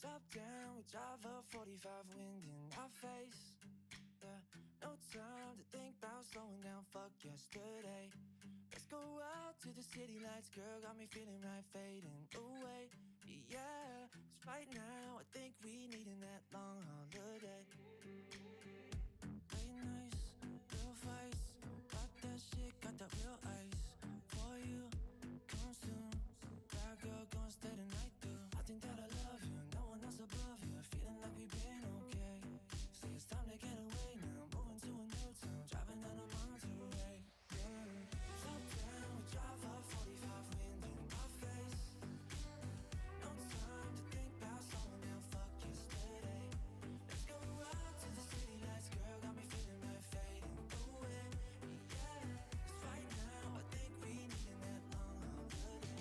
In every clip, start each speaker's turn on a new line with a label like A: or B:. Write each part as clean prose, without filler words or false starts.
A: Top down, we drive a 45 wind in our face. Yeah, no time to think about slowing down, fuck yesterday. Let's go out to the city lights, girl, got me feeling right, fading away. Yeah, 'cause right now I think we needin' that long holiday. Late nights, real fights, got that shit, got that real ice. For you, come soon, bad girl, gon' stay the night through. I think that I love you, no one else above you, feeling like we've been okay. Say it's time to get away now, moving to a new town, driving down a Monterey. Top down, we drive a 45 wind in our face. No time to think about slowing down, fuck yesterday. Let's go out to the city lights, girl, got me feeling right, fading away. Yeah, 'cause right now I think we needin' that long holiday.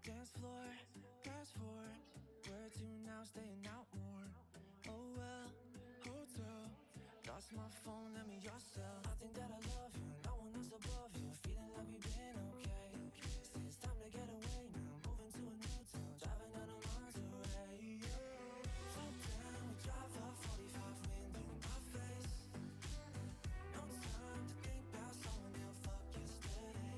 A: Dance floor, fast forward. Where to now, staying out more. Oh well, hotel. Lost my phone, let me your cell. I think that I love you, no one else above you. Feeling like we've been okay. Say it's time to get away now, moving to a new town, driving down a Monterey. Top down, we drive a 45 wind in our face. No time to think about slowing down, fuck yesterday.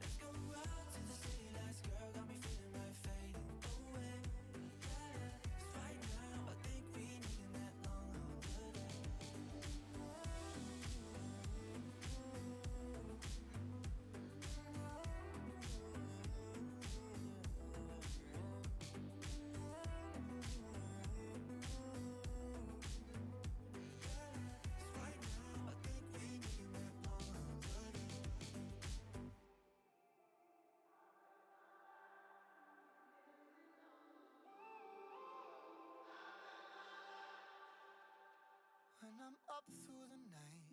A: Let's go out to the city lights, girl, got me feeling right, fading away. Yeah, 'cause right now I think we needin' that long holiday.
B: When I'm up through the night,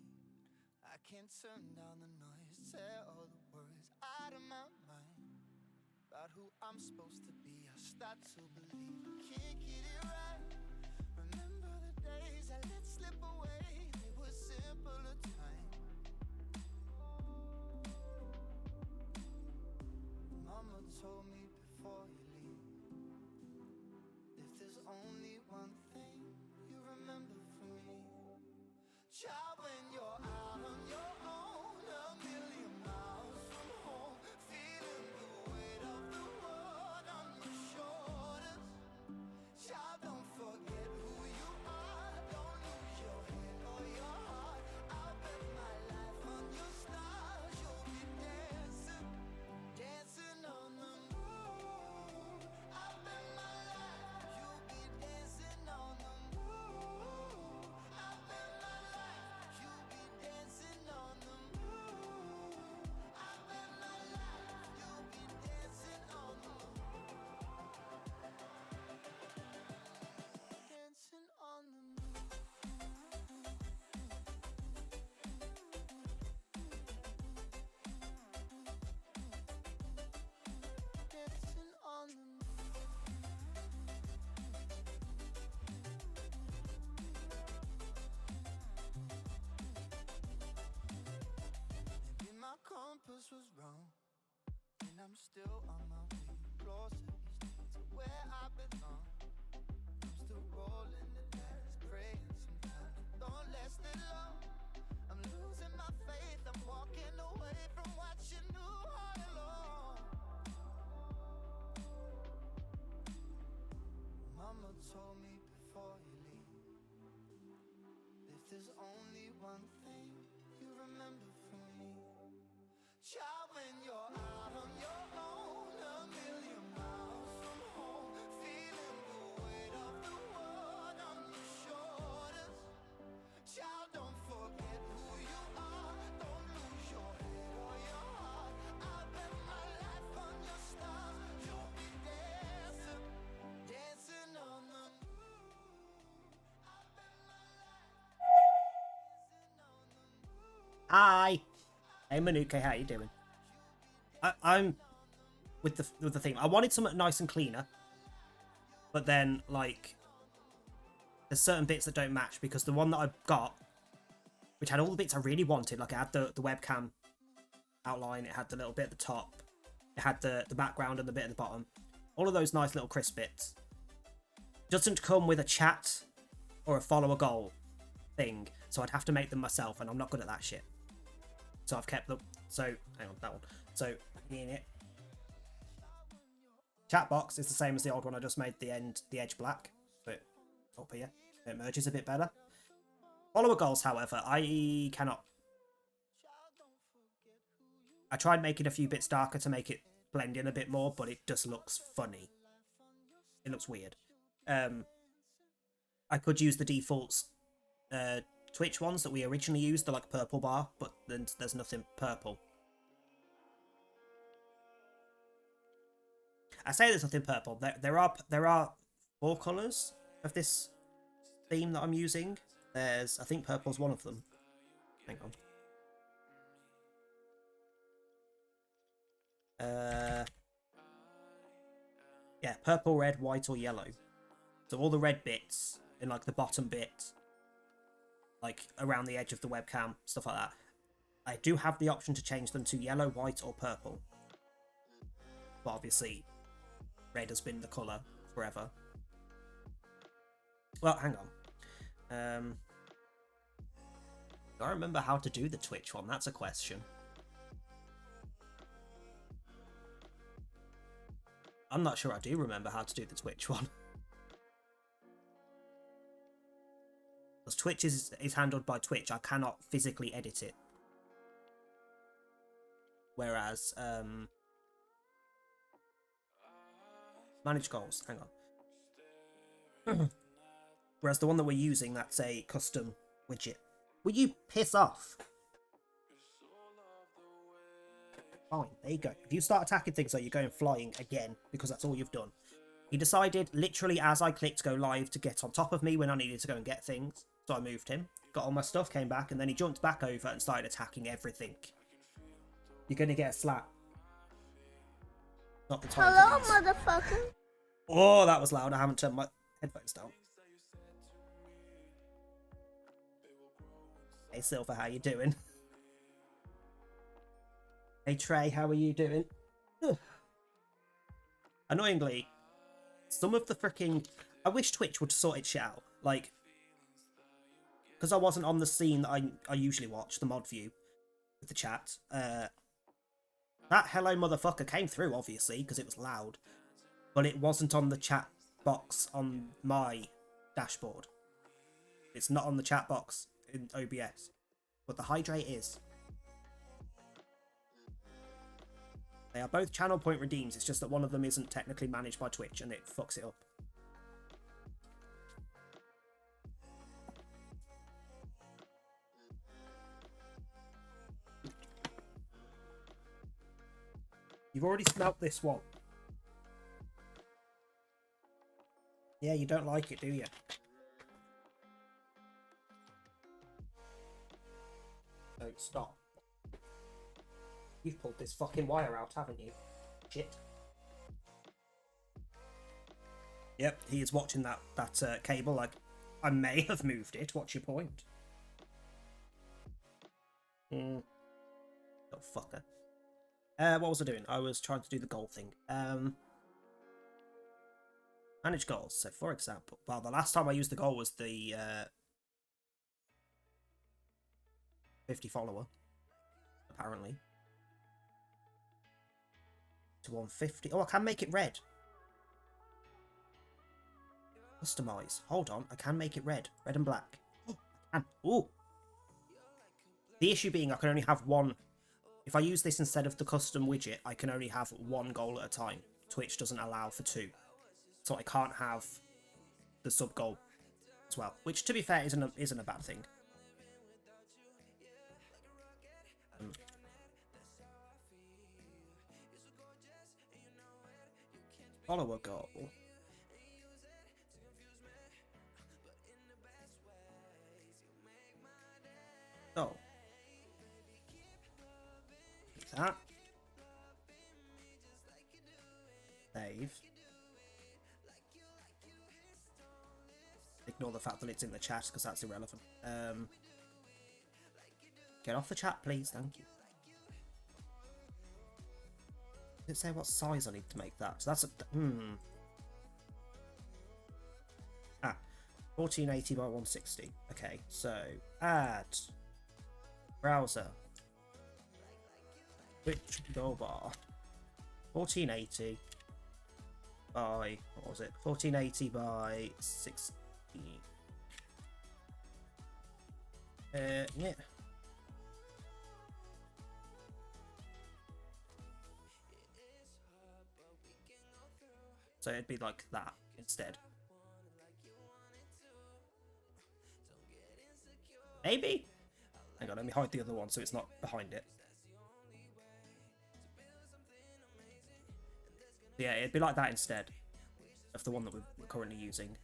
B: I can't turn down the noise, tear all the worries out of my mind. About who I'm supposed to be, I start to believe I can't get it right. Remember the days I let slip away, they were simpler time. Mama told me before you leave, if there's only one thing you remember from me, child, when you're out on your own, a million miles from home, feeling the weight of the world on your shoulders. Child, don't forget who you are, don't lose your head or your heart. I'll bet my life on your stars, you'll be dancing, dancing on the moon. I'll bet my life you'll be dancing on the moon. I'll bet my life you'll be dancing on the moon. I'll bet my life you'll be dancing on the moon. Dancing on the moon. Dancing on the moon. Maybe my compass was wrong, and I'm still on my way closer each day to where I belong. I'm still rolling the dice, praying sometimes it don't last that long. I'm losing my faith, I'm walking away from what you knew all along. Mama told me before you leave, if there's only one thing you remember from me, child, when you're out on your own, a million miles from home, feeling the weight of the world on your shoulders. Child, don't forget who you are, don't lose your head or your heart. I'll bet my life on your stars, you'll be dancing, dancing on the moon. I'll bet my life dancing on the moon.
C: Hi. Hey Manuka, how you doing? I'm with the theme. I wanted something nice and cleaner, but then like there's certain bits that don't match because the one that I got, which had all the bits I really wanted, like it had the webcam outline, it had the little bit at the top, it had the background and the bit at the bottom, all of those nice little crisp bits, doesn't come with a chat or a follow a goal thing, so I'd have to make them myself, and I'm not good at that shit. So I've kept them. So hang on, that one. So in it, chat box is the same as the old one. I just made the edge black, but up here it merges a bit better. Follower goals, however, I cannot. I tried making a few bits darker to make it blend in a bit more, but it just looks funny. It looks weird. I could use the defaults Twitch ones that we originally used, the like purple bar, but then there's nothing purple. I say there's nothing purple. There are 4 colours of this theme that I'm using. I think purple's one of them. Hang on. Yeah, purple, red, white, or yellow. So all the red bits in like the bottom bit, like around the edge of the webcam, stuff like that. I do have the option to change them to yellow, white, or purple. But obviously, red has been the colour forever. Well, hang on. Do I remember how to do the Twitch one? That's a question. I'm not sure I do remember how to do the Twitch one. Because Twitch is handled by Twitch. I cannot physically edit it. Whereas, manage goals. Hang on. Whereas the one that we're using, that's a custom widget. Will you piss off? Fine, there you go. If you start attacking things, like you're going flying again, because that's all you've done. He decided, literally as I clicked go live, to get on top of me when I needed to go and get things. So I moved him, got all my stuff, came back, and then he jumped back over and started attacking everything. You're going to get a slap. Not the time.
D: Hello, motherfucker.
C: Oh, that was loud. I haven't turned my headphones down. Hey, Silver, how you doing? Hey, Trey, how are you doing? Ugh. Annoyingly, some of the freaking... I wish Twitch would sort its shit out. Like, because I wasn't on the scene that I usually watch, the mod view, with the chat. That hello motherfucker came through, obviously, because it was loud. But it wasn't on the chat box on my dashboard. It's not on the chat box in OBS. But the hydrate is. They are both channel point redeems, it's just that one of them isn't technically managed by Twitch and it fucks it up. You've already smelt this one. Yeah, you don't like it, do you? Don't stop. You've pulled this fucking wire out, haven't you? Shit. Yep, he is watching that cable. Like, I may have moved it. What's your point? Oh, fucker. What was I doing? I was trying to do the goal thing. Manage goals. So, for example, well, the last time I used the goal was the 50 follower, apparently. To 150. Oh, I can make it red. Customize. Hold on, I can make it red. Red and black. Oh, I can. Oh. The issue being I can only have one. If I use this instead of the custom widget, I can only have one goal at a time. Twitch doesn't allow for 2. So I can't have the sub goal as well. Which, to be fair, isn't a bad thing. Follower goal. Oh. That. believe. Ignore the fact that it's in the chat because that's irrelevant. Get off the chat, please. Thank you. Does it say what size I need to make that? So that's a... 1480 by 160. Okay, so add browser Twitch goal bar 1480 by, what was it? 1480 by 16. Yeah. So it'd be like that instead. Maybe? Hang on, let me hide the other one so it's not behind it. Yeah, it'd be like that instead of the one that we're currently using.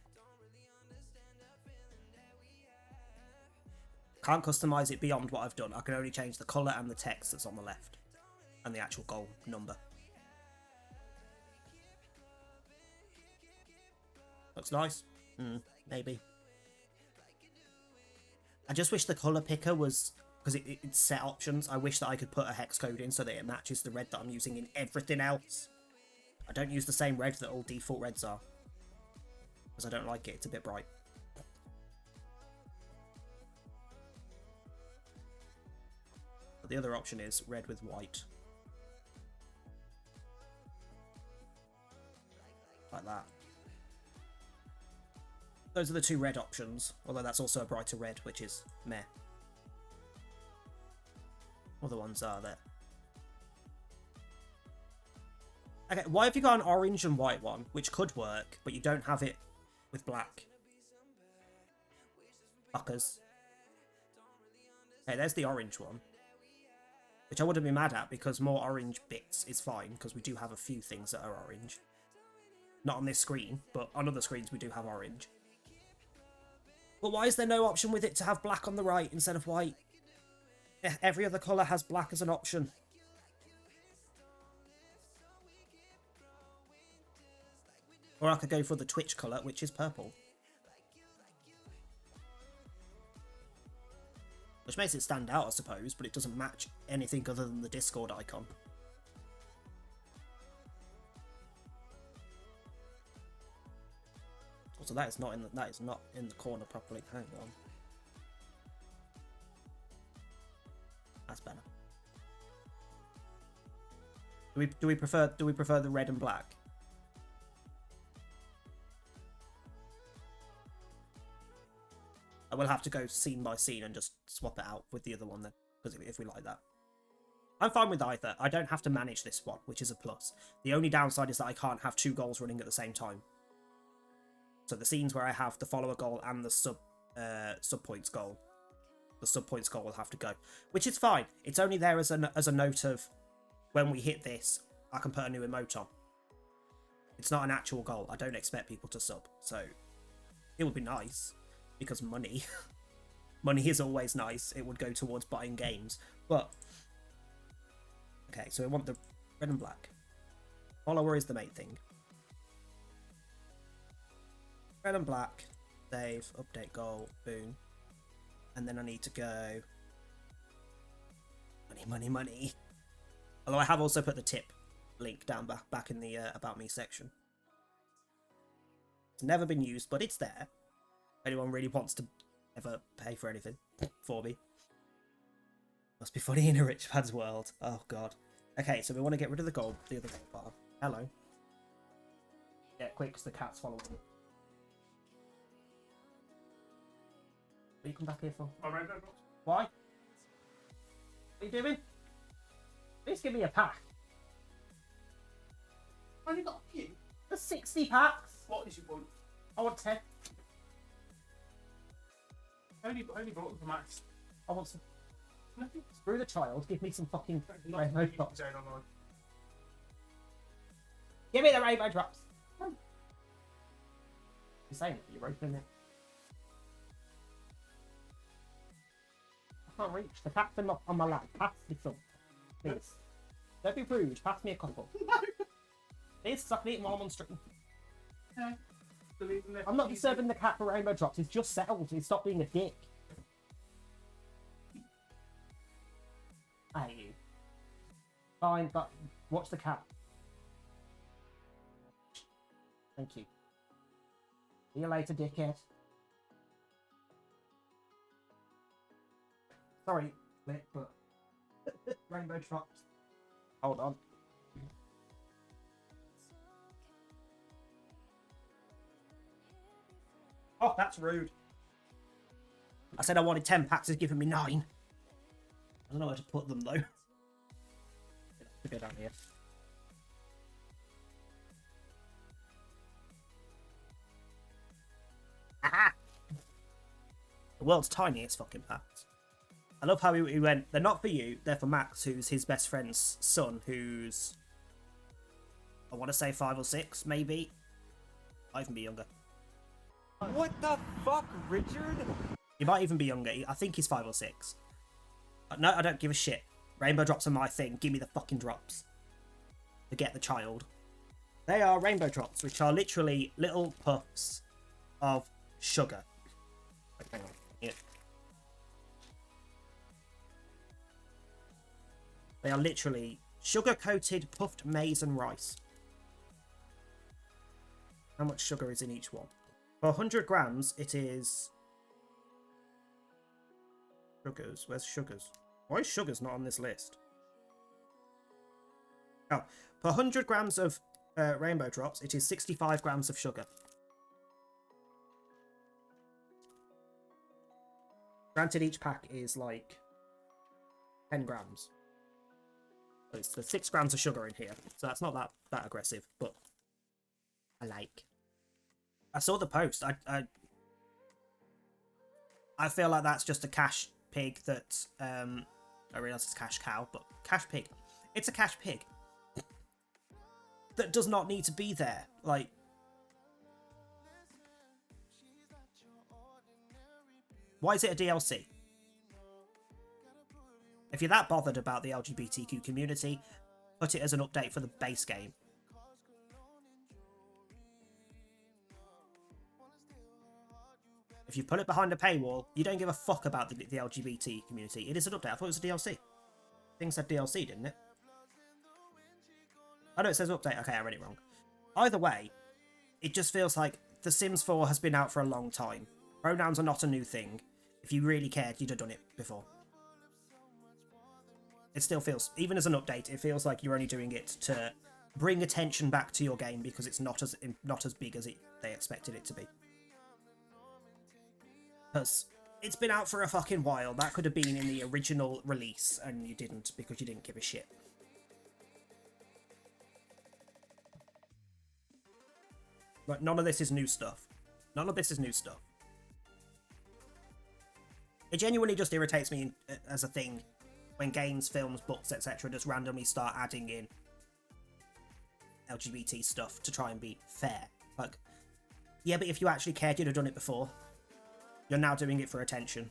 C: Can't customize it beyond what I've done. I can only change the colour and the text that's on the left. And the actual goal number. Looks nice. Maybe. I just wish the colour picker was... Because it's set options. I wish that I could put a hex code in so that it matches the red that I'm using in everything else. I don't use the same red that all default reds are. Because I don't like it. It's a bit bright. But the other option is red with white. Like that. Those are the two red options, although that's also a brighter red, which is meh. Other ones are there. Okay, why have you got an orange and white one, which could work, but you don't have it with black? Fuckers. Okay, there's the orange one. Which I wouldn't be mad at, because more orange bits is fine, because we do have a few things that are orange. Not on this screen, but on other screens we do have orange. But why is there no option with it to have black on the right instead of white? Every other colour has black as an option. Or I could go for the Twitch colour, which is purple. Which makes it stand out, I suppose, but it doesn't match anything other than the Discord icon. Also, that is not in the corner properly. Hang on. That's better. Do we prefer the red and black? I will have to go scene by scene and just swap it out with the other one then, because if we like that. I'm fine with either. I don't have to manage this one, which is a plus. The only downside is that I can't have two goals running at the same time. So the scenes where I have the follower goal and the sub points goal, the sub points goal will have to go, which is fine. It's only there as a note of when we hit this, I can put a new emote on. It's not an actual goal. I don't expect people to sub, so it would be nice because money, money is always nice. It would go towards buying games, but okay. So we want the red and black. Follower is the main thing. Red and black, save, update goal, boom. And then I need to go money, money, money. Although I have also put the tip link down back in the About Me section. It's never been used, but it's there. If anyone really wants to ever pay for anything for me. Must be funny in a rich man's world. Oh, God. Okay, so we want to get rid of the other gold bar. Hello. Yeah, quick, because the cat's following me. What you come back here for? Why? What are you doing? Please give me a pack.
D: I've only got a few.
C: There's 60 packs.
D: What is your point?
C: I want 10.
D: I only brought them for Max.
C: I want some.
D: Nothing.
C: Screw the child. Give me some fucking
D: Nothing
C: rainbow
D: you can
C: drops.
D: say online.
C: Give me the rainbow drops. You're saying it, you're opening it. I can't reach. The pack's are not on my lap. Pass me some. Please. Don't be rude. Pass me a couple. It's I can eat them while I'm on stream.
D: Yeah. Deleting the
C: I'm not disturbing the cat for rainbow drops. He's just settled. He's stopped being a dick. I hate you. Fine, but watch the cat. Thank you. See you later, dickhead. Sorry, Lit, but rainbow drops. Hold on. Oh, that's rude. I said I wanted 10 packs, he's giving me 9. I don't know where to put them though. To go down here. Aha! The world's tiniest fucking packs. I love how he went, they're not for you, they're for Max, who's his best friend's son, who's, I want to say 5 or 6, maybe. Might even be younger.
E: What the fuck, Richard?
C: He might even be younger. I think he's 5 or 6. No, I don't give a shit. Rainbow drops are my thing. Give me the fucking drops. Forget the child. They are rainbow drops, which are literally little puffs of sugar. Wait, hang on. Here. They are literally sugar-coated puffed maize and rice. How much sugar is in each one? For 100 grams, it is... Sugars. Where's sugars? Why is sugars not on this list? Oh, per 100 grams of rainbow drops, it is 65 grams of sugar. Granted, each pack is like 10 grams. So it's the 6 grams of sugar in here, so that's not that aggressive, but I like. I saw the post. I feel like that's just a cash pig that I realise it's cash cow, but cash pig. It's a cash pig that does not need to be there. Like, why is it a DLC? If you're that bothered about the LGBTQ community, put it as an update for the base game. If you put it behind a paywall, you don't give a fuck about the LGBT community. It is an update. I thought it was a DLC. Thing said DLC, didn't it? Oh no, it says update. Okay, I read it wrong. Either way, it just feels like The Sims 4 has been out for a long time. Pronouns are not a new thing. If you really cared, you'd have done it before. It still feels, even as an update, it feels like you're only doing it to bring attention back to your game because it's not as big as they expected it to be. Because it's been out for a fucking while. That could have been in the original release, and you didn't because you didn't give a shit. Like, none of this is new stuff. None of this is new stuff. It genuinely just irritates me as a thing when games, films, books, etc. just randomly start adding in LGBT stuff to try and be fair. Like, yeah, but if you actually cared, you'd have done it before. You're now doing it for attention.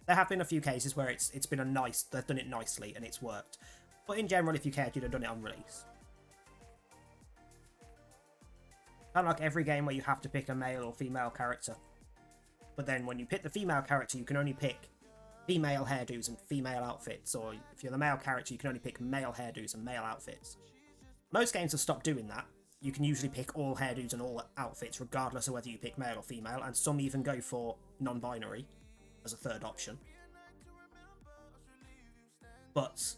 C: There have been a few cases where it's been they've done it nicely and it's worked. But in general, if you cared, you'd have done it on release. Kind of like every game where you have to pick a male or female character. But then when you pick the female character, you can only pick female hairdos and female outfits. Or if you're the male character, you can only pick male hairdos and male outfits. Most games have stopped doing that. You can usually pick all hairdos and all outfits, regardless of whether you pick male or female, and some even go for non-binary as a third option. But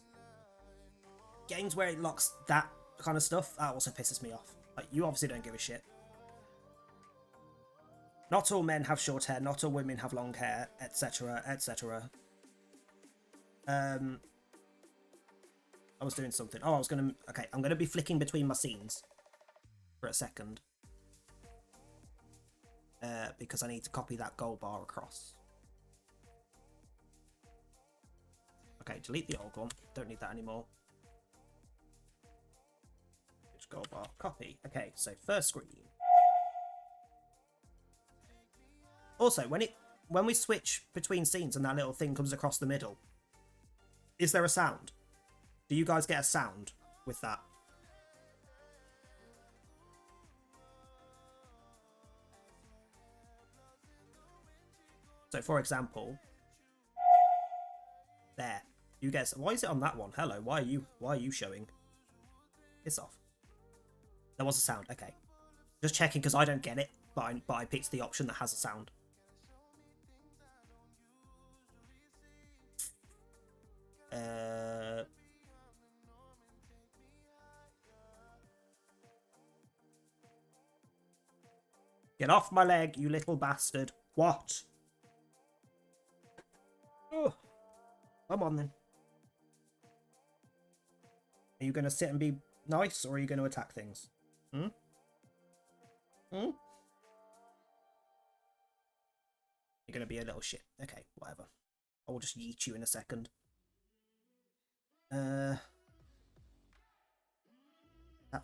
C: games where it locks that kind of stuff, that also pisses me off. Like, you obviously don't give a shit. Not all men have short hair, not all women have long hair, etc, etc. I was doing something. Oh, okay, I'm gonna be flicking between my scenes for a second. Because I need to copy that gold bar across. Okay, delete the old one. Don't need that anymore. Which gold bar? Copy. Okay, so first screen. Also, when we switch between scenes and that little thing comes across the middle, is there a sound? Do you guys get a sound with that? So, for example, there. You guess why is it on that one? Hello, why are you showing? Piss off. There was a sound. Okay, just checking because I don't get it, but I picked the option that has a sound. Get off my leg, you little bastard. What? Oh, come on then. Are you going to sit and be nice, or are you going to attack things? Hmm? Hmm? You're going to be a little shit. Okay, whatever. I will just yeet you in a second. That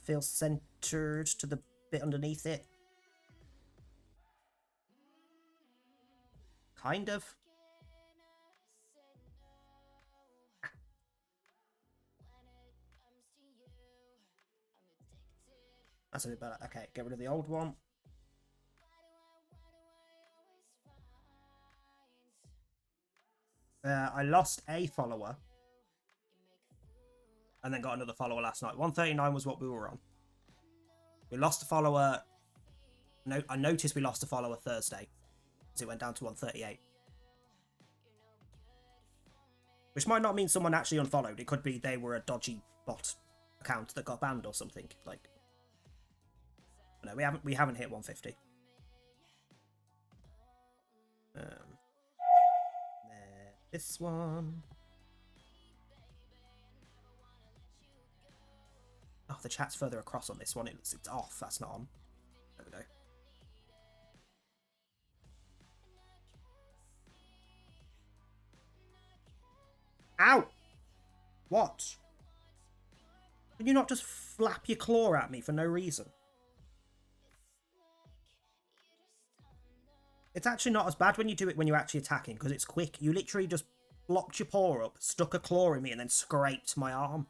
C: feels centered to the bit underneath it. Kind of. That's a bit better. Okay, get rid of the old one. I lost a follower. And then got another follower last night. 139 was what we were on. We lost a follower. No, I noticed we lost a follower Thursday. So it went down to 138. Which might not mean someone actually unfollowed. It could be they were a dodgy bot account that got banned or something. Like, no, we haven't hit 150. This one. Oh, the chat's further across on this one. It's off. That's not on. There we go. Ow! What? Can you not just flap your claw at me for no reason? It's actually not as bad when you do it when you're actually attacking, because it's quick. You literally just blocked your paw up, stuck a claw in me, and then scraped my arm.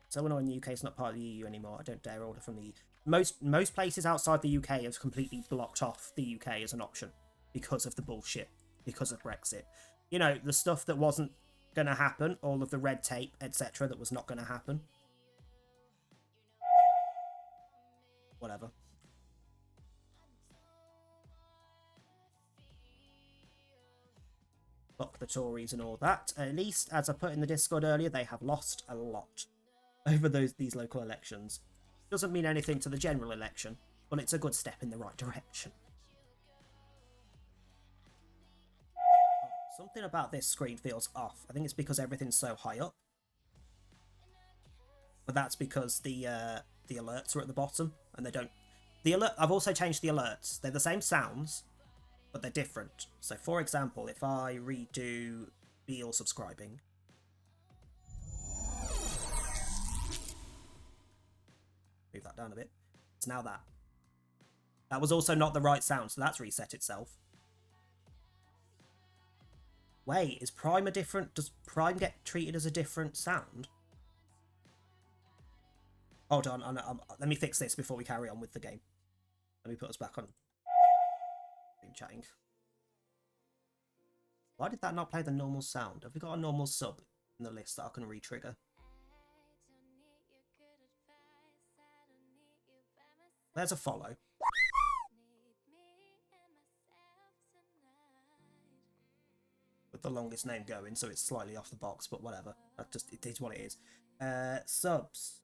C: So annoying the UK is not part of the EU anymore. I don't dare order from the EU. Most places outside the UK have completely blocked off the UK as an option because of the bullshit, because of Brexit. You know, the stuff that wasn't going to happen, all of the red tape, etc., that was not going to happen. Whatever. Fuck the Tories and all that. At least, as I put in the Discord earlier, they have lost a lot over these local elections. Doesn't mean anything to the general election, but it's a good step in the right direction. Something about this screen feels off. I think it's because everything's so high up. But that's because the alerts are at the bottom, and they don't... I've also changed the alerts. They're the same sounds, but they're different. So, for example, if I redo be all subscribing... Move that down a bit. It's now that. That was also not the right sound, so that's reset itself. Wait, is Prime a different... Does Prime get treated as a different sound? Hold on, let me fix this before we carry on with the game. Let me put us back on. Been chatting. Why did that not play the normal sound? Have we got a normal sub in the list that I can re-trigger? There's a follow. With the longest name going, so it's slightly off the box, but whatever. It is what it is. Subs.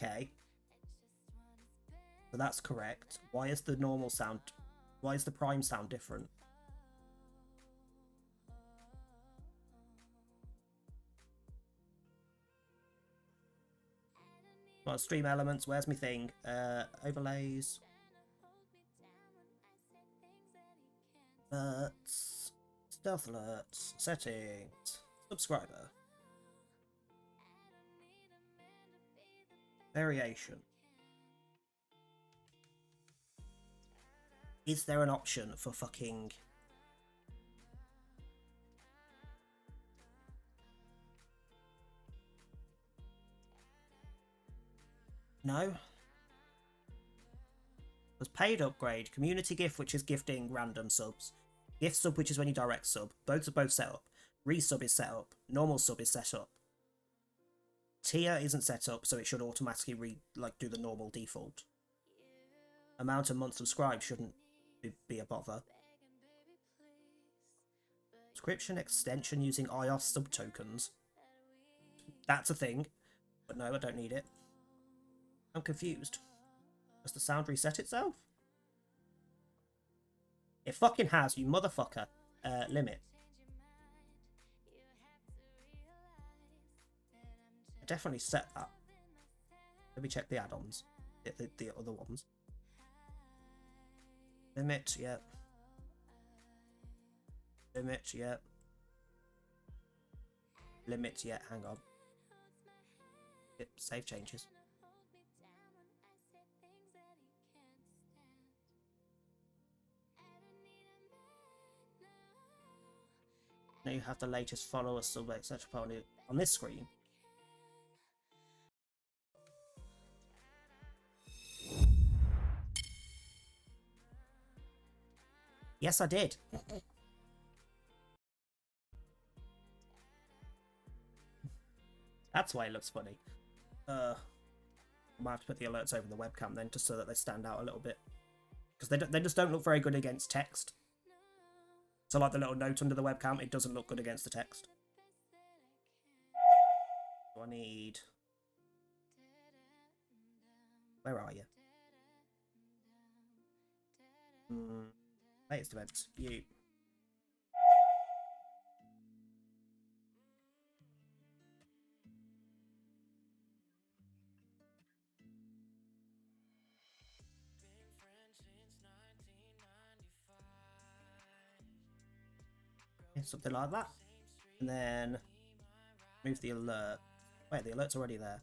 C: Okay. So that's correct. Why is the normal sound... Why is the Prime sound different? Well, stream elements, where's my thing? Overlays. Alerts. Stealth alerts. Settings. Subscriber. Variation. Is there an option for fucking... No. There's paid upgrade, community gift, which is gifting random subs, gift sub, which is when you direct sub. Both are both set up. Resub is set up. Normal sub is set up. Tier isn't set up, so it should automatically do the normal default. Amount of months subscribed shouldn't be a bother. Subscription extension using iOS sub tokens. That's a thing, but no, I don't need it. I'm confused. Does the sound reset itself? It fucking has, you motherfucker. Limit. I definitely set that. Let me check the add-ons. The other ones. Limit, yep. Limit, yep. Limit, yet. Hang on. Yep, save changes. Now you have the latest followers, sub, etc. on this screen. Yes, I did. That's why it looks funny. I might have to put the alerts over the webcam then, just so that they stand out a little bit. Because they just don't look very good against text. So like the little note under the webcam, it doesn't look good against the text. So I need... Where are you? Latest events. You. Something like that, and then move the alert. Wait, the alert's already there.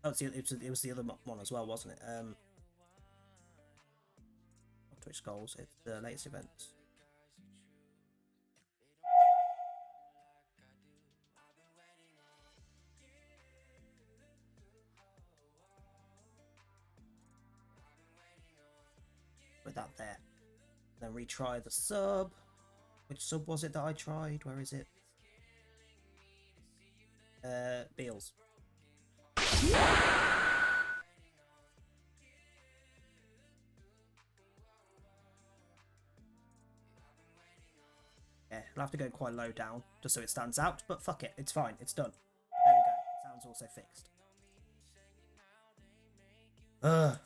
C: Oh, it was the other one as well, wasn't it? Twitch goals. It's the latest events. With that there. Then retry the sub. Which sub was it that I tried? Where is it? Beals. Yeah, I'll have to go quite low down just so it stands out, but fuck it, it's fine, it's done. There we go. The sound's also fixed. Ugh.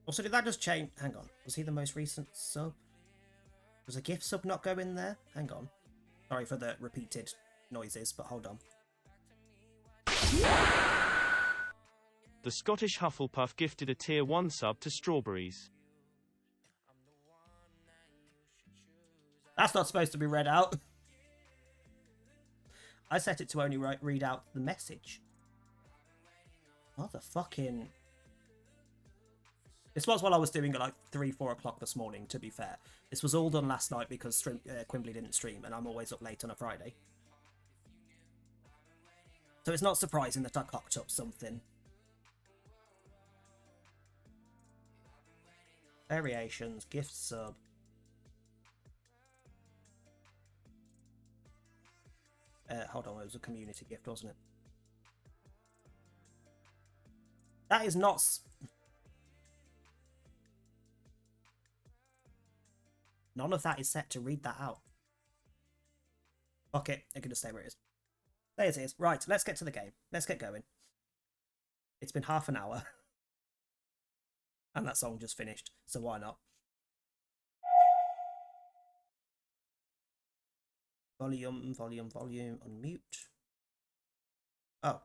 C: Also, did that just change? Hang on. Was he the most recent sub? Was a gift sub not go in there? Hang on. Sorry for the repeated noises, but hold on.
F: The Scottish Hufflepuff gifted a tier 1 sub to Strawberries.
C: That's not supposed to be read out. I set it to only read out the message. Motherfucking... This was while I was doing it like 3-4 o'clock this morning, to be fair. This was all done last night because Quimbly didn't stream, and I'm always up late on a Friday. So it's not surprising that I cocked up something. Variations, gift sub. Hold on, it was a community gift, wasn't it? That is not... None of that is set to read that out. Okay, it can just stay where it is. There it is. Right, let's get to the game. Let's get going. It's been half an hour. And that song just finished, so why not? Volume, unmute. Oh,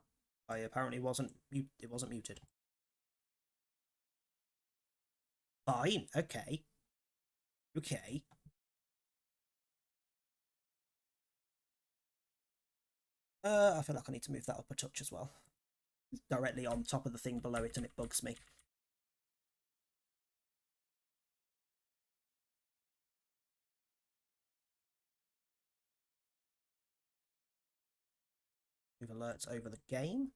C: I apparently wasn't mute. It wasn't muted. Fine, okay. Okay. I feel like I need to move that up a touch as well. It's directly on top of the thing below it and it bugs me. Move alerts over the game.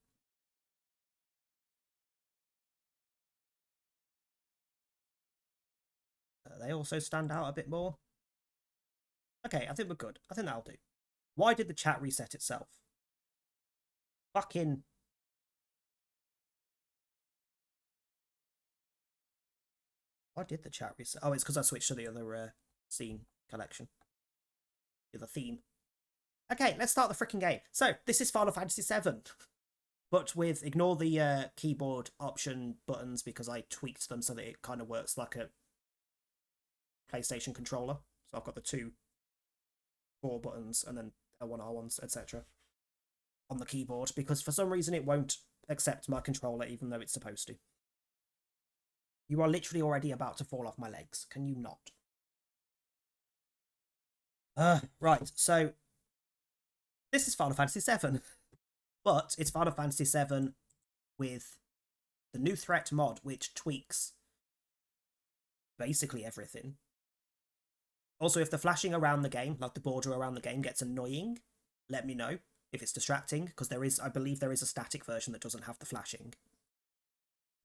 C: They also stand out a bit more. Okay, I think we're good. I think that'll do. Why did the chat reset itself? Fucking... Why did the chat reset? Oh, it's because I switched to the other scene collection. The other theme. Okay, let's start the freaking game. So, this is Final Fantasy VII. But with, ignore the keyboard option buttons because I tweaked them so that it kind of works like a PlayStation controller. So I've got the 2 4 buttons and then L1, R1s, etc. on the keyboard because for some reason it won't accept my controller even though it's supposed to. You are literally already about to fall off my legs. Can you not? Right, so this is Final Fantasy VII. But it's Final Fantasy VII with the new threat mod, which tweaks basically everything. Also, if the flashing around the game, like the border around the game, gets annoying, let me know if it's distracting, because there is, I believe there is a static version that doesn't have the flashing.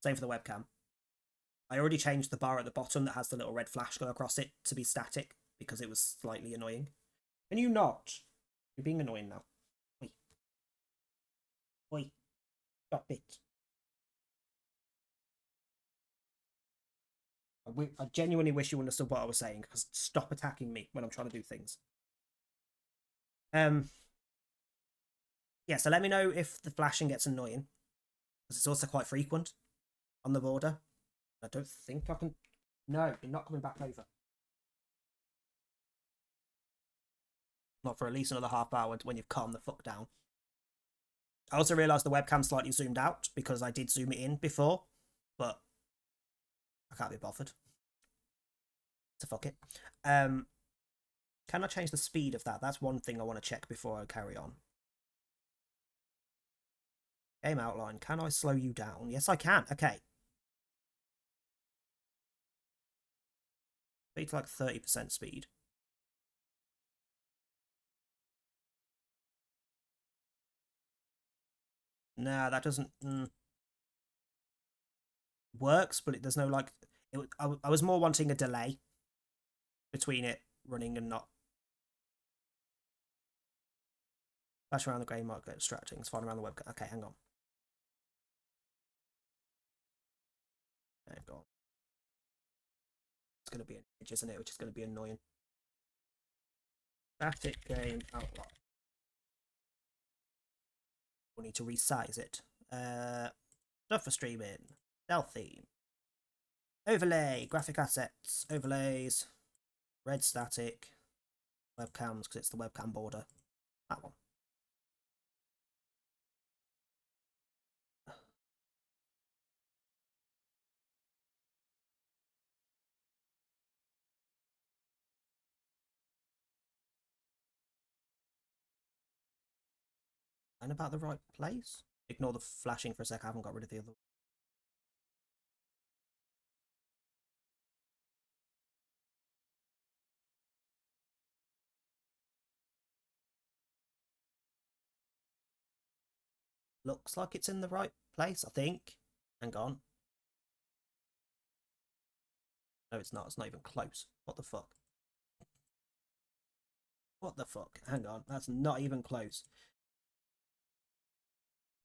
C: Same for the webcam. I already changed the bar at the bottom that has the little red flash go across it to be static, because it was slightly annoying. Can you not? You're being annoying now. Oi. Oi. Stop it. I genuinely wish you understood what I was saying, because stop attacking me when I'm trying to do things. Yeah, so let me know if the flashing gets annoying, because it's also quite frequent on the border. I don't think I can... No, you're not coming back over. Not for at least another half hour when you've calmed the fuck down. I also realised the webcam slightly zoomed out, because I did zoom it in before, but I can't be bothered. So fuck it. Can I change the speed of that? That's one thing I want to check before I carry on. Game outline. Can I slow you down? Yes, I can. Okay. Speed to like 30% speed. Nah, that doesn't... works, but there's no like... I was more wanting a delay between it running and not. Flash around the game might get distracting. It's fine around the webcam. Okay, hang on. Hang on. It's going to be an image, isn't it? Which is going to be annoying. Static game outline. We'll need to resize it. Stuff for streaming. Stealth theme. Overlay. Graphic assets. Overlays. Red static. Webcams, because it's the webcam border. That one. And about the right place? Ignore the flashing for a sec, I haven't got rid of the other. Looks like it's in the right place, I think. Hang on. No, it's not. It's not even close. What the fuck? What the fuck? Hang on. That's not even close.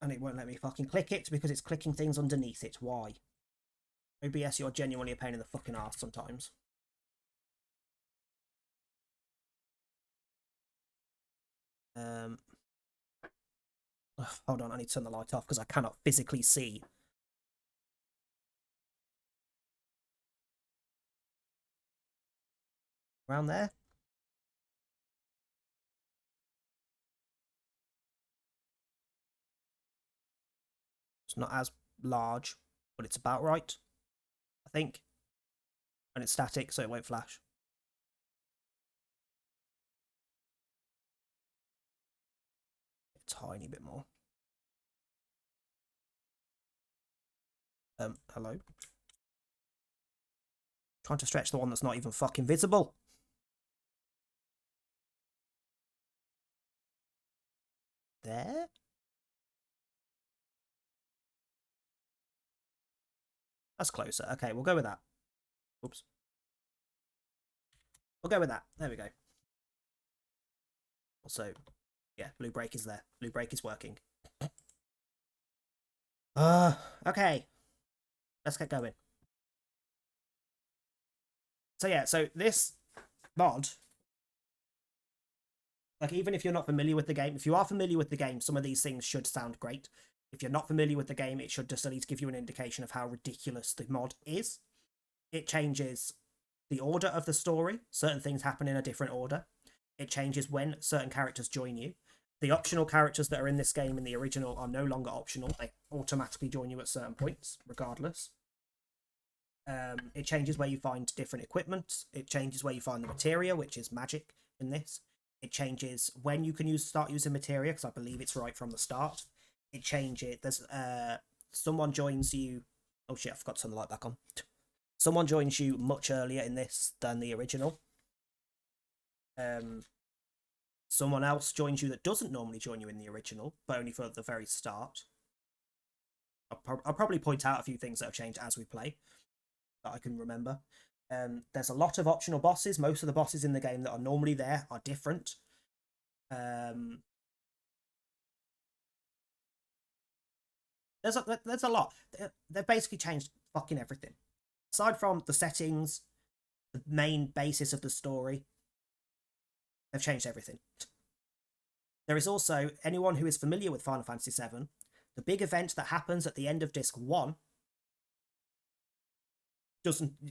C: And it won't let me fucking click it because it's clicking things underneath it. Why? OBS, you're genuinely a pain in the fucking arse sometimes. Hold on, I need to turn the light off because I cannot physically see. Around there? It's not as large, but it's about right, I think. And it's static, so it won't flash. A tiny bit more. Hello? Trying to stretch the one that's not even fucking visible. There? That's closer. Okay, we'll go with that. Oops. We'll go with that. There we go. Also, yeah, blue brake is there. Blue brake is working. Okay. Let's get going. So yeah, so this mod, like, even if you're not familiar with the game, if you are familiar with the game, some of these things should sound great. If you're not familiar with the game, it should just at least give you an indication of how ridiculous the mod is. It changes the order of the story. Certain things happen in a different order. It changes when certain characters join you. The optional characters that are in this game in the original are no longer optional. They automatically join you at certain points, regardless. It changes where you find different equipment. It changes where you find the materia, which is magic in this. It changes when you can start using materia, because I believe it's right from the start. It changes. There's someone joins you. Oh shit! I forgot to turn the light back on. Someone joins you much earlier in this than the original. Someone else joins you that doesn't normally join you in the original, but only for the very start. I'll probably point out a few things that have changed as we play that I can remember. There's a lot of optional bosses. Most of the bosses in the game that are normally there are different. There's a lot. They've basically changed fucking everything. Aside from the settings, the main basis of the story, they've changed everything. There is also, anyone who is familiar with Final Fantasy VII, the big event that happens at the end of Disc 1,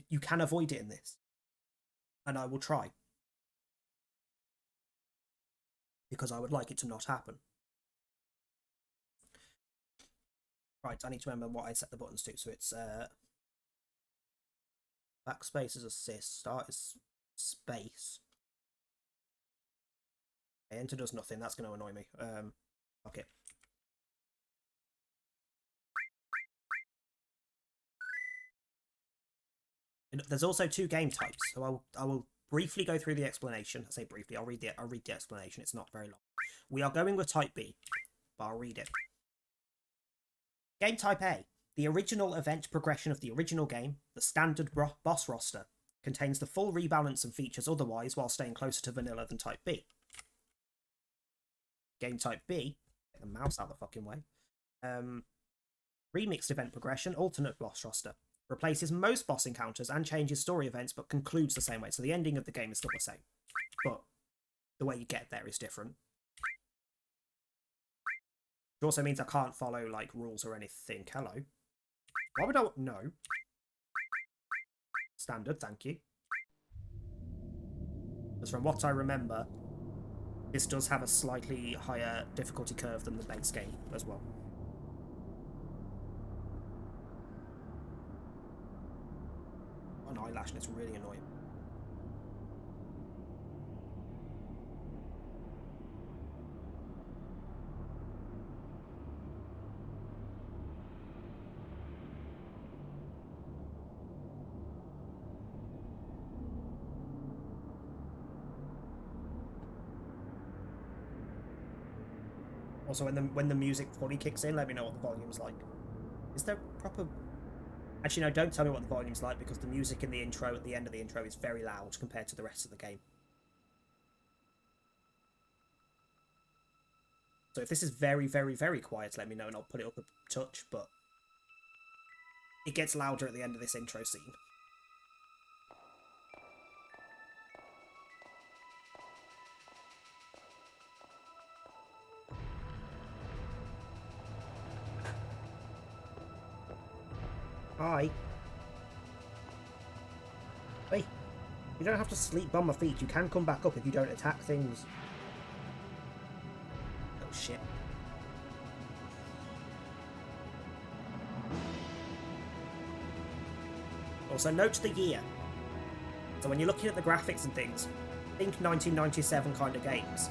C: you can avoid it in this. And I will try. Because I would like it to not happen. Right, I need to remember what I set the buttons to. So it's backspace is assist, start is space. Enter does nothing, that's going to annoy me. Okay. There's also 2 game types, so I will briefly go through the explanation. I say briefly, I'll read the explanation. It's not very long. We are going with Type B, but I'll read it. Game Type A. The original event progression of the original game, the standard boss roster, contains the full rebalance and features otherwise while staying closer to vanilla than Type B. Game Type B, get the mouse out of the fucking way. Remixed event progression, alternate boss roster. Replaces most boss encounters and changes story events, but concludes the same way. So the ending of the game is still the same, but the way you get there is different. It also means I can't follow, like, rules or anything. Hello. Why would I... No. Standard, thank you. Because from what I remember, this does have a slightly higher difficulty curve than the base game as well. An eyelash, and it's really annoying. Also, when the music fully kicks in, let me know what the volume's like. Is there proper... Actually, no, don't tell me what the volume's like, because the music in the intro, at the end of the intro, is very loud compared to the rest of the game. So if this is very, very, very quiet, let me know and I'll put it up a touch, but it gets louder at the end of this intro scene. Hi. Hey, you don't have to sleep on my feet. You can come back up if you don't attack things. Oh shit. Also, note the year. So when you're looking at the graphics and things, think 1997 kind of games.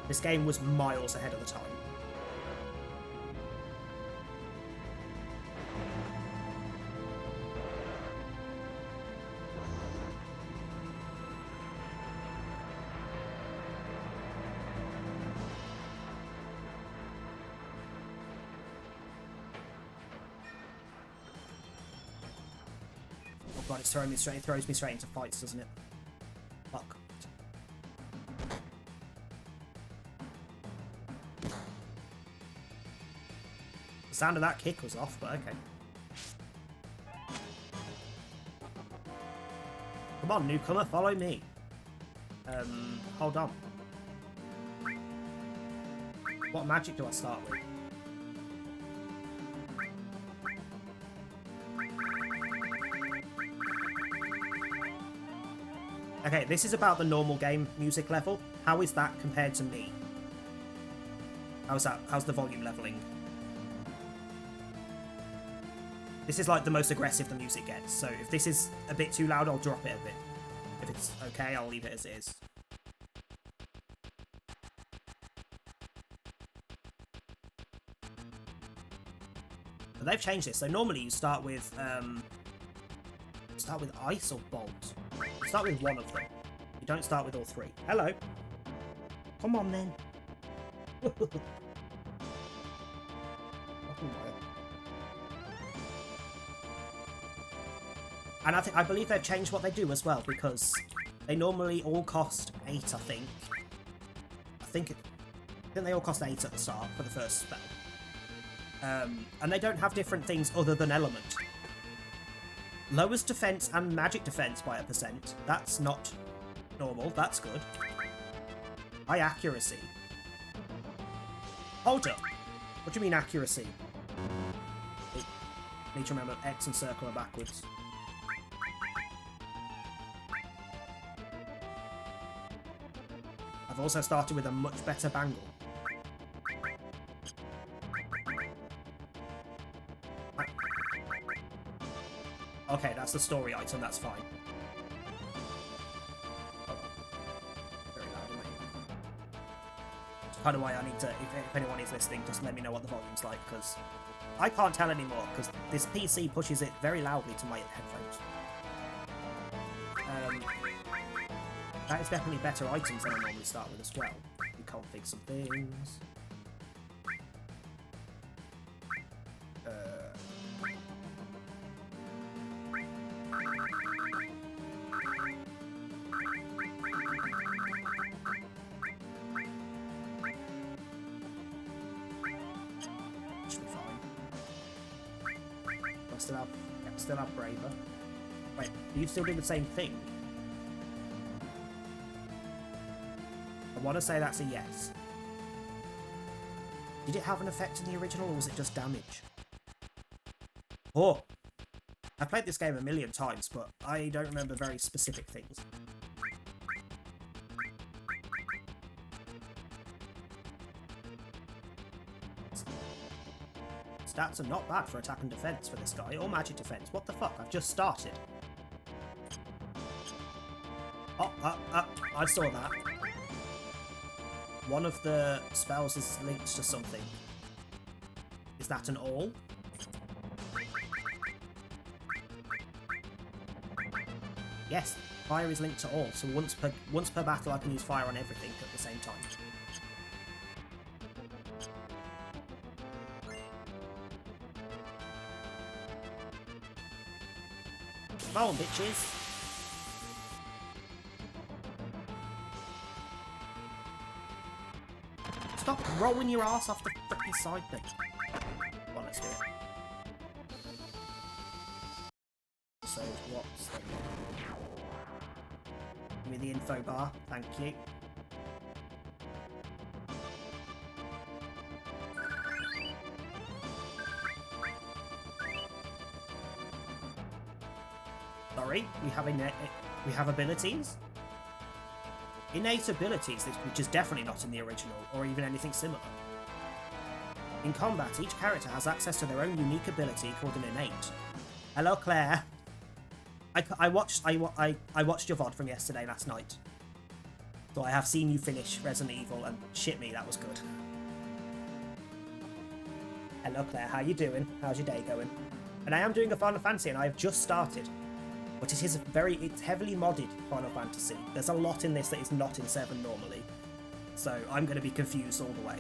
C: This game was miles ahead of the time. God, it's throwing me straight. It throws me straight into fights, doesn't it? Fuck. The sound of that kick was off, but okay. Come on, newcomer, follow me. Hold on. What magic do I start with? Okay, this is about the normal game music level. How is that compared to me? How's that? How's the volume leveling? This is like the most aggressive the music gets, so if this is a bit too loud, I'll drop it a bit. If it's okay, I'll leave it as it is. But they've changed this, so normally you start with ice or bolt. You start with one of them. You don't start with all three. Hello. Come on then. And I believe they've changed what they do as well, because they normally all cost 8, I think. I think they all cost 8 at the start for the first spell. And they don't have different things other than element. Lowers defense and magic defense by 1%. That's not normal. That's good. High accuracy. Hold up. What do you mean accuracy? Need to remember X and circle are backwards. I've also started with a much better bangle. Okay, that's the story item, that's fine. Very loud, isn't it? That's kind of why I need to, if anyone is listening, just let me know what the volume's like, because I can't tell anymore, because this PC pushes it very loudly to my headphones. That is definitely better items than I normally start with as well. We config some things. Should be fine. I still have Braver. Wait, do you still do the same thing? I want to say that's a yes. Did it have an effect in the original, or was it just damage? Oh! I've played this game a million times, but I don't remember very specific things. Stats are not bad for attack and defense for this guy, or magic defense. What the fuck? I've just started. Oh, I saw that. One of the spells is linked to something. Is that an all? Yes, fire is linked to all, so once per battle I can use fire on everything at the same time. Come on, bitches! Stop rolling your ass off the frickin' side thing. Come on, let's do it. So, what's the... Give me the info bar, thank you. Sorry, we have abilities? Innate abilities, which is definitely not in the original, or even anything similar. In combat, each character has access to their own unique ability called an innate. Hello, Claire. I watched your VOD from yesterday last night. So I have seen you finish Resident Evil, and shit me, that was good. Hello, Claire, how you doing? How's your day going? And I am doing a Final Fantasy, and I have just started. But it is it's heavily modded Final Fantasy. There's a lot in this that is not in 7 normally. So I'm going to be confused all the way.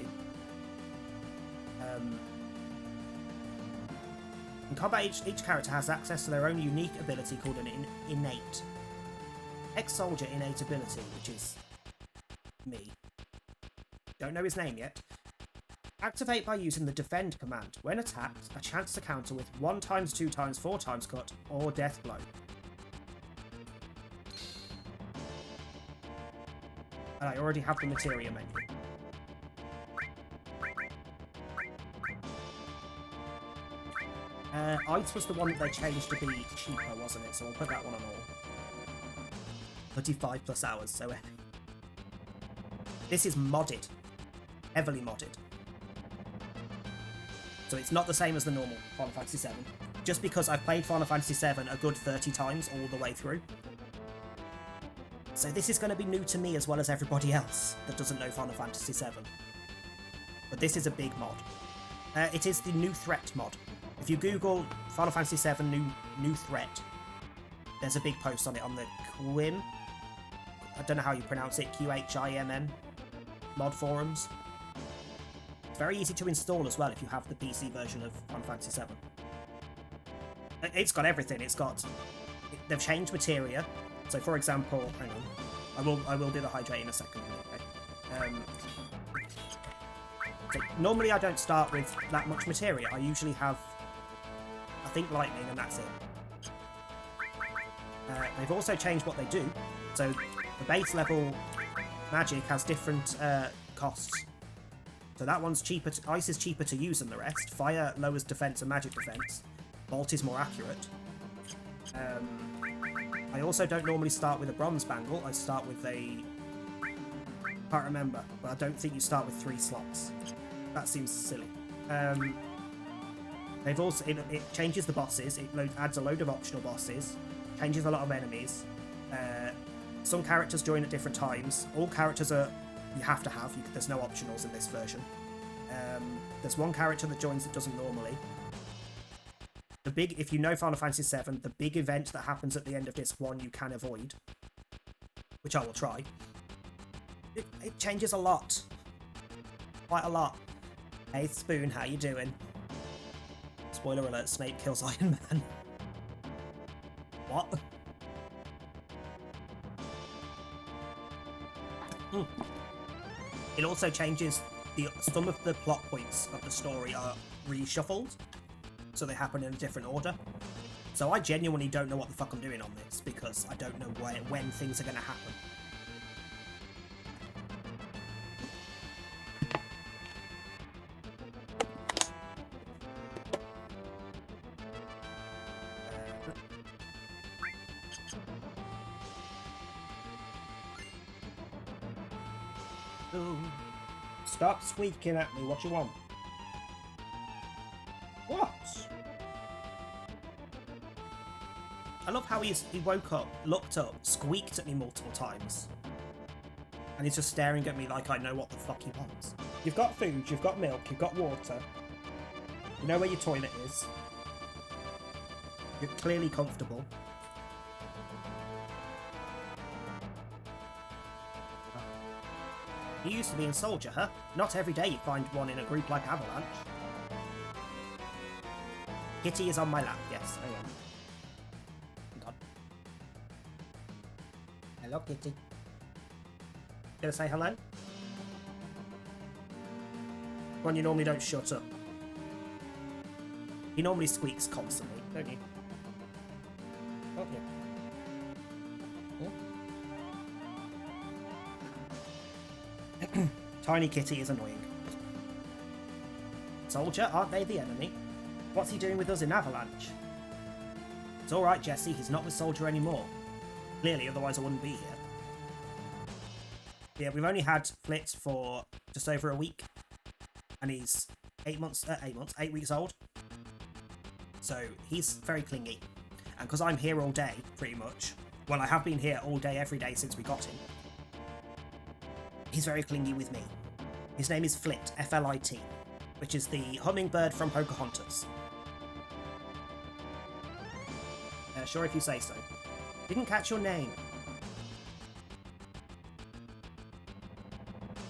C: In combat, each character has access to their own unique ability called an innate. Ex-soldier innate ability, which is me. Don't know his name yet. Activate by using the defend command. When attacked, a chance to counter with 1 times, 2 times, 4 times cut, or death blow. And I already have the materia menu. Ice was the one that they changed to be cheaper, wasn't it? So I'll put that one on all. 35 plus hours, so this is modded. Heavily modded. So it's not the same as the normal Final Fantasy VII. Just because I've played Final Fantasy VII a good 30 times all the way through. So this is going to be new to me as well as everybody else that doesn't know Final Fantasy VII. But this is a big mod. It is the new threat mod. If you Google Final Fantasy VII new threat, there's a big post on it on the Quim. I don't know how you pronounce it, QHIMM mod forums. It's very easy to install as well if you have the PC version of Final Fantasy VII. It's got everything. They've changed materia. So, for example, hang on, I will do the hydrate in a second. Okay. So normally I don't start with that much materia. I usually have, I think, lightning, and that's it. They've also changed what they do. So the base level magic has different costs. So that one's cheaper. Ice is cheaper to use than the rest. Fire lowers defense and magic defense. Bolt is more accurate. I also don't normally start with a bronze bangle. I start with a... can't remember, but I don't think you start with 3 slots. That seems silly. They've also... It changes the bosses. It adds a load of optional bosses. Changes a lot of enemies. Some characters join at different times. All characters are... you have to have. There's no optionals in this version. There's one character that joins that doesn't normally. If you know Final Fantasy VII, the big event that happens at the end of Disc 1 you can avoid, which I will try. It changes a lot. Quite a lot. Hey Spoon, how you doing? Spoiler alert, Snape kills Iron Man. What? It also changes some of the plot points of the story are reshuffled. So they happen in a different order. So I genuinely don't know what the fuck I'm doing on this, because I don't know when things are going to happen. Stop squeaking at me, what you want? What? I love how he woke up, looked up, squeaked at me multiple times. And he's just staring at me like I know what the fuck he wants. You've got food, you've got milk, you've got water. You know where your toilet is. You're clearly comfortable. You used to be a soldier, huh? Not every day you find one in a group like Avalanche. Kitty is on my lap, yes, I am. Hang on. Hello, Kitty. Gonna say hello? One you normally don't shut up. He normally squeaks constantly, don't you? Don't you? Yeah. Tiny Kitty is annoying. Soldier, aren't they the enemy? What's he doing with us in Avalanche? It's alright, Jesse, he's not with Soldier anymore. Clearly, otherwise I wouldn't be here. Yeah, we've only had Flit for just over a week. And he's 8 weeks old. So, he's very clingy. And because I'm here all day, pretty much, well, I have been here all day, every day since we got him, he's very clingy with me. His name is Flit, F-L-I-T, which is the hummingbird from Pocahontas. Sure if you say so. Didn't catch your name.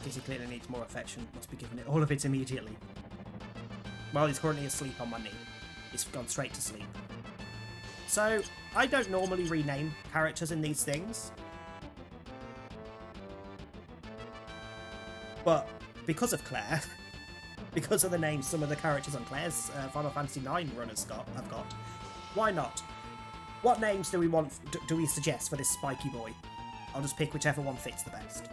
C: Kitty clearly needs more affection. Must be giving it all of it immediately. Well, he's currently asleep on my knee. He's gone straight to sleep. So, I don't normally rename characters in these things. But because of Claire, because of the names some of the characters on Claire's Final Fantasy IX run have got, why not? What names do we suggest for this spiky boy? I'll just pick whichever one fits the best.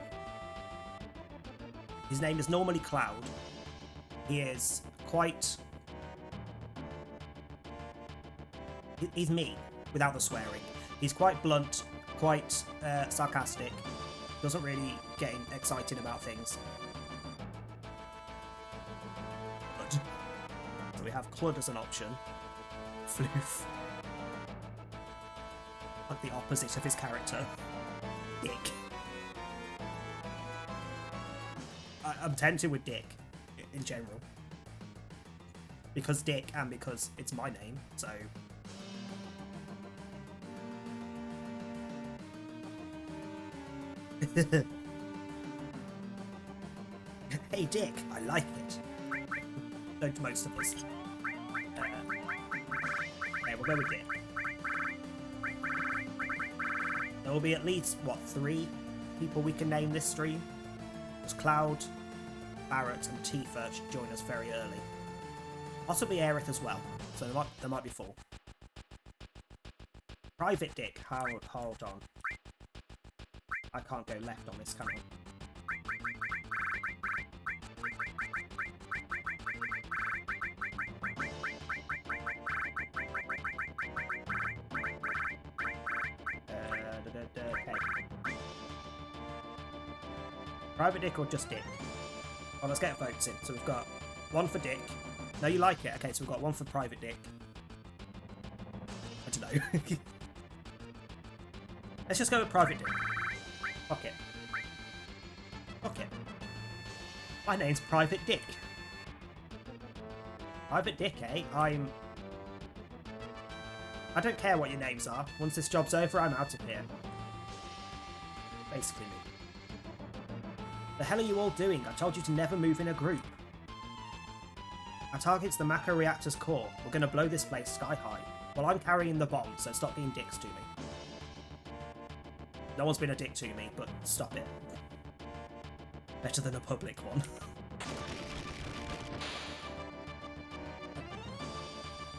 C: His name is normally Cloud. He is quite... He's me, without the swearing. He's quite blunt, quite sarcastic. Doesn't really get excited about things. But, so we have Clud as an option. Floof. Like the opposite of his character. Dick. I'm tempted with Dick, in general. Because Dick, and because it's my name, so... Hey Dick, I like it. Don't most of us. Yeah, we'll go with Dick. There will be at least, what, 3 people we can name this stream? There's Cloud, Barrett, and Tifa should join us very early. Possibly Aerith as well, so there might be 4. Private Dick, hold on. I can't go left on this, can I? Okay. Private Dick or just Dick? Well, let's get votes in. So we've got 1 for Dick. No, you like it? Okay, so we've got 1 for Private Dick. I don't know. Let's just go with Private Dick. Fuck it. Fuck it. My name's Private Dick. Private Dick, eh? I don't care what your names are. Once this job's over, I'm out of here. Basically me. The hell are you all doing? I told you to never move in a group. Our target's the Mako Reactor's core. We're gonna blow this place sky high. Well, I'm carrying the bomb, so stop being dicks to me. No one's been a dick to me, but stop it. Better than a public one.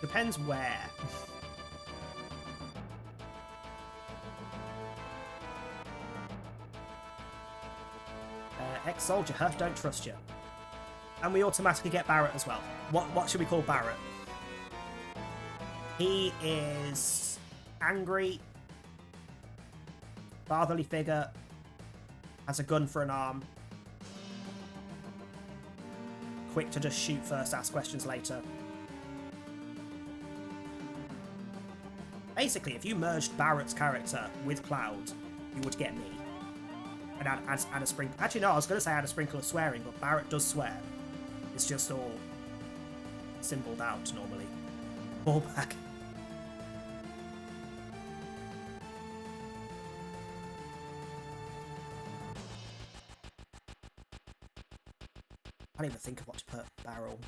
C: Depends where. Ex-soldier, huh? Don't trust you. And we automatically get Barrett as well. What should we call Barrett? He is angry, fatherly figure, has a gun for an arm, quick to just shoot first, ask questions later. Basically, if you merged Barrett's character with Cloud, you would get me. And add a sprinkle. Actually, no, I was going to say add a sprinkle of swearing, but Barrett does swear. It's just all symboled out normally. Fall back. I can't even think of what to put. Barrel.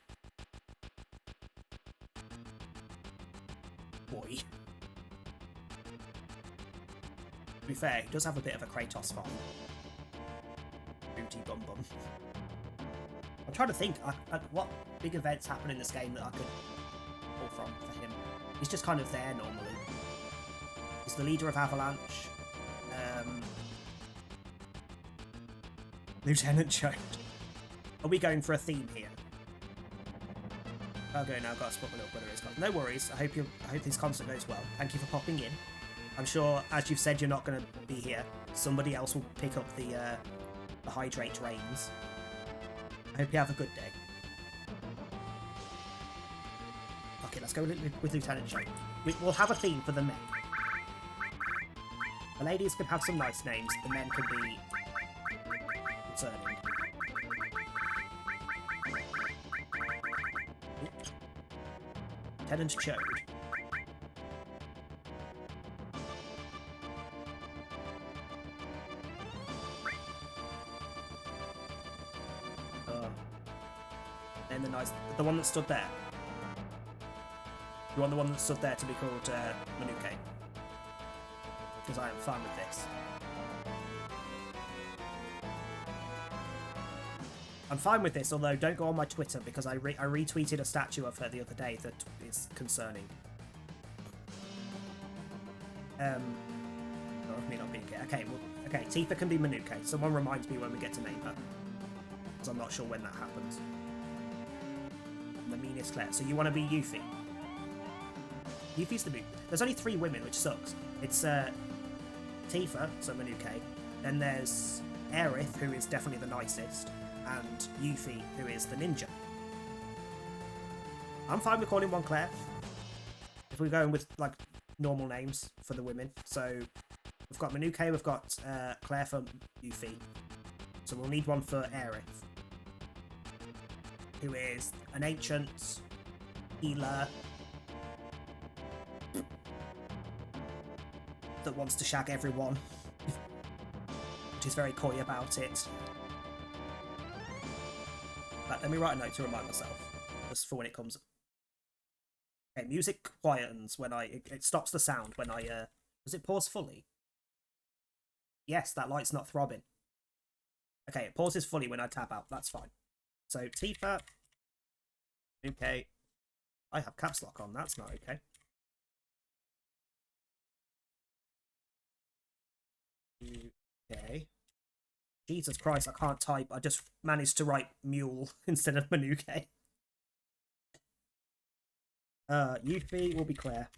C: Boy. To be fair, he does have a bit of a Kratos vibe. Booty bum bum. I'm trying to think what big events happen in this game that I could pull from for him. He's just kind of there normally. He's the leader of Avalanche. Lieutenant Chode. Are we going for a theme here? Okay, now I've got to spot my little brother is gone. No worries. I hope this concert goes well. Thank you for popping in. I'm sure, as you've said, you're not going to be here. Somebody else will pick up the hydrate reins. I hope you have a good day. Okay, let's go with Lieutenant Chode. We'll have a theme for the men. The ladies can have some nice names. The men can be concerning. Lieutenant Chode. And the one that stood there. You want the one that stood there to be called Manuke? Because I am fine with this. I'm fine with this, although don't go on my Twitter because I retweeted a statue of her the other day that is concerning. Or me not being here. Okay, well, okay, Tifa can be Manuke. Someone reminds me when we get to name her. Because I'm not sure when that happens. And the meanest Claire. So you want to be Yuffie? Yuffie's the There's only 3 women, which sucks. It's Tifa, so Manuke. Then there's Aerith, who is definitely the nicest. And Yuffie, who is the ninja. I'm fine with calling one Claire. If we're going with, like, normal names for the women. So, we've got Manuke, we've got Claire for Yuffie. So we'll need one for Aerith. Who is an ancient healer that wants to shag everyone. Which is very coy about it. But let me write a note to remind myself, just for when it comes. Okay, music quietens when it stops the sound when I does it pause fully? Yes, that light's not throbbing. Okay, it pauses fully when I tab out. That's fine. So Tifa. Okay, I have caps lock on. That's not okay. Okay. Jesus Christ, I can't type. I just managed to write mule instead of Manuke. Yuffie will be Claire.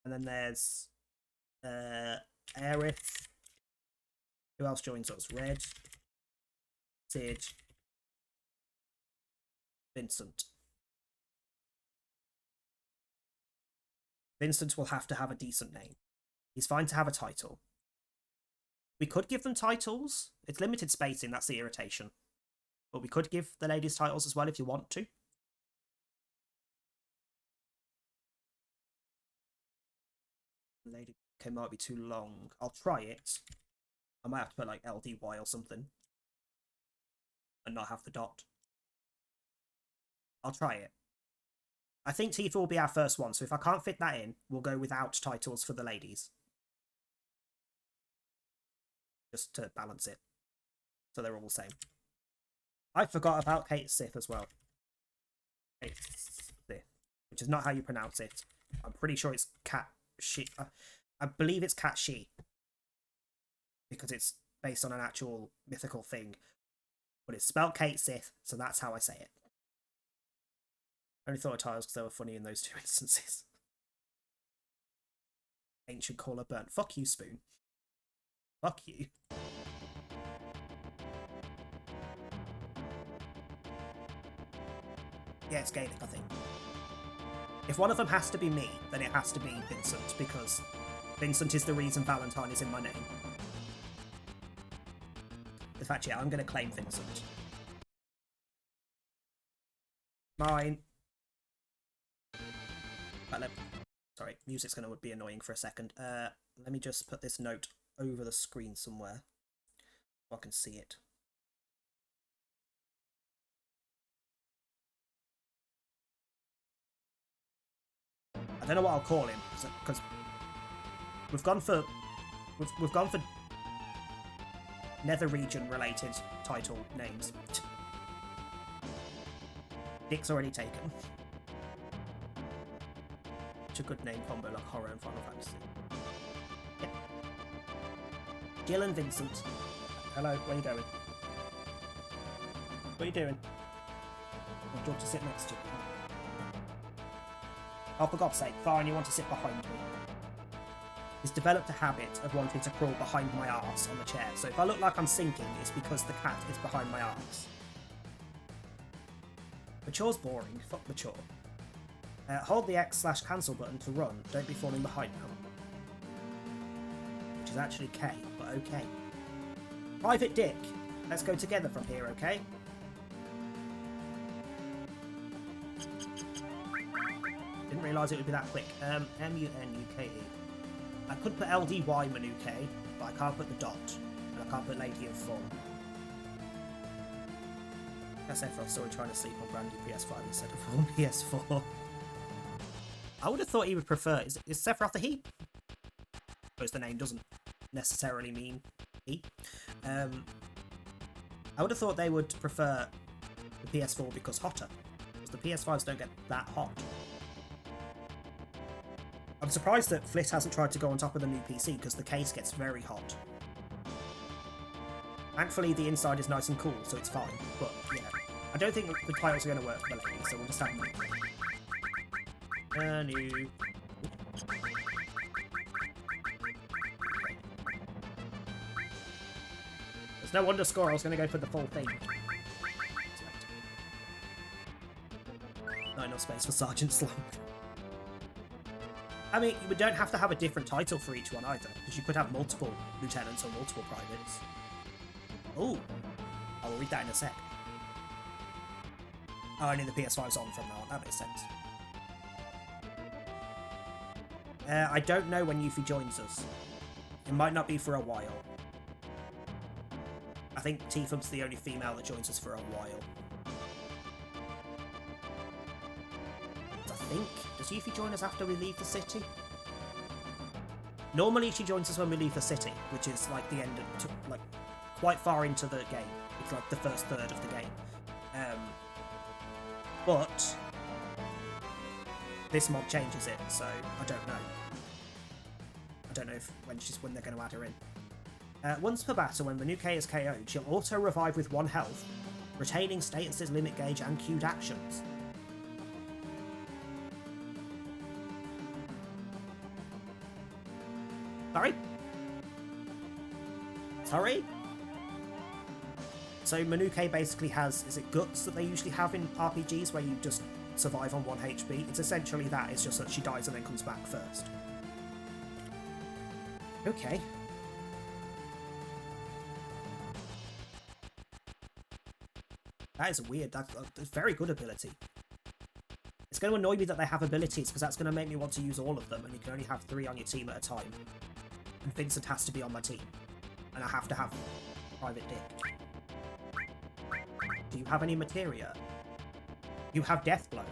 C: And then there's Aerith. Who else joins us? Red. Sid. Vincent. Vincent will have to have a decent name. He's fine to have a title. We could give them titles. It's limited spacing, that's the irritation. But we could give the ladies titles as well if you want to. Lady okay, might be too long. I'll try it. I might have to put like LDY or something. And not have the dot. I'll try it. I think Tifa will be our first one, so if I can't fit that in, we'll go without titles for the ladies. Just to balance it. So they're all the same. I forgot about Kate Sith as well. Kate Sith. Which is not how you pronounce it. I'm pretty sure it's Cat She. I believe it's Cat She. Because it's based on an actual mythical thing. But it's spelled Kate Sith, so that's how I say it. I only thought of titles because they were funny in those 2 instances. Ancient Caller Burnt. Fuck you, Spoon. Fuck you. Yeah, it's Gaelic, I think. If one of them has to be me, then it has to be Vincent, because Vincent is the reason Valentine is in my name. In fact, yeah, I'm going to claim Vincent. Mine. Sorry, music's going to be annoying for a second. Let me just put this note over the screen somewhere so I can see it. I don't know what I'll call him because we've gone for Nether region related title names. Nick's already taken. Such a good name combo like horror and Final Fantasy. Yep. Jill and Vincent. Hello, where are you going? What are you doing? Oh, do you want to sit next to you? Oh, for God's sake, fine, you want to sit behind me. He's developed a habit of wanting to crawl behind my arse on the chair, so if I look like I'm sinking, it's because the cat is behind my arse. Mature's boring. Fuck Mature. Hold the X/cancel button to run. Don't be falling behind now. Which is actually K, but okay. Private Dick. Let's go together from here, okay? Didn't realise it would be that quick. M-U-N-U-K-E. I could put LDY Manuke, but I can't put the dot. And I can't put Lady of Full. I said for I saw her trying to sleep on brand new PS5 instead of on PS4. I would have thought he would prefer... Is Sephiroth a he? I suppose the name doesn't necessarily mean he. I would have thought they would prefer the PS4 because hotter. Because the PS5s don't get that hot. I'm surprised that Flit hasn't tried to go on top of the new PC because the case gets very hot. Thankfully, the inside is nice and cool, so it's fine. But, yeah, I don't think the titles are going to work for the ladies, so we'll just have new. There's no underscore, I was going to go for the full thing. Not enough space for Sergeant Slump. I mean, we don't have to have a different title for each one either, because you could have multiple lieutenants or multiple privates. Oh, I'll read that in a sec. Oh, only the PS5's on from now on, that makes sense. I don't know when Yuffie joins us. It might not be for a while. I think Tifa's the only female that joins us for a while. Does Yuffie join us after we leave the city? Normally she joins us when we leave the city, which is like the end of, like, quite far into the game. It's like the first third of the game. But this mod changes it, so I don't know. I don't know when they're going to add her in. Once per battle, when Manuke is KO'd, she'll auto-revive with 1 health, retaining status's limit gauge and queued actions. Sorry? So Manuke basically has, is it guts that they usually have in RPGs where you just survive on 1 HP? It's essentially that, it's just that she dies and then comes back first. Okay. That is weird, that's a very good ability. It's going to annoy me that they have abilities, because that's going to make me want to use all of them, and you can only have 3 on your team at a time. And Vincent has to be on my team. And I have to have Private Dick. Do you have any materia? You have Deathblow.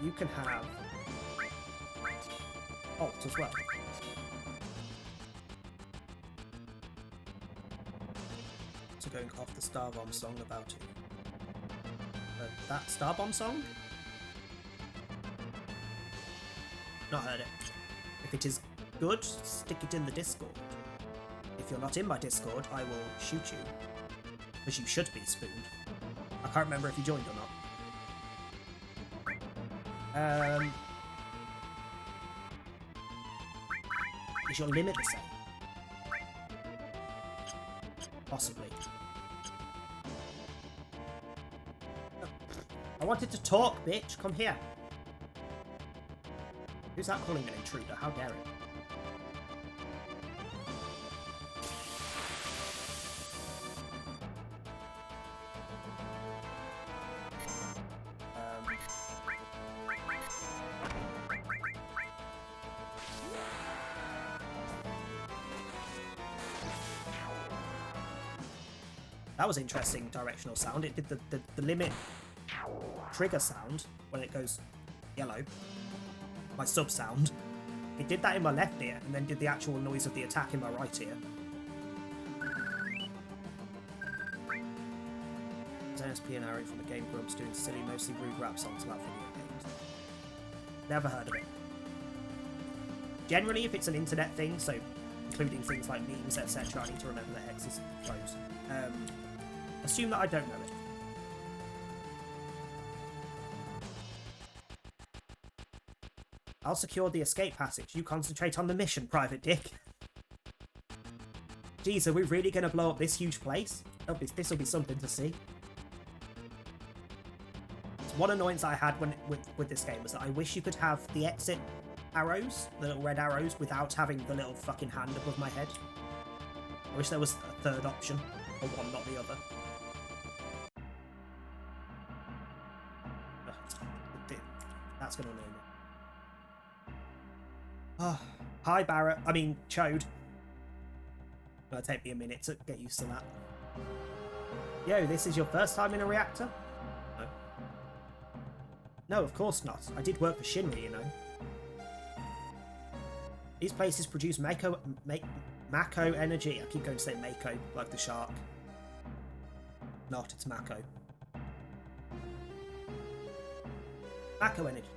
C: You can have Alt as well. So going off the Starbomb song about it. That Starbomb song? Not heard it. If it is good, stick it in the Discord. If you're not in my Discord, I will shoot you. As you should be, Spoon. I can't remember if you joined or not. Is your limit the same? Possibly. I wanted to talk, bitch. Come here. Who's that calling an intruder? How dare it? That was interesting directional sound. It did the limit trigger sound when it goes yellow. My sub sound. It did that in my left ear and then did the actual noise of the attack in my right ear. NSP and Ari from the Game Grumps doing silly, mostly rude rap songs about video games. Never heard of it. Generally, if it's an internet thing, so including things like memes, etc., I need to remember that X is closed. Assume that I don't know it. I'll secure the escape passage. You concentrate on the mission, Private Dick. Geez, are we really going to blow up this huge place? This will be something to see. One annoyance I had with this game was that I wish you could have the exit arrows, the little red arrows, without having the little fucking hand above my head. I wish there was a third option, or one, not the other. That's going to annoy me. Oh, hi, Barrett. I mean, Chode. It'll take me a minute to get used to that. Yo, this is your first time in a reactor? No. No, of course not. I did work for Shinra, you know. These places produce Mako energy. I keep going to say Mako, like the shark. Not, it's Mako. Mako energy.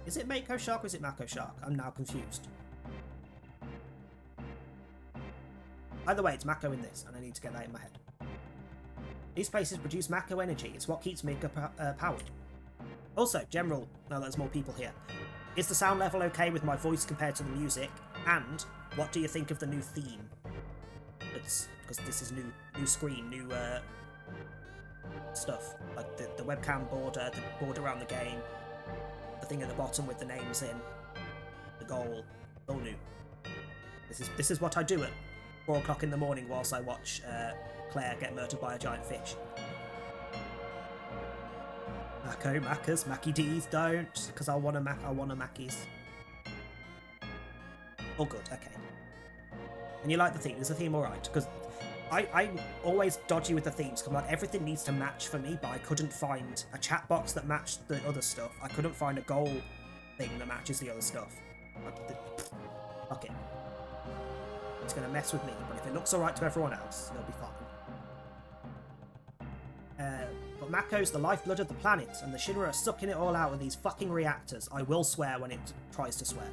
C: Is it Mako shark or is it Mako shark? I'm now confused. Either way, it's Mako in this, and I need to get that in my head. These places produce Mako energy. It's what keeps Mako powered. Also, general, now that there's more people here, is the sound level okay with my voice compared to the music? And what do you think of the new theme? It's because this is new screen, new stuff, like the webcam border, the border around the game, the thing at the bottom with the names in, the goal, all new. This is what I do at 4 o'clock in the morning whilst I watch Claire get murdered by a giant fish. Mako, Macas, Mackie D's don't, because I want a Mackies. All good, okay. And you like the theme? Is the theme alright? Because I'm always dodgy with the themes, because like everything needs to match for me, but I couldn't find a chat box that matched the other stuff. I couldn't find a goal thing that matches the other stuff. Fuck it. It's going to mess with me, but if it looks alright to everyone else, it'll be fine. But Mako's the lifeblood of the planet, and the Shinra are sucking it all out with these fucking reactors. I will swear when it tries to swear.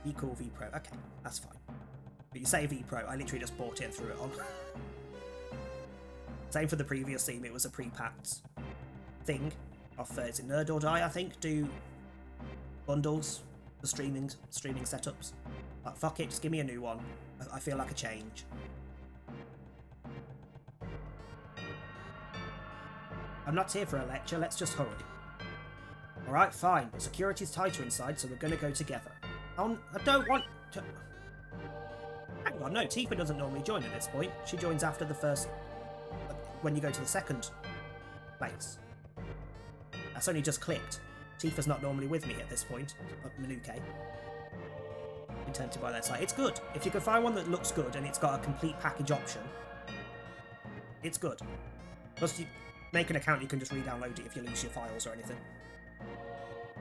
C: V cool, V Pro. Okay, that's fine. But you say V Pro, I literally just bought it and threw it on. Same for the previous theme, it was a pre-packed thing off, is it Nerd or Die, I think, do bundles for streaming setups. Like, fuck it, just give me a new one. I feel like a change. I'm not here for a lecture, let's just hurry. Alright, fine, but security's tighter inside, so we're gonna go together. I don't want to... Hang on, no, Tifa doesn't normally join at this point. She joins after the first... when you go to the second place. That's only just clicked. Tifa's not normally with me at this point. Manuke. Been tempted by their site. It's good. If you can find one that looks good and it's got a complete package option, it's good. Plus, you make an account, you can just re-download it if you lose your files or anything.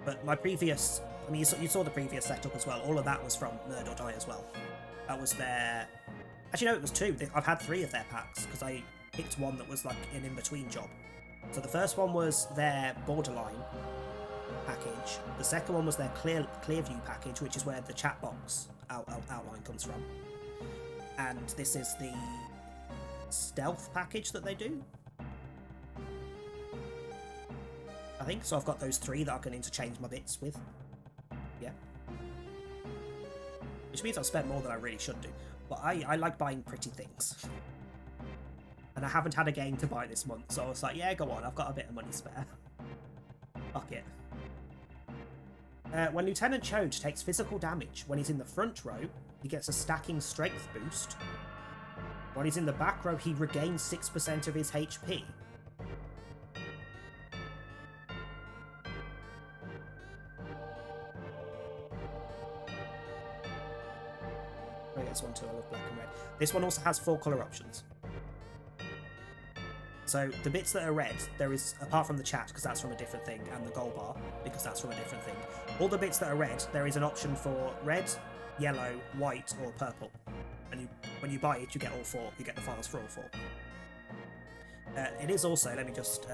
C: But my previous... I mean, you saw the previous setup as well. All of that was from Nerd or Die as well. That was their... Actually, no, it was 2. I've had 3 of their packs, because I picked one that was like an in-between job. So the first one was their Borderline package. The second one was their Clearview package, which is where the chat box outline comes from. And this is the Stealth package that they do. I think so. I've got those 3 that I can interchange my bits with. Yeah. Which means I've spent more than I really should do. But I like buying pretty things. And I haven't had a game to buy this month, so I was like, yeah, go on, I've got a bit of money spare. Fuck it. When Lieutenant Choge takes physical damage, when he's in the front row, he gets a stacking strength boost. When he's in the back row, he regains 6% of his HP. This one too, I love black and red. This one also has 4 colour options. So the bits that are red, there is, apart from the chat, because that's from a different thing, and the goal bar, because that's from a different thing, all the bits that are red, there is an option for red, yellow, white, or purple. And when you buy it, you get all 4. You get the files for all 4. It is also, let me just,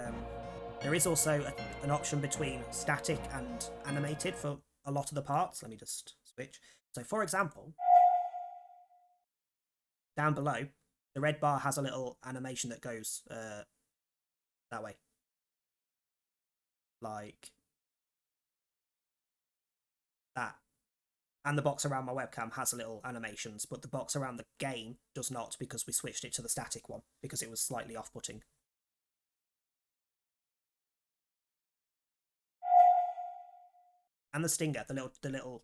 C: there is also an option between static and animated for a lot of the parts. Let me just switch. So for example, down below, the red bar has a little animation that goes that way. Like that. And the box around my webcam has little animations, but the box around the game does not, because we switched it to the static one, because it was slightly off-putting. And the stinger, the little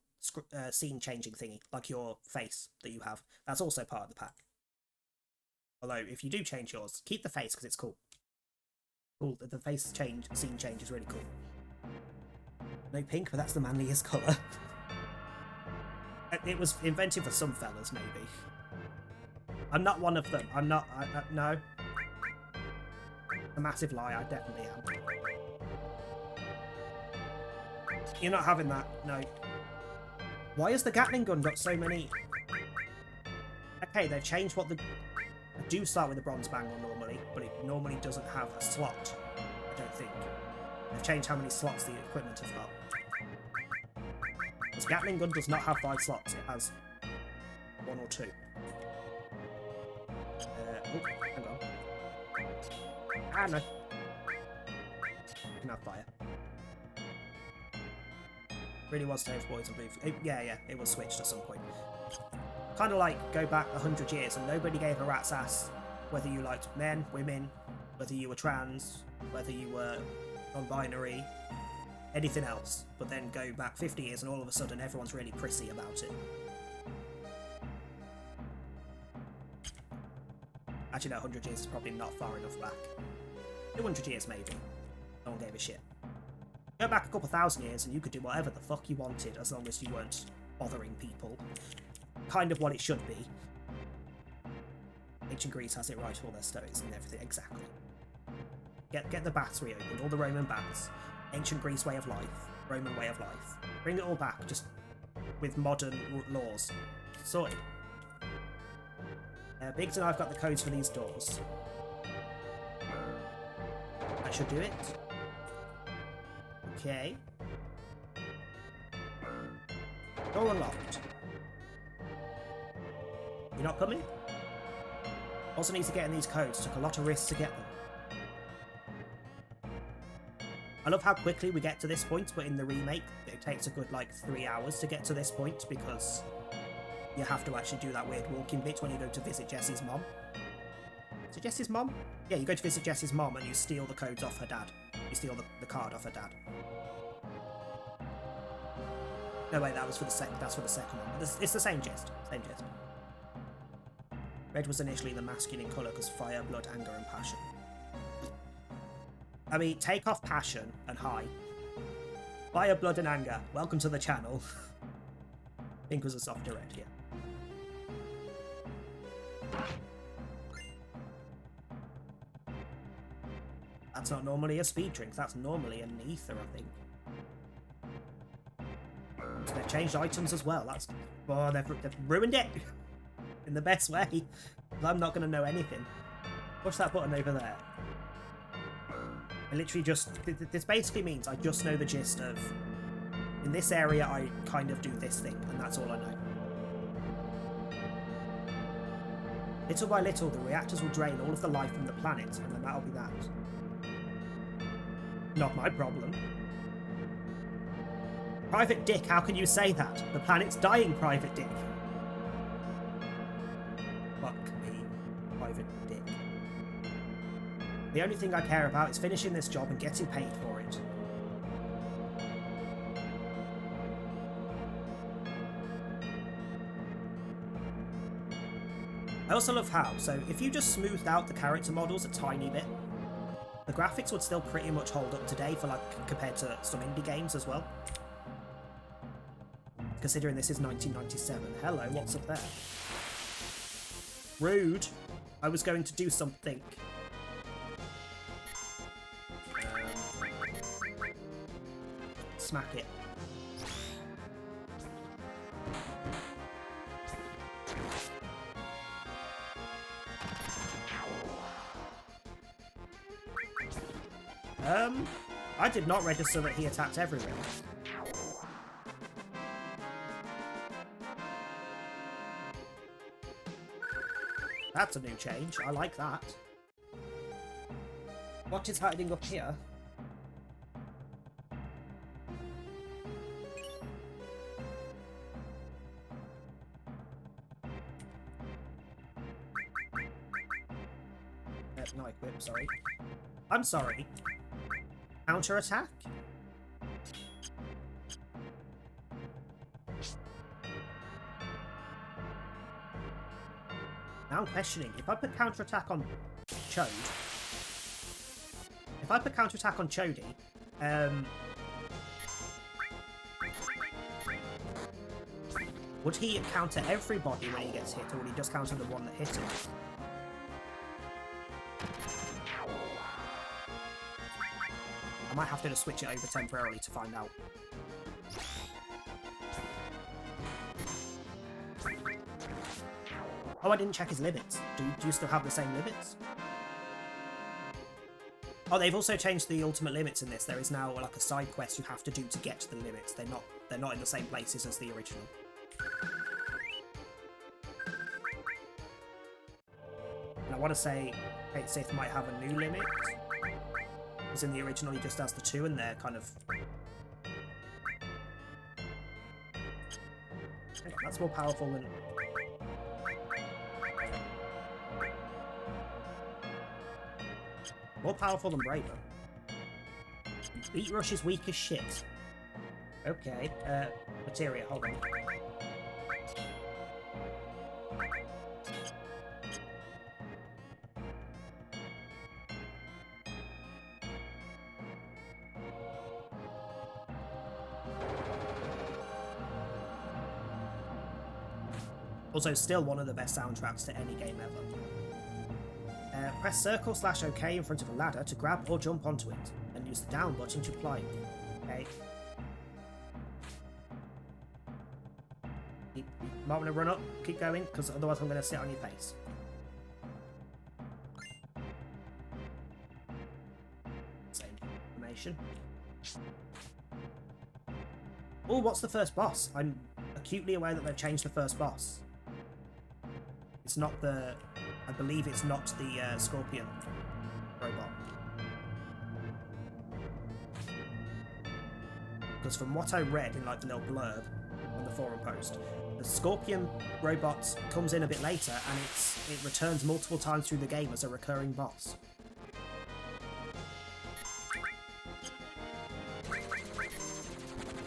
C: scene changing thingy, like your face that you have, that's also part of the pack. Although, if you do change yours, keep the face, because it's cool. Cool, the face scene change is really cool. No pink, but that's the manliest colour. It was invented for some fellas, maybe. I'm not one of them. I'm not, no. A massive lie, I definitely am. You're not having that, no. Why has the Gatling gun got so many... Okay, they've changed what the... I do start with the bronze bangle normally, but it normally doesn't have a slot, I don't think. They've changed how many slots the equipment has got. This Gatling gun does not have 5 slots, it has 1 or 2. Oh, hang on. Ah, no. You can have fire. Really was Tales Boys and Blue. Yeah, it was switched at some point. Kind of like go back 100 years and nobody gave a rat's ass whether you liked men, women, whether you were trans, whether you were non-binary, anything else. But then go back 50 years and all of a sudden everyone's really prissy about it. Actually, no, 100 years is probably not far enough back. 200 years maybe. No one gave a shit. Go back a couple thousand years and you could do whatever the fuck you wanted as long as you weren't bothering people. Kind of what it should be. Ancient Greece has it right, all their stories and everything, exactly. Get the baths reopened, all the Roman baths. Ancient Greece way of life, Roman way of life. Bring it all back, just with modern laws. Sorted. Biggs and I've got the codes for these doors. That should do it. Okay. Door unlocked. You're not coming? Also needs to get in these codes. Took a lot of risks to get them. I love how quickly we get to this point, but in the remake it takes a good like 3 hours to get to this point because you have to actually do that weird walking bit when you go to visit Jessie's mom. Is it Jessie's mom? Yeah, you go to visit Jessie's mom and you steal the codes off her dad. You steal the card off her dad. No, wait, that's for the second one. It's the same gist. Same gist. Red was initially the masculine colour because fire, blood, anger, and passion. I mean, take off passion and high. Fire, blood, and anger. Welcome to the channel. Pink was a softer red, yeah. That's not normally a speed drink, that's normally an ether, I think. So they've changed items as well, that's... Oh, they've ruined it! In the best way. I'm not going to know anything. Push that button over there. I literally just... This basically means I just know the gist of... In this area, I kind of do this thing, and that's all I know. Little by little, the reactors will drain all of the life from the planet, and then that'll be that. Not my problem. Private Dick, how can you say that? The planet's dying, Private Dick. Fuck me, Private Dick. The only thing I care about is finishing this job and getting paid for it. I also love how, so if you just smoothed out the character models a tiny bit, the graphics would still pretty much hold up today for like compared to some indie games as well. Considering this is 1997. Hello, what's up there? Rude. I was going to do something. Smack it. I did not register that he attacked everyone. That's a new change. I like that. What is hiding up here? No equip, sorry. I'm sorry. Counter-attack? Now I'm questioning. If I put counter-attack on Chode... If I put counter-attack on Chody... would he counter everybody when he gets hit, or would he just counter the one that hit him? I might have to just switch it over temporarily to find out. Oh, I didn't check his limits. Do you still have the same limits? Oh, they've also changed the ultimate limits in this. There is now like a side quest you have to do to get to the limits. They're not in the same places as the original. And I want to say Kate Sith might have a new limit. Because in the original he just has the 2 and they're kind of... Okay, that's more powerful than... More powerful than Braver. Beat Rush is weak as shit. Okay, Materia, hold on. Also, still one of the best soundtracks to any game ever. Press circle / OK in front of a ladder to grab or jump onto it, and use the down button to climb. Okay. You might want to run up, keep going, because otherwise I'm going to sit on your face. Same information. Oh, what's the first boss? I'm acutely aware that they've changed the first boss. It's not the... I believe it's not the Scorpion robot. Because from what I read in like the little blurb on the forum post, the Scorpion robot comes in a bit later and it returns multiple times through the game as a recurring boss.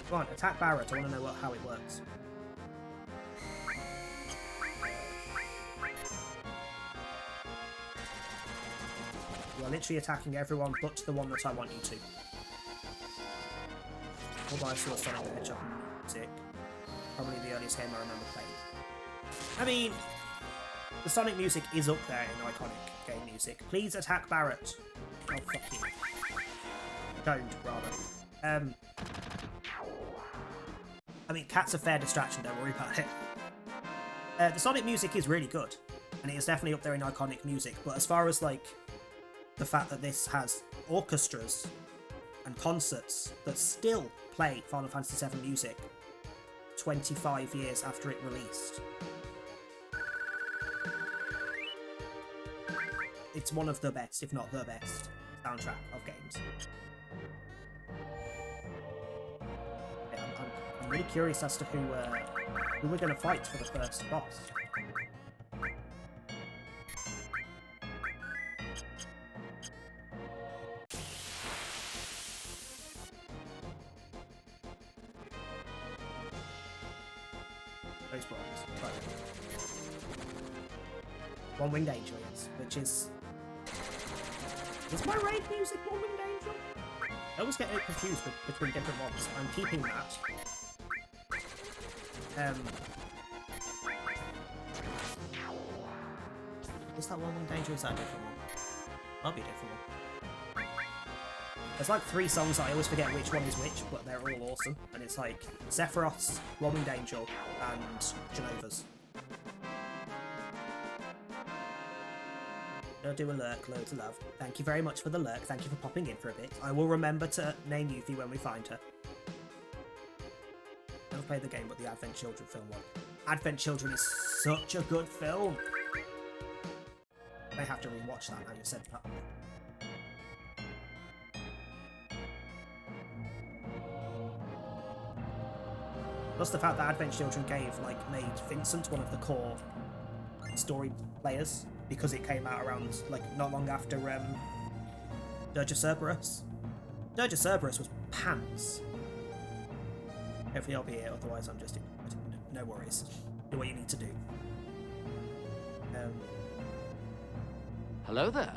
C: Come on, attack Barret. I want to know how it works. You are literally attacking everyone but the one that I want you to. Although I saw Sonic the Hedgehog music. Probably the earliest game I remember playing. I mean, the Sonic music is up there in iconic game music. Please attack Barret. Oh, fuck you. Don't, rather. I mean, Cat's a fair distraction, don't worry about it. The Sonic music is really good. And it is definitely up there in iconic music. But as far as, like, the fact that this has orchestras and concerts that still play Final Fantasy VII music 25 years after it released. It's one of the best, if not the best, soundtrack of games. Yeah, I'm really curious as to who we're going to fight for the first boss. One Winged Angel, yes, which is... Is my raid music One Winged Angel? I always get it confused between different ones. I'm keeping that. Is that One Winged Angel or is that a different one? Might be a different one. There's like 3 songs that I always forget which one is which, but they're all awesome. And it's like Sephiroth's, One Winged Angel, and Jenova's. I'll do a lurk, loads of love. Thank you very much for the lurk. Thank you for popping in for a bit. I will remember to name Yuffie when we find her. Never played the game, but the Advent Children film one. Advent Children is such a good film. I may have to rewatch that now you've said that. Plus the fact that Advent Children made Vincent one of the core story players. Because it came out around, not long after Dirge of Cerberus. Dirge of Cerberus was pants. Hopefully I'll be here, otherwise I'm just... No worries. Do what you need to do.
G: Hello there.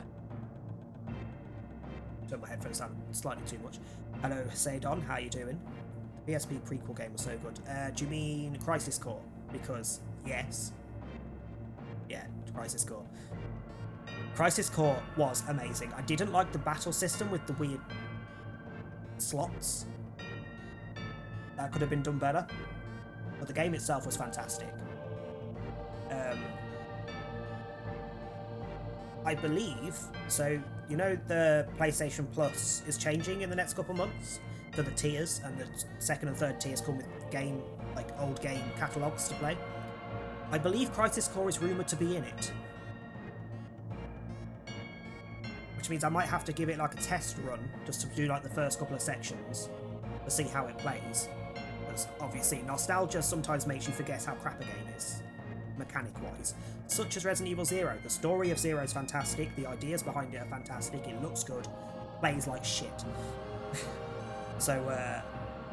C: Turn my headphones down slightly too much. Hello, Sadon, how you doing? The PSP prequel game was so good. Do you mean Crisis Core? Because, yes. Yeah, Crisis Core. Crisis Core was amazing. I didn't like the battle system with the weird slots. That could have been done better. But the game itself was fantastic. I believe, so you know the PlayStation Plus is changing in the next couple months for the tiers, and the second and third tiers come with game, like old game catalogues to play. I believe Crisis Core is rumoured to be in it. Which means I might have to give it like a test run, just to do like the first couple of sections, to see how it plays. Because obviously nostalgia sometimes makes you forget how crap a game is, mechanic-wise. Such as Resident Evil Zero. The story of Zero is fantastic, the ideas behind it are fantastic, it looks good, plays like shit. So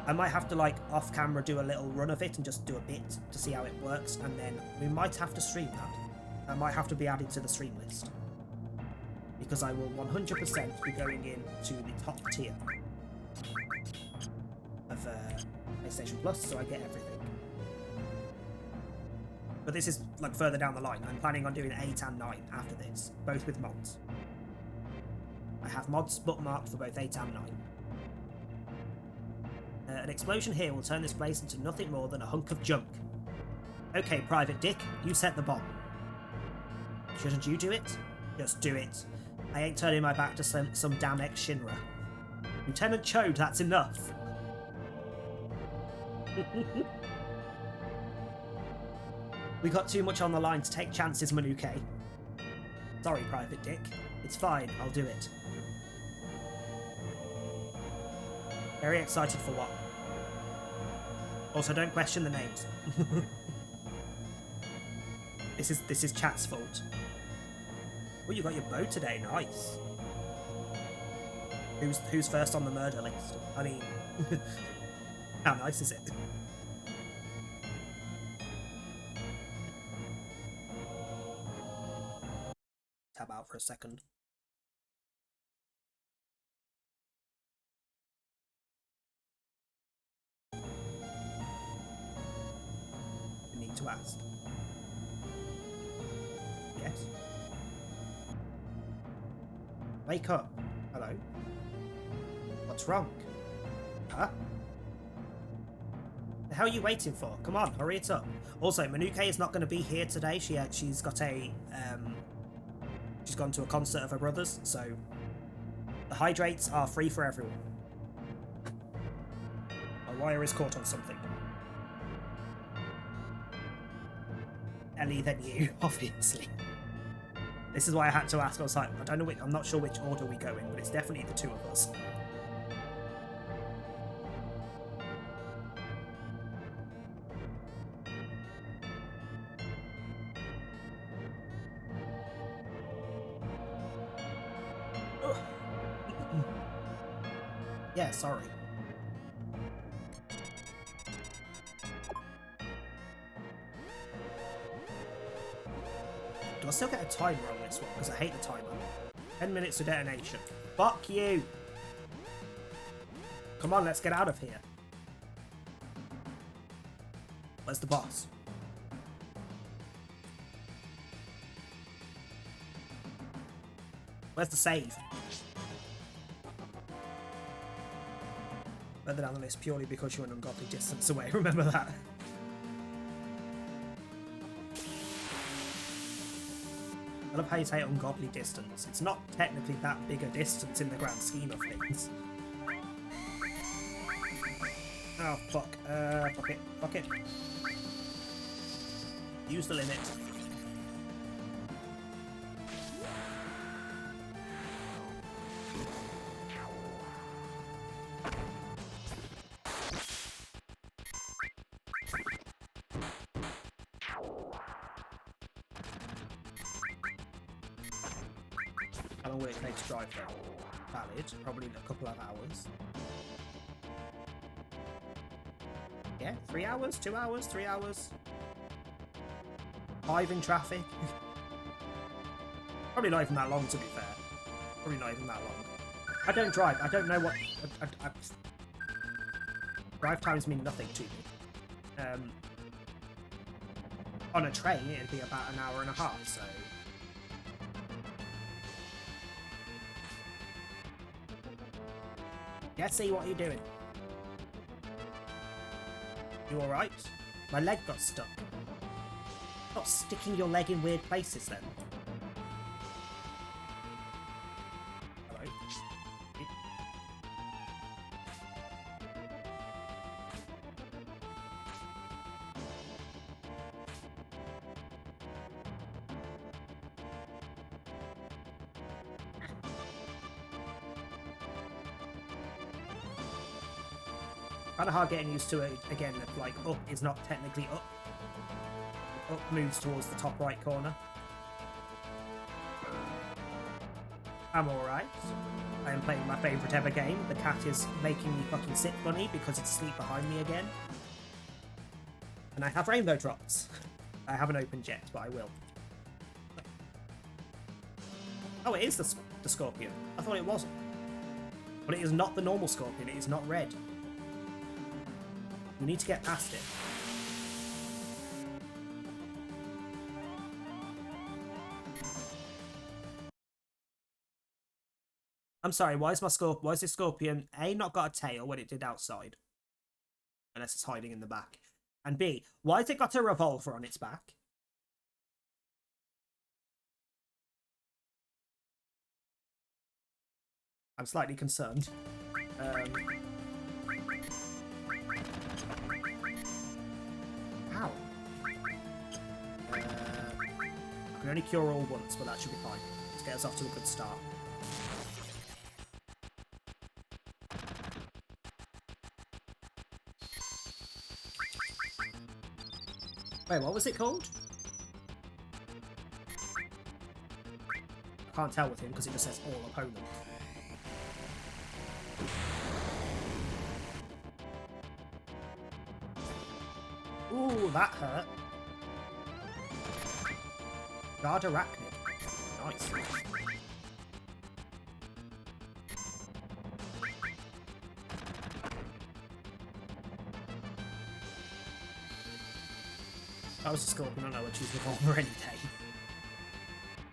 C: I might have to like off-camera do a little run of it and just do a bit to see how it works, and then we might have to stream that. That might have to be added to the stream list. Because I will 100% be going into the top tier of PlayStation Plus, so I get everything. But this is like further down the line. I'm planning on doing 8 and 9 after this, both with mods. I have mods bookmarked for both 8 and 9. An explosion here will turn this place into nothing more than a hunk of junk. Okay, Private Dick, you set the bomb. Shouldn't you do it? Just do it. I ain't turning my back to some damn ex-Shinra. Lieutenant Chode, that's enough. We got too much on the line to take chances, Manuke. Sorry, Private Dick. It's fine, I'll do it. Very excited for what? Also, don't question the names. This is chat's fault. Oh, you got your bow today, nice. Who's first on the murder list? I mean, how nice is it? Tab out for a second. You need to ask. Yes. Wake up. Hello. What's wrong? Huh? The hell are you waiting for? Come on, hurry it up. Also, Manuke is not going to be here today. She's got a she's gone to a concert of her brother's, so the hydrates are free for everyone. My wire is caught on something. Ellie, then you, obviously. This is why I had to ask. I was like, I don't know I'm not sure which order we go in, but it's definitely the two of us. Yeah, sorry. Do I still get a timer on this one? Because I hate the timer. 10 minutes to detonation. Fuck you! Come on, let's get out of here. Where's the boss? Where's the save? Further down the list purely because you're an ungodly distance away. Remember that. I love how you say ungodly distance. It's not technically that big a distance in the grand scheme of things. Oh, fuck. Fuck it. Fuck it. Use the limit. How long will it take to drive there? Valid. Probably a couple of hours. Yeah, 3 hours, 2 hours, 3 hours. 5 in traffic. Probably not even that long, to be fair. Probably not even that long. I don't drive. I don't know what... drive times mean nothing to me. On a train, it'd be about an hour and a half, so... Yeah, see what you're doing. You alright? My leg got stuck. Stop sticking your leg in weird places then. Kind of hard getting used to it again. That like up is not technically up. Up moves towards the top right corner. I'm alright. I am playing my favourite ever game. The cat is making me fucking sit funny because it's asleep behind me again. And I have rainbow drops. I haven't opened yet, but I will. Oh, it is the scorpion. I thought it wasn't. But it is not the normal scorpion. It is not red. We need to get past it. I'm sorry, why is this scorpion A, not got a tail when it did outside? Unless it's hiding in the back. And B, why has it got a revolver on its back? I'm slightly concerned. Ow. I can only cure all once, but that should be fine. Let's get us off to a good start. Wait, what was it called? I can't tell with him because it just says all opponents. Ooh, that hurt. Guard Arachnid. Nice. That was a scorpion. I don't know, I'd choose revolver any day.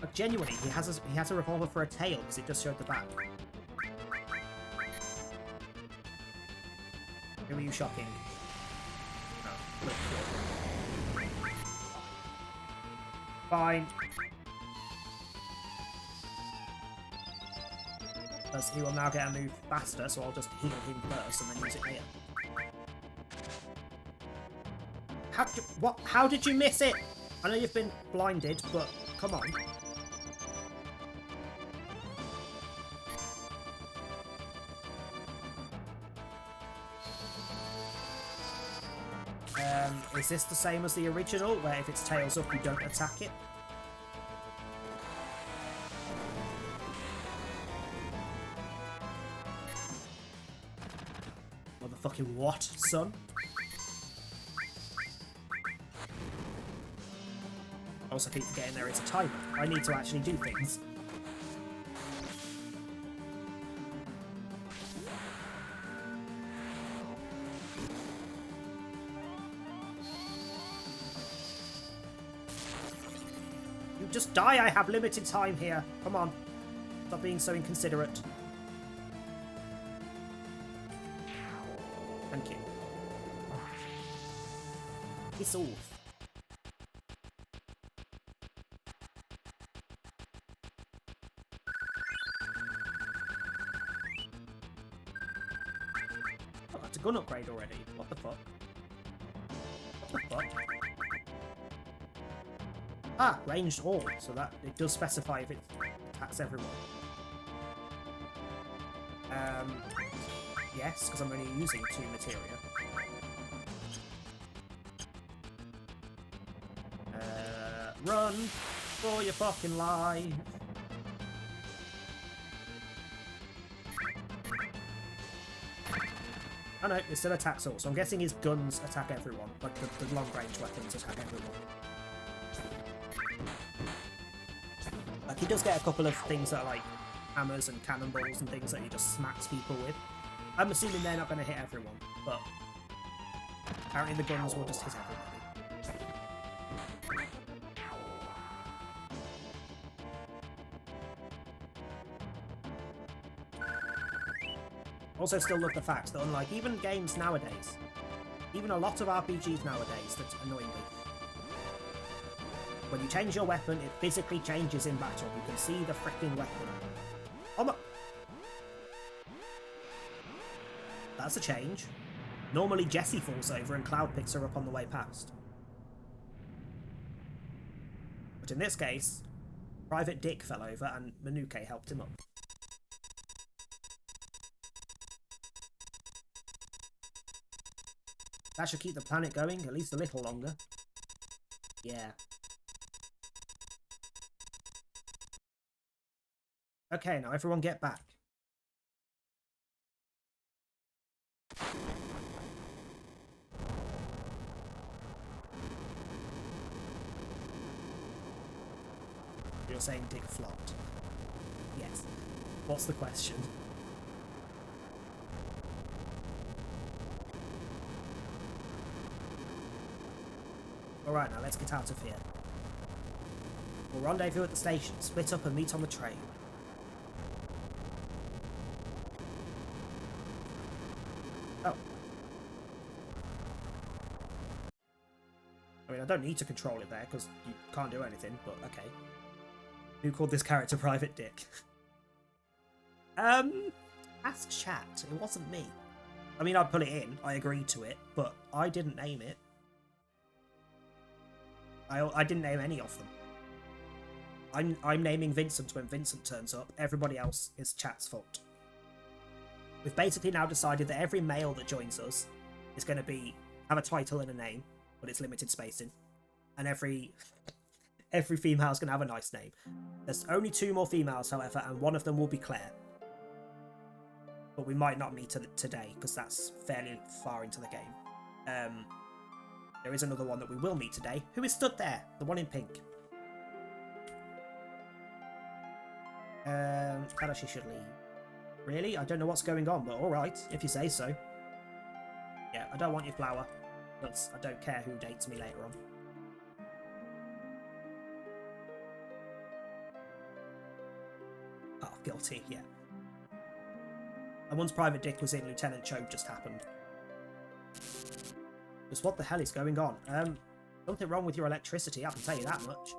C: Like, genuinely, he has a revolver for a tail because it just showed the back. Who are you shocking? No. Fine. Because he will now get a move faster, so I'll just heal him first and then use it later. How did you miss it? I know you've been blinded, but come on. Is this the same as the original, where if it's tails up, you don't attack it? Motherfucking what, son? I also keep forgetting there is a timer. I need to actually do things. You just die, I have limited time here. Come on. Stop being so inconsiderate. Thank you. Piss off. Gun upgrade already. What the fuck? What the fuck? Ah, ranged all. So that it does specify if it attacks everyone. Yes, because I'm only using 2 materia. Run for your fucking life. Oh no, it still attacks all, so I'm guessing his guns attack everyone. Like, the long-range weapons attack everyone. Like, he does get a couple of things that are like hammers and cannonballs and things that he just smacks people with. I'm assuming they're not going to hit everyone, but apparently the guns will just hit everybody. Also still love the fact that unlike even games nowadays, even a lot of RPGs nowadays, that annoyingly, when you change your weapon, it physically changes in battle. You can see the freaking weapon. Oh my... That's a change. Normally Jessie falls over and Cloud picks her up on the way past. But in this case, Private Dick fell over and Manuke helped him up. That should keep the planet going at least a little longer. Yeah. Okay, now everyone get back. You're saying Dick flopped? Yes. What's the question? Alright, now let's get out of here. We'll rendezvous at the station, split up and meet on the train. Oh. I mean, I don't need to control it there, because you can't do anything, but okay. Who called this character Private Dick? Ask chat. It wasn't me. I mean, I'd put it in. I agreed to it, but I didn't name it. I didn't name any of them. I'm naming Vincent when Vincent turns up. Everybody else is chat's fault. We've basically now decided that every male that joins us is going to have a title and a name, but it's limited spacing. And every female is going to have a nice name. There's only 2 more females, however, and one of them will be Claire. But we might not meet her today, because that's fairly far into the game. There is another one that we will meet today, who is stood there, the one in pink. She should leave. Really? I don't know what's going on, but alright, if you say so. Yeah, I don't want your flower, but I don't care who dates me later on. Oh, guilty, yeah. And once Private Dick was in, Lieutenant Cho just happened. Just what the hell is going on? Something wrong with your electricity, I can tell you that much.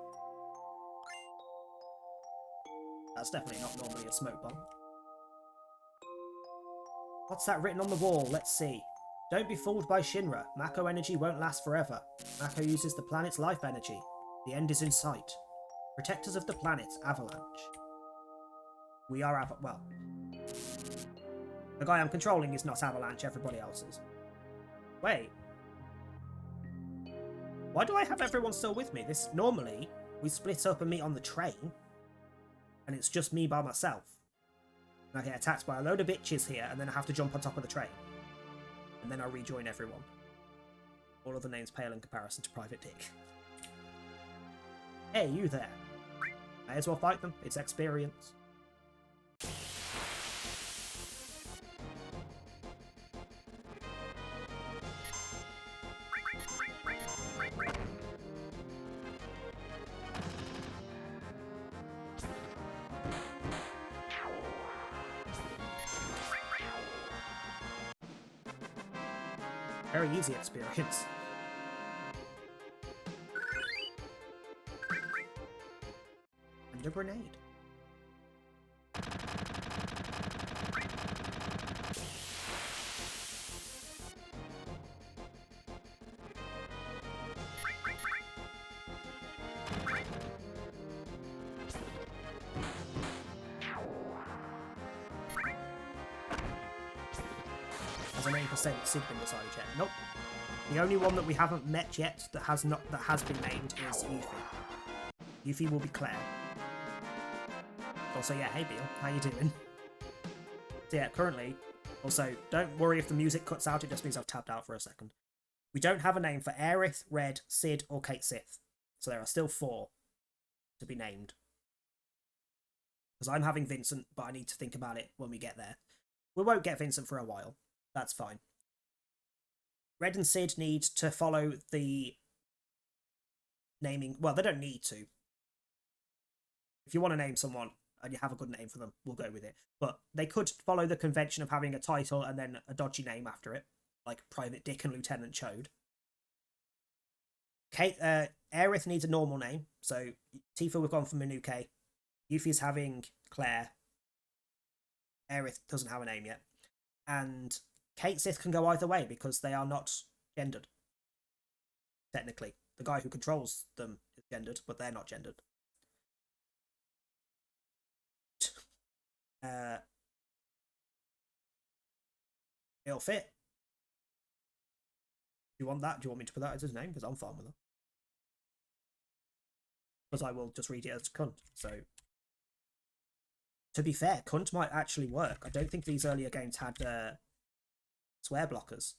C: That's definitely not normally a smoke bomb. What's that written on the wall? Let's see. Don't be fooled by Shinra. Mako energy won't last forever. Mako uses the planet's life energy. The end is in sight. Protectors of the planet, Avalanche. We are well. The guy I'm controlling is not Avalanche, everybody else is. Wait. Why do I have everyone still with me? Normally, we split up and meet on the train, and it's just me by myself. And I get attacked by a load of bitches here, and then I have to jump on top of the train. And then I rejoin everyone. All other names pale in comparison to Private Dick. Hey, you there. May as well fight them, it's experience. Very easy experience. And a grenade. Has an 8% Sid been decided yet? Nope. The only one that we haven't met yet that has been named is Yuffie. Yuffie will be Claire. Also, yeah, hey Beal, how you doing? So yeah, currently, also, don't worry if the music cuts out, it just means I've tabbed out for a second. We don't have a name for Aerith, Red, Sid, or Kate Sith. So there are still 4 to be named. Because I'm having Vincent, but I need to think about it when we get there. We won't get Vincent for a while. That's fine. Red and Sid need to follow the naming... Well, they don't need to. If you want to name someone and you have a good name for them, we'll go with it. But they could follow the convention of having a title and then a dodgy name after it, like Private Dick and Lieutenant Chode. Aerith needs a normal name, so Tifa, we've gone for Manuke. Yuffie's having Claire. Aerith doesn't have a name yet. And Kate Sith can go either way because they are not gendered. Technically. The guy who controls them is gendered, but they're not gendered. It'll fit. you want that? Do you want me to put that as his name? Because I'm fine with that. Because I will just read it as cunt. So, to be fair, cunt might actually work. I don't think these earlier games had swear blockers.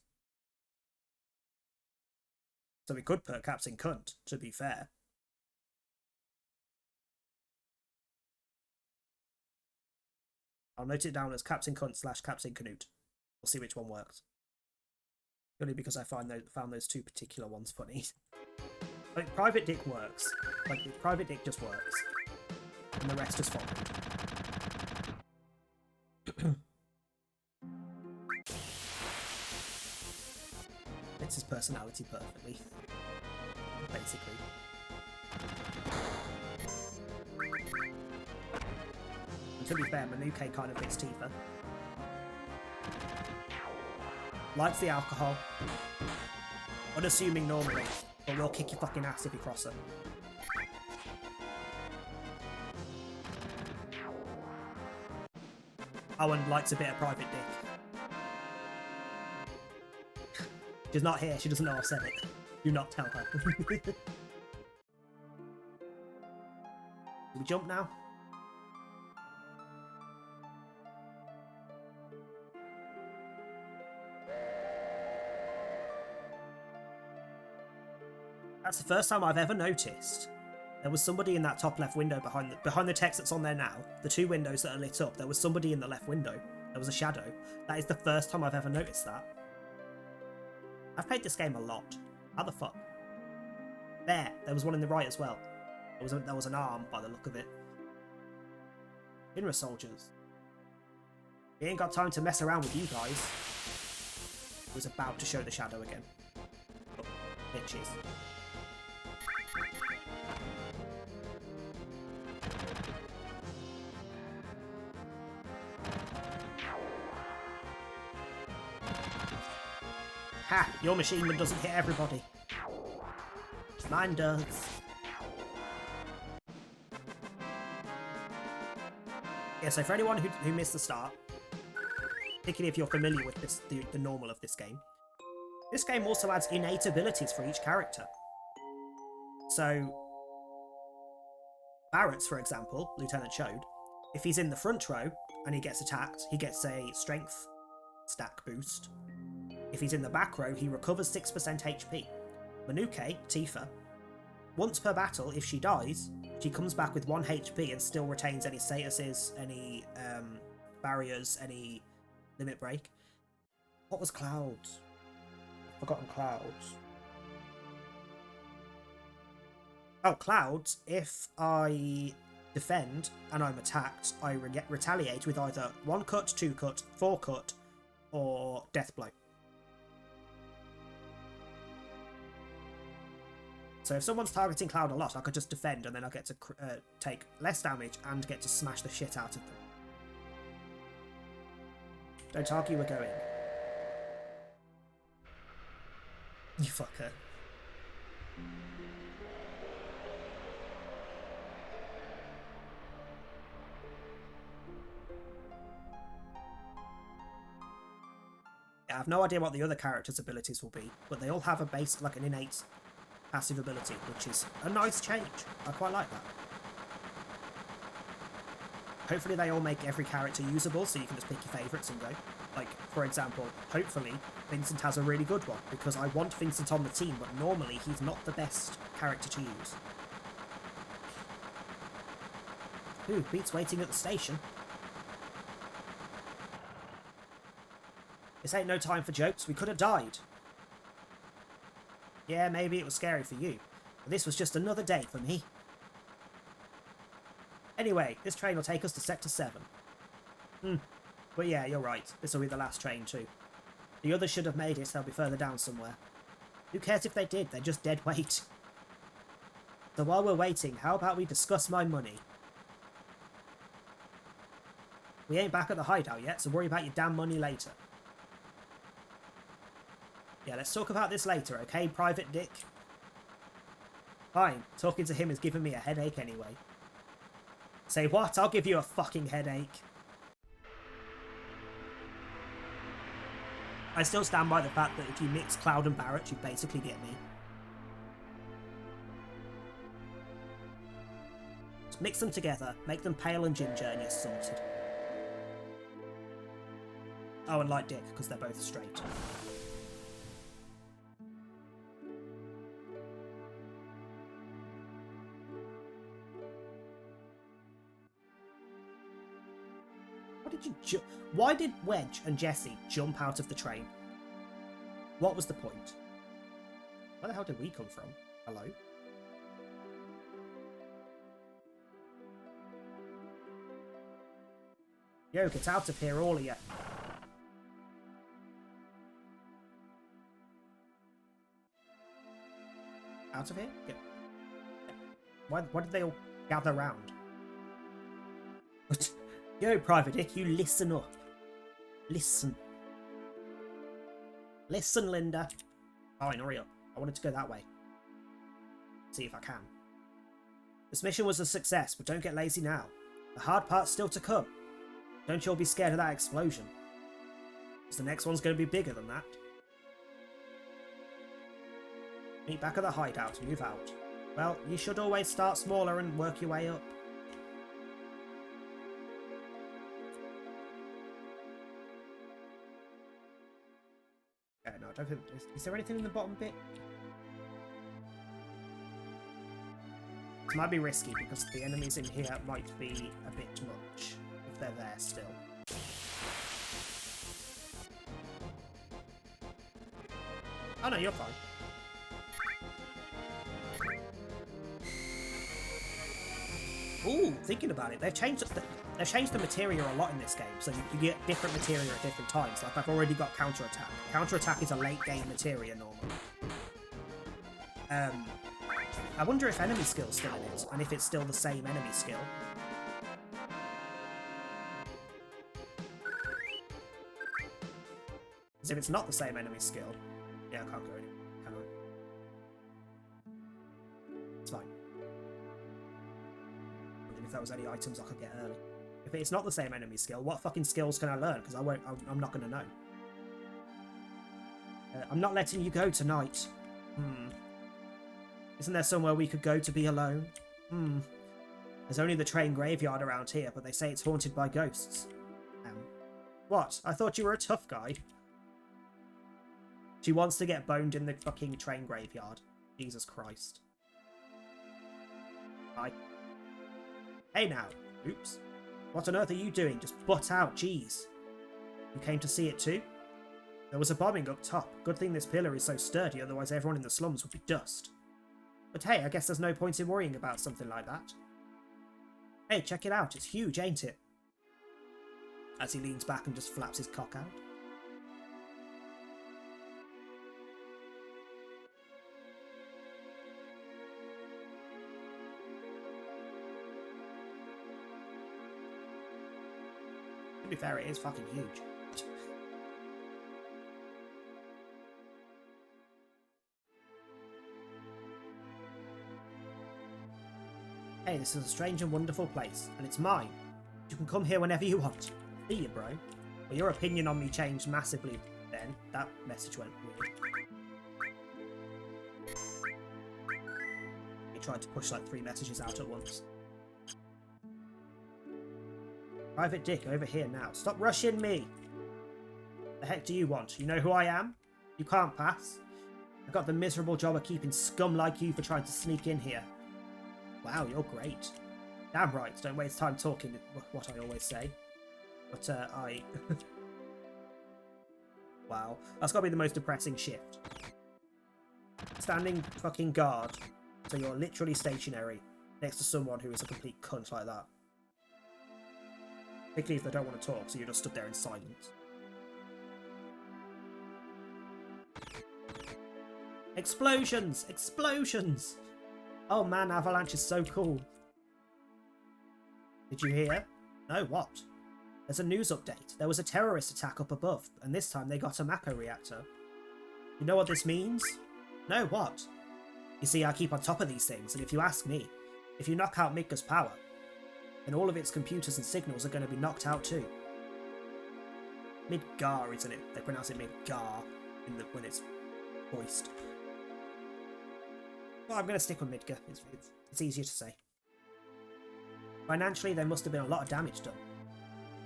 C: So we could put Captain Cunt, to be fair. I'll note it down as Captain Cunt / Captain Canute. We'll see which one works. Only because I found those two particular ones funny. Like, Private Dick works. Like, Private Dick just works. And the rest is fine. Fits his personality perfectly. Basically. And to be fair, Manuke kind of fits Tifa. Likes the alcohol. Unassuming normally, but will kick your fucking ass if you cross her. Oh, and likes a bit of Private Dick. She's not here, she doesn't know I've said it. Do not tell her. Do we jump now? That's the first time I've ever noticed. There was somebody in that top left window behind the text that's on there now. The two windows that are lit up. There was somebody in the left window. There was a shadow. That is the first time I've ever noticed that. I've played this game a lot. How the fuck? There was one in the right as well. There was an arm by the look of it. Shinra soldiers. We ain't got time to mess around with you guys. I was about to show the shadow again. Oh, bitches. Ha! Your machine gun doesn't hit everybody. Mine does. Yeah, so for anyone who missed the start, particularly if you're familiar with the normal of this game also adds innate abilities for each character. So, Barrett's, for example, Lieutenant Chode, if he's in the front row and he gets attacked, he gets a strength stack boost. If he's in the back row, he recovers 6% HP. Manuke, Tifa, once per battle, if she dies, she comes back with 1 HP and still retains any statuses, any barriers, any limit break. What was Cloud's? I've forgotten Cloud's. Oh, Cloud's, if I defend and I'm attacked, I retaliate with either 1 cut, 2 cut, 4 cut, or death blow. So if someone's targeting Cloud a lot, I could just defend and then I get to take less damage and get to smash the shit out of them. Don't argue, we're going. You fucker. I have no idea what the other characters' abilities will be, but they all have a base, like an innate passive ability, which is a nice change. I quite like that. Hopefully they all make every character usable, so you can just pick your favourites and go. Like, for example, hopefully Vincent has a really good one, because I want Vincent on the team, but normally he's not the best character to use. Ooh, Beat's waiting at the station. This ain't no time for jokes, we could have died. Yeah, maybe it was scary for you, but this was just another day for me. Anyway, this train will take us to Sector 7. But yeah, you're right, this will be the last train too. The others should have made it, they'll be further down somewhere. Who cares if they did, they're just dead weight. So while we're waiting, how about we discuss my money? We ain't back at the hideout yet, so worry about your damn money later. Yeah, let's talk about this later, okay, Private Dick? Fine, talking to him is giving me a headache anyway. Say what? I'll give you a fucking headache. I still stand by the fact that if you mix Cloud and Barret, you basically get me. Just mix them together, make them pale and ginger, and you're sorted. Oh, and Light Dick, because they're both straight. Why did Wedge and Jesse jump out of the train? What was the point? Where the hell did we come from? Hello? Yo, get out of here, all of you. Out of here? Get... Why did they all gather round? Yo, Private Dick, you listen up. Listen. Listen, Linda. Fine, hurry up. I wanted to go that way. See if I can. This mission was a success, but don't get lazy now. The hard part's still to come. Don't you all be scared of that explosion. Because the next one's going to be bigger than that. Meet back at the hideout and move out. Well, you should always start smaller and work your way up. No, I don't think... Is there anything in the bottom bit? This might be risky because the enemies in here might be a bit much, if they're there still. Oh no, you're fine. Ooh, thinking about it, they've changed the materia a lot in this game, so you get different materia at different times. Like, I've already got counter-attack. Counter-attack is a late-game materia normally. I wonder if enemy skill's still in it, and if it's still the same enemy skill. Because if it's not the same enemy skill... Yeah, I can't go anywhere, can I? It's fine. If there was any items I could get early. If it's not the same enemy skill, what fucking skills can I learn? Because I'm not going to know. I'm not letting you go tonight. Isn't there somewhere we could go to be alone? There's only the train graveyard around here, but they say it's haunted by ghosts. What? I thought you were a tough guy. She wants to get boned in the fucking train graveyard. Jesus Christ. Hi. Hey now. Oops. What on earth are you doing? Just butt out, jeez. You came to see it too? There was a bombing up top. Good thing this pillar is so sturdy, otherwise everyone in the slums would be dust. But hey, I guess there's no point in worrying about something like that. Hey, check it out. It's huge, ain't it? As he leans back and just flaps his cock out. To be fair, it is fucking huge. Hey, this is a strange and wonderful place, and it's mine. You can come here whenever you want. See you, bro. Well, your opinion on me changed massively then. That message went weird. He tried to push like 3 messages out at once. Private Dick, over here now. Stop rushing me! The heck do you want? You know who I am? You can't pass. I got the miserable job of keeping scum like you for trying to sneak in here. Wow, you're great. Damn right, don't waste time talking, what I always say. But, Wow, that's gotta be the most depressing shift. Standing fucking guard, so you're literally stationary next to someone who is a complete cunt like that. Particularly if they don't want to talk, so you just stood there in silence. Explosions! Explosions! Oh man, Avalanche is so cool. Did you hear? No, what? There's a news update. There was a terrorist attack up above, and this time they got a Mako reactor. You know what this means? No, what? You see, I keep on top of these things, and if you ask me, if you knock out Midgar's power, then all of its computers and signals are going to be knocked out too. Midgar, isn't it? They pronounce it Midgar when it's voiced. Well, I'm going to stick with Midgar. It's easier to say. Financially, there must have been a lot of damage done.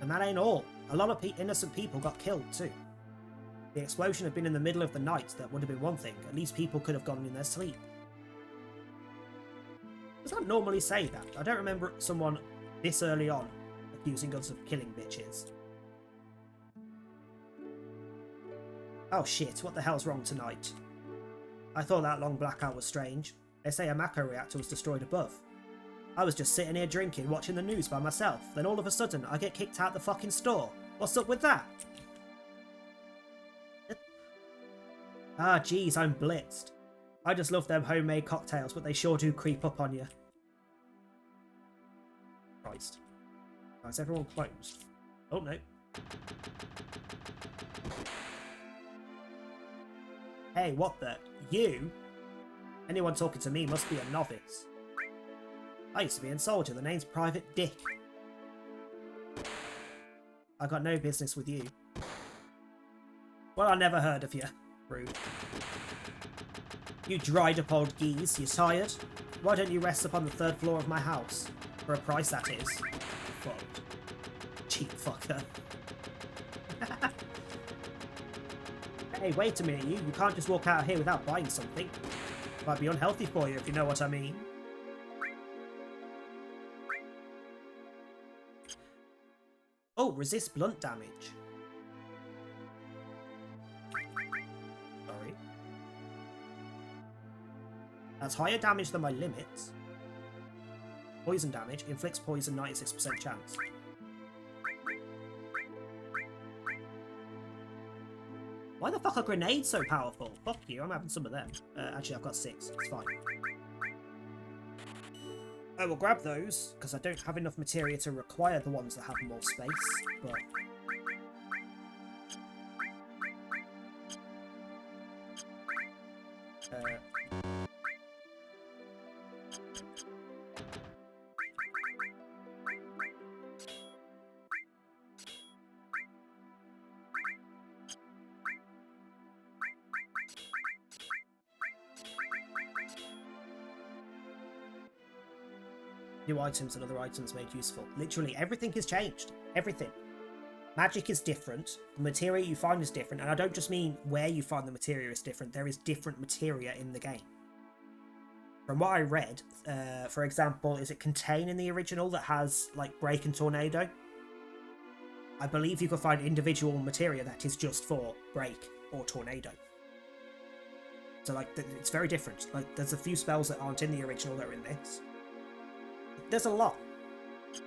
C: And that ain't all. A lot of innocent people got killed too. The explosion had been in the middle of the night. That would have been one thing. At least people could have gone in their sleep. Does that normally say that? I don't remember someone this early on accusing us of killing bitches. Oh shit, what the hell's wrong tonight? I thought that long blackout was strange. They say a Mako reactor was destroyed above. I was just sitting here drinking, watching the news by myself. Then all of a sudden, I get kicked out the fucking store. What's up with that? Ah, geez, I'm blitzed. I just love them homemade cocktails, but they sure do creep up on you. Christ. Oh, is everyone closed? Oh, no. Hey, what the? You? Anyone talking to me must be a novice. I used to be in Soldier. The name's Private Dick. I got no business with you. Well, I never heard of you. Rude. You dried up old geese. You tired? Why don't you rest upon the 3rd floor of my house? For a price, that is. Fuck. Cheap fucker. Hey, wait a minute, you can't just walk out of here without buying something. Might be unhealthy for you, if you know what I mean. Oh, resist blunt damage. Sorry. That's higher damage than my limits. Poison damage. Inflicts poison 96% chance. Why the fuck are grenades so powerful? Fuck you, I'm having some of them. Actually, I've got 6. It's fine. I will grab those, because I don't have enough materia to require the ones that have more space, but... New items and other items made useful. Literally, everything has changed. Everything. Magic is different. The materia you find is different. And I don't just mean where you find the materia is different. There is different materia in the game. From what I read, for example, is it Contain in the original that has, like, Break and Tornado? I believe you can find individual materia that is just for Break or Tornado. So, like, it's very different. Like, there's a few spells that aren't in the original that are in this. There's a lot.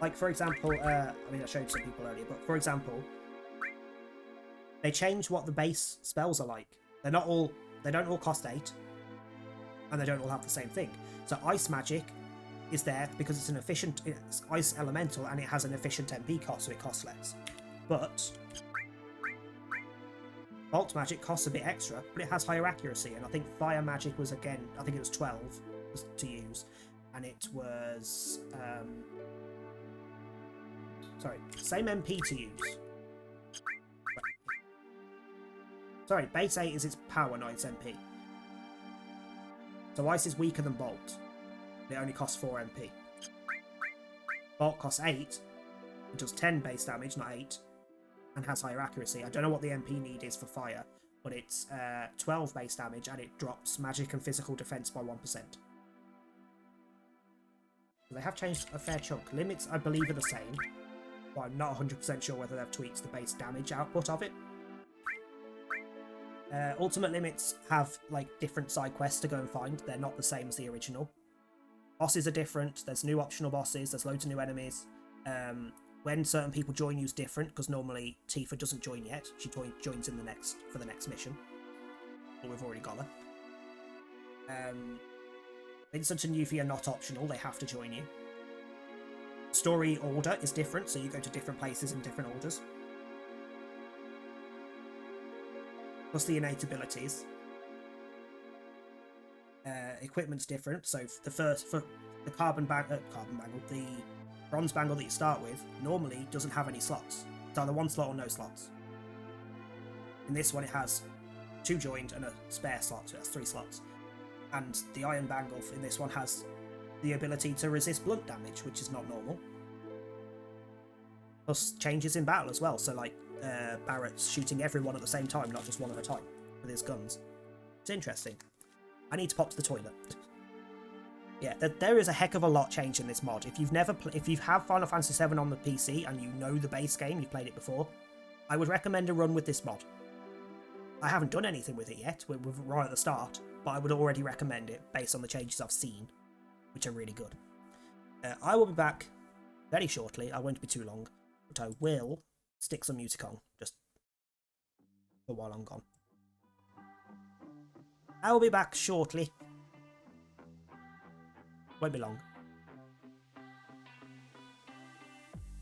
C: Like, for example, I mean, I showed some people earlier, but for example, they changed what the base spells are like. They don't all cost 8, and they don't all have the same thing. So ice magic is there because it's ice elemental, and it has an efficient MP cost, so it costs less. But bolt magic costs a bit extra, but it has higher accuracy, and I think fire magic was, again, I think it was 12 to use. And it was, sorry, same MP to use. Sorry, base 8 is its power, not its MP. So ice is weaker than bolt. It only costs 4 MP. Bolt costs 8. It does 10 base damage, not 8. And has higher accuracy. I don't know what the MP need is for fire, but it's 12 base damage, and it drops magic and physical defense by 1%. They have changed a fair chunk. Limits, I believe, are the same. But I'm not 100% sure whether they've tweaked the base damage output of it. Ultimate limits have, like, different side quests to go and find. They're not the same as the original. Bosses are different. There's new optional bosses. There's loads of new enemies. When certain people join you is different, because normally Tifa doesn't join yet. She joins in for the next mission. But we've already got her. Vincent and Yuffie are not optional, they have to join you. Story order is different, so you go to different places in different orders. Plus the innate abilities. Equipment's different, so for the the bronze bangle that you start with normally doesn't have any slots. It's either 1 slot or no slots. In this one, it has 2 joined and a spare slot, so it has 3 slots. And the Iron Bangulf in this one has the ability to resist blunt damage, which is not normal. Plus changes in battle as well, so like Barrett's shooting everyone at the same time, not just one at a time, with his guns. It's interesting. I need to pop to the toilet. Yeah, there is a heck of a lot changed in this mod. If you have Final Fantasy VII on the PC and you know the base game, you've played it before, I would recommend a run with this mod. I haven't done anything with it yet, we're right at the start, but I would already recommend it based on the changes I've seen, which are really good. I will be back very shortly. I won't be too long, but I will stick some music on just for while I'm gone. I will be back shortly. Won't be long.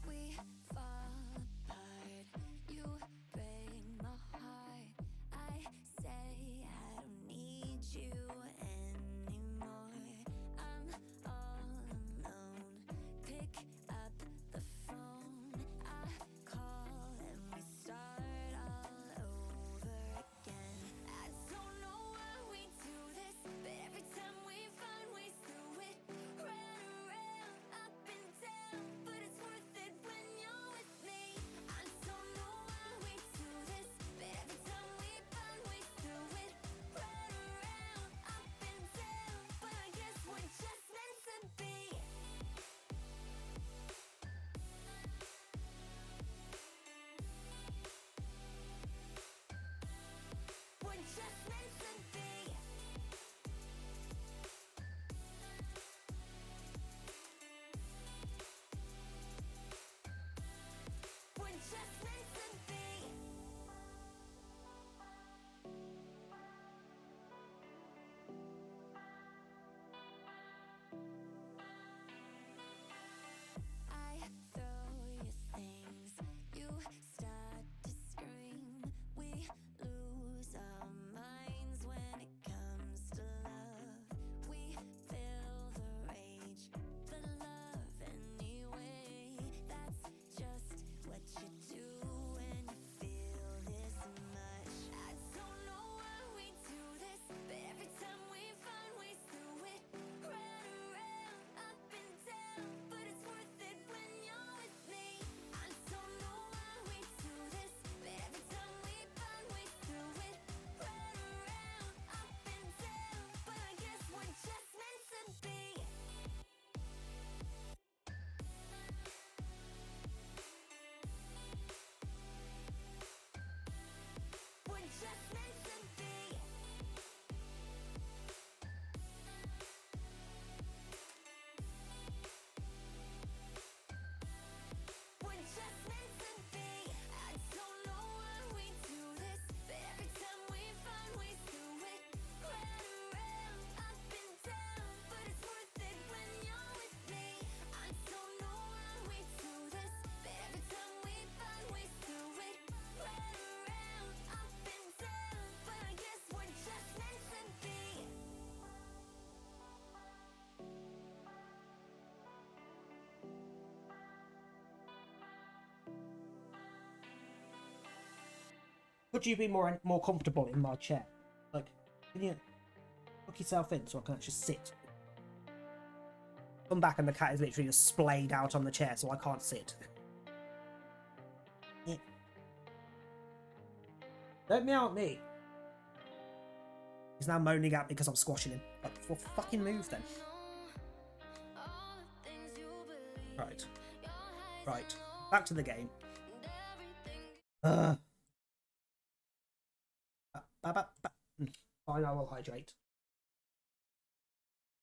G: We fall apart, you break my heart. I say I don't need you anymore. I'm all alone. Pick up the phone. I call and we start all over again. I don't know why we do this, but every time we find ways through it. Round and round, up and down, but it's worth it when you're with me. I don't know why we do this, but every time we find ways through it. Round and round, up and down, but I guess we're just meant to be. We're just meant to be. We're just meant to be. I throw you things, you start to scream. We lose our minds when it comes to love. We feel the rage, but love anyway. That's just what you do when you feel this much. I don't know why we do this, but every time we find ways through it. Round and round, up and down, but it's worth it when you're with me. I don't know why we do this, but every time we find ways through it. Round and round, up and down, but I guess we're just meant to be. We're just meant to be. We're just meant to be. I don't know why we do this, but every time we find ways through it. Round and round, up and down, but it's worth it when you're with me. I don't know why we do this, but every time we find ways through it. Round and round, up and down, but I guess we're just meant to be.
C: Could you be more comfortable in my chair? Like, can you hook yourself in so I can actually sit? Come back and the cat is literally just splayed out on the chair so I can't sit. Yeah. Don't meow at me. He's now moaning at me because I'm squashing him. Like, well, fucking move then. Right. Right. Back to the game. Fine, I will hydrate.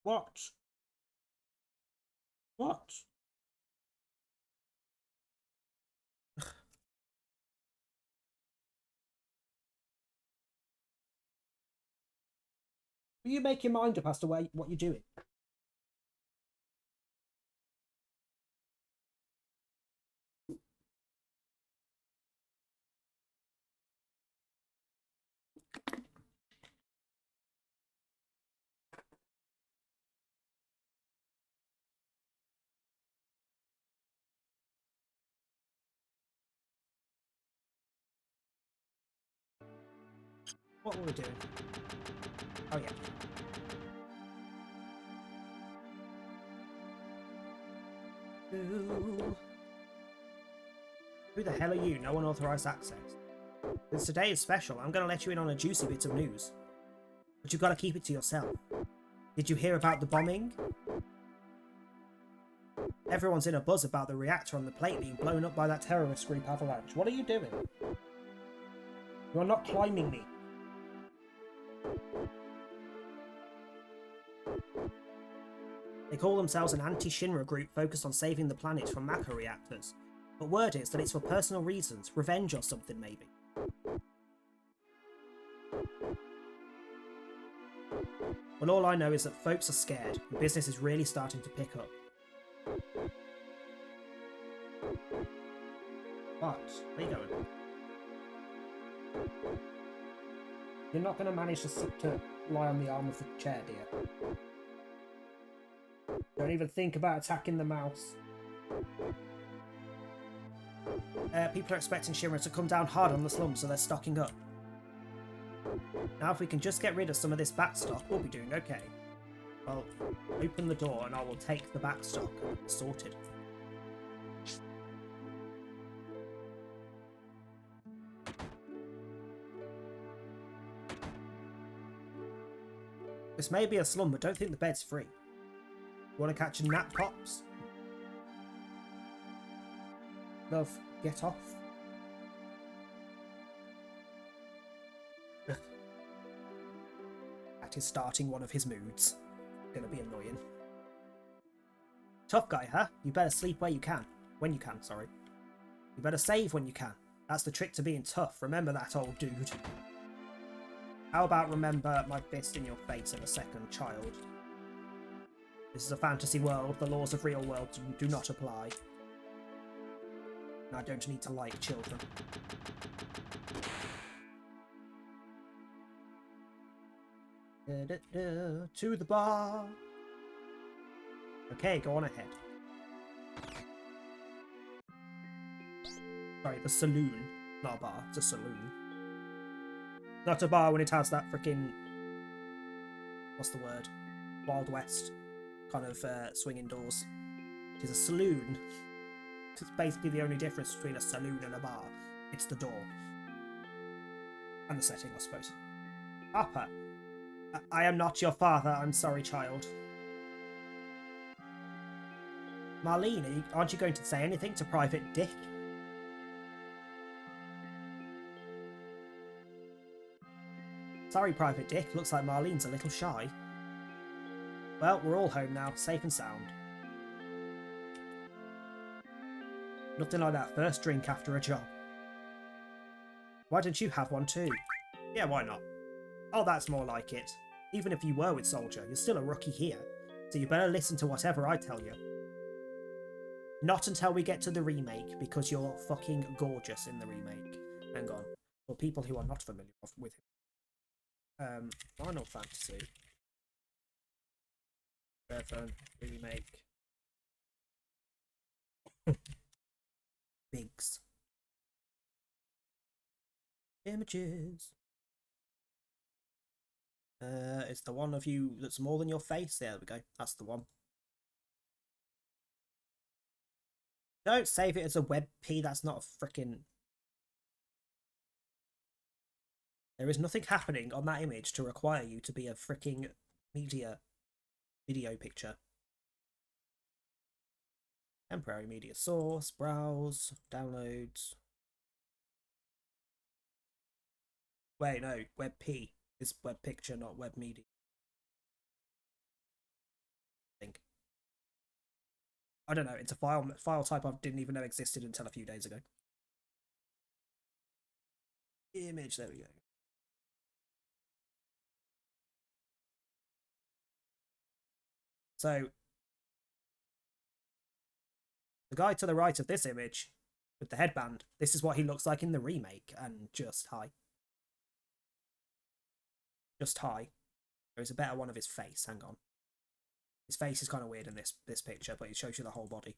C: What? What? Will you make your mind up as to what you're doing? What were we doing? Oh yeah. Who the hell are you? No unauthorized access. Since today is special, I'm going to let you in on a juicy bit of news. But you've got to keep it to yourself. Did you hear about the bombing? Everyone's in a buzz about the reactor on the plate being blown up by that terrorist group Avalanche. What are you doing? You're not climbing me. They call themselves an anti-Shinra group focused on saving the planet from Mako reactors. But word is that it's for personal reasons, revenge or something maybe. Well, all I know is that folks are scared, and business is really starting to pick up. What? Where are you going? You're not going to manage to lie on the arm of the chair, dear. Don't even think about attacking the mouse. People are expecting Shinra to come down hard on the slums, so they're stocking up. Now if we can just get rid of some of this bat stock, we'll be doing okay. Well, open the door and I will take the bat stock and it'll be sorted. This may be a slum, but don't think the bed's free. You want to catch a nap, Pops? Love, get off. That is starting one of his moods. Gonna be annoying. Tough guy, huh? You better sleep where you can. When you can, sorry. You better save when you can. That's the trick to being tough. Remember that, old dude. How about remember my fist in your face in a second, child? This is a fantasy world. The laws of real world do not apply. And I don't need to like children. To the bar. Okay, go on ahead. Sorry, the saloon. Not a bar, it's a saloon. Not a bar when it has that freaking... What's the word? Wild West kind of swinging doors. It is a saloon. It's basically the only difference between a saloon and a bar. It's the door. And the setting, I suppose. Papa, I am not your father. I'm sorry, child. Marlene, aren't you going to say anything to Private Dick? Sorry, Private Dick. Looks like Marlene's a little shy. Well, we're all home now, safe and sound. Nothing like that first drink after a job. Why don't you have one too? Yeah, why not? Oh, that's more like it. Even if you were with Soldier, you're still a rookie here, so you better listen to whatever I tell you. Not until we get to the remake, because you're fucking gorgeous in the remake. Hang on. For people who are not familiar with him. Final Fantasy 7 remake. Biggs. Images. It's the one of you that's more than your face. There we go. That's the one. Don't save it as a WebP. That's not a frickin'... There is nothing happening on that image to require you to be a fricking video picture. Temporary media source, browse, downloads. Wait, no, WebP is web picture, not web media. I think. I don't know, it's a file type I didn't even know existed until a few days ago. Image, there we go. So, the guy to the right of this image, with the headband, this is what he looks like in the remake, and just hi. Just hi. There is a better one of his face, hang on. His face is kind of weird in this picture, but it shows you the whole body.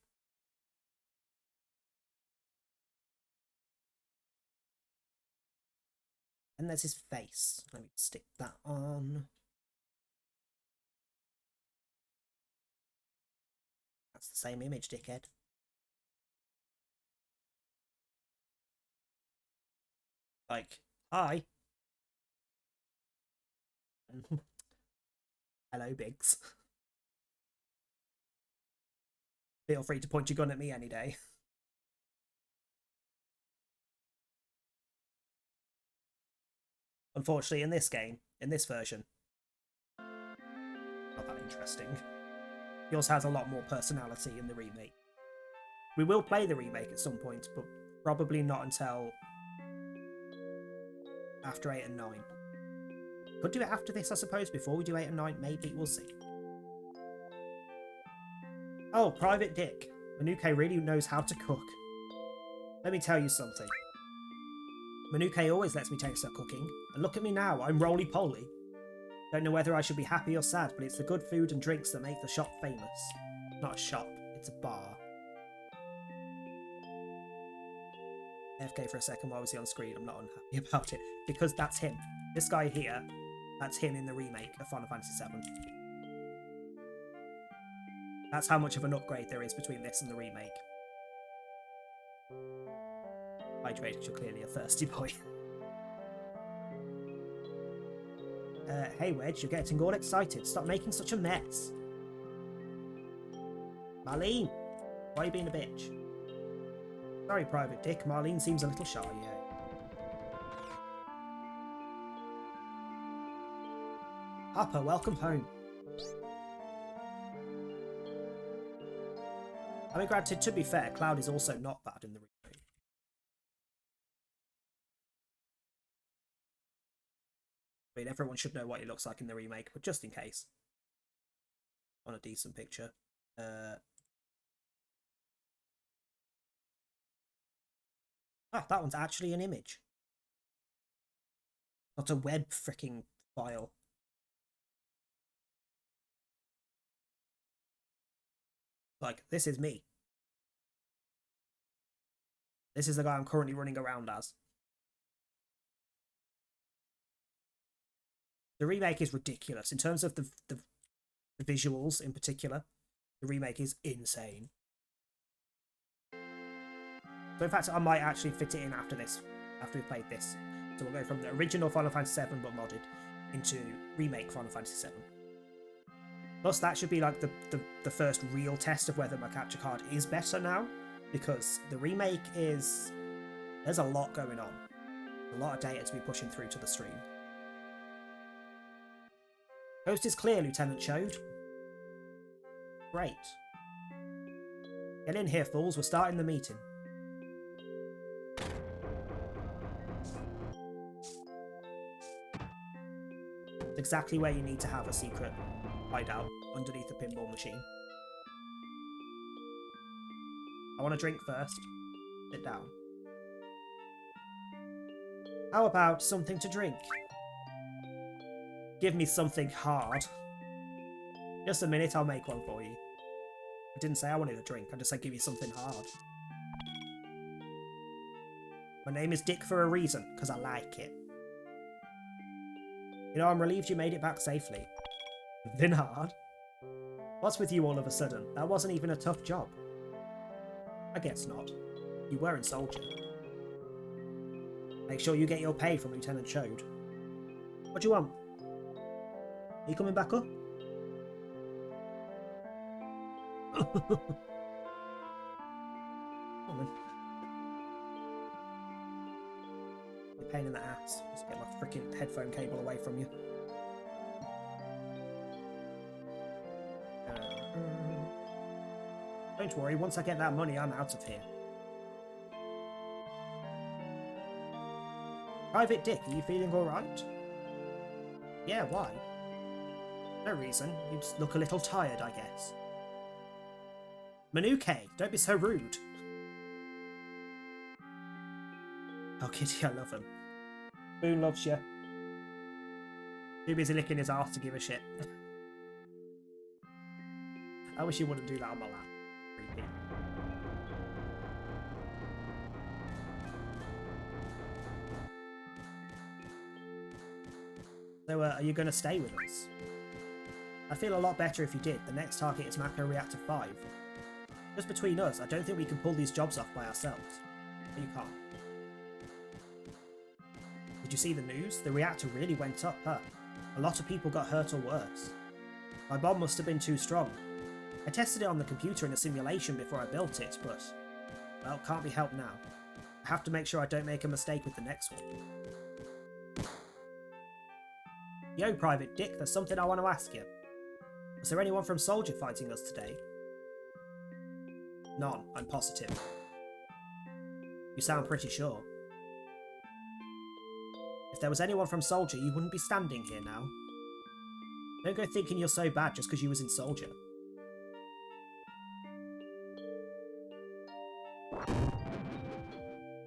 C: And there's his face. Let me stick that on. That's the same image, dickhead. Like, hi. Hello, Biggs. Feel free to point your gun at me any day. Unfortunately, in this game, in this version, not that interesting. Yours has a lot more personality in the remake. We will play the remake at some point, but probably not until after 8 and 9. Could do it after this, I suppose, before we do 8 and 9, maybe, we'll see. Oh, Private Dick. Manuke really knows how to cook. Let me tell you something. Manuke always lets me taste her cooking, and look at me now, I'm roly-poly. Don't know whether I should be happy or sad, but it's the good food and drinks that make the shop famous. Not a shop, it's a bar. AFK for a second, why was he on screen? I'm not unhappy about it. Because that's him. This guy here, that's him in the remake of Final Fantasy VII. That's how much of an upgrade there is between this and the remake. Hydrated, you're clearly a thirsty boy. Hey Wedge, you're getting all excited. Stop making such a mess. Marlene, why are you being a bitch? Sorry, Private Dick. Marlene seems a little shy, yeah. Hopper, welcome home. I mean, granted, to be fair, Cloud is also not bad in the remake. I mean, everyone should know what he looks like in the remake, but just in case. On a decent picture. Ah, that one's actually an image. Not a web freaking file. Like, this is me. This is the guy I'm currently running around as. The remake is ridiculous. In terms of the visuals in particular, the remake is insane. So in fact, I might actually fit it in after this, after we've played this. So we'll go from the original Final Fantasy VII, but modded, into remake Final Fantasy VII. Plus, that should be like the first real test of whether my capture card is better now, because the remake is... there's a lot going on. A lot of data to be pushing through to the stream. Coast is clear, Lieutenant Chode. Great. Get in here, fools. We're starting the meeting. It's exactly where you need to have a secret hideout, underneath the pinball machine. I want a drink first. Sit down. How about something to drink? Give me something hard. Just a minute, I'll make one for you. I didn't say I wanted a drink, I just said give me something hard. My name is Dick for a reason, because I like it. You know, I'm relieved you made it back safely. Been hard? What's with you all of a sudden? That wasn't even a tough job. I guess not. You weren't soldier. Make sure you get your pay from Lieutenant Chode. What do you want? Are you coming back up? Oh, man. You're a pain in the ass. Just get my freaking headphone cable away from you. Don't worry, once I get that money, I'm out of here. Private Dick, are you feeling alright? Yeah, why? No reason. You just look a little tired, I guess. Manuke, don't be so rude. Oh, Kitty, I love him. Boone loves you. Too busy licking his arse to give a shit. I wish he wouldn't do that on my lap. Creepy. So, are you going to stay with us? I'd feel a lot better if you did. The next target is Macro Reactor 5. Just between us, I don't think we can pull these jobs off by ourselves. But you can't. Did you see the news? The reactor really went up, huh? A lot of people got hurt or worse. My bomb must have been too strong. I tested it on the computer in a simulation before I built it, but... well, can't be helped now. I have to make sure I don't make a mistake with the next one. Yo, Private Dick, there's something I want to ask you. Was there anyone from Soldier fighting us today? None, I'm positive. You sound pretty sure. If there was anyone from Soldier, you wouldn't be standing here now. Don't go thinking you're so bad just because you was in Soldier.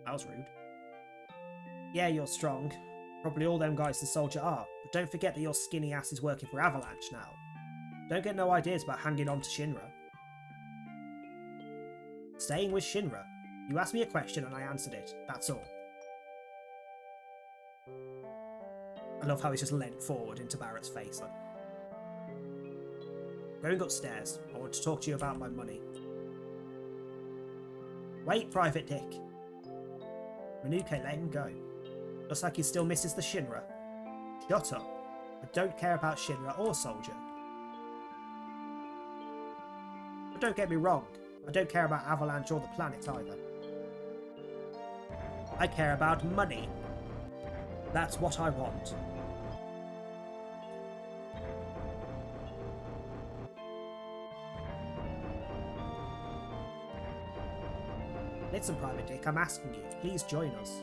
C: That was rude. Yeah, you're strong. Probably all them guys in Soldier are, but don't forget that your skinny ass is working for Avalanche now. Don't get no ideas about hanging on to Shinra. Staying with Shinra. You asked me a question and I answered it, that's all. I love how he's just leant forward into Barrett's face. Like, going upstairs. I want to talk to you about my money. Wait, Private Dick. Manuke, let him go. Looks like he still misses the Shinra. Shut up. I don't care about Shinra or Soldier. But don't get me wrong. I don't care about Avalanche or the planet either. I care about money. That's what I want. Listen, Private Dick, I'm asking you, please join us.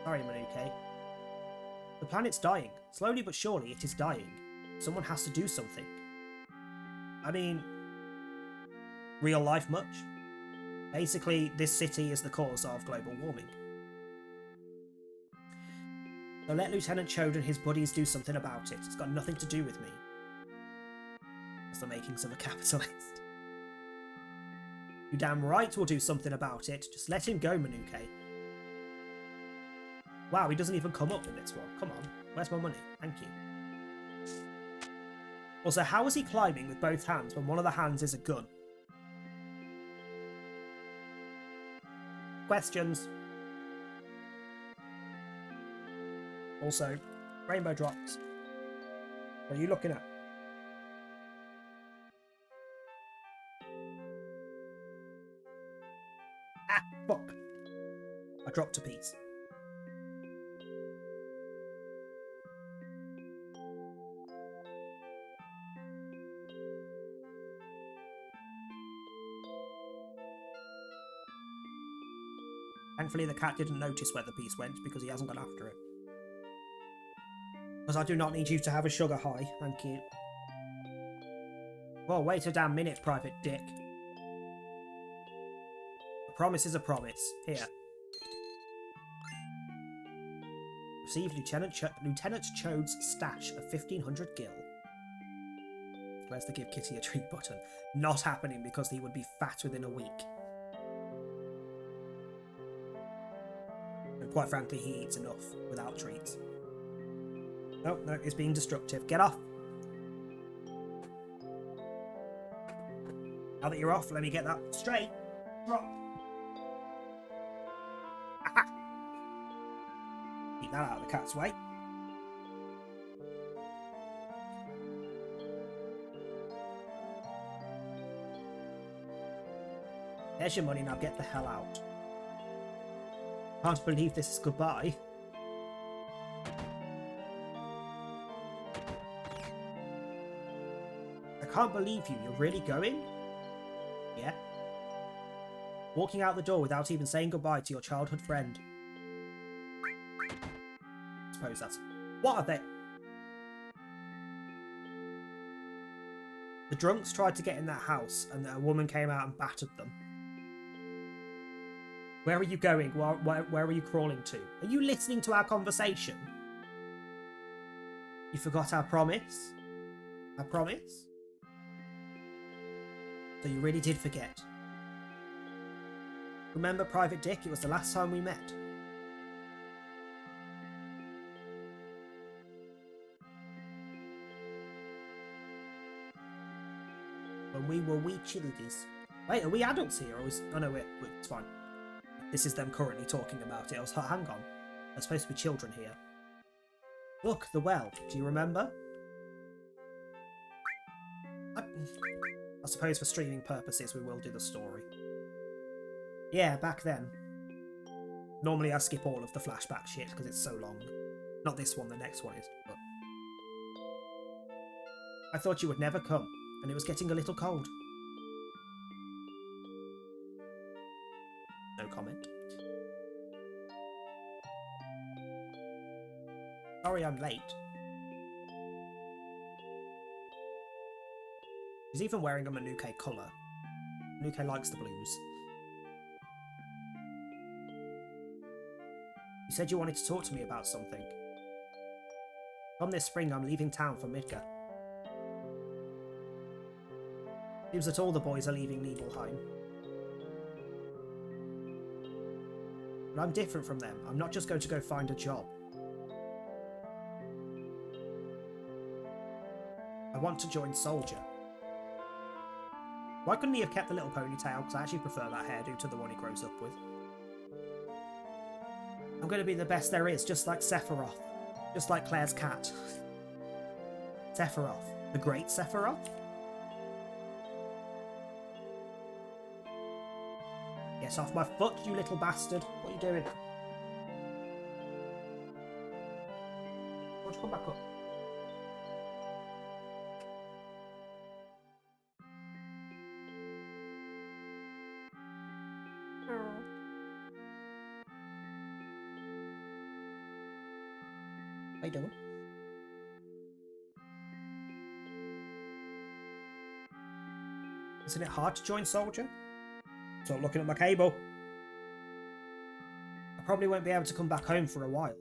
C: Sorry, Manuke. The planet's dying. Slowly but surely it is dying. Someone has to do something. I mean, real life much? Basically, this city is the cause of global warming. So let Lieutenant Chode and his buddies do something about it. It's got nothing to do with me. That's the makings of a capitalist. You damn right we'll do something about it. Just let him go, Manuke. Wow, he doesn't even come up in this one. Come on. Where's my money? Thank you. Also, how is he climbing with both hands when one of the hands is a gun? Questions. Also, rainbow drops. What are you looking at? Ah, fuck. I dropped a piece. Thankfully, the cat didn't notice where the piece went because he hasn't gone after it. Because I do not need you to have a sugar high, thank you. Well, wait a damn minute, Private Dick. A promise is a promise. Here. Receive Lieutenant Chode's stash of 1500 gil. Where's the give Kitty a treat button? Not happening because he would be fat within a week. And quite frankly, he eats enough without treats. Oh, no, it's being destructive. Get off! Now that you're off, let me get that straight. Drop. Aha! Keep that out of the cat's way. There's your money, now get the hell out. Can't believe this is goodbye. I can't believe you. You're really going? Yeah. Walking out the door without even saying goodbye to your childhood friend. I suppose that's... What are they? The drunks tried to get in that house and a woman came out and battered them. Where are you going? Where are you crawling to? Are you listening to our conversation? You forgot our promise? Our promise? So you really did forget. Remember, Private Dick, it was the last time we met. when we were wee childies. Wait, are we adults here? Or is... Oh no, it's fine. This is them currently talking about it. I was like, hang on. There's supposed to be children here. Look, the well. Do you remember? I suppose for streaming purposes we will do the story. Yeah, back then. Normally I skip all of the flashback shit because it's so long. Not this one, the next one is. But... I thought you would never come, and it was getting a little cold. No comment. Sorry I'm late. She's even wearing a Manuke colour. Manuke likes the blues. You said you wanted to talk to me about something. From this spring I'm leaving town for Midgar. Seems that all the boys are leaving Nibelheim. But I'm different from them. I'm not just going to go find a job. I want to join Soldier. Why couldn't he have kept the little ponytail? Because I actually prefer that hairdo to the one he grows up with. I'm going to be the best there is, just like Sephiroth. Just like Claire's cat. Sephiroth. The great Sephiroth? Get off my foot, you little bastard. What are you doing? Why don't you come back up? How you doing? Isn't it hard to join Soldier? Stop looking at my cable. I probably won't be able to come back home for a while.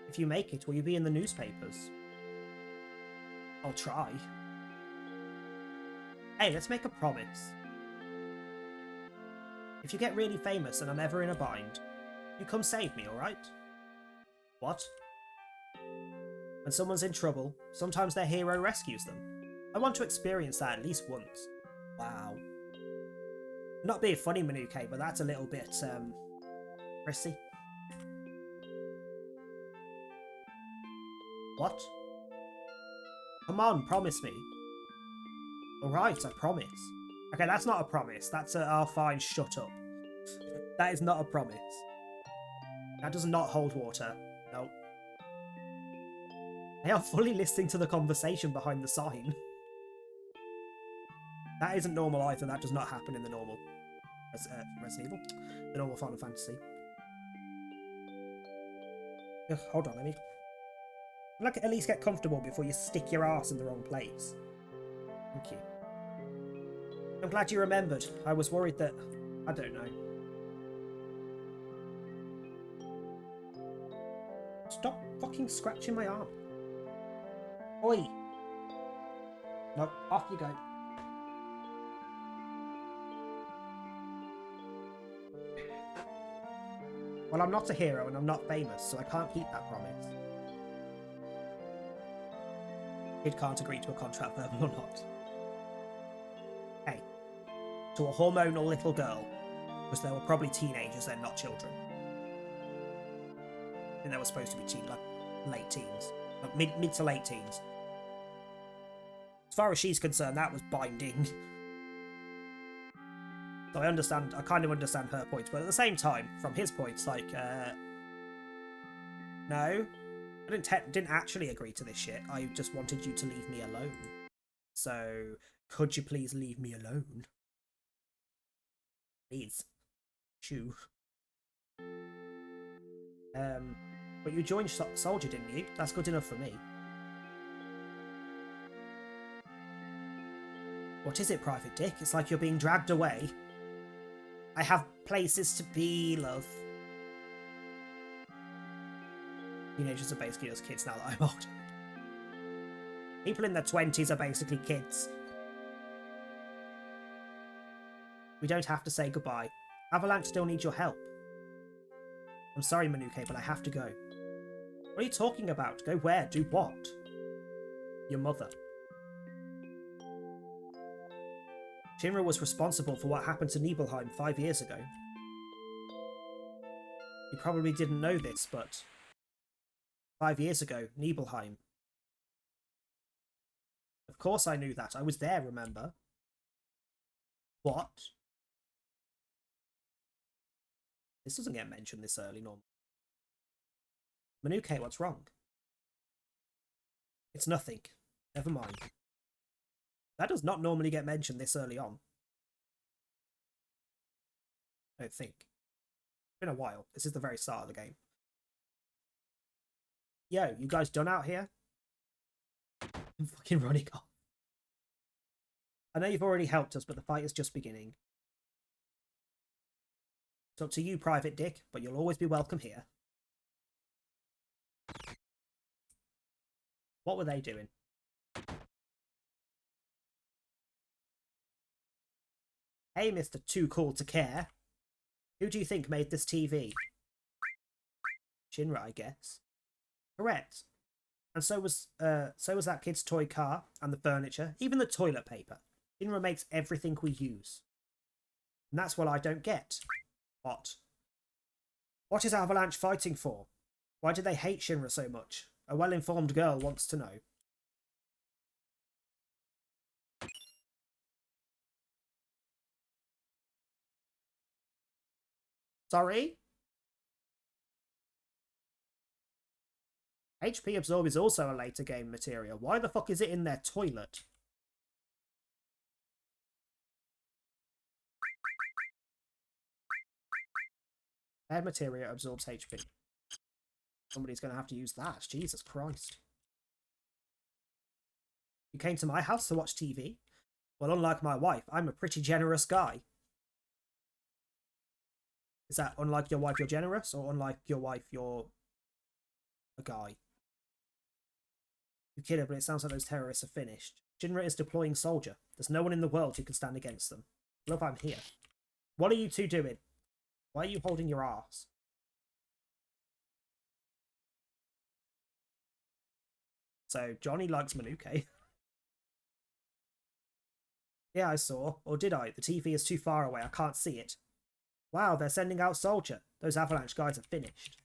C: If you make it, will you be in the newspapers? I'll try. Hey, let's make a promise. If you get really famous and I'm ever in a bind, you come save me, alright? What? When someone's in trouble, sometimes their hero rescues them. I want to experience that at least once. Wow. Not being funny, Manuke, but that's a little bit, prissy. What? Come on, promise me. Alright, I promise. Okay, that's not a promise. That's a, oh fine, shut up. That is not a promise. That does not hold water. No. They are fully listening to the conversation behind the sign. That isn't normal either. That does not happen in the normal Resident Evil. The normal Final Fantasy. Ugh, hold on, let me... Like, at least get comfortable before you stick your ass in the wrong place. Thank you. I'm glad you remembered. I was worried that... I don't know. Stop fucking scratching my arm. Oi! No, off you go. Well, I'm not a hero and I'm not famous, so I can't keep that promise. Kid can't agree to a contract, verbal or not. Hey, to a hormonal little girl, because they were probably teenagers, they're not children. I think they were supposed to be like late teens, like mid to late teens. As far as she's concerned, that was binding. So I kind of understand her point, but at the same time, from his point, it's like, no, I didn't actually agree to this shit. I just wanted you to leave me alone. So, could you please leave me alone? Please. Shoo. But you joined Soldier, didn't you? That's good enough for me. What is it, Private Dick? It's like you're being dragged away. I have places to be, love. Teenagers are basically just kids now that I'm old. People in their 20s are basically kids. We don't have to say goodbye. Avalanche still needs your help. I'm sorry, Manuke, but I have to go. What are you talking about? Go where? Do what? Your mother. Shinra was responsible for what happened to Nibelheim 5 years ago. You probably didn't know this, but 5 years ago, Nibelheim. Of course I knew that. I was there, remember? What? This doesn't get mentioned this early, normally. Manuke, what's wrong? It's nothing. Never mind. That does not normally get mentioned this early on. I don't think. It's been a while. This is the very start of the game. Yo, you guys done out here? I'm fucking running off. I know you've already helped us, but the fight is just beginning. It's up to you, Private Dick, but you'll always be welcome here. What were they doing? Hey, Mr. Too Cool to Care. Who do you think made this TV? Shinra, I guess. Correct. And so was that kid's toy car and the furniture, even the toilet paper. Shinra makes everything we use. And that's what I don't get. What? What is Avalanche fighting for? Why do they hate Shinra so much? A well-informed girl wants to know. Sorry? HP Absorb is also a later game material. Why the fuck is it in their toilet? Air materia absorbs HP. Somebody's going to have to use that. Jesus Christ. You came to my house to watch TV? Well, unlike my wife, I'm a pretty generous guy. Is that unlike your wife, you're generous? Or unlike your wife, you're a guy? You kid her, but it sounds like those terrorists are finished. Shinra is deploying soldier. There's no one in the world who can stand against them. Love, I'm here. What are you two doing? Why are you holding your ass? So, Johnny likes Manuke. Yeah, I saw. Or did I? The TV is too far away. I can't see it. Wow, they're sending out Soldier. Those Avalanche guys are finished.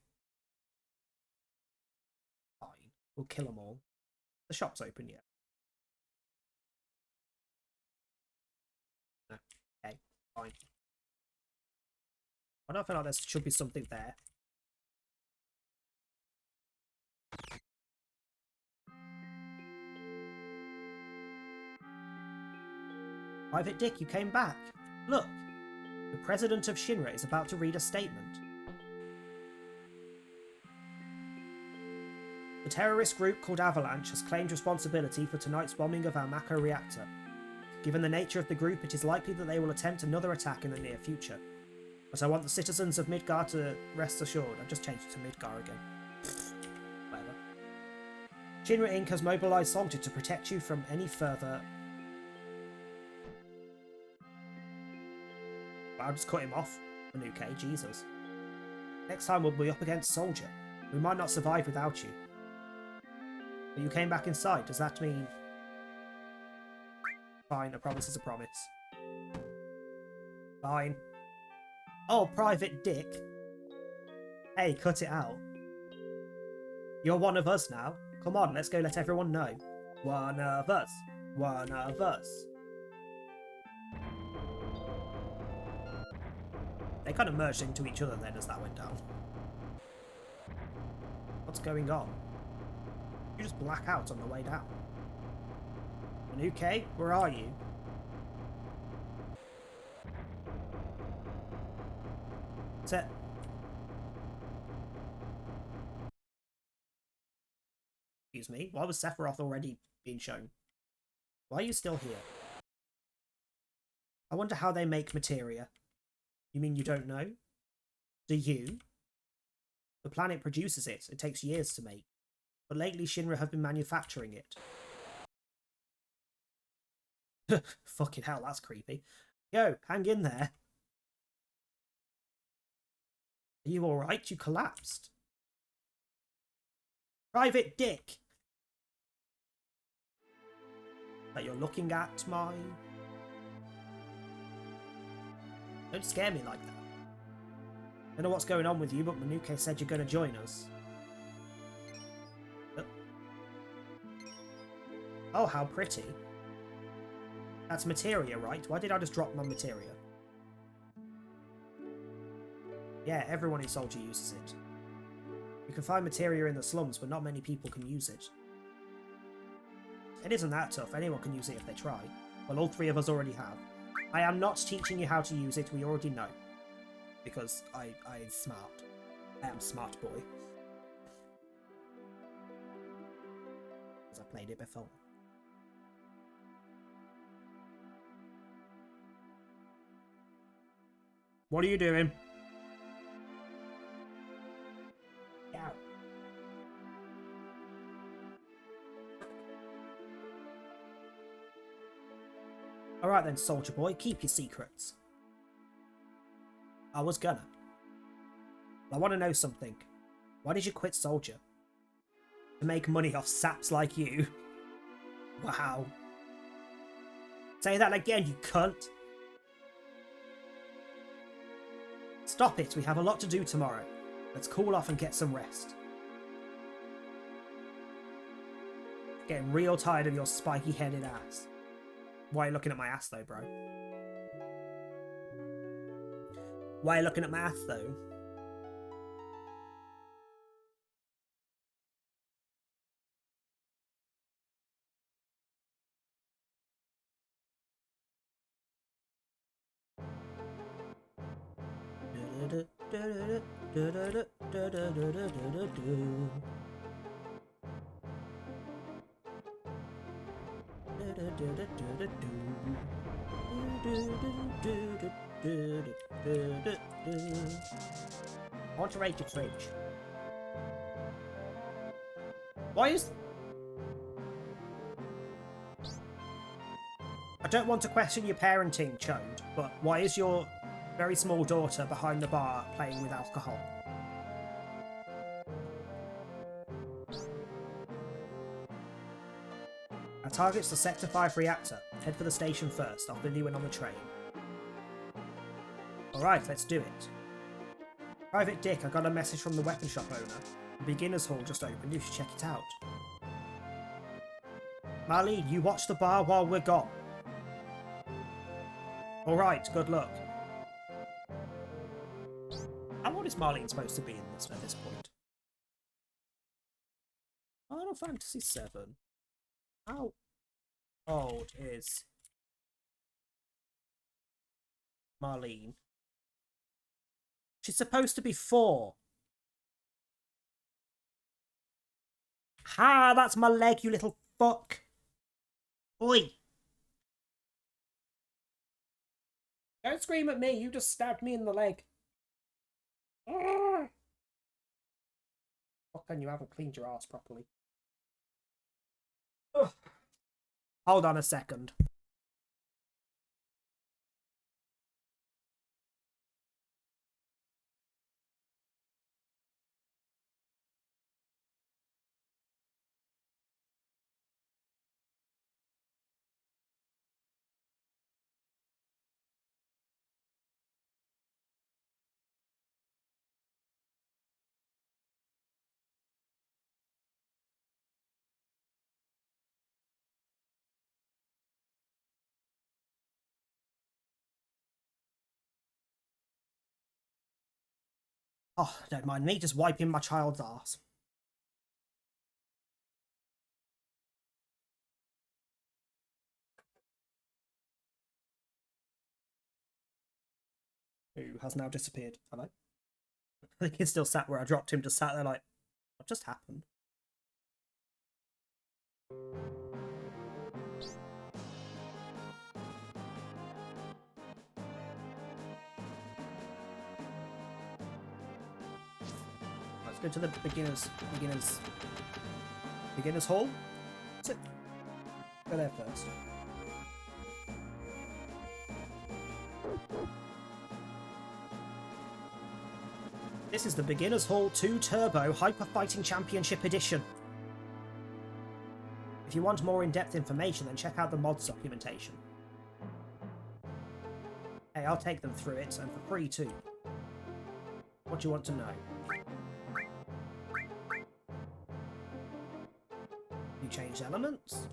C: Fine. We'll kill them all. The shop's open yet. No. Okay, fine. I don't feel like there should be something there. Private Dick, you came back. Look, the president of Shinra is about to read a statement. The terrorist group called Avalanche has claimed responsibility for tonight's bombing of our Mako reactor. Given the nature of the group, it is likely that they will attempt another attack in the near future. But I want the citizens of Midgar to rest assured. I've just changed it to Midgar again. Whatever. Shinra Inc. has mobilized Soldier to protect you from any further... I'll just cut him off. Manuke, Jesus. Next time we'll be up against Soldier. We might not survive without you. But you came back inside. Does that mean... Fine, a promise is a promise. Fine. Oh, Private Dick. Hey, cut it out. You're one of us now. Come on, let's go let everyone know. One of us. One of us. They kind of merged into each other then as that went down. What's going on? You just black out on the way down. Manuke, where are you? Set. Excuse me, why was Sephiroth already being shown? Why are you still here? I wonder how they make materia. You mean you don't know? Do you? The planet produces it. It takes years to make. But lately Shinra have been manufacturing it. Fucking hell, that's creepy. Yo, hang in there. Are you alright? You collapsed. Private Dick! That you're looking at my... Don't scare me like that. I don't know what's going on with you, but Manuke said you're going to join us. Oh, how pretty. That's materia, right? Why did I just drop my materia? Yeah, everyone in Soldier uses it. You can find materia in the slums, but not many people can use it. It isn't that tough. Anyone can use it if they try. Well, all three of us already have. I am not teaching you how to use it. We already know. Because I'm smart. I am smart boy. Because I played it before. What are you doing? Yeah. Alright then, soldier boy, keep your secrets. I was gonna. But I want to know something. Why did you quit Soldier? To make money off saps like you? Wow. Say that again, you cunt. Stop it, we have a lot to do tomorrow. Let's cool off and get some rest. Getting real tired of your spiky-headed ass. Why are you looking at my ass though, bro? Why are you looking at my ass though? I want to raid your fridge. Why is... I don't want to question your parenting, Chode, but why is your very small daughter behind the bar playing with alcohol? Our target's the Sector 5 reactor. Head for the station first. I'll fill you in on the train. Alright, let's do it. Private Dick, I got a message from the weapon shop owner. The beginner's hall just opened, you should check it out. Marlene, you watch the bar while we're gone. Alright, good luck. How old is Marlene supposed to be in this at this point? Final Fantasy VII. How old is Marlene? She's supposed to be 4. Ha! That's my leg, you little fuck! Oi! Don't scream at me, you just stabbed me in the leg. Fuck, and you haven't cleaned your ass properly. Ugh. Hold on a second. Oh, don't mind me, just wiping my child's arse. Who has now disappeared. Hello? I think he's still sat where I dropped him, just sat there like, what just happened? Let's go to the beginners hall. That's it. Go there first. This is the Beginner's Hall 2 Turbo Hyper Fighting Championship Edition. If you want more in-depth information, then check out the mods documentation. Hey, I'll take them through it, and for free too. What do you want to know? You changed elements?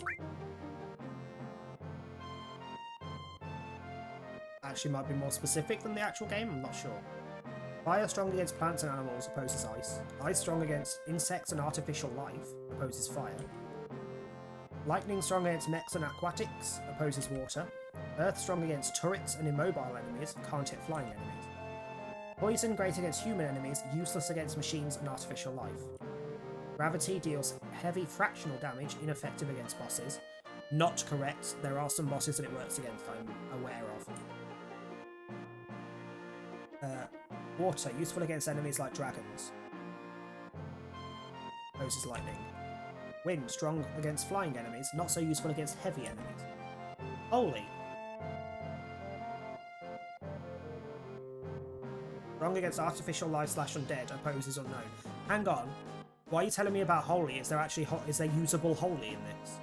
C: Actually might be more specific than the actual game, I'm not sure. Fire strong against plants and animals opposes ice. Ice strong against insects and artificial life opposes fire. Lightning strong against mechs and aquatics opposes water. Earth strong against turrets and immobile enemies, can't hit flying enemies. Poison great against human enemies, useless against machines and artificial life. Gravity deals heavy fractional damage, ineffective against bosses. Not correct, there are some bosses that it works against, I'm aware of. Water, useful against enemies like dragons. Opposes lightning. Wind, strong against flying enemies, not so useful against heavy enemies. Holy. Strong against artificial life / undead, opposes unknown. Hang on, why are you telling me about Holy? Is there actually is there usable Holy in this?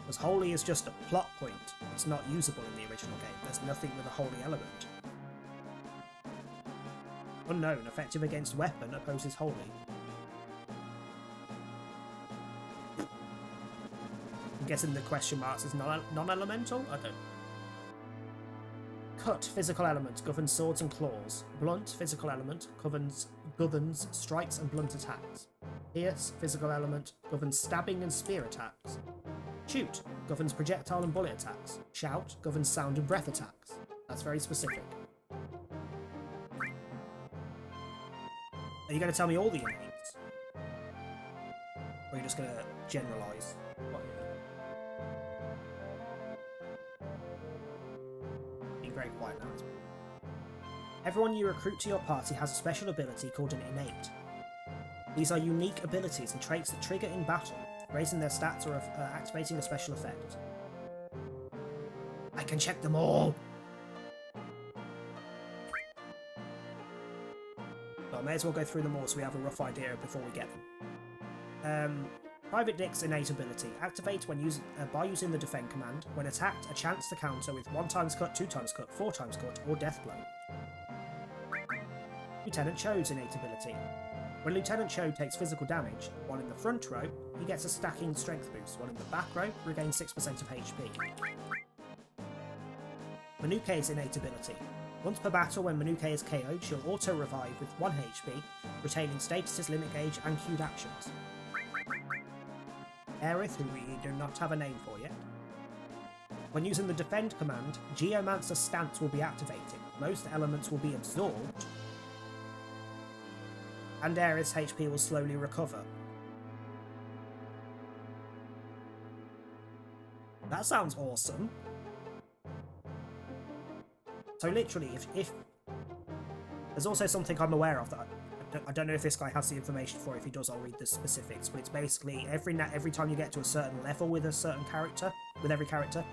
C: Because Holy is just a plot point. It's not usable in the original game. There's nothing with a Holy element. Unknown, effective against weapon, opposes Holy. I'm guessing the question marks is non-elemental? I don't. Cut, physical element, governs swords and claws. Blunt, physical element, governs strikes and blunt attacks. Pierce, physical element, governs stabbing and spear attacks. Shoot, governs projectile and bullet attacks. Shout, governs sound and breath attacks. That's very specific. Are you going to tell me all the innate? Or are you just going to generalise? Being very quiet now. Everyone you recruit to your party has a special ability called an innate. These are unique abilities and traits that trigger in battle, raising their stats or activating a special effect. I can check them all! I may as well go through them all so we have a rough idea before we get them. Private Dick's innate ability. Activate when by using the defend command. When attacked, a chance to counter with 1x cut, 2x cut, 4x cut, or death blow. Lieutenant Cho's innate ability. When Lieutenant Cho takes physical damage, one in the front row, he gets a stacking strength boost. One in the back row, regains 6% of HP. Manuke's innate ability. Once per battle, when Manuke is KO'd, she'll auto-revive with 1 HP, retaining statuses, limit gauge, and queued actions. Aerith, who we do not have a name for yet. When using the defend command, Geomancer's stance will be activated. Most elements will be absorbed, and Aerith's HP will slowly recover. That sounds awesome. So literally, if there's also something I'm aware of that I don't know if this guy has the information for it. If he does, I'll read the specifics. But it's basically every time you get to a certain level with a certain character, with every character,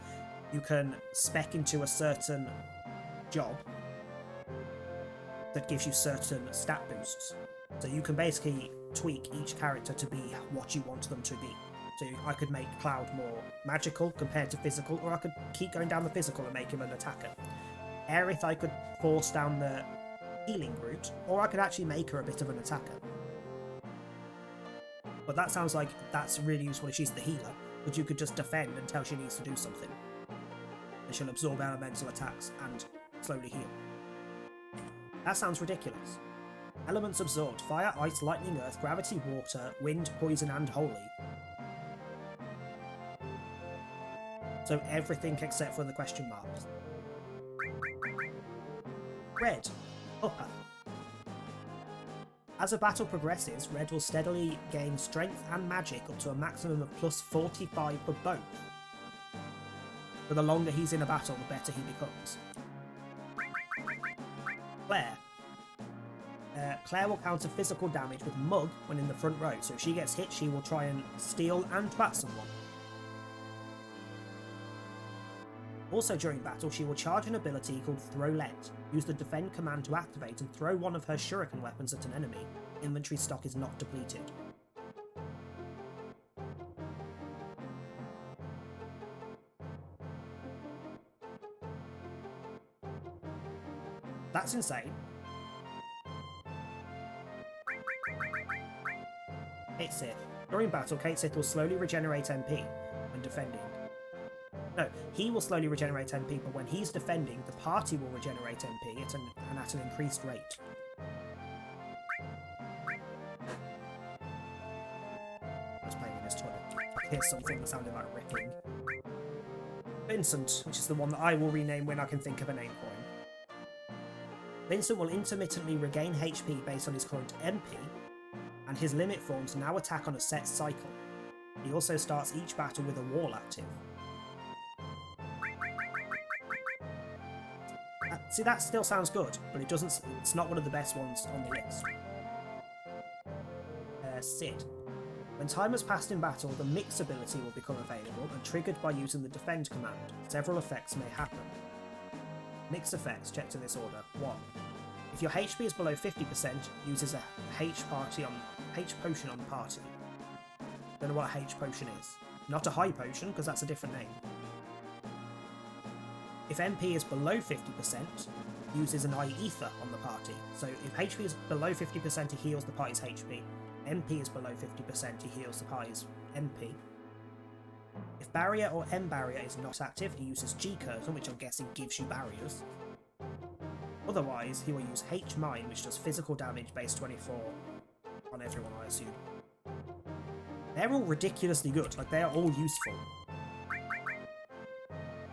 C: you can spec into a certain job that gives you certain stat boosts. So you can basically tweak each character to be what you want them to be. So I could make Cloud more magical compared to physical, or I could keep going down the physical and make him an attacker. Aerith, I could force down the healing route, or I could actually make her a bit of an attacker. But that sounds like that's really useful if she's the healer, but you could just defend until she needs to do something. And she'll absorb elemental attacks and slowly heal. That sounds ridiculous. Elements absorbed: fire, ice, lightning, earth, gravity, water, wind, poison, and holy. So everything except for the question marks. Red. Upper. As a battle progresses, Red will steadily gain strength and magic up to a maximum of plus 45 for both. For the longer he's in a battle, the better he becomes. Claire. Claire will counter physical damage with Mug when in the front row, so if she gets hit, she will try and steal and bat someone. Also during battle, she will charge an ability called Throw Let. Use the defend command to activate and throw one of her shuriken weapons at an enemy. Inventory stock is not depleted. That's insane. Kate Sith. During battle, Kate Sith will slowly regenerate MP when defending. No, he will slowly regenerate MP, but when he's defending, the party will regenerate MP and at an increased rate. I was playing in his toilet. I hear something that sounded like ripping. Vincent, which is the one that I will rename when I can think of a name for him. Vincent will intermittently regain HP based on his current MP, and his limit forms now attack on a set cycle. He also starts each battle with a wall active. See, that still sounds good, but it's not one of the best ones on the list. Sid. When time has passed in battle, the Mix ability will become available and triggered by using the defend command. Several effects may happen. Mix effects checked in this order. 1. If your HP is below 50%, uses a H potion on the party. Don't know what a H potion is. Not a high potion, because that's a different name. If MP is below 50%, uses an Eye Ether on the party. So if HP is below 50%, he heals the party's HP. MP is below 50%, he heals the party's MP. If Barrier or M Barrier is not active, he uses G Curtain, which I'm guessing gives you barriers. Otherwise, he will use H Mine, which does physical damage based 24 on everyone, I assume. They're all ridiculously good, like they are all useful.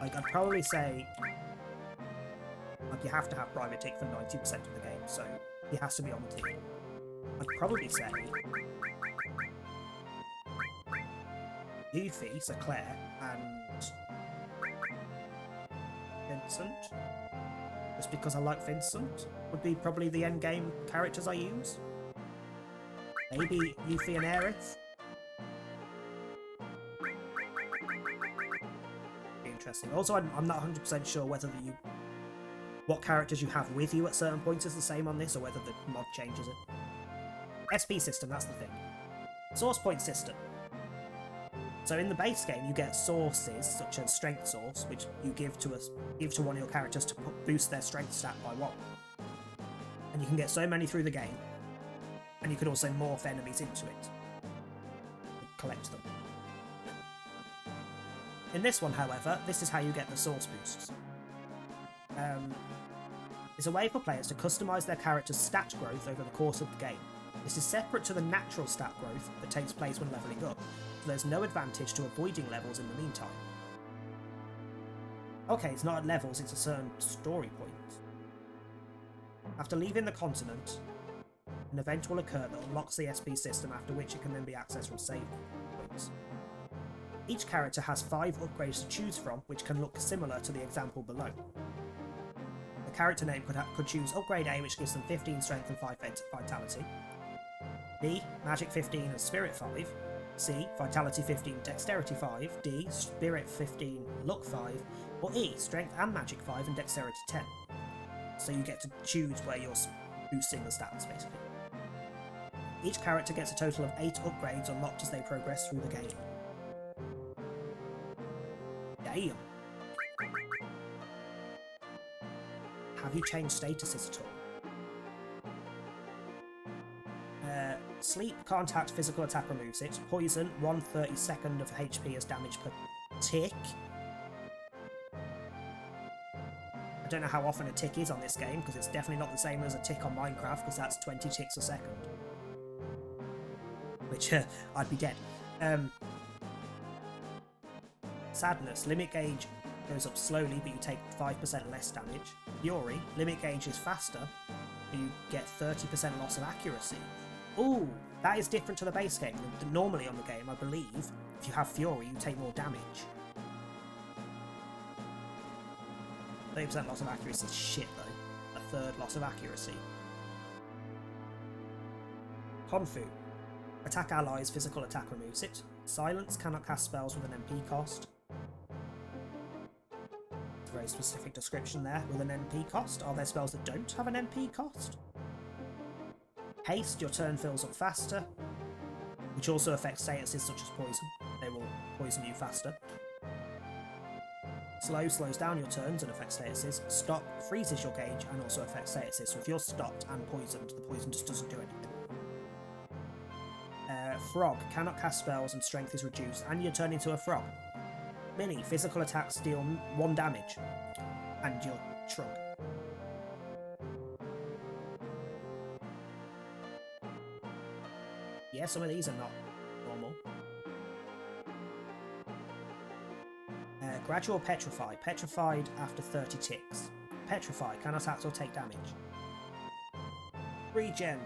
C: Like, I'd probably say, like, you have to have Private Tick for 90% of the game, so he has to be on the team. I'd probably say Yuffie, so Claire, and Vincent, just because I like Vincent, would be probably the endgame characters I use. Maybe Yuffie and Aerith. Interesting. Also, I'm not 100% sure whether what characters you have with you at certain points is the same on this, or whether the mod changes it. SP system, that's the thing. Source point system. So in the base game, you get sources such as Strength Source, which you give to one of your characters to boost their strength stat by 1. And you can get so many through the game, and you can also morph enemies into it, collect them. In this one, however, this is how you get the source boosts. It's a way for players to customise their character's stat growth over the course of the game. This is separate to the natural stat growth that takes place when levelling up, so there's no advantage to avoiding levels in the meantime. Okay, it's not at levels, it's a certain story point. After leaving the continent, an event will occur that unlocks the SP system, after which it can then be accessed from save points. Each character has 5 upgrades to choose from, which can look similar to the example below. The character name could choose Upgrade A, which gives them 15 Strength and 5 Vitality. B, Magic 15 and Spirit 5. C, Vitality 15, Dexterity 5. D, Spirit 15, Luck 5. Or E, Strength and Magic 5 and Dexterity 10. So you get to choose where you're boosting the stats, basically. Each character gets a total of 8 upgrades unlocked as they progress through the game. Damn. Have you changed statuses at all? Sleep, can't act, physical attack removes it. Poison, 1/32 of HP as damage per tick. I don't know how often a tick is on this game, because it's definitely not the same as a tick on Minecraft, because that's 20 ticks a second. Which, I'd be dead. Sadness, limit gauge goes up slowly, but you take 5% less damage. Fury, limit gauge is faster, but you get 30% loss of accuracy. Ooh, that is different to the base game. Normally on the game, I believe, if you have Fury, you take more damage. 30% loss of accuracy is shit, though. A third loss of accuracy. Konfu. Attack allies, physical attack removes it. Silence, cannot cast spells with an MP cost. very specific description there with an NP cost. Are there spells that don't have an NP cost? Haste, your turn fills up faster, which also affects statuses such as poison. They will poison you faster. Slow slows down your turns and affects statuses. Stop freezes your gauge and also affects statuses. So if you're stopped and poisoned, the poison just doesn't do anything. Frog, cannot cast spells and strength is reduced, and you turn into a frog. Mini, physical attacks deal 1 damage, and you're shrunk. Yeah, some of these are not normal. Gradual Petrify, petrified after 30 ticks. Petrify, cannot act or take damage. Regen,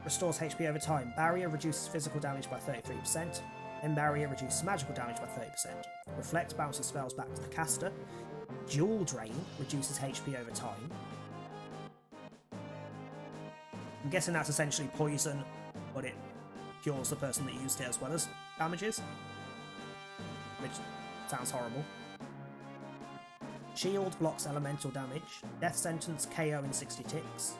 C: restores HP over time. Barrier reduces physical damage by 33%. Then Barrier reduces magical damage by 30%. Reflect bounces spells back to the caster. Dual Drain reduces HP over time. I'm guessing that's essentially poison, but it cures the person that used it as well as damages. Which sounds horrible. Shield blocks elemental damage. Death Sentence KO in 60 ticks.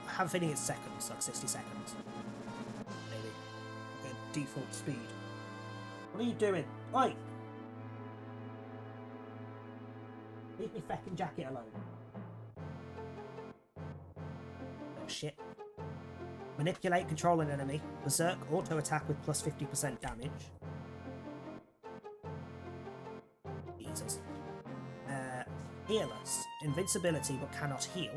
C: I have a feeling it's seconds, like 60 seconds. Maybe. Like a default speed. What are you doing? Oi! Leave me feckin' jacket alone. Oh shit. Manipulate, control an enemy. Berserk, auto attack with plus 50% damage. Jesus. Healers. Invincibility but cannot heal.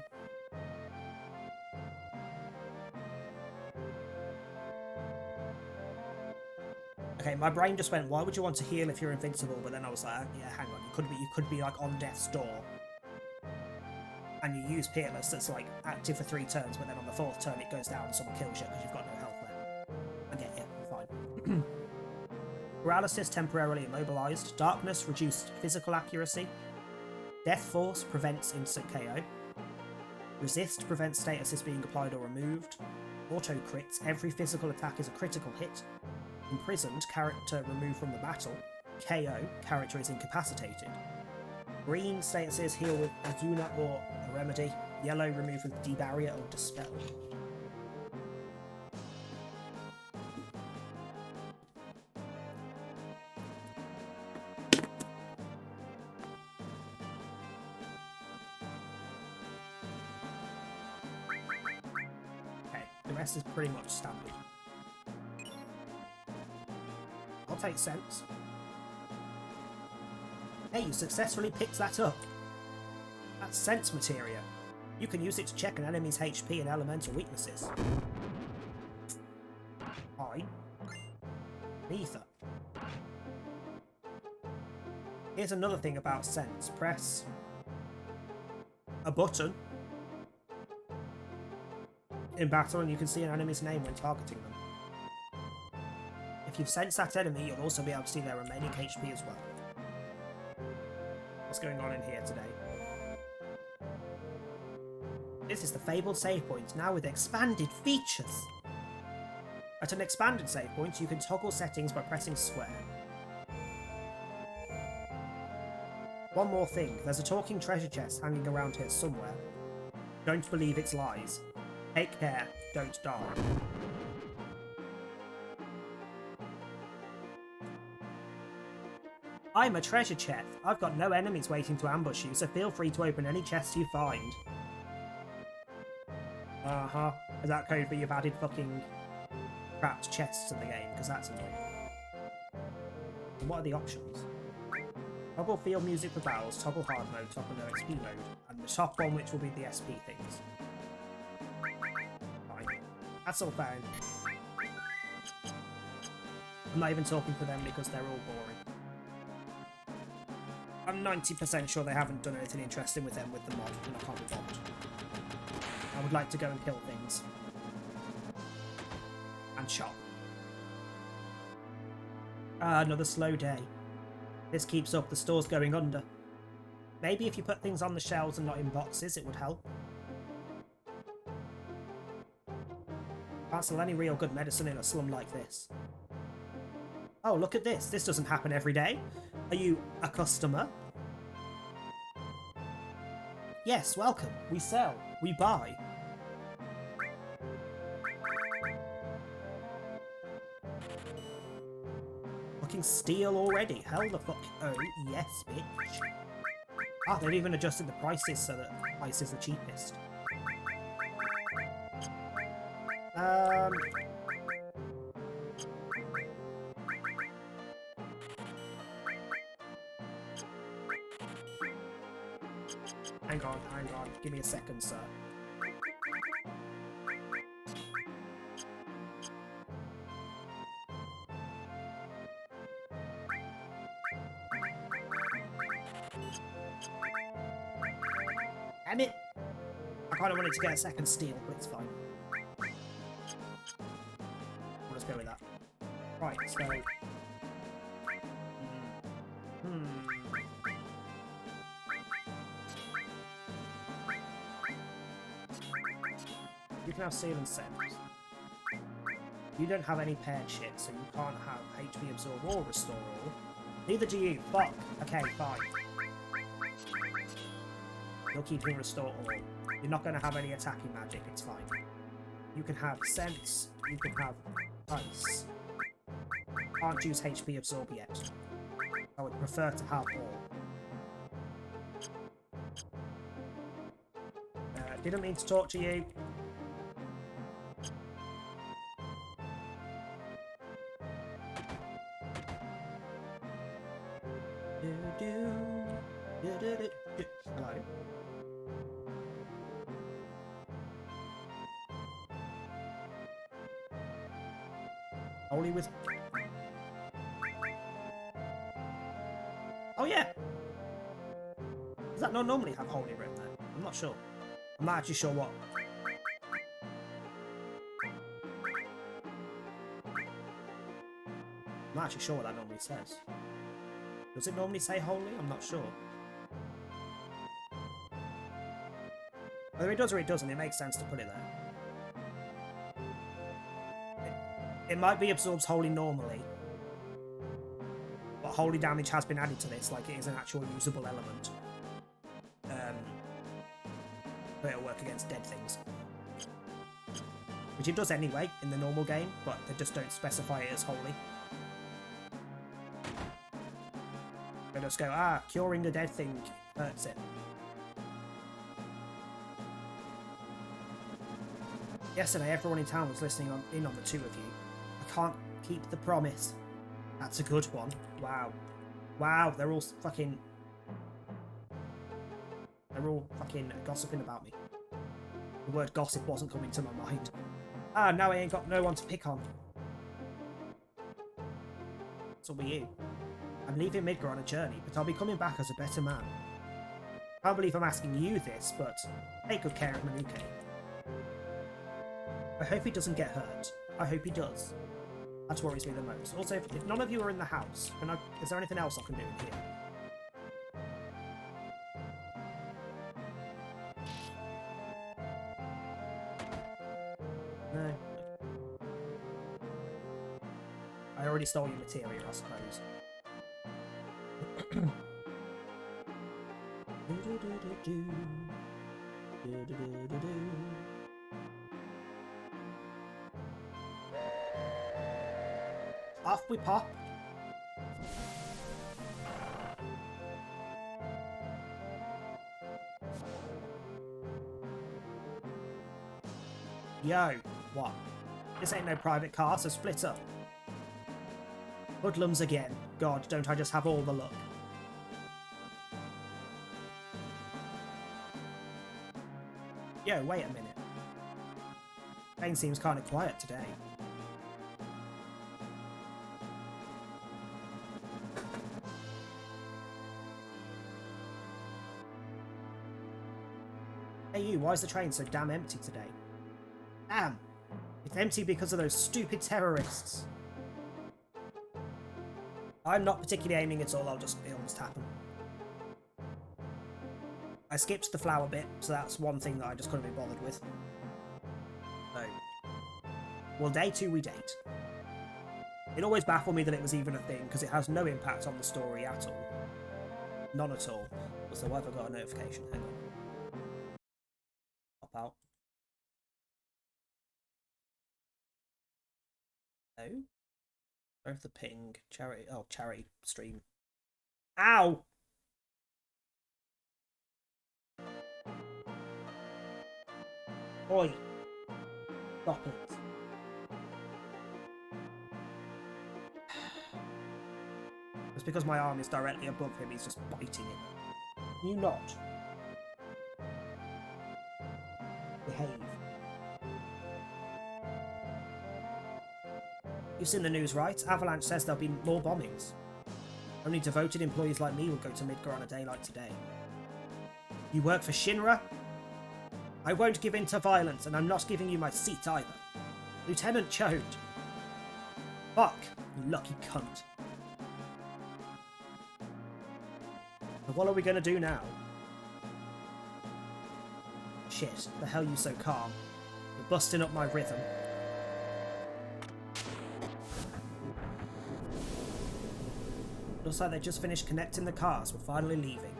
C: Okay, my brain just went, why would you want to heal if you're invincible? But then I was like, yeah, hang on, you could be like on death's door. And you use Peerless that's like active for 3 turns, but then on the 4th turn it goes down and someone kills you because you've got no health left. I get you, fine. Paralysis temporarily immobilized. Darkness reduced physical accuracy. Death Force prevents instant KO. Resist prevents statuses being applied or removed. Auto crits, every physical attack is a critical hit. Imprisoned, character removed from the battle. KO, character is incapacitated. Green, statuses heal with Azuna or a remedy. Yellow, remove with Debarrier or Dispel. Okay, the rest is pretty much standard. I'll take Sense. Hey, you successfully picked that up. That's Sense Materia. You can use it to check an enemy's HP and elemental weaknesses. Fine. Ether. Here's another thing about Sense. Press a button in battle and you can see an enemy's name when targeting them. If you've sensed that enemy, you'll also be able to see their remaining HP as well. What's going on in here today? This is the Fabled save point, now with expanded features! At an expanded save point, you can toggle settings by pressing square. One more thing, there's a talking treasure chest hanging around here somewhere. Don't believe it's lies. Take care, don't die. I'm a treasure chest. I've got no enemies waiting to ambush you, so feel free to open any chests you find. Uh-huh. Is that code for you've added fucking trapped chests to the game? Because that's annoying. And what are the options? Toggle field music for battles, toggle hard mode, toggle no XP mode, and the top one which will be the SP things. Fine. That's all fine. I'm not even talking to them because they're all boring. I'm 90% sure they haven't done anything interesting with them with the mod, and I can't be bothered. I would like to go and kill things. And shop. Ah, another slow day. This keeps up, the store's going under. Maybe if you put things on the shelves and not in boxes, it would help. Can't sell any real good medicine in a slum like this. Oh, look at this. This doesn't happen every day. Are you a customer? Yes, welcome. We sell. We buy. Fucking steal already. Hell the fuck. Oh, yes, bitch. Ah, they've even adjusted the prices so that price is the cheapest. Hang on. Give me a second, sir. Damn it! I kind of wanted to get a second steal, but it's fine. We'll just go with that. Right, so... You can have Seal and Sense. You don't have any paired shit, so you can't have HP Absorb or Restore All. Neither do you. Fuck. Okay, fine. You're keeping Restore All. You're not going to have any attacking magic, it's fine. You can have Sense, you can have Ice. Can't use HP Absorb yet. I would prefer to have all. Didn't mean to talk to you. Hello. Holy with... Oh yeah! Does that not normally have Holy Rim there? I'm not sure. I'm not actually sure what. I'm not actually sure what that normally says. Does it normally say Holy? I'm not sure. Whether it does or it doesn't, it makes sense to put it there. It might be absorbs Holy normally, but Holy damage has been added to this, like it is an actual usable element. But it'll work against dead things. Which it does anyway in the normal game, but they just don't specify it as Holy. They just go, curing the dead thing hurts it. Yesterday, everyone in town was listening in on the two of you. I can't keep the promise. That's a good one. Wow. Wow, they're all fucking gossiping about me. The word gossip wasn't coming to my mind. Now I ain't got no one to pick on. So be you. I'm leaving Midgar on a journey, but I'll be coming back as a better man. Can't believe I'm asking you this, but take good care of Manuke. I hope he doesn't get hurt. I hope he does. That worries me the most. Also, if none of you are in the house, is there anything else I can do in here? No. I already stole your material, I suppose. Off we pop. Yo, what? This ain't no private car, so split up. Hoodlums again. God, don't I just have all the luck? Yo, wait a minute. Bane seems kind of quiet today. Hey you, why is the train so damn empty today? Damn! It's empty because of those stupid terrorists. I'm not particularly aiming at all, it'll just happen. I skipped the flower bit, so that's one thing that I just couldn't be bothered with. So, well, day 2 we date. It always baffled me that it was even a thing, because it has no impact on the story at all. None at all. So why have I got a notification? Hang on. out. Oh, both the ping charity. Oh, charity stream. Ow! Oi! Stop it. It's because my arm is directly above him, he's just biting it. Can you not? Behave. You've seen the news, right? Avalanche says there'll be more bombings. Only devoted employees like me will go to Midgar on a day like today. You work for Shinra? I won't give in to violence, and I'm not giving you my seat either. Lieutenant Chode. Fuck, you lucky cunt. And what are we gonna do now? Shit, the hell you so calm? You're busting up my rhythm. Looks like they just finished connecting the cars. We're finally leaving.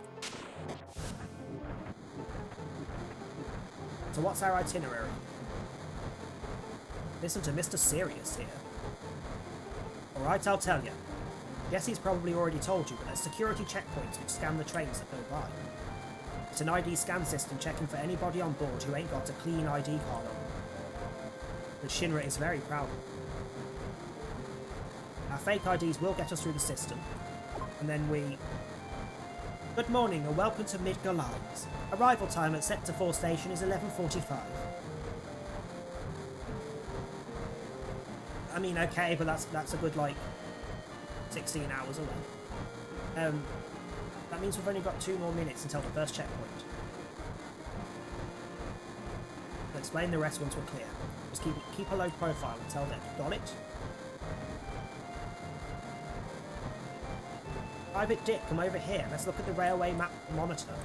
C: So what's our itinerary? Listen to Mr. Serious here. Alright, I'll tell you. Jesse's probably already told you, but there's security checkpoints which scan the trains that go by. It's an ID scan system checking for anybody on board who ain't got a clean ID card on. But Shinra is very proud of. Our fake IDs will get us through the system. And then we... Good morning and welcome to Midgar Lines. Arrival time at Sector 4 station is 11:45. I mean, okay, but that's a good, like, 16 hours away. That means we've only got 2 more minutes until the first checkpoint. I'll explain the rest once we're clear. Just keep a low profile until then. Got it? Private Dick, come over here. Let's look at the railway map monitor.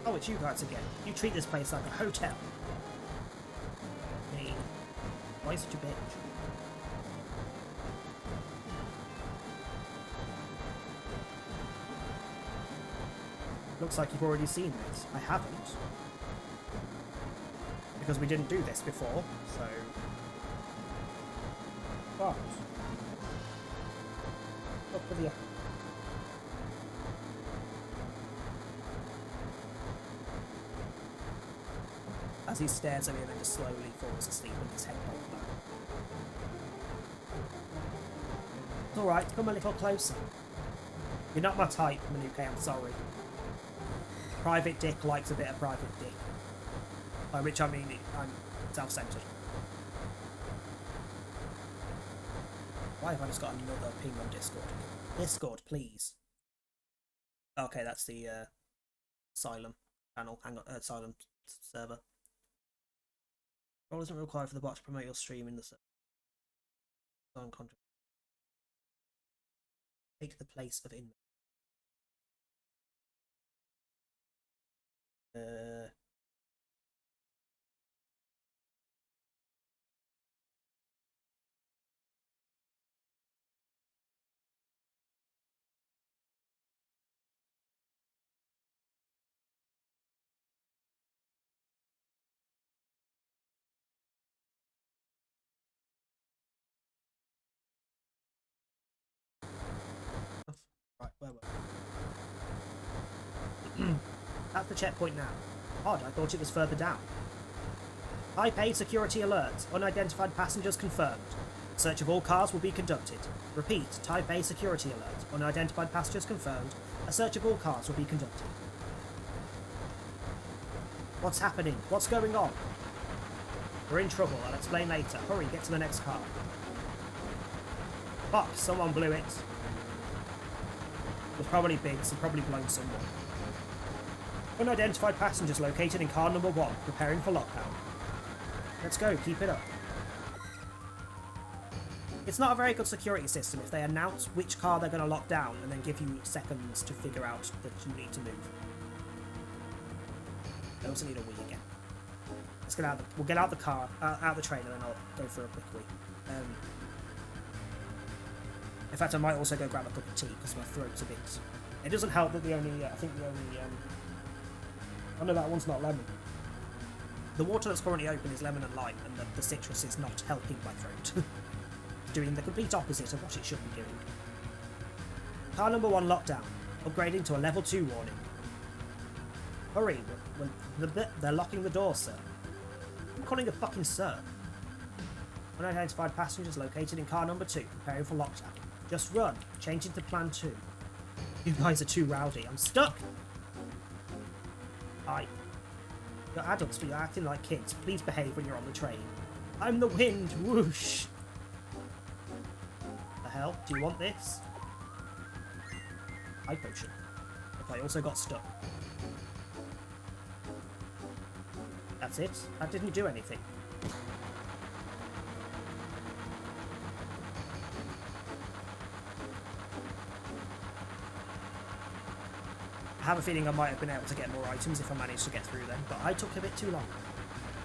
C: Oh, it's you guys again. You treat this place like a hotel. Hey, why such a bitch? Looks like you've already seen this. I haven't. Because we didn't do this before, so... But... Look for the... As he stares at me and then just slowly falls asleep with his head bobbed back. It's alright, come a little closer. You're not my type, Manuke, I'm sorry. Private Dick likes a bit of private dick. By which I mean I'm self-centered. Why have I just got another ping on Discord? Discord, please. Okay, that's the Asylum channel. Hang on, Asylum server. Role isn't required for the bot to promote your stream in the server. Take the place of inmate. Right, where were we? That's the checkpoint now. Odd, I thought it was further down. Taipei security alert. Unidentified passengers confirmed. Search of all cars will be conducted. Repeat, Taipei security alert. Unidentified passengers confirmed. A search of all cars will be conducted. What's happening? What's going on? We're in trouble. I'll explain later. Hurry, get to the next car. Fuck, someone blew it. It was probably Biggs and probably blown someone. Unidentified passengers located in car number 1, preparing for lockdown. Let's go, keep it up. It's not a very good security system if they announce which car they're going to lock down and then give you seconds to figure out that you need to move. I also need a wee again. Let's get out. We'll get out the car, out the train, and then I'll go for a quick wee. In fact, I might also go grab a cup of tea because my throat's a bit. It doesn't help that the only. I think the only Oh no, that one's not lemon. The water that's currently open is lemon and lime, and the citrus is not helping my throat. Doing the complete opposite of what it should be doing. Car number 1 lockdown. Upgrading to a level 2 warning. Hurry, they're locking the door, sir. I'm calling a fucking sir. Unidentified passengers located in car number 2, preparing for lockdown. Just run, changing to plan 2. You guys are too rowdy, I'm stuck! Hi. You're adults, but you're acting like kids. Please behave when you're on the train. I'm the wind, whoosh! The hell? Do you want this? Eye potion. Okay, I also got stuck. That's it? That didn't do anything. I have a feeling I might have been able to get more items if I managed to get through them, but I took a bit too long.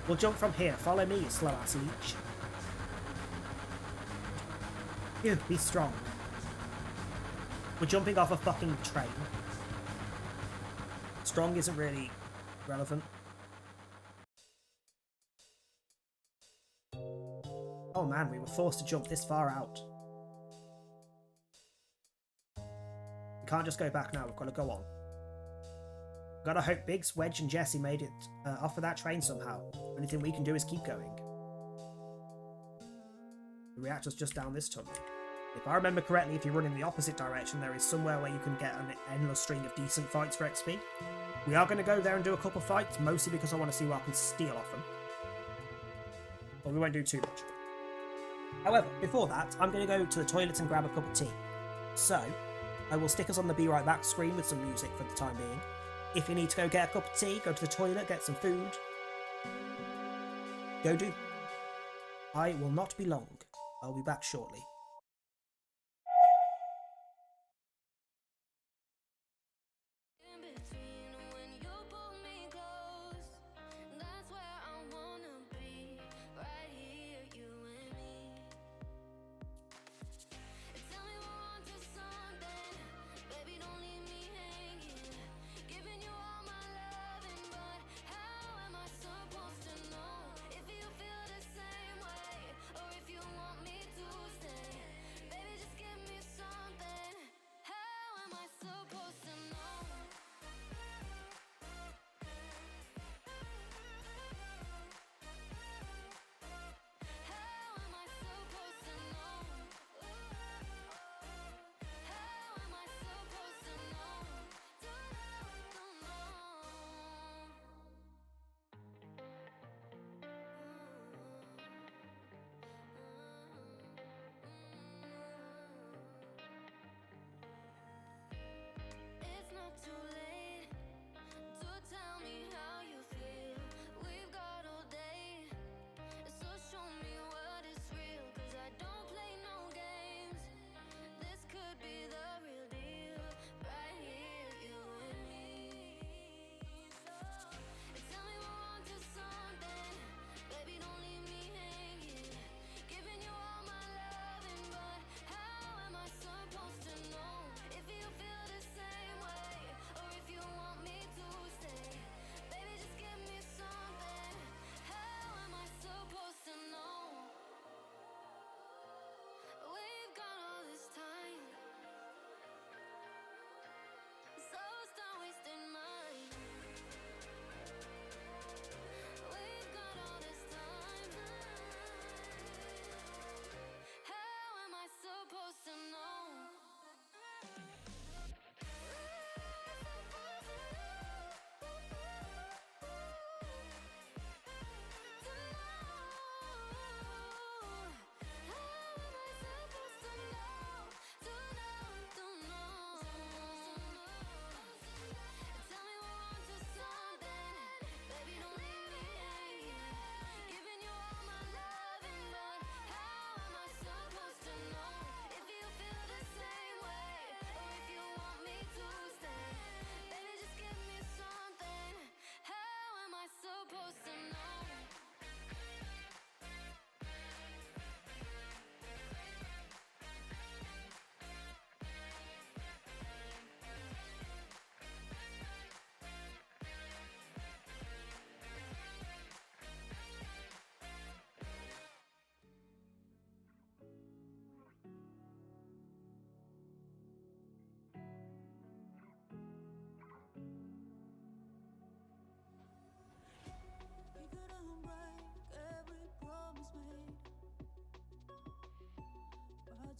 C: We'll jump from here. Follow me, you slow-ass leech. Phew, be strong. We're jumping off a fucking train. Strong isn't really relevant. Oh man, we were forced to jump this far out. We can't just go back now, we've got to go on. Gotta hope Biggs, Wedge and Jesse made it off of that train somehow. Only thing we can do is keep going. The reactor's just down this tunnel. If I remember correctly, if you run in the opposite direction, there is somewhere where you can get an endless string of decent fights for XP. We are going to go there and do a couple fights, mostly because I want to see what I can steal off them. But we won't do too much. However, before that, I'm going to go to the toilet and grab a cup of tea. So, I will stick us on the Be Right Back screen with some music for the time being. If you need to go get a cup of tea, go to the toilet, get some food. Go do. I will not be long. I'll be back shortly.
G: In between when you pull me close, that's where I wanna be. Right here, you and me. Tell me we're on to something, baby, don't leave me hanging. Giving you all my loving, but how am I supposed to know if you feel the same way, or if you want me to stay? Baby, just give me something. How am I supposed to know?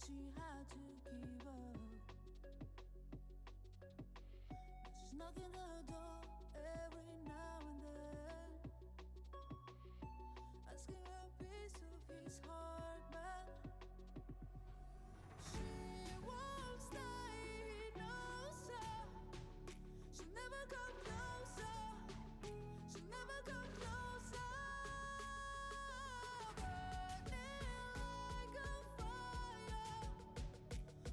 A: she had to give up. She's knocking her door every now and then, asking a piece of his heart back. She won't stay, no sir. She'll never come closer. She'll never come closer. Burning like a fire,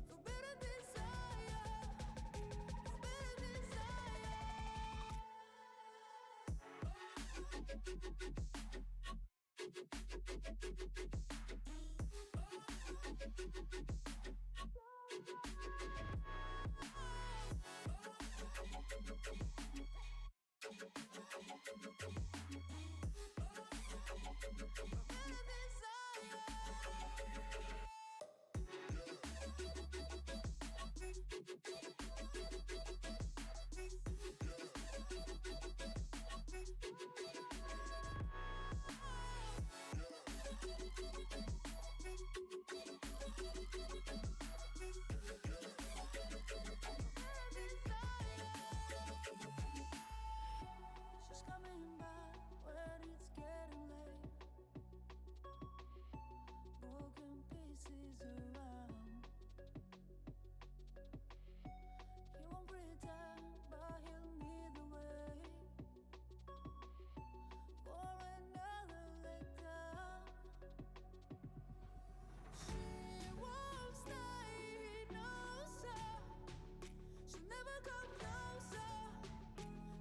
A: forbidden desire, forbidden She's coming back when it's getting late. Broken pieces around. He won't pretend, but he'll need the weight for another letdown. She won't stay, no sir. She'll never come closer.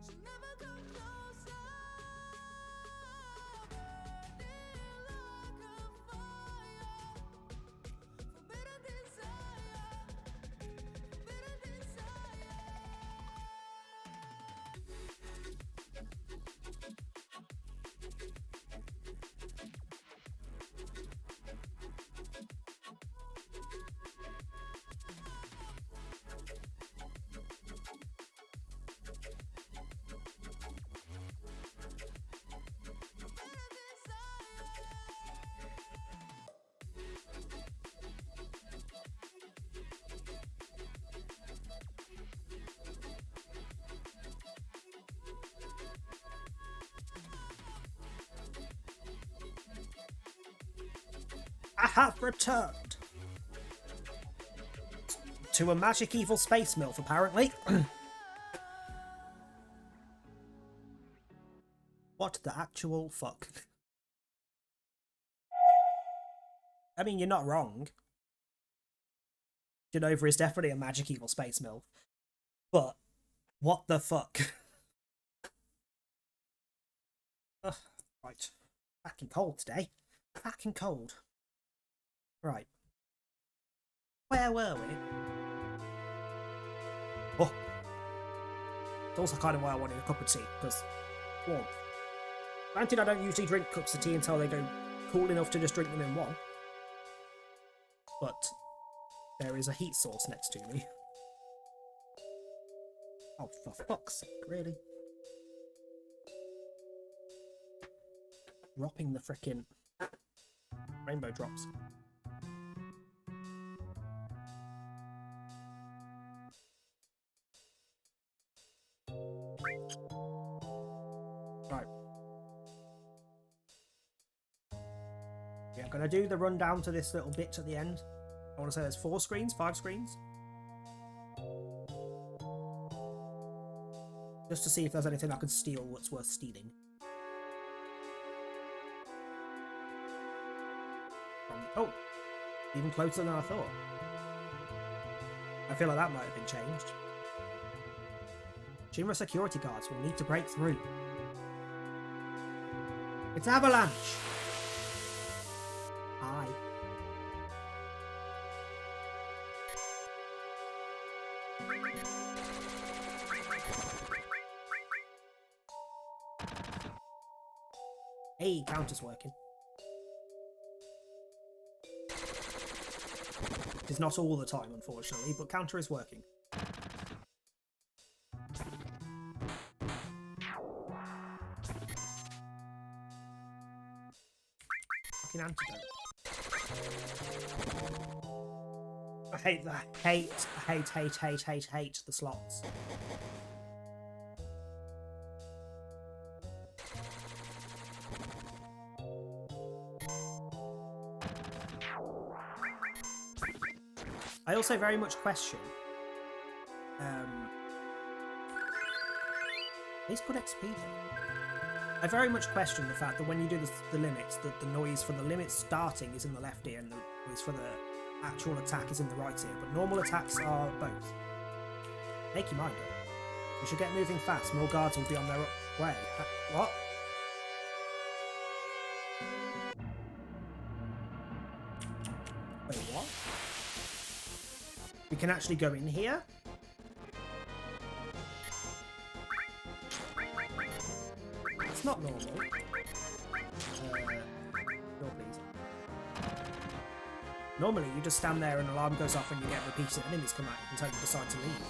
A: She'll never come closer. Burning like a fire, forbidden desire, forbidden desire.
C: I have returned to a magic evil space MILF, apparently. What the actual fuck? I mean, you're not wrong. Genova is definitely a magic evil space MILF. But, what the fuck? Ugh, right. Fucking cold today. Fucking cold. Right. Where were we? Oh. It's also kind of why I wanted a cup of tea, because warmth. Granted, I don't usually drink cups of tea until they go cool enough to just drink them in one. But there is a heat source next to me. Oh, for fuck's sake, really? Dropping the frickin' rainbow drops. Right. Yeah, I'm gonna do the rundown to this little bit at the end. I want to say there's 4 screens, 5 screens. Just to see if there's anything I could steal that's worth stealing. Oh, even closer than I thought. I feel like that might have been changed. Shinra security guards will need to break through. It's Avalanche! Hi. Hey, counter's working. It's not all the time, unfortunately, but counter is working. Fucking antidote. I hate the hate the slots. I also very much question. He's good XP though. I very much question the fact that when you do the limits, that the noise for the limits starting is in the left ear and the noise for the actual attack is in the right ear, but normal attacks are both. Make your mind up. We should get moving fast, more guards will be on their way. What? Wait, what? We can actually go in here? It's not normal. No, please. Normally, you just stand there and an alarm goes off and you get repeated enemies come out until you decide to leave.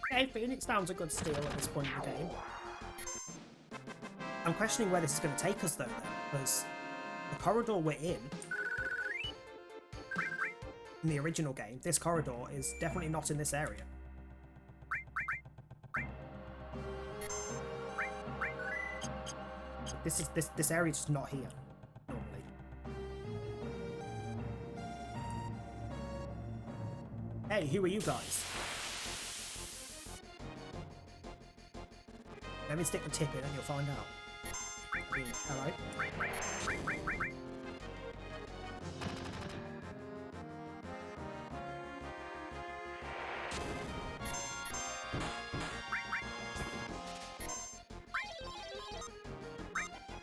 C: Okay, Phoenix Down's a good steal at this point in the game. I'm questioning where this is going to take us though, then, because the corridor we're in the original game, this corridor is definitely not in this area. This area is just not here normally. Hey, who are you guys? Let me stick the tip in and you'll find out. Hello.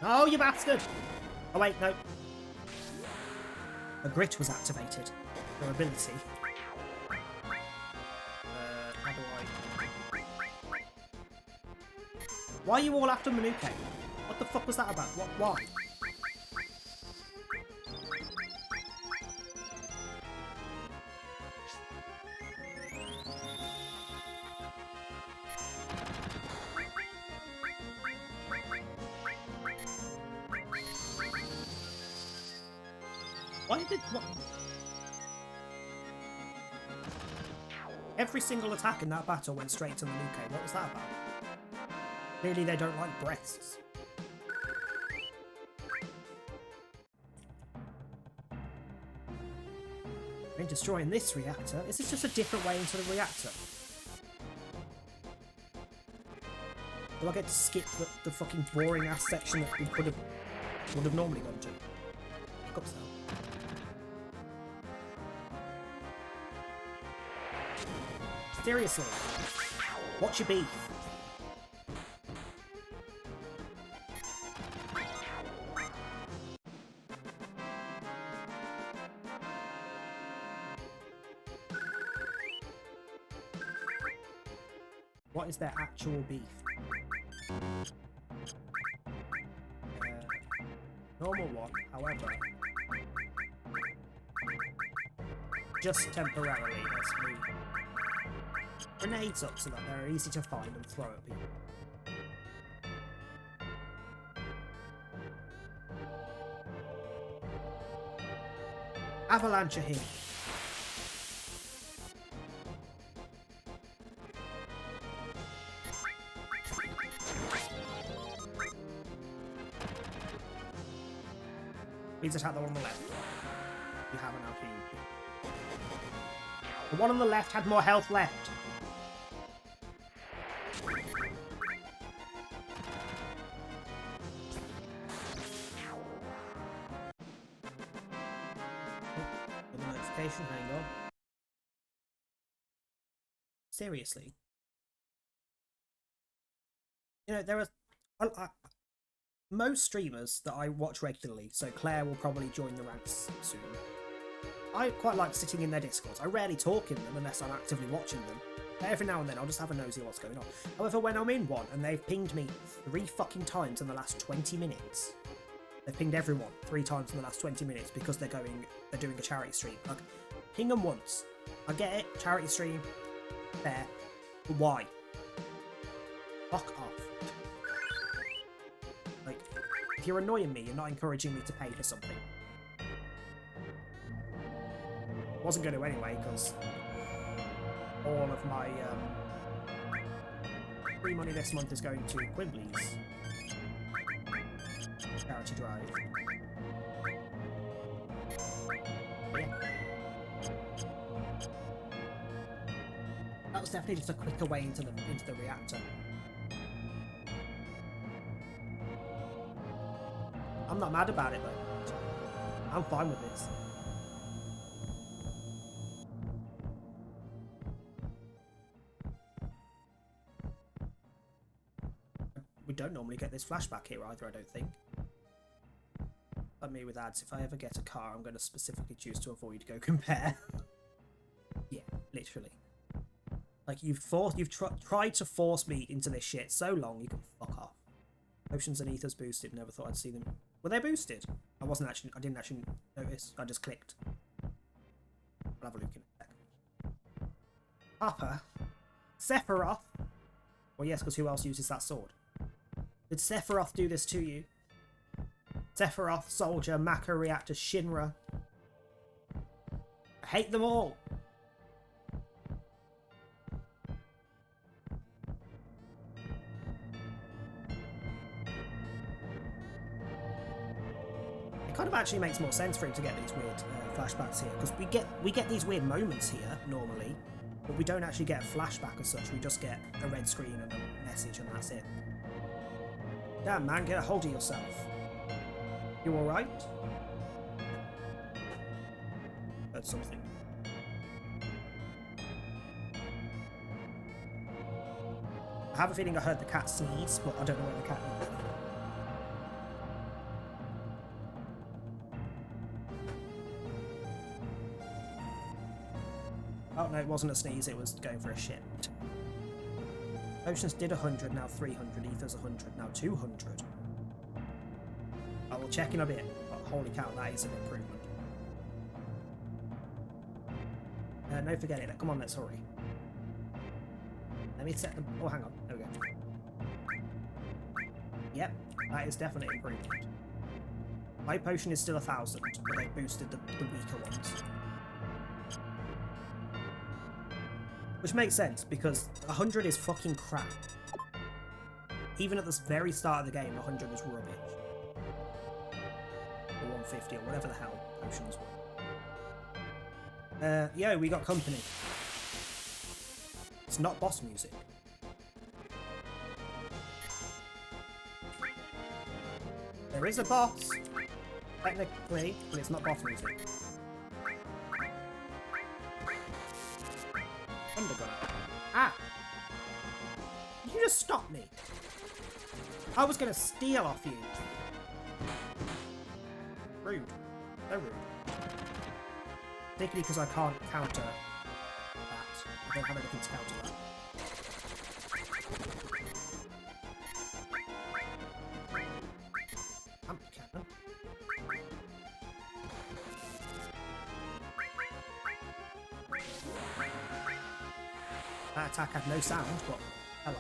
C: Oh, you bastard! Oh wait, no. A grit was activated. Their ability. How do I... Why are you all after Manuke? What the fuck was that about? Why? What? Every single attack in that battle went straight to Manuke. What was that about? Clearly they don't like breaths. We're destroying this reactor. Is this just a different way into the reactor? Do I get to skip the fucking boring ass section that we would have normally gone to? Look up now. Seriously, what's your beef? What is their actual beef? Normal one, however. Just temporarily, let's move grenades up so that they're easy to find and throw at people. Avalanche here. Please attack the one on the left. You have enough heal. The one on the left had more health left. Hang on. Seriously. You know, there are most streamers that I watch regularly, so Claire will probably join the ranks soon. I quite like sitting in their Discords. I rarely talk in them unless I'm actively watching them. But every now and then I'll just have a nosy at what's going on. However, when I'm in one and they've pinged me 3 fucking times in the last 20 minutes, They've pinged everyone 3 times in the last 20 minutes because they're doing a charity stream. Like, ping them once. I get it, charity stream, fair, but why? Fuck off. Like, if you're annoying me, you're not encouraging me to pay for something. Wasn't going to anyway, because all of my free money this month is going to Quimbly's charity drive. But yeah. That was definitely just a quicker way into the reactor. I'm not mad about it though. I'm fine with this. We don't normally get this flashback here either, I don't think. Like me with ads, if I ever get a car, I'm going to specifically choose to avoid Go Compare. Yeah, literally. Like, you've tried to force me into this shit so long, you can fuck off. Potions and ethers boosted, never thought I'd see them. Were they boosted? I didn't actually notice, I just clicked. I'll have a look in a sec. Harper? Sephiroth? Well, yes, because who else uses that sword? Did Sephiroth do this to you? Sephiroth, Soldier, Maka, Reactor, Shinra. I hate them all. It kind of actually makes more sense for him to get these weird flashbacks here, because we get these weird moments here normally, but we don't actually get a flashback as such. We just get a red screen and a message, and that's it. Damn, man, get a hold of yourself. You alright? Heard something. I have a feeling I heard the cat sneeze, but I don't know where the cat is. Oh no, it wasn't a sneeze, it was going for a shit. Potions did 100, now 300, ethers 100, now 200. I will check in a bit, but holy cow, that is an improvement. No, forget it. Come on, let's hurry. Let me set them. Oh, hang on. There we go. Yep, that is definitely improvement. My potion is still 1,000, but they boosted the weaker ones. Which makes sense, because 100 is fucking crap. Even at the very start of the game, 100 is rubbish. Or 150, or whatever the hell potions were. Yo, we got company. It's not boss music. There is a boss, technically, but it's not boss music. Undergun. Ah! Did you just stop me? I was gonna steal off you. Rude. So rude. Particularly because I can't counter that. I don't have anything to counter that. Cannon. That attack had no sound, but hello.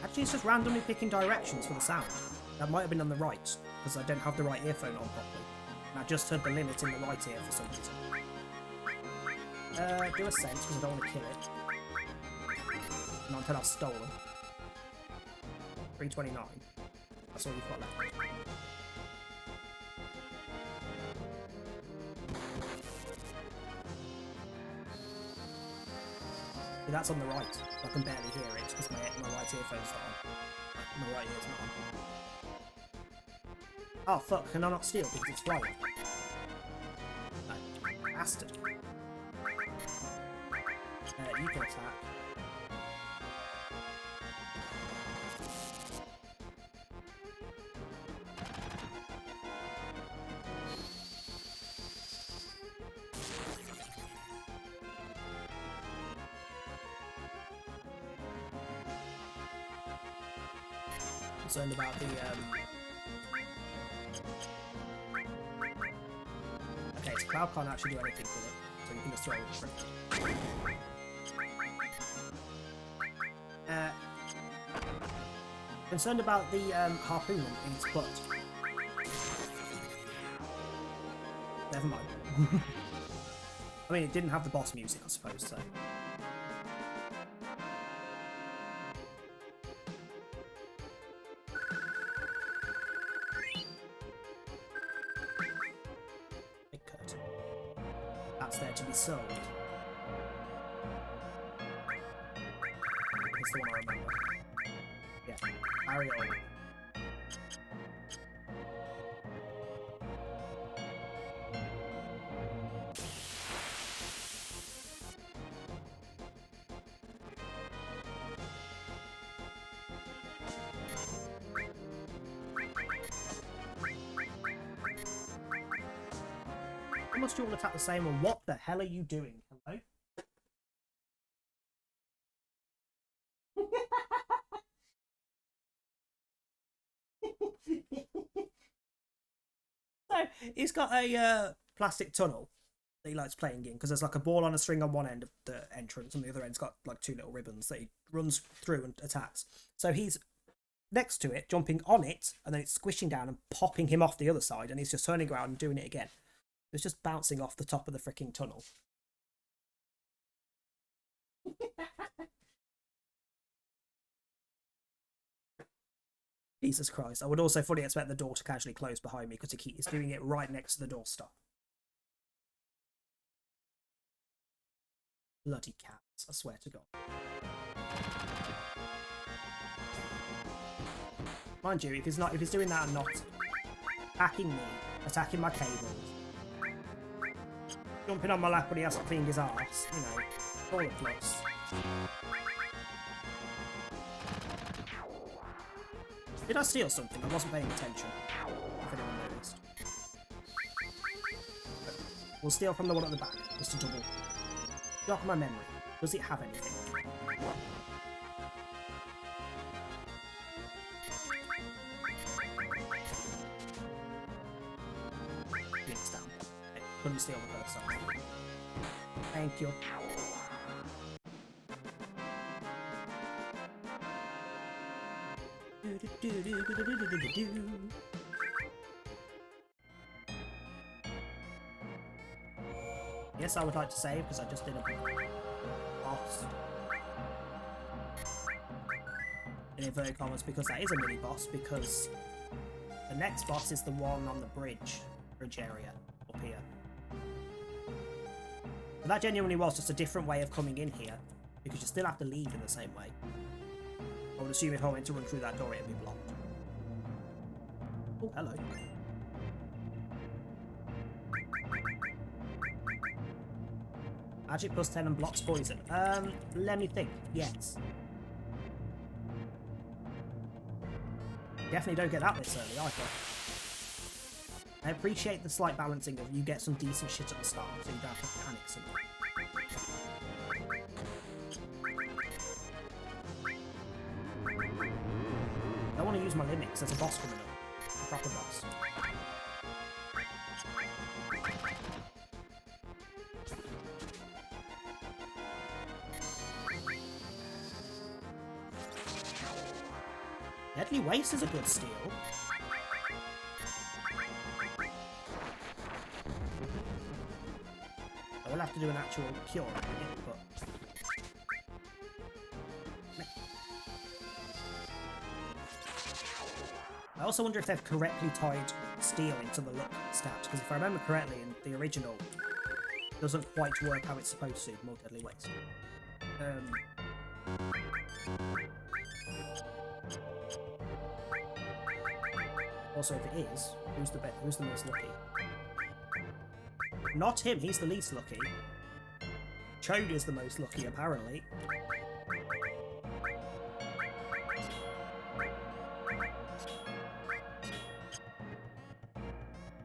C: Actually, it's just randomly picking directions for the sound. That might have been on the right, because I don't have the right earphone on properly. And I just heard the limit in the right ear for some reason. Do a sense, because I don't want to kill it. Not until I've stolen. 329. That's all you've got left. See, that's on the right. I can barely hear it because my right earphone's not on. My right ear's not on. Oh fuck, can I not steal because it's flying? No. Bastard. You can attack. concerned about the Okay, so Cloud can't actually do anything with it, so you can just throw it straight. Concerned about the harpoon in its butt. Never mind. I mean, it didn't have the boss music, I suppose, so. Big cut. That's there to be sold. It's the one I remember. Yeah, Ariel. How much do you all attack the same one? What the hell are you doing? Hello? So, he's got a plastic tunnel that he likes playing in, because there's like a ball on a string on one end of the entrance, and the other end's got like two little ribbons that he runs through and attacks. So he's next to it, jumping on it, and then it's squishing down and popping him off the other side, and he's just turning around and doing it again. It's just bouncing off the top of the freaking tunnel. Jesus Christ. I would also fully expect the door to casually close behind me, because he's doing it right next to the doorstop. Bloody cats, I swear to God. Mind you, if he's doing that and not attacking me, attacking my cables, jumping on my lap when he has to clean his arse, you know, all a plus. Did I steal something? I wasn't paying attention, if anyone noticed. We'll steal from the one at the back, just to double. Jog my memory. Does it have anything? It's down. Okay, couldn't steal the first time. Thank you. Yes, I would like to save, because I just did a boss. In inverted commas, because that is a mini boss, because the next boss is the one on the bridge area up here. So that genuinely was just a different way of coming in here, because you still have to leave in the same way. I would assume if I went to run through that door, it'd be blocked. Oh, hello. Magic plus 10 and blocks poison. Let me think. Yes. Definitely don't get that this early, either. I appreciate the slight balancing of you get some decent shit at the start, so you don't have to panic so much. I don't want to use my limits, there's a boss coming up. A proper boss. Deadly Waste is a good steal. I will have to do an actual cure on it, but... I also wonder if they've correctly tied steel into the luck stats, because if I remember correctly, in the original, it doesn't quite work how it's supposed to, more Deadly Waste. Also, if it is, who's the most lucky? Not him, he's the least lucky. Chode is the most lucky, apparently.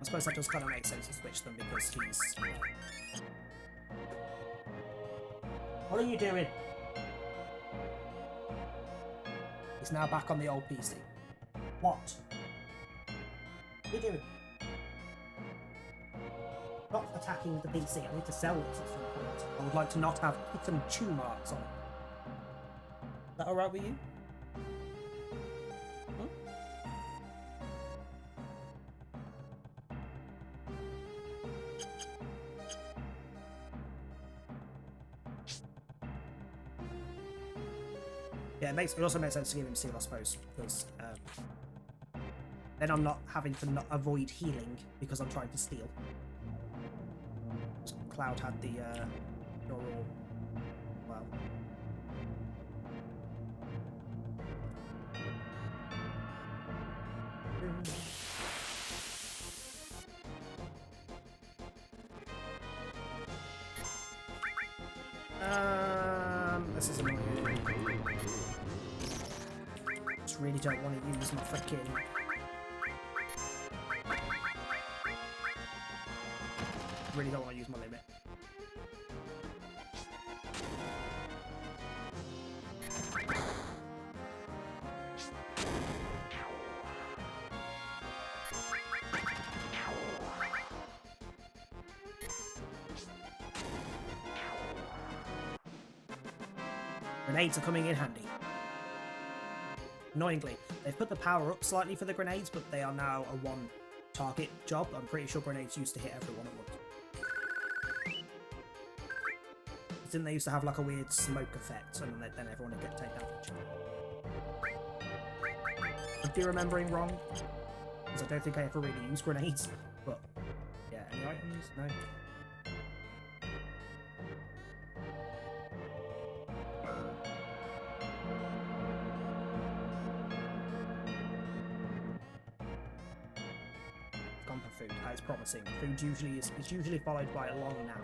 C: I suppose that does kind of make sense to switch them, because he's... What are you doing? He's now back on the old PC. What? What are you doing? Not attacking the PC. I need to sell this at some point. I would like to not have pick and chew marks on it. Is that alright with you? Hmm? Yeah, it also makes sense to give him seal, I suppose, because then I'm not having to not avoid healing because I'm trying to steal. Cloud had the Doral. Well. This is annoying. Just really don't want to use my freaking. Really don't want to use my limit. Grenades are coming in handy. Annoyingly, they've put the power up slightly for the grenades, but they are now a one target job. I'm pretty sure grenades used to hit everyone at once. Didn't they used to have like a weird smoke effect, and then everyone would get taken damage? Could be remembering wrong, because I don't think I ever really used grenades. But yeah, any items? No. Gone for food. That is promising. Food usually is usually followed by a long nap.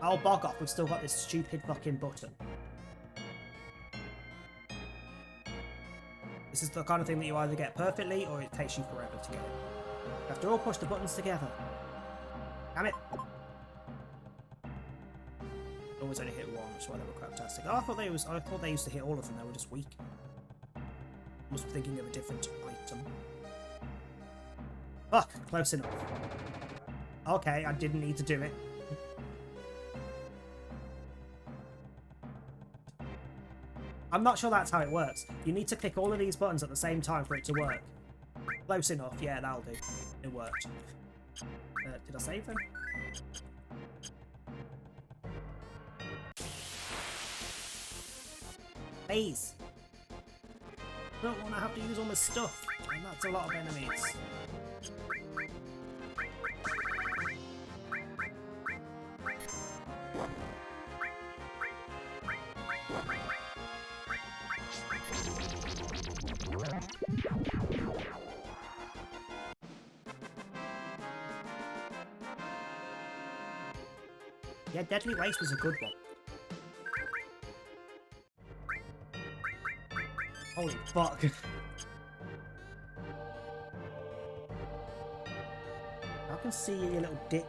C: Oh, bog off, we've still got this stupid fucking button. This is the kind of thing that you either get perfectly or it takes you forever to get it. You have to all push the buttons together. Damn it! Always only hit one, which is why they were craptastic. Oh, I thought they used to hit all of them, they were just weak. Must be thinking of a different item. Fuck, close enough. Okay, I didn't need to do it. I'm not sure that's how it works. You need to click all of these buttons at the same time for it to work. Close enough. Yeah, that'll do. It worked. Did I save them? Please. I don't want to have to use all my stuff. And that's a lot of enemies. Yeah, Deadly Waste was a good one. Holy fuck. I can see you, you little dick.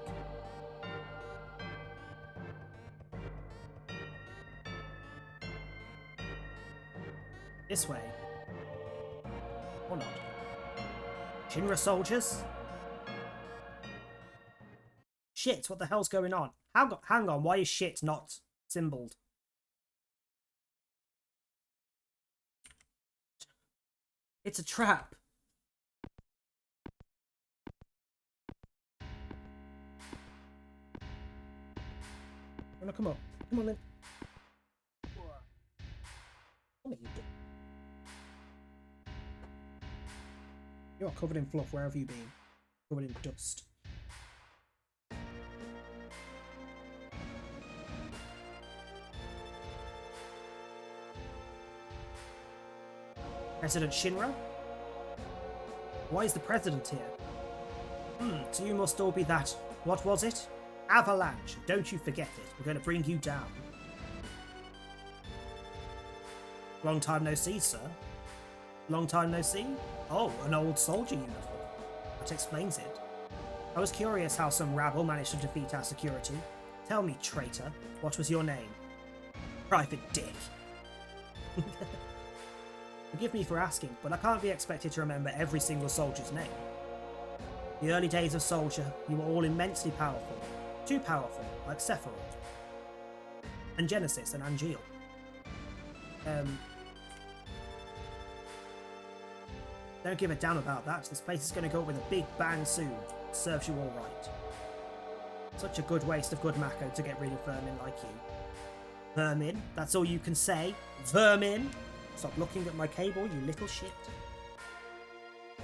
C: This way. Or not. Shinra soldiers? Shit, what the hell's going on? Hang on, why is shit not symboled? It's a trap. Wanna come up? Come on then. Come on, you dick. You are covered in fluff wherever you've been. Covered in dust. President Shinra? Why is the president here? So you must all be that. What was it? Avalanche. Don't you forget it. We're going to bring you down. Long time no see, sir. Long time no see? Oh, an old soldier uniform. That explains it. I was curious how some rabble managed to defeat our security. Tell me, traitor, what was your name? Private Dick. Forgive me for asking, but I can't be expected to remember every single soldier's name. The early days of Soldier, you were all immensely powerful. Too powerful, like Sephiroth. And Genesis and Angeal. Don't give a damn about that. This place is going to go up with a big bang soon. Serves you all right. Such a good waste of good Mako to get rid of vermin like you. Vermin? That's all you can say? Vermin? Stop looking at my cable, you little shit.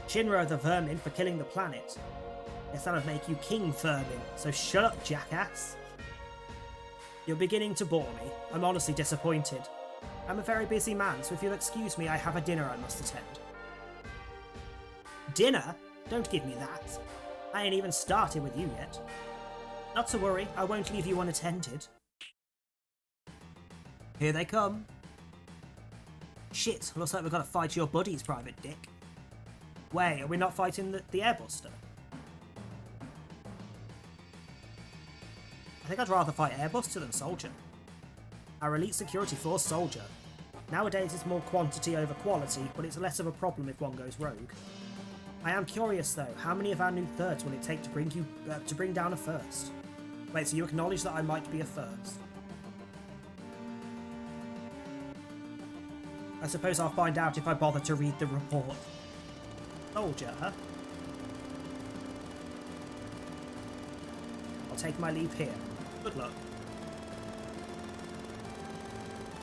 C: Shinra the vermin for killing the planet. Guess that would make you King Vermin, so shut up, jackass. You're beginning to bore me. I'm honestly disappointed. I'm a very busy man, so if you'll excuse me, I have a dinner I must attend. Dinner? Don't give me that. I ain't even started with you yet. Not to worry, I won't leave you unattended. Here they come. Shit, looks like we've got to fight your buddies, Private Dick. Wait, are we not fighting the Airbuster? I think I'd rather fight Airbuster than Soldier. Our elite security force, Soldier. Nowadays it's more quantity over quality, but it's less of a problem if one goes rogue. I am curious though, how many of our new thirds will it take to bring down a first? Wait, so you acknowledge that I might be a first? I suppose I'll find out if I bother to read the report. Soldier, huh? I'll take my leave here. Good luck.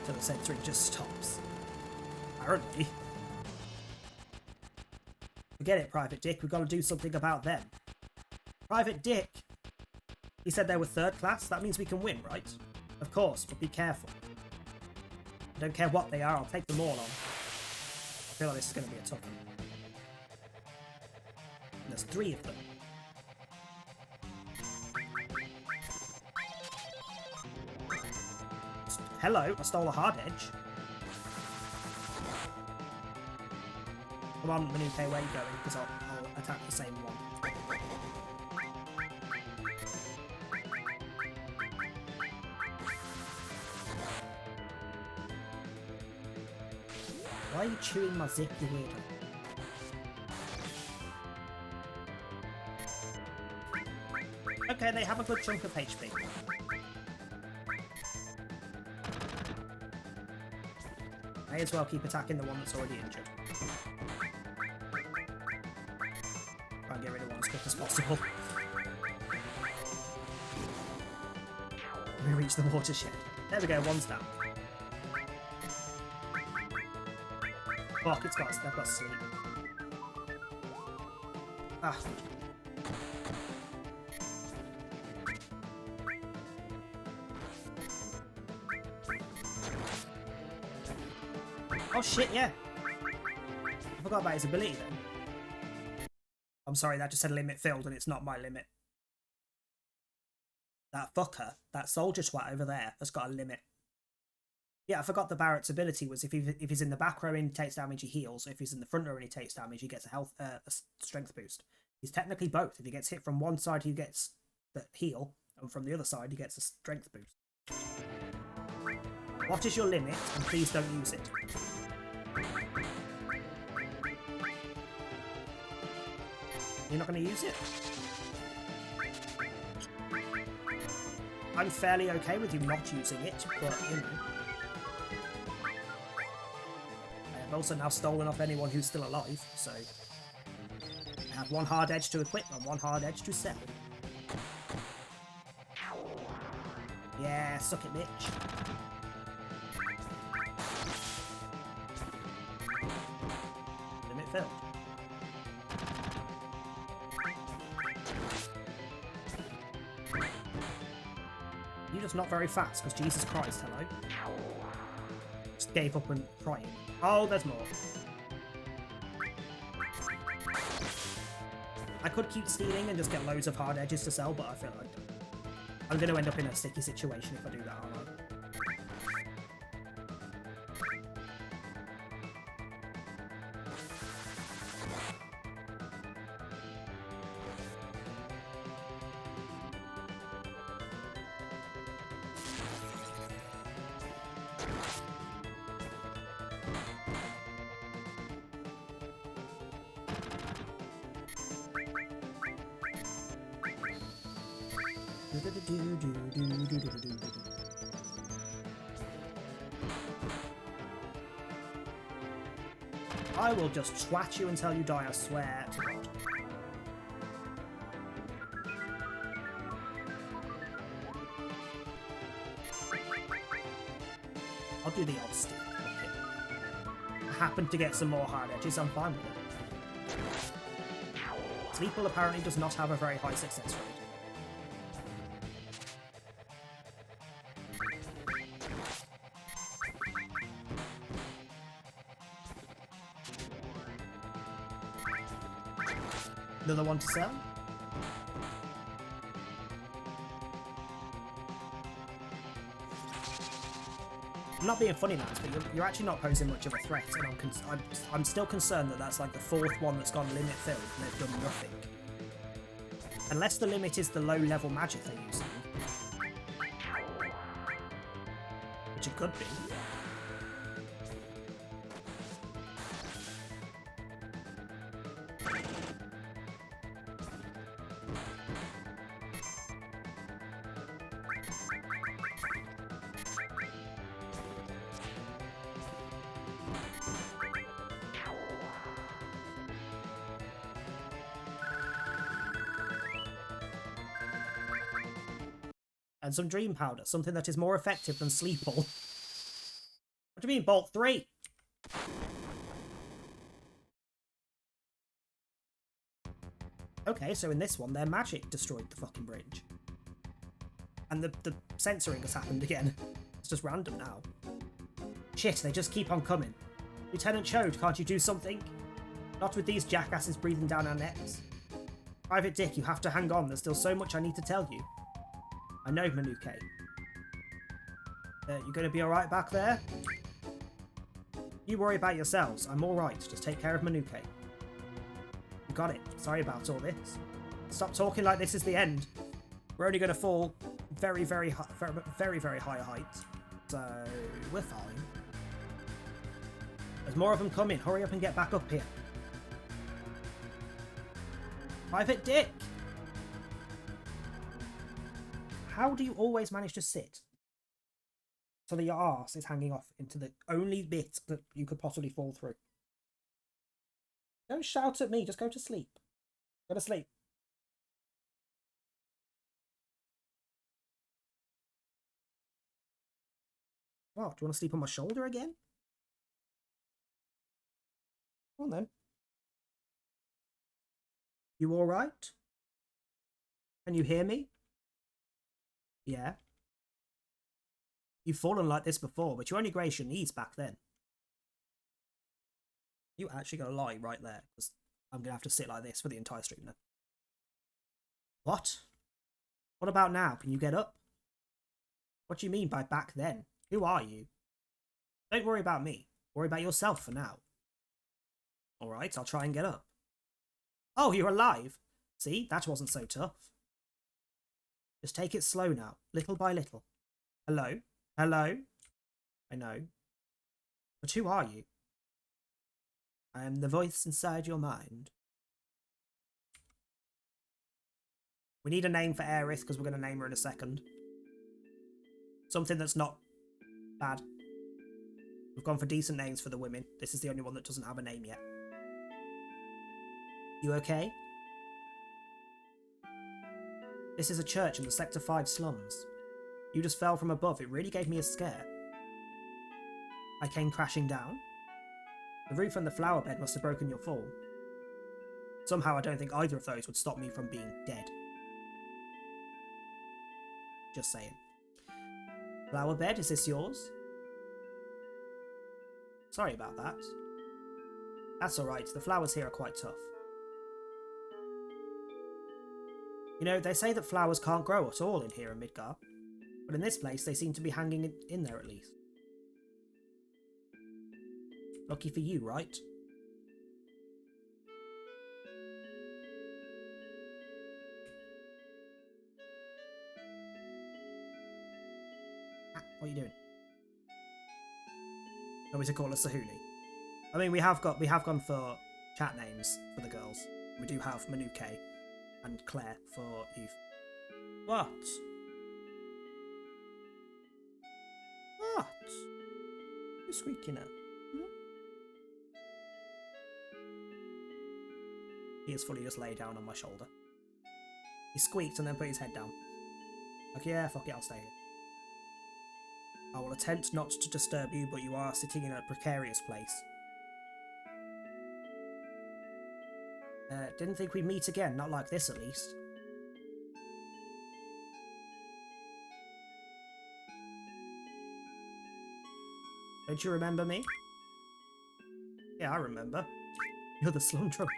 C: So the censoring just stops. Apparently. Forget it, Private Dick. We've got to do something about them. Private Dick! He said they were third class? That means we can win, right? Of course, but be careful. I don't care what they are, I'll take them all on. I feel like this is going to be a tough one. And there's 3 of them. Hello, I stole a hard edge. Come on, Manuke, where are you going? Because I'll attack the same one. Why are you chewing my zip, you weirdo? Okay, they have a good chunk of HP. May as well keep attacking the one that's already injured. Try and get rid of one as quick as possible. We reach the watershed. There we go, one's down. Fuck, they've got sleep. Ah. Oh shit, yeah. I forgot about his ability then. I'm sorry, that just said limit filled and it's not my limit. That fucker, that soldier twat over there, has got a limit. Yeah, I forgot the Barrett's ability was if he's in the back row and he takes damage, he heals. If he's in the front row and he takes damage, he gets a strength boost. He's technically both. If he gets hit from one side, he gets the heal, and from the other side, he gets a strength boost. What is your limit? And please don't use it. You're not going to use it? I'm fairly okay with you not using it, but you know. I have also now stolen off anyone who's still alive, so I have one hard edge to equip and one hard edge to sell. Yeah, suck it, bitch. Limit filled. You're just not very fast, because Jesus Christ, hello. Just gave up and trying. Oh, there's more. I could keep stealing and just get loads of hard edges to sell, but I feel like I'm going to end up in a sticky situation if I do that, aren't I? I will just twat you until you die, I swear to God. I'll do the odd stick. I happen to get some more hard edges, I'm fine with it. Sleeple apparently does not have a very high success rate. Another one to sell? I'm not being funny, lads, but you're actually not posing much of a threat, and I'm still concerned that that's like the fourth one that's gone limit filled and they've done nothing. Unless the limit is the low-level magic they're using. Which it could be. And some dream powder, something that is more effective than Sleeple. What do you mean, Bolt 3? Okay, so in this one, their magic destroyed the fucking bridge. And the censoring has happened again. It's just random now. Shit, they just keep on coming. Lieutenant Chode, can't you do something? Not with these jackasses breathing down our necks. Private Dick, you have to hang on. There's still so much I need to tell you. I know, Manuke. You gonna be alright back there? You worry about yourselves. I'm alright. Just take care of Manuke. You got it. Sorry about all this. Stop talking like this is the end. We're only gonna fall very, very high heights. So, we're fine. There's more of them coming. Hurry up and get back up here. Private Dick! How do you always manage to sit so that your arse is hanging off into the only bit that you could possibly fall through? Don't shout at me, just go to sleep. Go to sleep. What, do you want to sleep on my shoulder again? Come on then. You alright? Can you hear me? Yeah. You've fallen like this before, but you only grazed your knees back then. You actually gonna lie right there, because I'm gonna have to sit like this for the entire stream now. What? What about now? Can you get up? What do you mean by back then? Who are you? Don't worry about me. Worry about yourself for now. Alright, I'll try and get up. Oh, you're alive! See, that wasn't so tough. Just take it slow now, little by little. Hello? Hello? I know. But who are you? I am the voice inside your mind. We need a name for Aerith, because we're going to name her in a second. Something that's not bad. We've gone for decent names for the women. This is the only one that doesn't have a name yet. You okay? This is a church in the Sector 5 slums. You just fell from above. It really gave me a scare. I came crashing down. The roof and the flower bed must have broken your fall. Somehow I don't think either of those would stop me from being dead. Just saying. Flower bed, is this yours? Sorry about that. That's alright, the flowers here are quite tough. You know, they say that flowers can't grow at all in here in Midgar, but in this place they seem to be hanging in there at least. Lucky for you, right? What are you doing? Want me to call her Sahuli? I mean, we have gone for chat names for the girls. We do have Manuke and Claire for youth. What? You squeaking at? He is fully just lay down on my shoulder. He squeaked and then put his head down. Like, yeah, fuck it, I'll stay here. I will attempt not to disturb you, but you are sitting in a precarious place. Didn't think we'd meet again, not like this at least. Don't you remember me? Yeah, I remember. You're the slum drunk.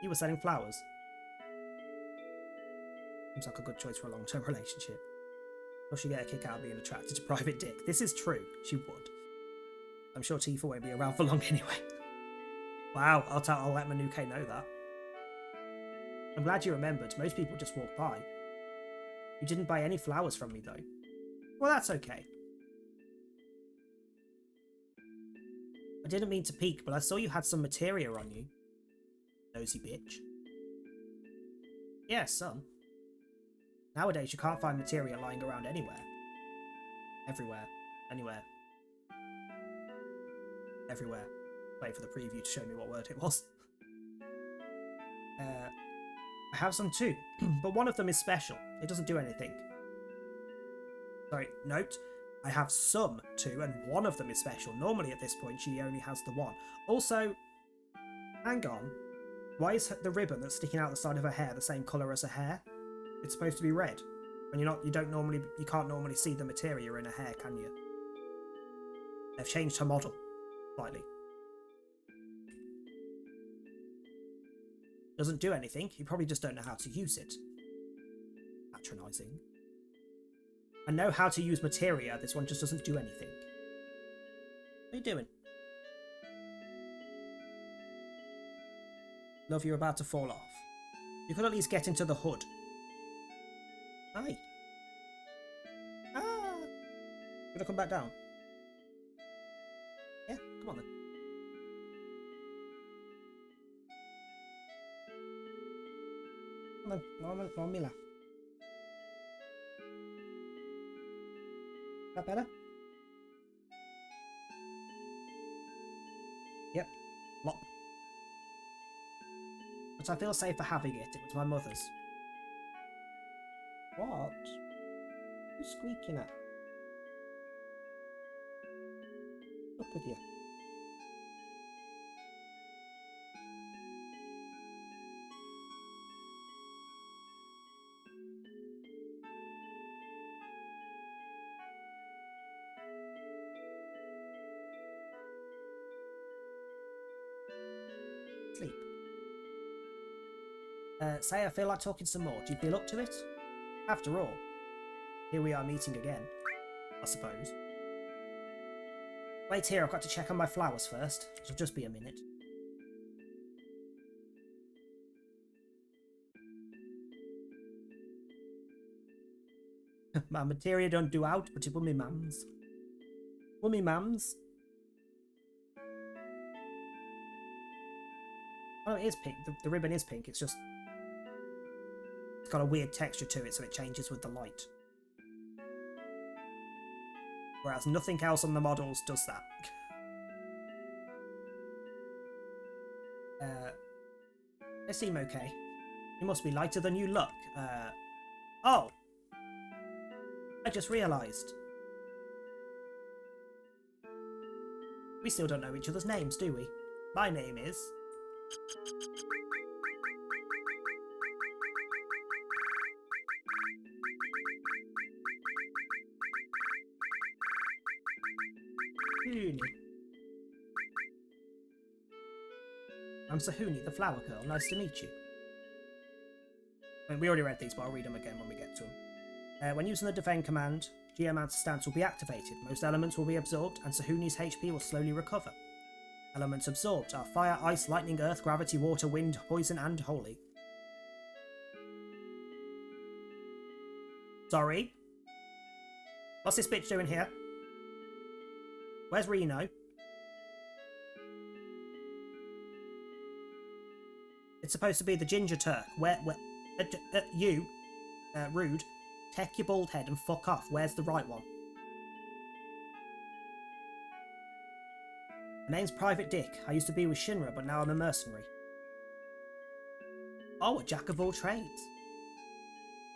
C: You were selling flowers. Seems like a good choice for a long-term relationship. Or she'd get a kick out of being attracted to Private Dick. This is true. She would. I'm sure Tifa won't be around for long anyway. Wow, I'll let Manuke know that. I'm glad you remembered. Most people just walk by. You didn't buy any flowers from me, though. Well, that's okay. I didn't mean to peek, but I saw you had some materia on you. Nosy bitch. Yeah, some. Nowadays, you can't find materia lying around anywhere. Everywhere. Anywhere. Everywhere. Wait for the preview to show me what word it was. I have some too, but one of them is special. It doesn't do anything. Sorry, note. I have some too, and one of them is special. Normally at this point, she only has the one. Also, hang on. Why is the ribbon that's sticking out the side of her hair the same colour as her hair? It's supposed to be red. And you can't normally see the materia in her hair, can you? They've changed her model slightly. Doesn't do anything. You probably just don't know how to use it. Patronising. I know how to use materia. This one just doesn't do anything. What are you doing? Love, you're about to fall off. You could at least get into the hood. Hi. Ah! Gonna come back down? Yeah, come on then. Come on, Mila. Is that better? Yep. Lop. But I feel safer having it. It was my mother's. What? Who's squeaking at? Up with you. Sleep. Say I feel like talking some more. Do you feel up to it? After all, here we are meeting again, I suppose. Wait here, I've got to check on my flowers first. It'll just be a minute. My materia don't do out, but it will me mams. Will me mams? Oh, it is pink. The ribbon is pink. It's just... It's got a weird texture to it, so it changes with the light. Whereas nothing else on the models does that. They seem okay. You must be lighter than you look. Oh! I just realised. We still don't know each other's names, do we? My name is... Sahuni. I'm Sahuni, the flower girl. Nice to meet you. I mean, we already read these, but I'll read them again when we get to them. When using the defend command, Geomancer's stance will be activated. Most elements will be absorbed, and Sahuni's HP will slowly recover. Elements absorbed are fire, ice, lightning, earth, gravity, water, wind, poison, and holy. Sorry? What's this bitch doing here? Where's Reno? It's supposed to be the Ginger Turk. You, rude, take your bald head and fuck off. Where's the right one? My name's Private Dick. I used to be with Shinra, but now I'm a mercenary. Oh, a jack of all trades.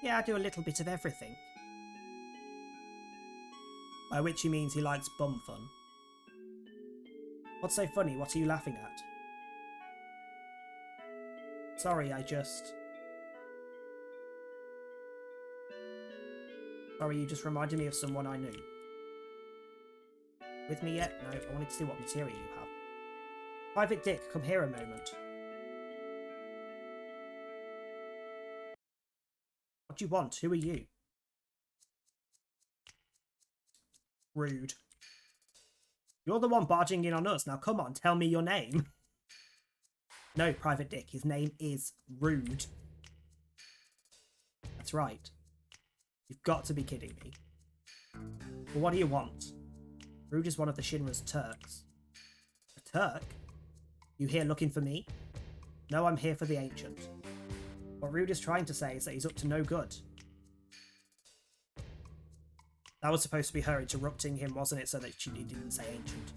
C: Yeah, I do a little bit of everything. By which he means he likes bum fun. What's so funny? What are you laughing at? Sorry, Sorry, you just reminded me of someone I knew. With me yet? No, I wanted to see what material you have. Private Dick, come here a moment. What do you want? Who are you? Rude. You're the one barging in on us. Now come on, tell me your name. No, Private Dick, his name is Rude. That's right. You've got to be kidding me. Well, what do you want? Rude is one of the Shinra's Turks. A Turk? You here looking for me? No, I'm here for the Ancient. What Rude is trying to say is that he's up to no good. That was supposed to be her interrupting him, wasn't it? So that she didn't say Ancient.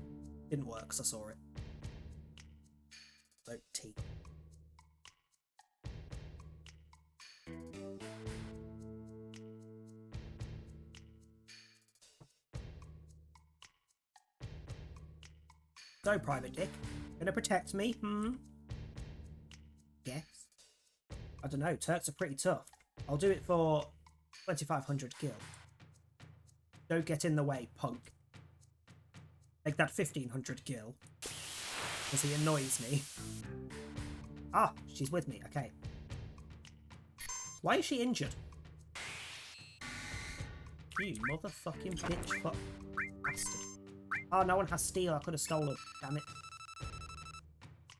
C: Didn't work, because I saw it. So, T. So, Private Dick, gonna protect me? Yes. I don't know, Turks are pretty tough. I'll do it for 2,500 gil. Don't get in the way, punk. Make that 1,500 gil. Because he annoys me. Ah, she's with me, okay. Why is she injured? You motherfucking bitch fuck bastard. Oh, no one has steel. I could have stolen. Damn it.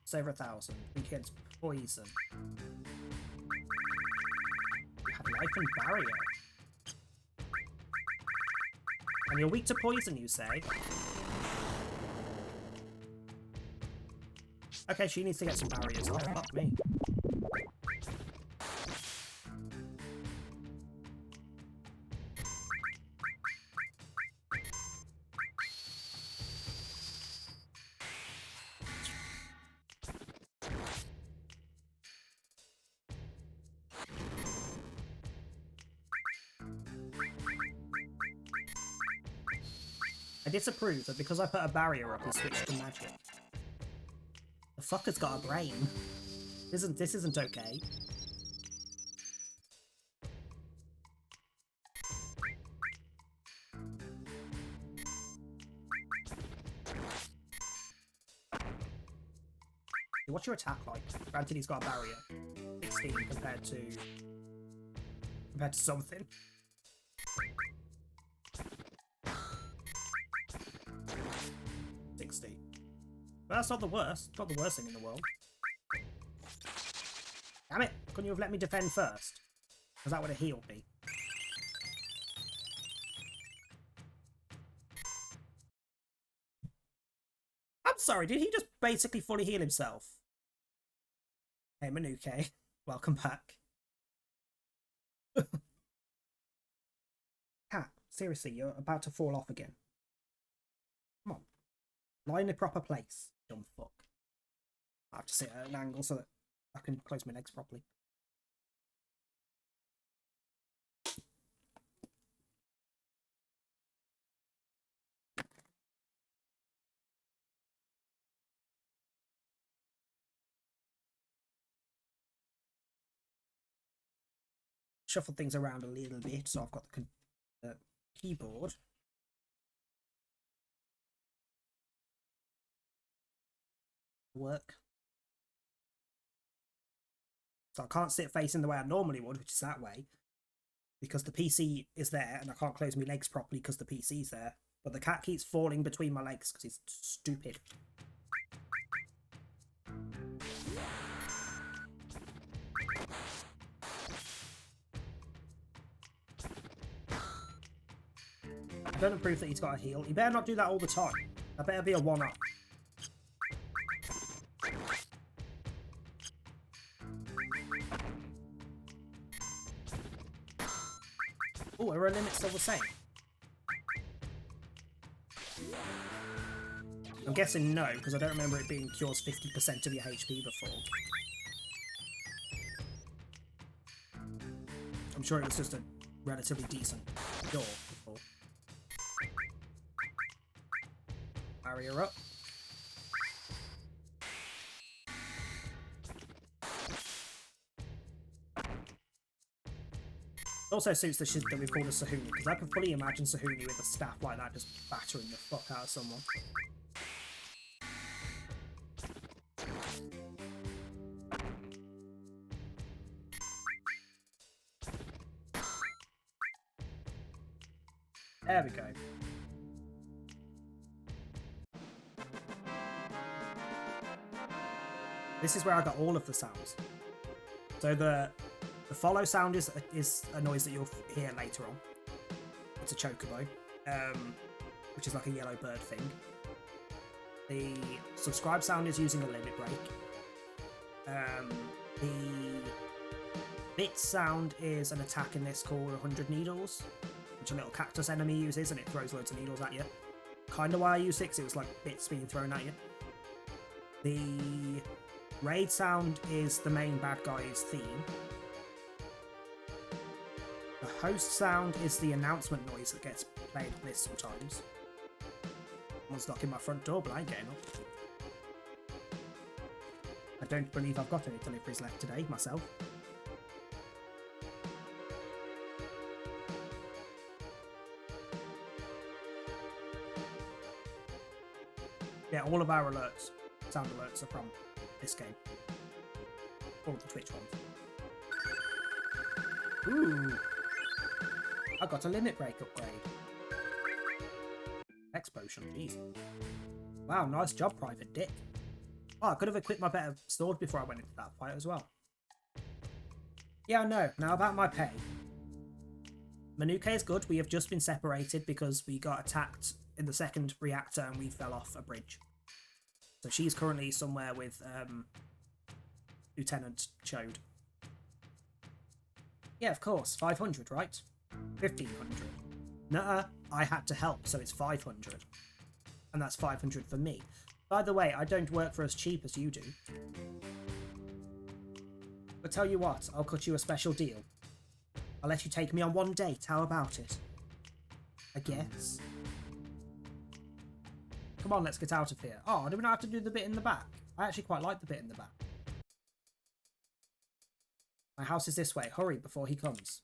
C: It's over 1,000. Weak against poison. You have life and barrier. And you're weak to poison, you say? Okay, she needs to get some barriers off. Fuck me. I disapprove that because I put a barrier up, he switched to magic. The fucker's got a brain. This isn't okay. What's your attack like? Granted, he's got a barrier. 16 compared to something. 60. But that's not the worst. Not the worst thing in the world. Damn it! Couldn't you have let me defend first? Because that would have healed me. I'm sorry, did he just basically fully heal himself? Hey, Manuke. Welcome back. Cat, seriously, you're about to fall off again. Come on. Lie in the proper place, dumb fuck. I have to sit at an angle so that I can close my legs properly. Shuffle things around a little bit, so I've got the keyboard. Work. So I can't sit facing the way I normally would, which is that way, because the PC is there and I can't close my legs properly because the PC's there. But the cat keeps falling between my legs because he's stupid. I don't approve that he's got a heal. He better not do that all the time. That better be a one-up. Oh, are our limits still the same? I'm guessing no, because I don't remember it being cures 50% of your HP before. I'm sure it was just a relatively decent cure before. Barrier up. It also suits the shit that we've called a Sahuni, because I can fully imagine Sahuni with a staff like that just battering the fuck out of someone. There we go. This is where I got all of the sounds. So the follow sound is a noise that you'll hear later on. It's a chocobo, which is like a yellow bird thing. The subscribe sound is using a limit break. The bit sound is an attack in this called 100 Needles, which a little cactus enemy uses, and it throws loads of needles at you. Kind of why I use it, 'cause it was like bits being thrown at you. The raid sound is the main bad guy's theme. The host sound is the announcement noise that gets played at this sometimes. Someone's knocking my front door, but I ain't getting up. I don't believe I've got any deliveries left today, myself. Yeah, all of our alerts, sound alerts, are from this game. All of the Twitch ones. Ooh! I got a limit break upgrade. X potion, jeez. Wow, nice job, Private Dick. Oh, I could have equipped my better sword before I went into that fight as well. Yeah, I know. Now about my pay. Manuke is good. We have just been separated because we got attacked in the second reactor and we fell off a bridge. So she's currently somewhere with Lieutenant Chode. Yeah, of course. 500, right? 1,500. Nuh-uh. I had to help, so it's 500. And that's 500 for me. By the way, I don't work for as cheap as you do. But tell you what, I'll cut you a special deal. I'll let you take me on one date, how about it? I guess. Come on, let's get out of here. Oh, do we not have to do the bit in the back? I actually quite like the bit in the back. My house is this way. Hurry before he comes.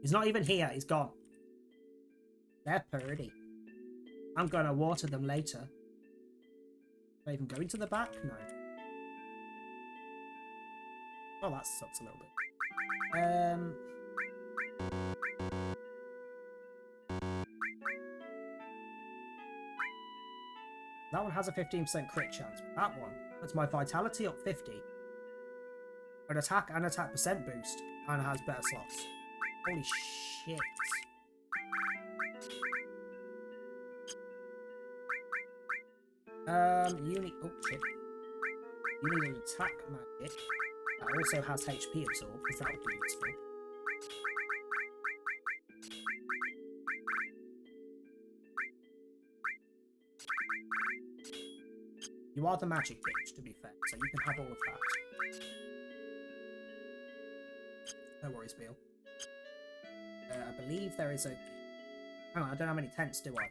C: He's not even here. He's gone. They're pretty. I'm gonna water them later. Can I even go into the back? No. Oh, that sucks a little bit. That one has a 15% crit chance, but that one puts my vitality up 50. An attack and attack percent boost, and has better slots. Holy shit. You need... Oh, shit. You need an attack magic that also has HP absorb, because that would be useful. You are the magic bitch, to be fair, so you can have all of that. No worries, Beal. I believe there is a... Hang on, I don't have any tents, do I?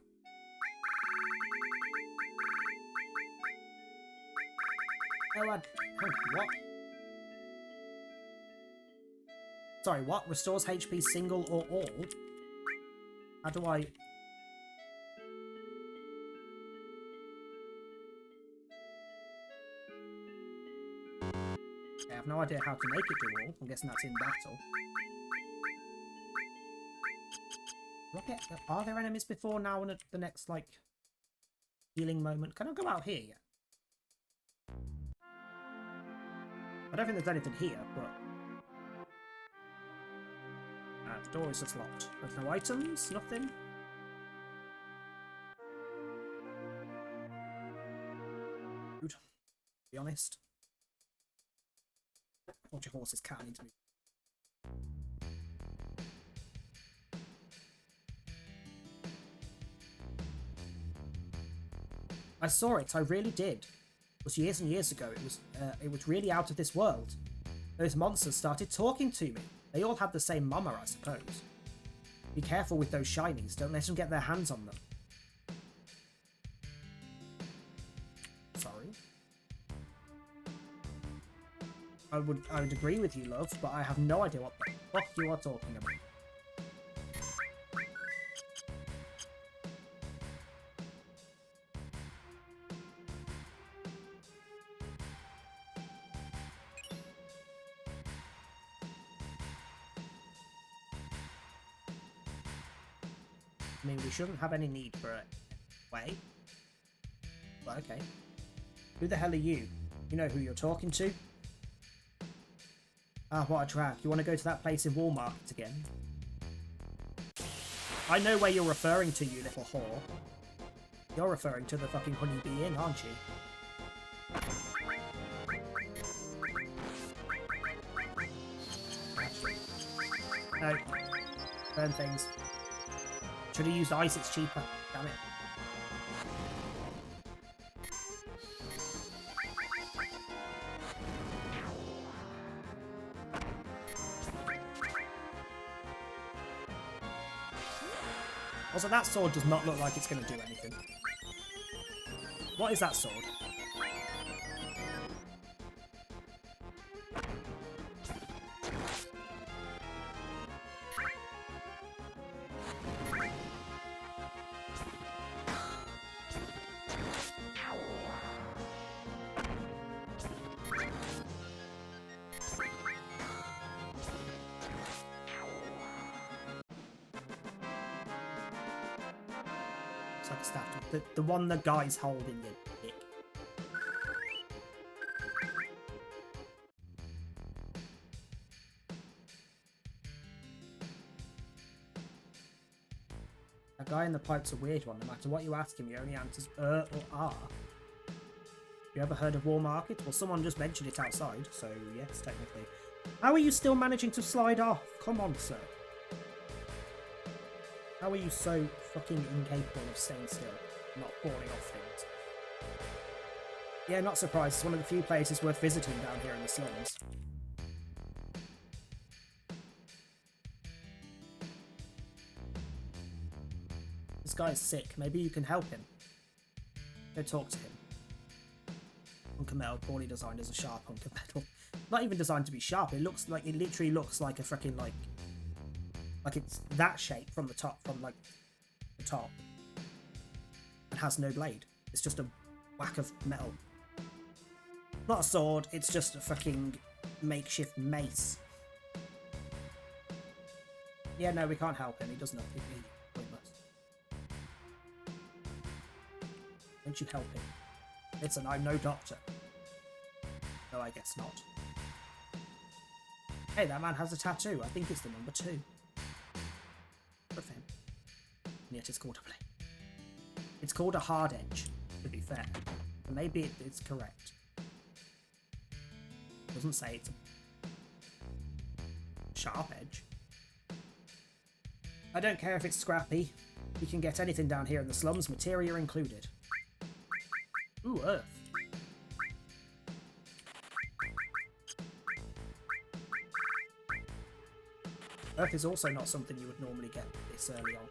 C: Oh, hang on, what? Sorry, what? Restores HP single or all? How do I... I have no idea how to make it do all. I'm guessing that's in battle. Rocket, are there enemies before now and at the next, like, healing moment? Can I go out here yet? I don't think there's anything here, but... the door is just locked. There's no items, nothing. Rude, to be honest. Watch your horses, cat, I need to move. I saw it, I really did. It was years and years ago. It was really out of this world. Those monsters started talking to me. They all had the same mama, I suppose. Be careful with those shinies. Don't let them get their hands on them. Sorry. I would agree with you, love, but I have no idea what the fuck you are talking about. I mean, we shouldn't have any need for it. Wait. But okay. Who the hell are you? You know who you're talking to? Ah, what a drag. You want to go to that place in Walmart again? I know where you're referring to, you little whore. You're referring to the fucking Honeybee Inn, aren't you? No. Burn things. Should have used ice, it's cheaper. Damn it. Also, that sword does not look like it's going to do anything. What is that sword? It's like a staff. The one the guy's holding it. Dick. That guy in the pipe's a weird one. No matter what you ask him, he only answers or ah. You ever heard of War Market? Well, someone just mentioned it outside, so yes, technically. How are you still managing to slide off? Come on, sir. How are you so fucking incapable of staying still, not falling off things? Yeah, not surprised. It's one of the few places worth visiting down here in the slums. This guy is sick. Maybe you can help him. Go talk to him. Hunk of metal, poorly designed as a sharp hunk of metal. Not even designed to be sharp. It literally looks like a freaking like it's that shape from the top, from like the top, and has no blade. It's just a whack of metal. Not a sword. It's just a fucking makeshift mace. Yeah, no, we can't help him. He doesn't know. He's pointless. Won't you help him? Listen, I'm no doctor. No, I guess not. Hey, that man has a tattoo. I think it's the number 2. Good for him. And yet it's called a blade. It's called a hard edge, to be fair. But maybe it's correct. It doesn't say it's a sharp edge. I don't care if it's scrappy. You can get anything down here in the slums, materia included. Ooh, earth. Earth is also not something you would normally get this early on.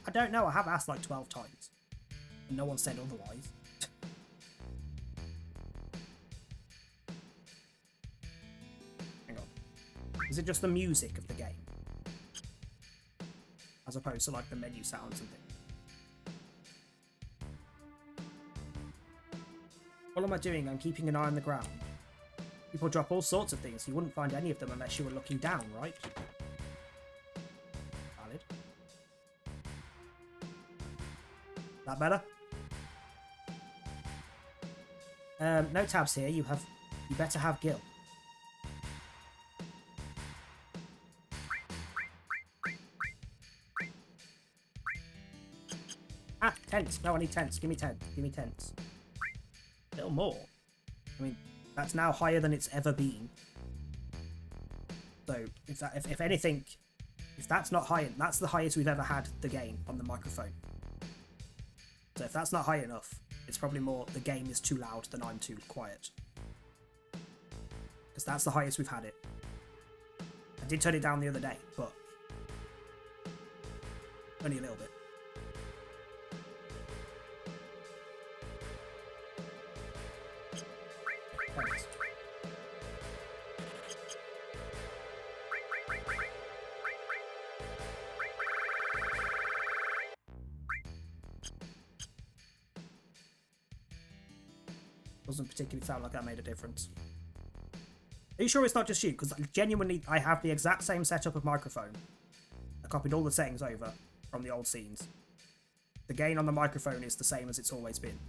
C: I don't know, I have asked like 12 times. And no one said otherwise. Hang on. Is it just the music of the game? As opposed to like the menu sounds and things. What am I doing? I'm keeping an eye on the ground. People drop all sorts of things. You wouldn't find any of them unless you were looking down, right? Valid. That better? No tabs here. You better have Gil. Ah, tents. No, I need tents. Give me tents. Give me tents. A little more. I mean, that's now higher than it's ever been. So, if anything, if that's not high, that's the highest we've ever had the gain on the microphone. So if that's not high enough, it's probably more the game is too loud than I'm too quiet. Because that's the highest we've had it. I did turn it down the other day, but only a little bit. Thanks. Doesn't particularly sound like that made a difference. Are you sure it's not just you? Because genuinely, I have the exact same setup of microphone. I copied all the settings over from the old scenes. The gain on the microphone is the same as it's always been.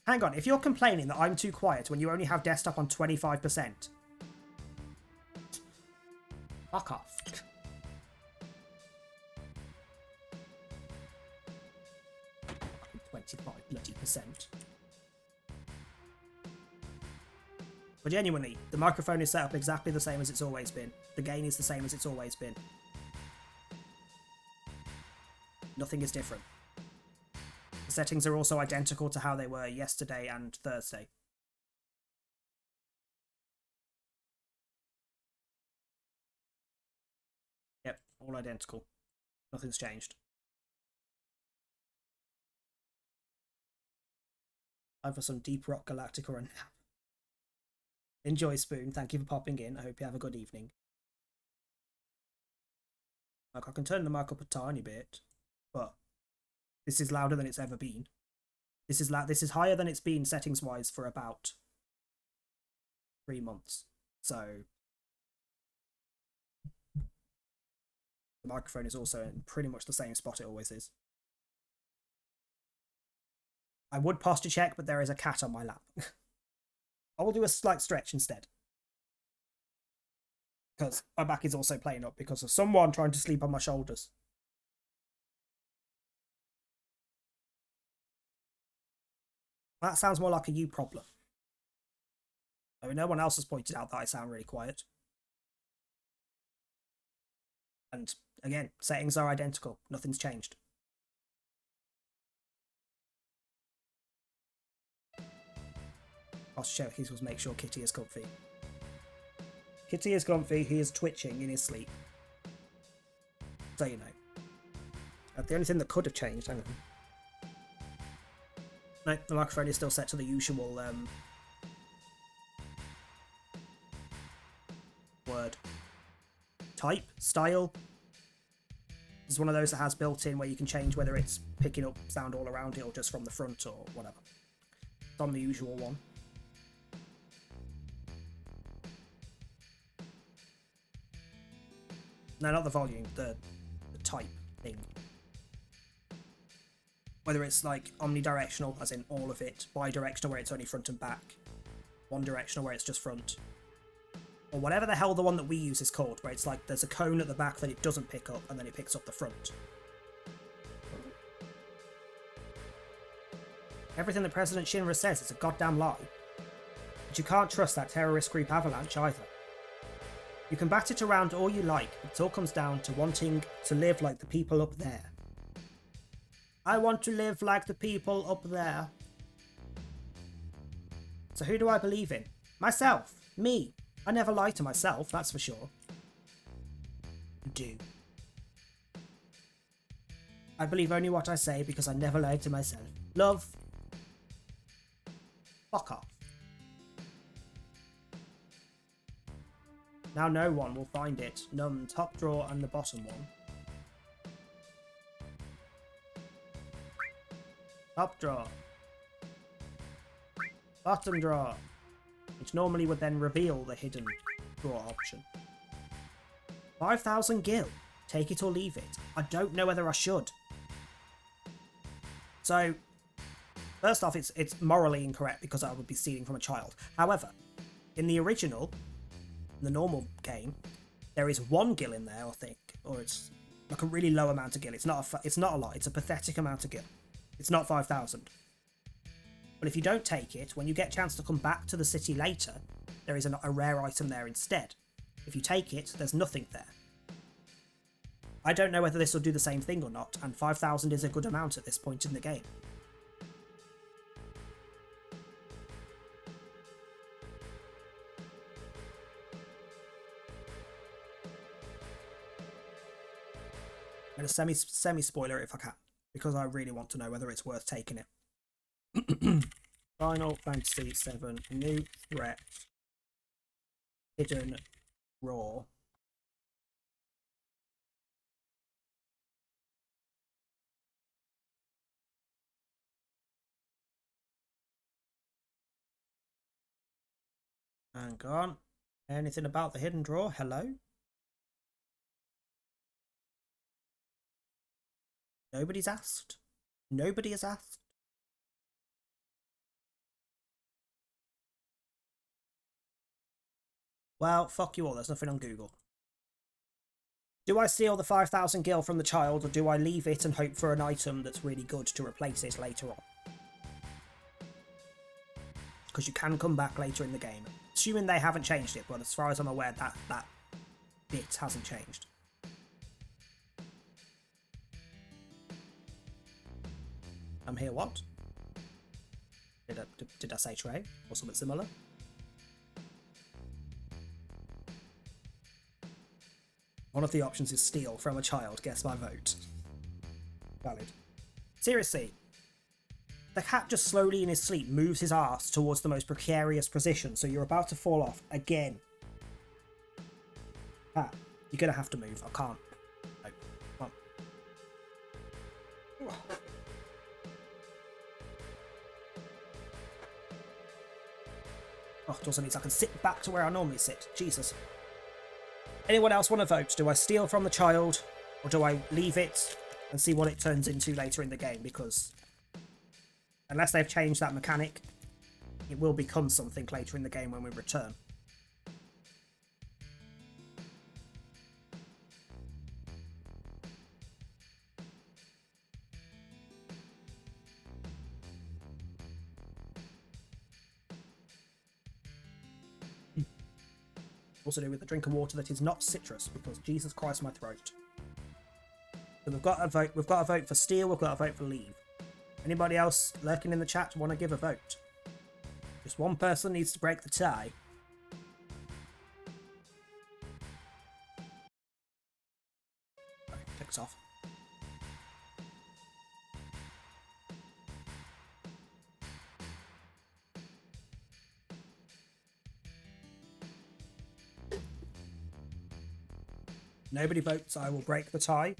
C: Hang on, if you're complaining that I'm too quiet when you only have desktop on 25%, fuck off. 25 bloody percent. But genuinely, the microphone is set up exactly the same as it's always been. The gain is the same as it's always been. Nothing is different. The settings are also identical to how they were yesterday and Thursday. Yep, all identical. Nothing's changed. Either some Deep Rock Galactic or a nap. Enjoy, Spoon. Thank you for popping in. I hope you have a good evening. Like, I can turn the mic up a tiny bit, but this is louder than it's ever been. This is higher than it's been settings-wise for about 3 months. So the microphone is also in pretty much the same spot it always is. I would posture check, but there is a cat on my lap. I will do a slight stretch instead. Because my back is also playing up because of someone trying to sleep on my shoulders. That sounds more like a you problem. I mean, no one else has pointed out that I sound really quiet. And again, settings are identical. Nothing's changed. I'll show his was make sure Kitty is comfy. Kitty is comfy, he is twitching in his sleep. So you know. The only thing that could have changed, hang on. No, the microphone is still set to the usual word. Type, style. This is one of those that has built in where you can change whether it's picking up sound all around it or just from the front or whatever. It's on the usual one. No, not the volume, the type thing. Whether it's like omnidirectional, as in all of it, bidirectional where it's only front and back, one directional where it's just front, or whatever the hell the one that we use is called, where it's like there's a cone at the back that it doesn't pick up and then it picks up the front. Everything that President Shinra says is a goddamn lie. But you can't trust that terrorist group Avalanche either. You can bat it around all you like, but it all comes down to wanting to live like the people up there. I want to live like the people up there. So who do I believe in? Myself. Me. I never lie to myself, that's for sure. Do. I believe only what I say because I never lie to myself. Love. Fuck off. Now no one will find it. Num, top drawer and the bottom one. Top drawer. Bottom drawer. Which normally would then reveal the hidden drawer option. 5,000 gil. Take it or leave it. I don't know whether I should. So, first off, it's morally incorrect because I would be stealing from a child. However, in the original, the normal game, there is 1 gil in there, I think, or it's Like a really low amount of gil. It's not a lot. It's a pathetic amount of gil. It's not 5,000. But if you don't take it, when you get a chance to come back to the city later, there is a rare item there instead. If you take it, there's nothing there. I don't know whether this will do the same thing or not, and 5,000 is a good amount at this point in the game. I'm going to semi-spoiler it if I can, because I really want to know whether it's worth taking it. Final Fantasy VII New Threat Hidden Raw. Hang on. Anything about the hidden drawer? Hello? Nobody's asked. Nobody has asked. Well, fuck you all. There's nothing on Google. Do I steal the 5,000 gil from the child, or do I leave it and hope for an item that's really good to replace it later on? Because you can come back later in the game. Assuming they haven't changed it, but as far as I'm aware, that bit hasn't changed. I'm here what? Did I say Trey? Or something similar? One of the options is steal from a child. Guess my vote. Valid. Seriously. The cat just slowly in his sleep moves his arse towards the most precarious position, so you're about to fall off again. Cat, you're gonna have to move. I can't. No. Come on. Oh, it also means I can sit back to where I normally sit. Jesus. Anyone else want to vote? Do I steal from the child, or do I leave it and see what it turns into later in the game? Because unless they've changed that mechanic, it will become something later in the game when we return. Also do with a drink of water that is not citrus, because Jesus Christ, my throat. So we've got a vote. We've got a vote for steal. We've got a vote for leave. Anybody else lurking in the chat want to give a vote? Just one person needs to break the tie. Right, take this off. Nobody votes, I will break the tie.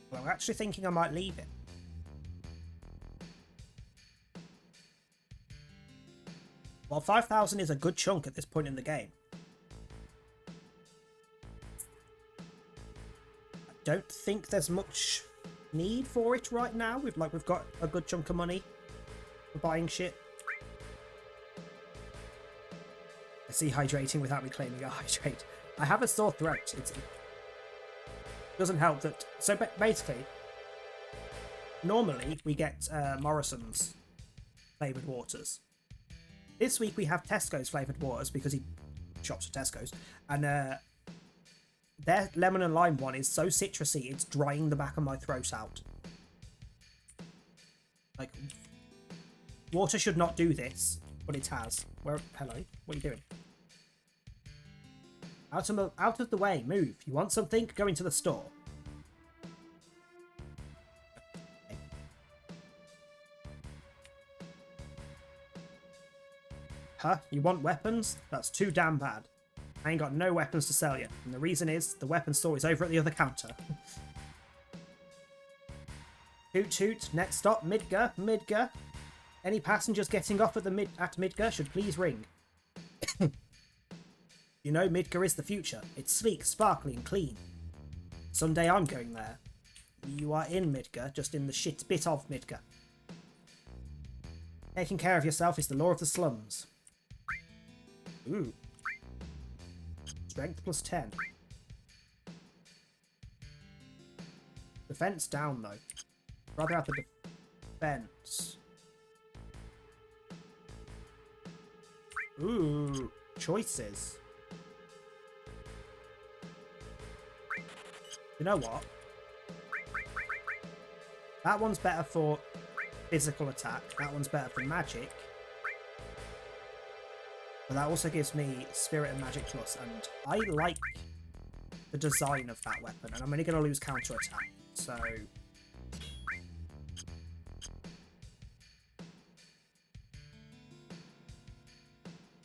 C: Well, I'm actually thinking I might leave it. Well, 5,000 is a good chunk at this point in the game. I don't think there's much need for it right now. We've got a good chunk of money for buying shit. See, hydrating without me claiming I hydrate. I have a sore throat. It doesn't help that. So basically, normally we get Morrison's flavoured waters. This week we have Tesco's flavoured waters because he shops at Tesco's, and their lemon and lime one is so citrusy it's drying the back of my throat out. Like, water should not do this, but it has. Hello? What are you doing? Out of the way, move. You want something? Go into the store. Okay. Huh? You want weapons? That's too damn bad. I ain't got no weapons to sell you. And the reason is, the weapon store is over at the other counter. Toot toot. Next stop, Midgar. Midgar. Any passengers getting off at Midgar should please ring. You know, Midgar is the future. It's sleek, sparkly, and clean. Someday I'm going there. You are in Midgar, just in the shit bit of Midgar. Taking care of yourself is the law of the slums. Ooh. Strength plus 10. Defense down, though. Rather have the defense. Ooh. Choices. You know what? That one's better for physical attack. That one's better for magic. But that also gives me Spirit and Magic Plus, and I like the design of that weapon, and I'm only going to lose counter attack, so...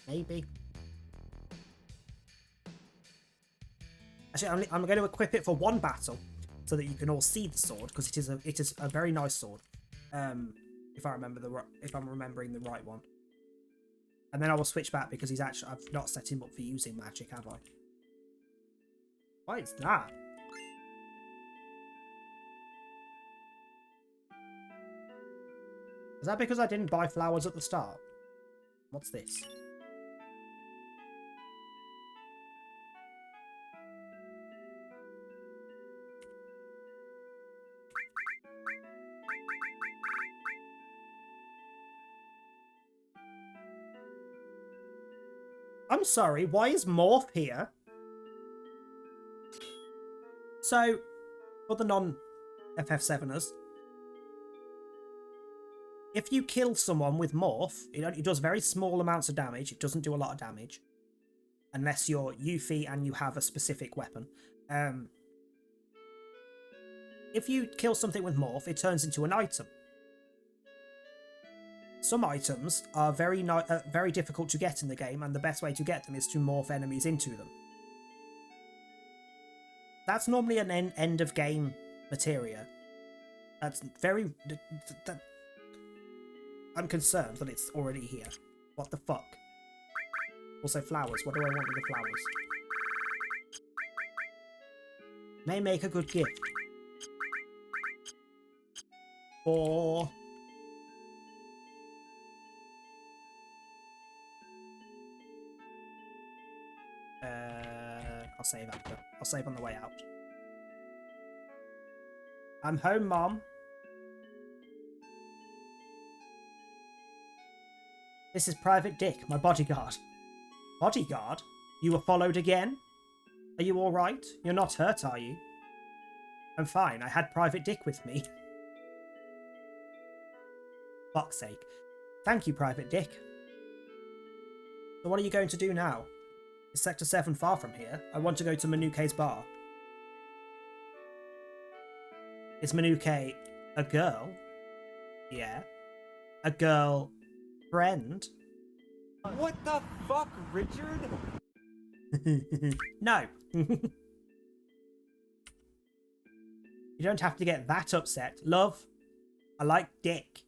C: Maybe. Actually, I'm going to equip it for one battle, so that you can all see the sword, because it is a very nice sword. If I'm remembering the right one. And then I will switch back because I've not set him up for using magic, have I? What is that? Is that because I didn't buy flowers at the start? What's this? I'm sorry, why is Morph here? So, for the non-FF7ers, if you kill someone with Morph, it does very small amounts of damage. It doesn't do a lot of damage. Unless you're Yuffie and you have a specific weapon. If you kill something with Morph, it turns into an item. Some items are very difficult to get in the game, and the best way to get them is to morph enemies into them. That's normally an end of game materia. That's very... I'm concerned that it's already here. What the fuck? Also flowers. What do I want with the flowers? May make a good gift. Or... I'll save after. I'll save on the way out. I'm home, Mom. This is Private Dick, my bodyguard. Bodyguard? You were followed again? Are you alright? You're not hurt, are you? I'm fine. I had Private Dick with me. Fuck's sake. Thank you, Private Dick. So what are you going to do now? Is Sector 7 far from here? I want to go to Manuke's bar. Is Manuke a girl? Yeah. A girl friend?
E: What the fuck, Richard?
C: No. You don't have to get that upset. Love, I like Dick.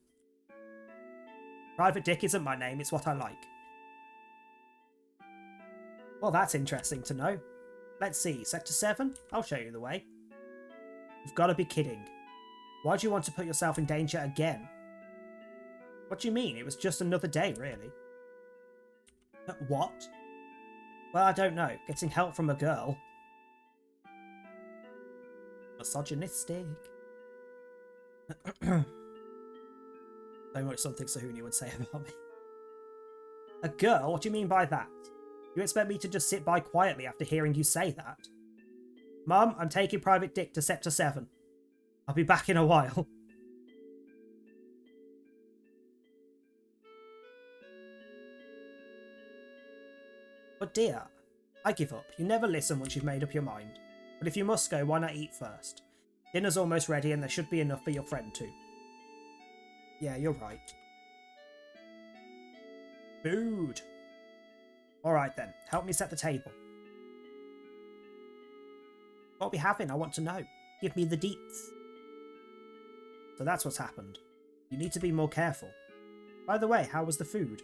C: Private Dick isn't my name, it's what I like. Well, that's interesting to know. Let's see, Sector 7? I'll show you the way. You've got to be kidding. Why do you want to put yourself in danger again? What do you mean? It was just another day, really. What? Well, I don't know. Getting help from a girl. Misogynistic. So much something Sahuni would say about me. A girl? What do you mean by that? You expect me to just sit by quietly after hearing you say that? Mum, I'm taking Private Dick to Sector 7. I'll be back in a while. But dear, I give up. You never listen once you've made up your mind. But if you must go, why not eat first? Dinner's almost ready and there should be enough for your friend too. Yeah, you're right. Food! Alright then, help me set the table. What are we having? I want to know. Give me the deets. So that's what's happened. You need to be more careful. By the way, how was the food?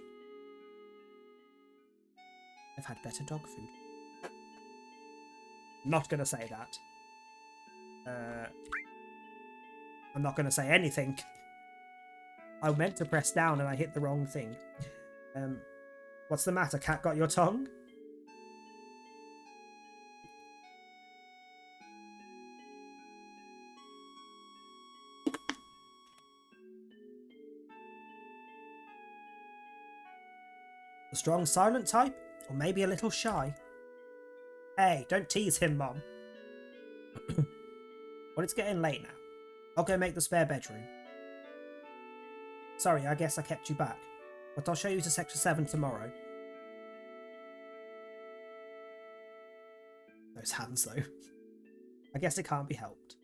C: I've had better dog food. Not gonna say that. I'm not gonna say anything. I meant to press down and I hit the wrong thing. What's the matter? Cat got your tongue? A strong silent type? Or maybe a little shy? Hey, don't tease him, Mom. Well, it's getting late now. I'll go make the spare bedroom. Sorry, I guess I kept you back. But I'll show you to Sector 7 tomorrow. Those hands, though. I guess it can't be helped.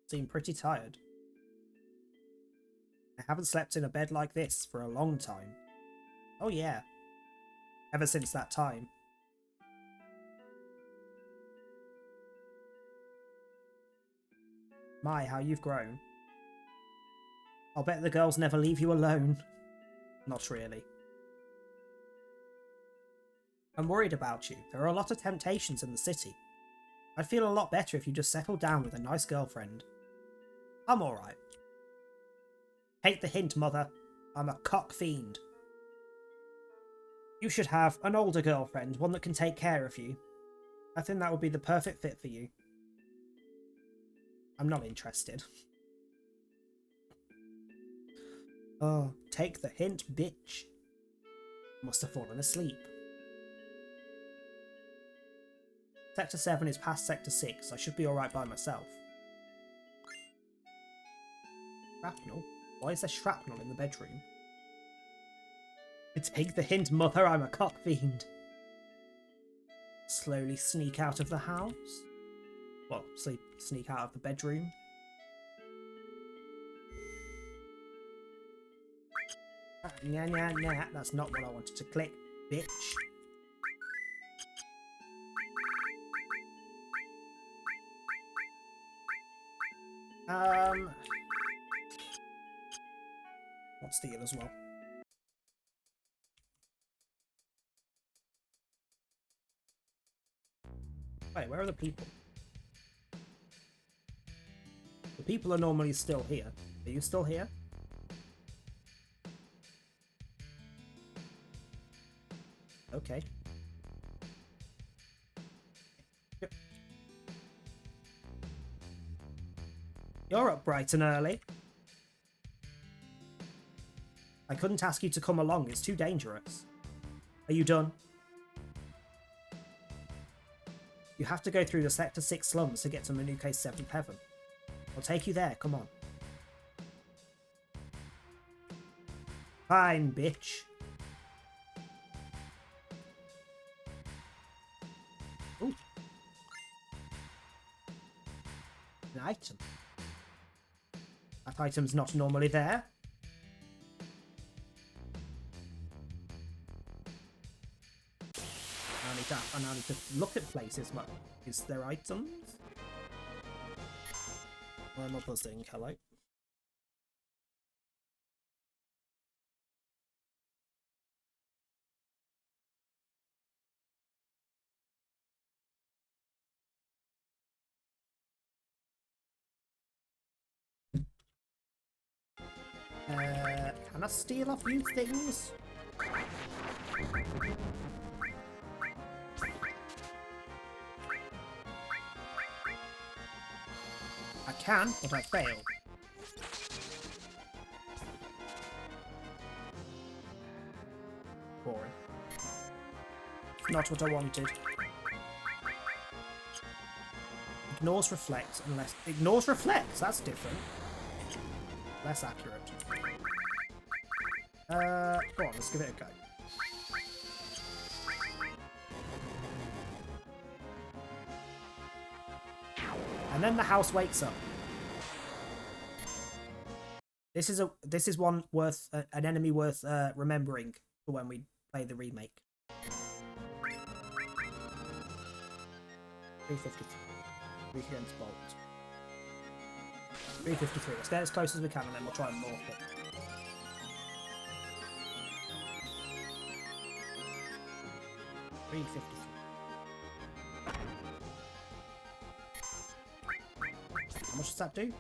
C: Seem pretty tired. I haven't slept in a bed like this for a long time. Oh yeah. Ever since that time. My, how you've grown. I'll bet the girls never leave you alone. Not really. I'm worried about you. There are a lot of temptations in the city. I'd feel a lot better if you just settled down with a nice girlfriend. I'm alright. Take the hint, Mother. I'm a cock fiend. You should have an older girlfriend, one that can take care of you. I think that would be the perfect fit for you. I'm not interested. Oh, take the hint, bitch. Must have fallen asleep. Sector 7 is past Sector 6. I should be alright by myself. Shrapnel? Why is there shrapnel in the bedroom? Take the hint, Mother, I'm a cock fiend. Slowly sneak out of the house. Well, sneak out of the bedroom. Nah, nah, nah. That's not what I wanted to click, bitch. Let's steal as well. Wait, where are the people? The people are normally still here. Are you still here? Okay. Yep. You're up bright and early. I couldn't ask you to come along, it's too dangerous. Are you done? You have to go through the Sector 6 slums to get to Manuke's 7th Heaven. I'll take you there, come on. Fine, bitch. Ooh. An item. That item's not normally there. I now need to look at places. Is there items? I'm not buzzing, hello. Can I steal off you things? I can, but I fail. Boring. Not what I wanted. Ignores reflect unless... Ignores reflect! That's different. Less accurate. Go on, let's give it a go. And then the house wakes up. This is one worth an enemy worth remembering for when we play the remake. 353. Weak against Bolt. 353. Let's get as close as we can and then we'll try and morph it. How much does that do?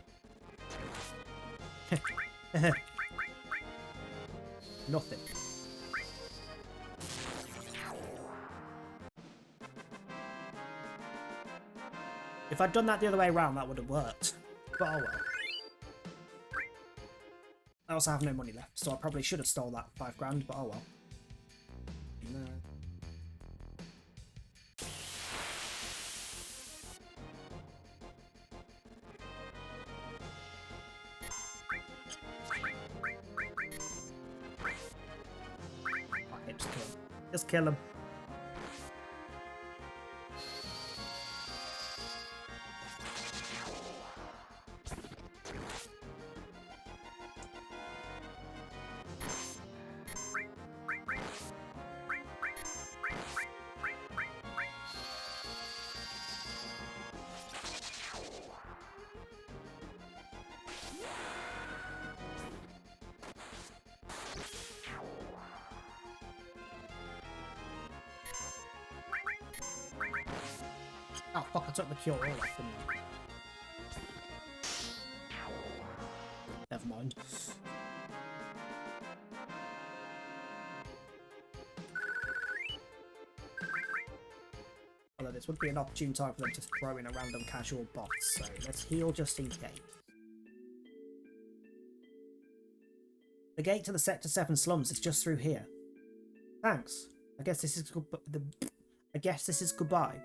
C: Nothing. If I'd done that the other way around, that would have worked. But oh well. I also have no money left, so I probably should have stole that 5 grand, but oh well. No. Okay, just kill him. Just kill him. Oh fuck, I took the cure all off, didn't I? Never mind. Although this would be an opportune time for them to throw in a random casual boss, so let's heal just in case. The gate to the Sector 7 slums is just through here. Thanks. I guess this is goodbye.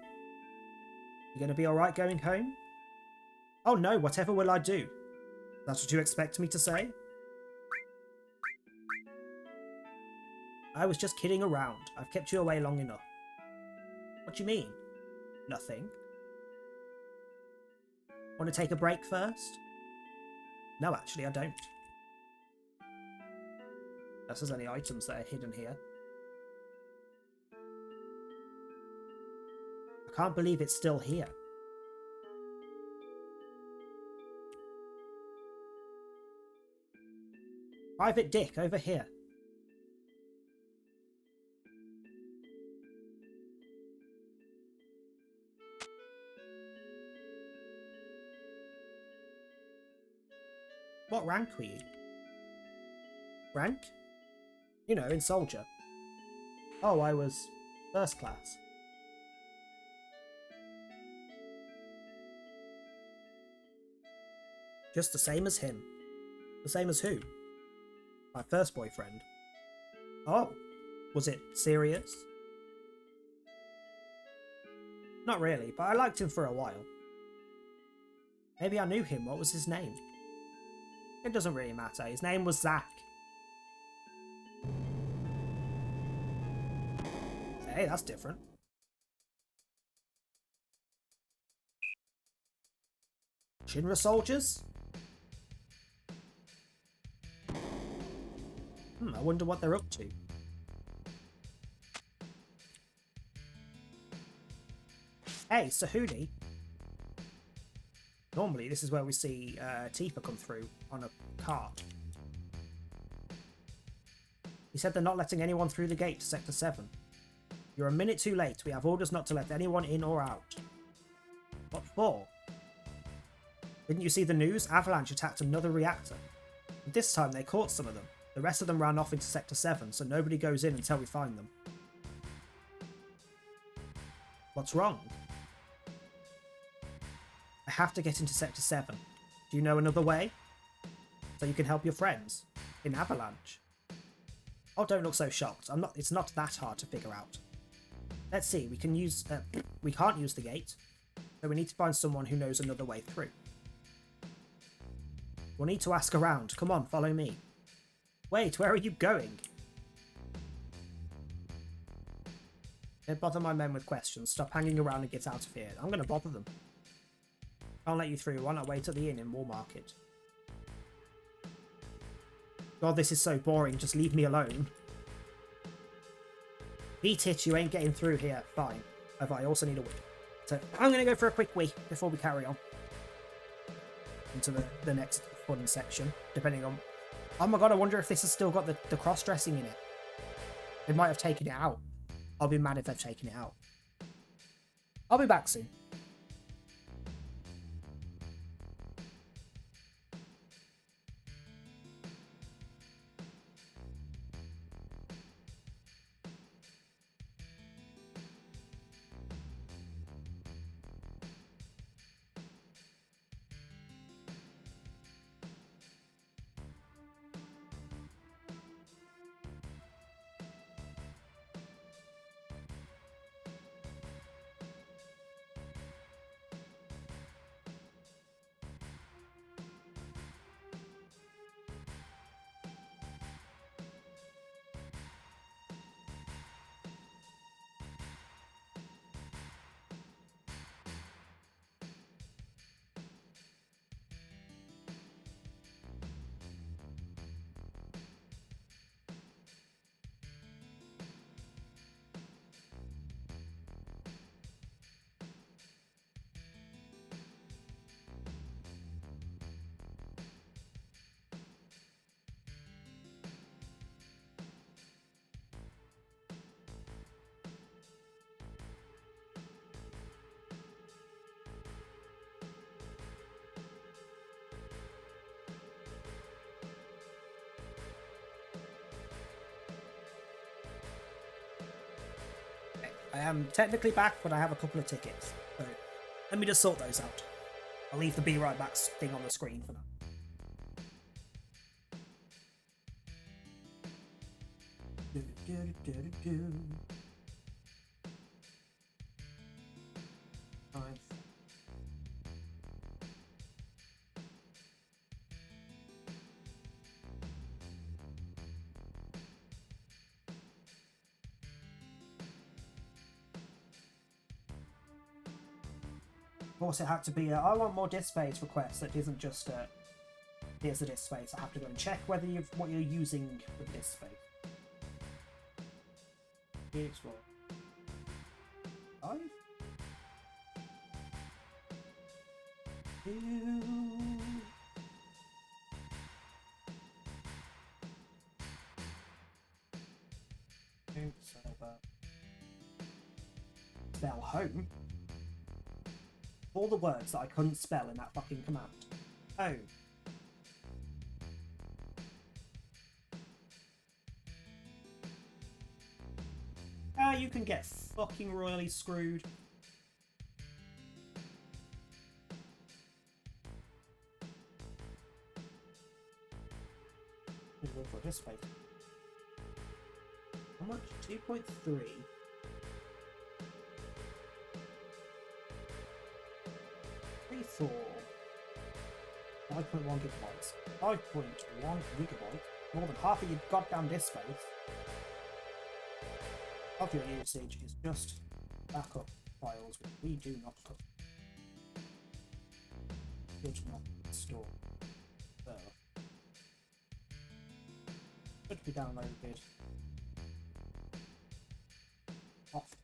C: You gonna be alright going home? Oh no, whatever will I do? That's what you expect me to say? I was just kidding around. I've kept you away long enough. What do you mean? Nothing. Want to take a break first? No, actually, I don't. Unless there's any items that are hidden here. I can't believe it's still here. Private Dick, over here. What rank were you? Rank? You know, in soldier. Oh, I was first class. Just the same as him. The same as who? My first boyfriend. Oh, was it serious? Not really, but I liked him for a while. Maybe I knew him. What was his name? It doesn't really matter. His name was Zach. Hey, that's different. Shinra soldiers? I wonder what they're up to. Hey, Sahuni. Normally, this is where we see Tifa come through on a cart. He said they're not letting anyone through the gate to Sector 7. You're a minute too late. We have orders not to let anyone in or out. What for? Didn't you see the news? Avalanche attacked another reactor. And this time they caught some of them. The rest of them ran off into Sector 7, so nobody goes in until we find them. What's wrong? I have to get into Sector 7. Do you know another way? So you can help your friends? In Avalanche? Oh, don't look so shocked. It's not that hard to figure out. Let's see, we can't use the gate, so we need to find someone who knows another way through. We'll need to ask around. Come on, follow me. Wait, where are you going? Don't bother my men with questions. Stop hanging around and get out of here. I'm going to bother them. Can't let you through. Why not wait at the inn in War Market? God, this is so boring. Just leave me alone. Beat it, you ain't getting through here. Fine. But I also need a wee. So I'm going to go for a quick wee before we carry on into the next fun section, depending on... Oh my god, I wonder if this has still got the cross-dressing in it. They might have taken it out. I'll be mad if they've taken it out. I'll be back soon. I am technically back, but I have a couple of tickets. So let me just sort those out. I'll leave the Be Right Back thing on the screen for now. Nice. Of course, it had to be I want more disk space request that isn't just here's the disk space. I have to go and check whether what you're using for the disk space. Explore. 5? 2. Spell home. All the words that I couldn't spell in that fucking command. Home. You can get fucking royally screwed. Let's go for this space. How much? 2.3. 3.4. 5.1 gigabytes. 5.1 gigabytes. More than half of your goddamn disk space of your usage is just backup files which we do not cover. Should not store. So should be downloaded. Office.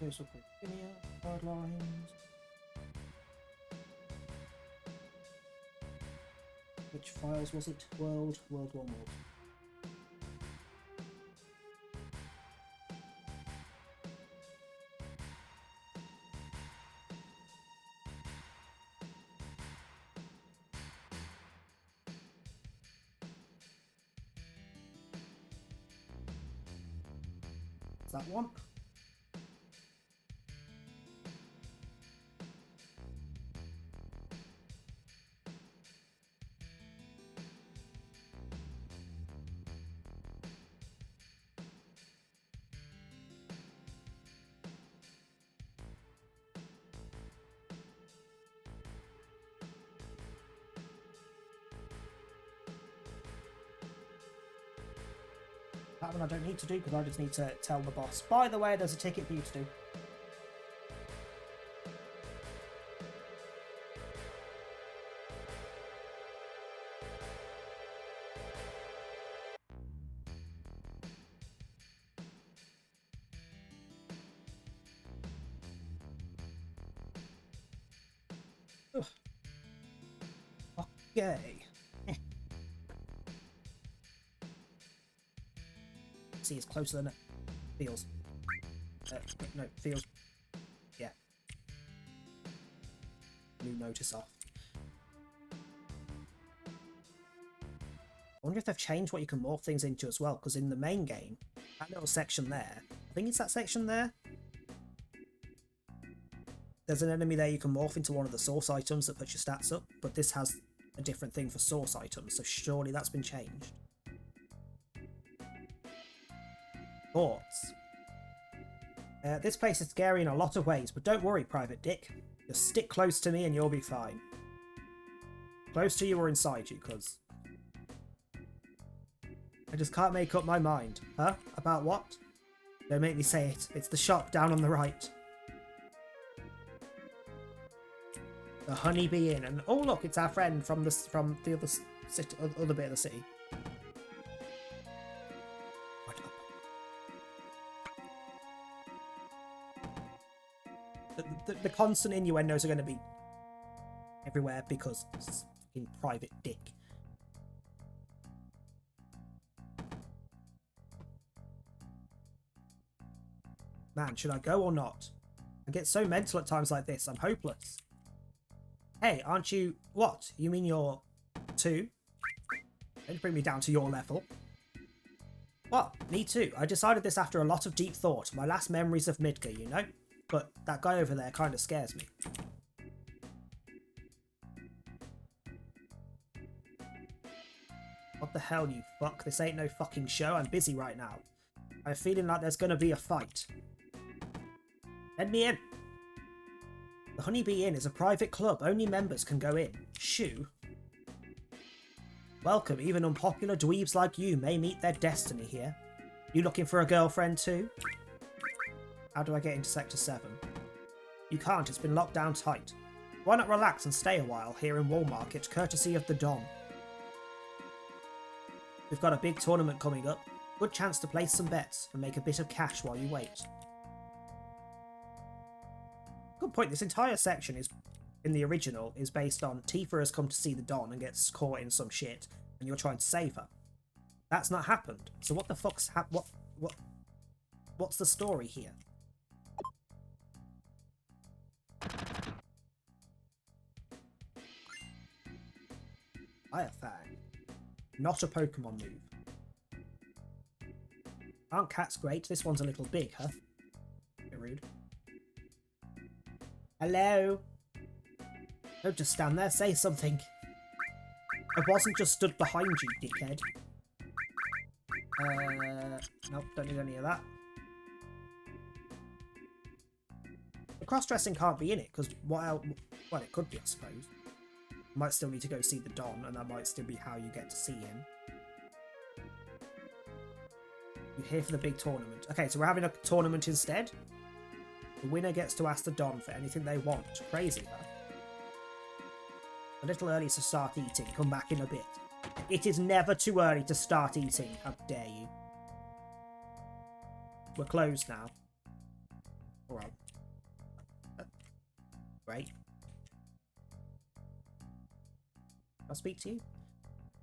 C: Here's a quick video, guidelines. Which files was it? World 1 World. Is that one? That one I don't need to do because I just need to tell the boss. By the way, there's a ticket for you to do. Ugh. Okay. See, it's closer than it feels. No, feels. Yeah. New notice off. I wonder if they've changed what you can morph things into as well, because in the main game, that little section there, I think it's that section there. There's an enemy there you can morph into one of the source items that puts your stats up, but this has a different thing for source items, so surely that's been changed. Thoughts? This place is scary in a lot of ways, but don't worry, Private Dick. Just stick close to me and you'll be fine. Close to you or inside you, cuz I just can't make up my mind. Huh? About what? Don't make me say it. It's the shop down on the right. The Honeybee Inn. And oh look, it's our friend from the other city, other bit of the city. The constant innuendos are going to be everywhere because it's fucking Private Dick. Man, should I go or not? I get so mental at times like this, I'm hopeless. Hey, aren't you... What? You mean you're 2? Don't bring me down to your level. What? Me too. I decided this after a lot of deep thought. My last memories of Midgar, you know? But that guy over there kind of scares me. What the hell, you fuck? This ain't no fucking show. I'm busy right now. I'm feeling like there's gonna be a fight. Let me in. The Honeybee Inn is a private club. Only members can go in. Shoo. Welcome. Even unpopular dweebs like you may meet their destiny here. You looking for a girlfriend too? How do I get into Sector 7? You can't. It's been locked down tight. Why not relax and stay a while here in Wall Market, courtesy of the Don? We've got a big tournament coming up. Good chance to place some bets and make a bit of cash while you wait. Good point. This entire section is, in the original, is based on Tifa has come to see the Don and gets caught in some shit, and you're trying to save her. That's not happened. So what the fuck's what's the story here? Fire Fang. Not a Pokemon move. Aren't cats great? This one's a little big, huh? Bit rude. Hello? Don't just stand there, say something. I wasn't just stood behind you, dickhead. Nope, don't need any of that. The cross-dressing can't be in it, because what else? Well, it could be, I suppose. Might still need to go see the Don, and that might still be how you get to see him. You're here for the big tournament. Okay, so we're having a tournament instead. The winner gets to ask the Don for anything they want. Crazy, huh? A little early to start eating. Come back in a bit. It is never too early to start eating. How dare you? We're closed now. Alright. Great. I'll speak to you.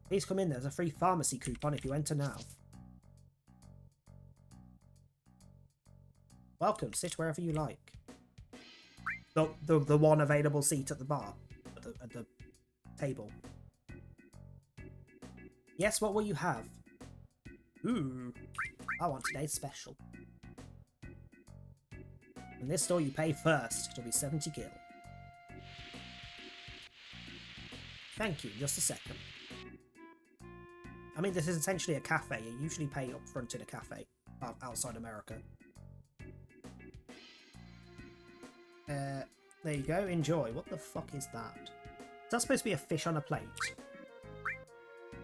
C: Please come in. There's a free pharmacy coupon if you enter now. Welcome. Sit wherever you like. The one available seat at the bar. At the table. Yes, what will you have? Ooh. I want today's special. In this store you pay first. It'll be 70 gil. Thank you, just a second. I mean, this is essentially a cafe. You usually pay up front in a cafe outside America. There you go, enjoy. What the fuck is that? Is that supposed to be a fish on a plate?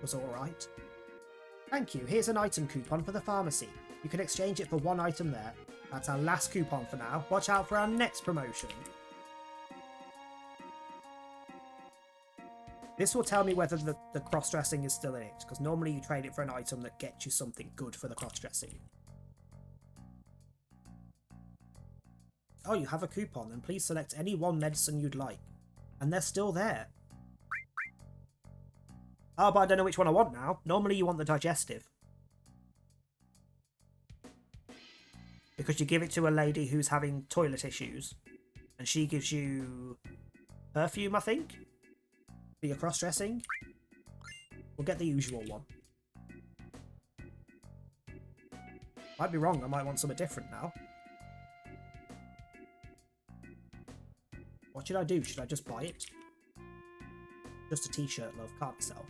C: Was alright. Thank you, here's an item coupon for the pharmacy. You can exchange it for one item there. That's our last coupon for now. Watch out for our next promotion. This will tell me whether the cross-dressing is still in it, because normally you trade it for an item that gets you something good for the cross-dressing. Oh, you have a coupon, then please select any one medicine you'd like. And they're still there. Oh, but I don't know which one I want now. Normally you want the digestive. Because you give it to a lady who's having toilet issues. And she gives you perfume, I think? For your cross-dressing. We'll get the usual one. Might be wrong, I might want something different now. What should I do? Should I just buy it? Just a t-shirt, love. Can't be self.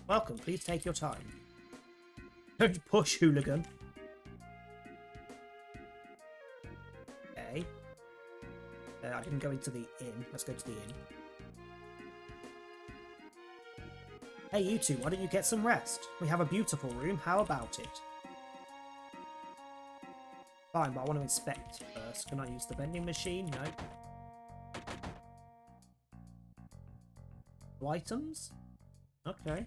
C: Welcome, please take your time. Don't push, hooligan. Okay. I didn't go into the inn. Let's go to the inn. Hey, you two, why don't you get some rest? We have a beautiful room. How about it? Fine, but I want to inspect first. Can I use the vending machine? No. No items? Okay.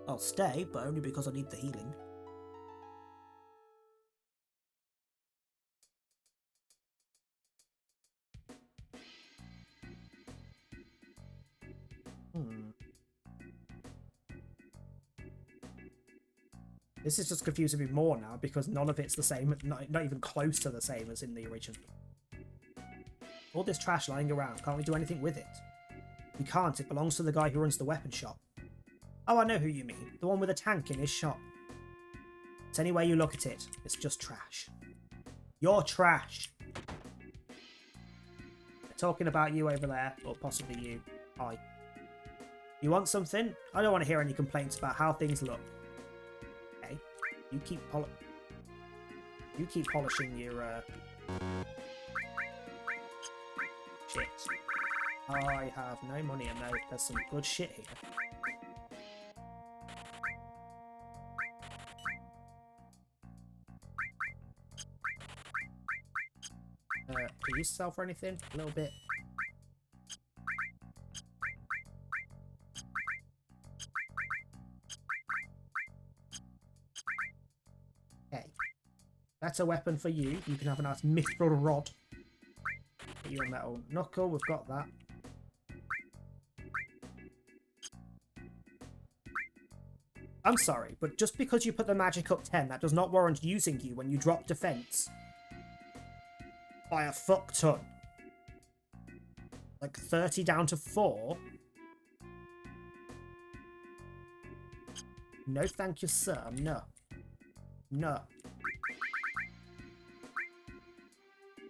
C: I'll stay, but only because I need the healing. This is just confusing me more now because none of it's the same, not even close to the same as in the original. All this trash lying around, can't we do anything with it? We can't, it belongs to the guy who runs the weapon shop. Oh, I know who you mean, the one with a tank in his shop. It's any way you look at it, it's just trash. You're trash! They're talking about you over there, or possibly you. Hi. You want something? I don't want to hear any complaints about how things look. Okay, you keep polishing your shit. I have no money and there's some good shit here. Do you sell for anything? A little bit. Okay. That's a weapon for you. You can have a nice mithril rod. Get you a metal knuckle. We've got that. I'm sorry, but just because you put the magic up 10, that does not warrant using you when you drop defense. By a fuck ton. Like 30 down to 4. No thank you, sir. No. No.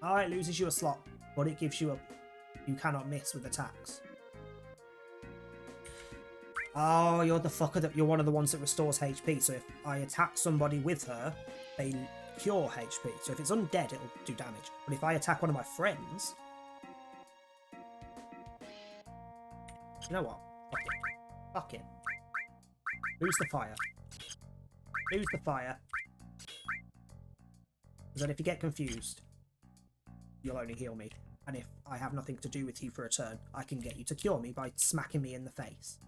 C: Oh, it loses you a slot, but it gives you a... You cannot miss with attacks. Oh, you're the fucker that... You're one of the ones that restores HP, so if I attack somebody with her, they... cure HP, so if it's undead it'll do damage, but if I attack one of my friends, you know what, fuck it, lose the fire, because then if you get confused you'll only heal me, and if I have nothing to do with you for a turn I can get you to cure me by smacking me in the face.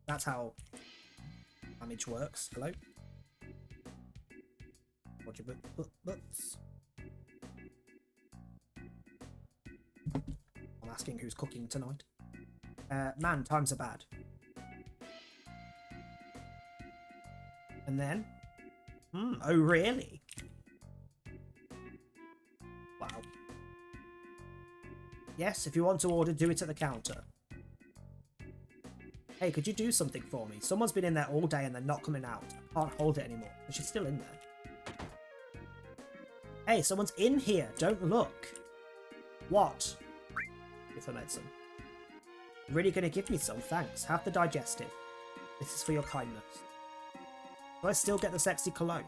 C: That's how damage works. Hello? Watch your butts. I'm asking who's cooking tonight. Man, times are bad. And then? Oh really? Wow. Yes, if you want to order, do it at the counter. Hey, could you do something for me? Someone's been in there all day and they're not coming out. I can't hold it anymore, but she's still in there. Hey, someone's in here. Don't look. What? Give her medicine. You're really gonna give me some? Thanks. Have the digestive. This is for your kindness. Do I still get the sexy cologne?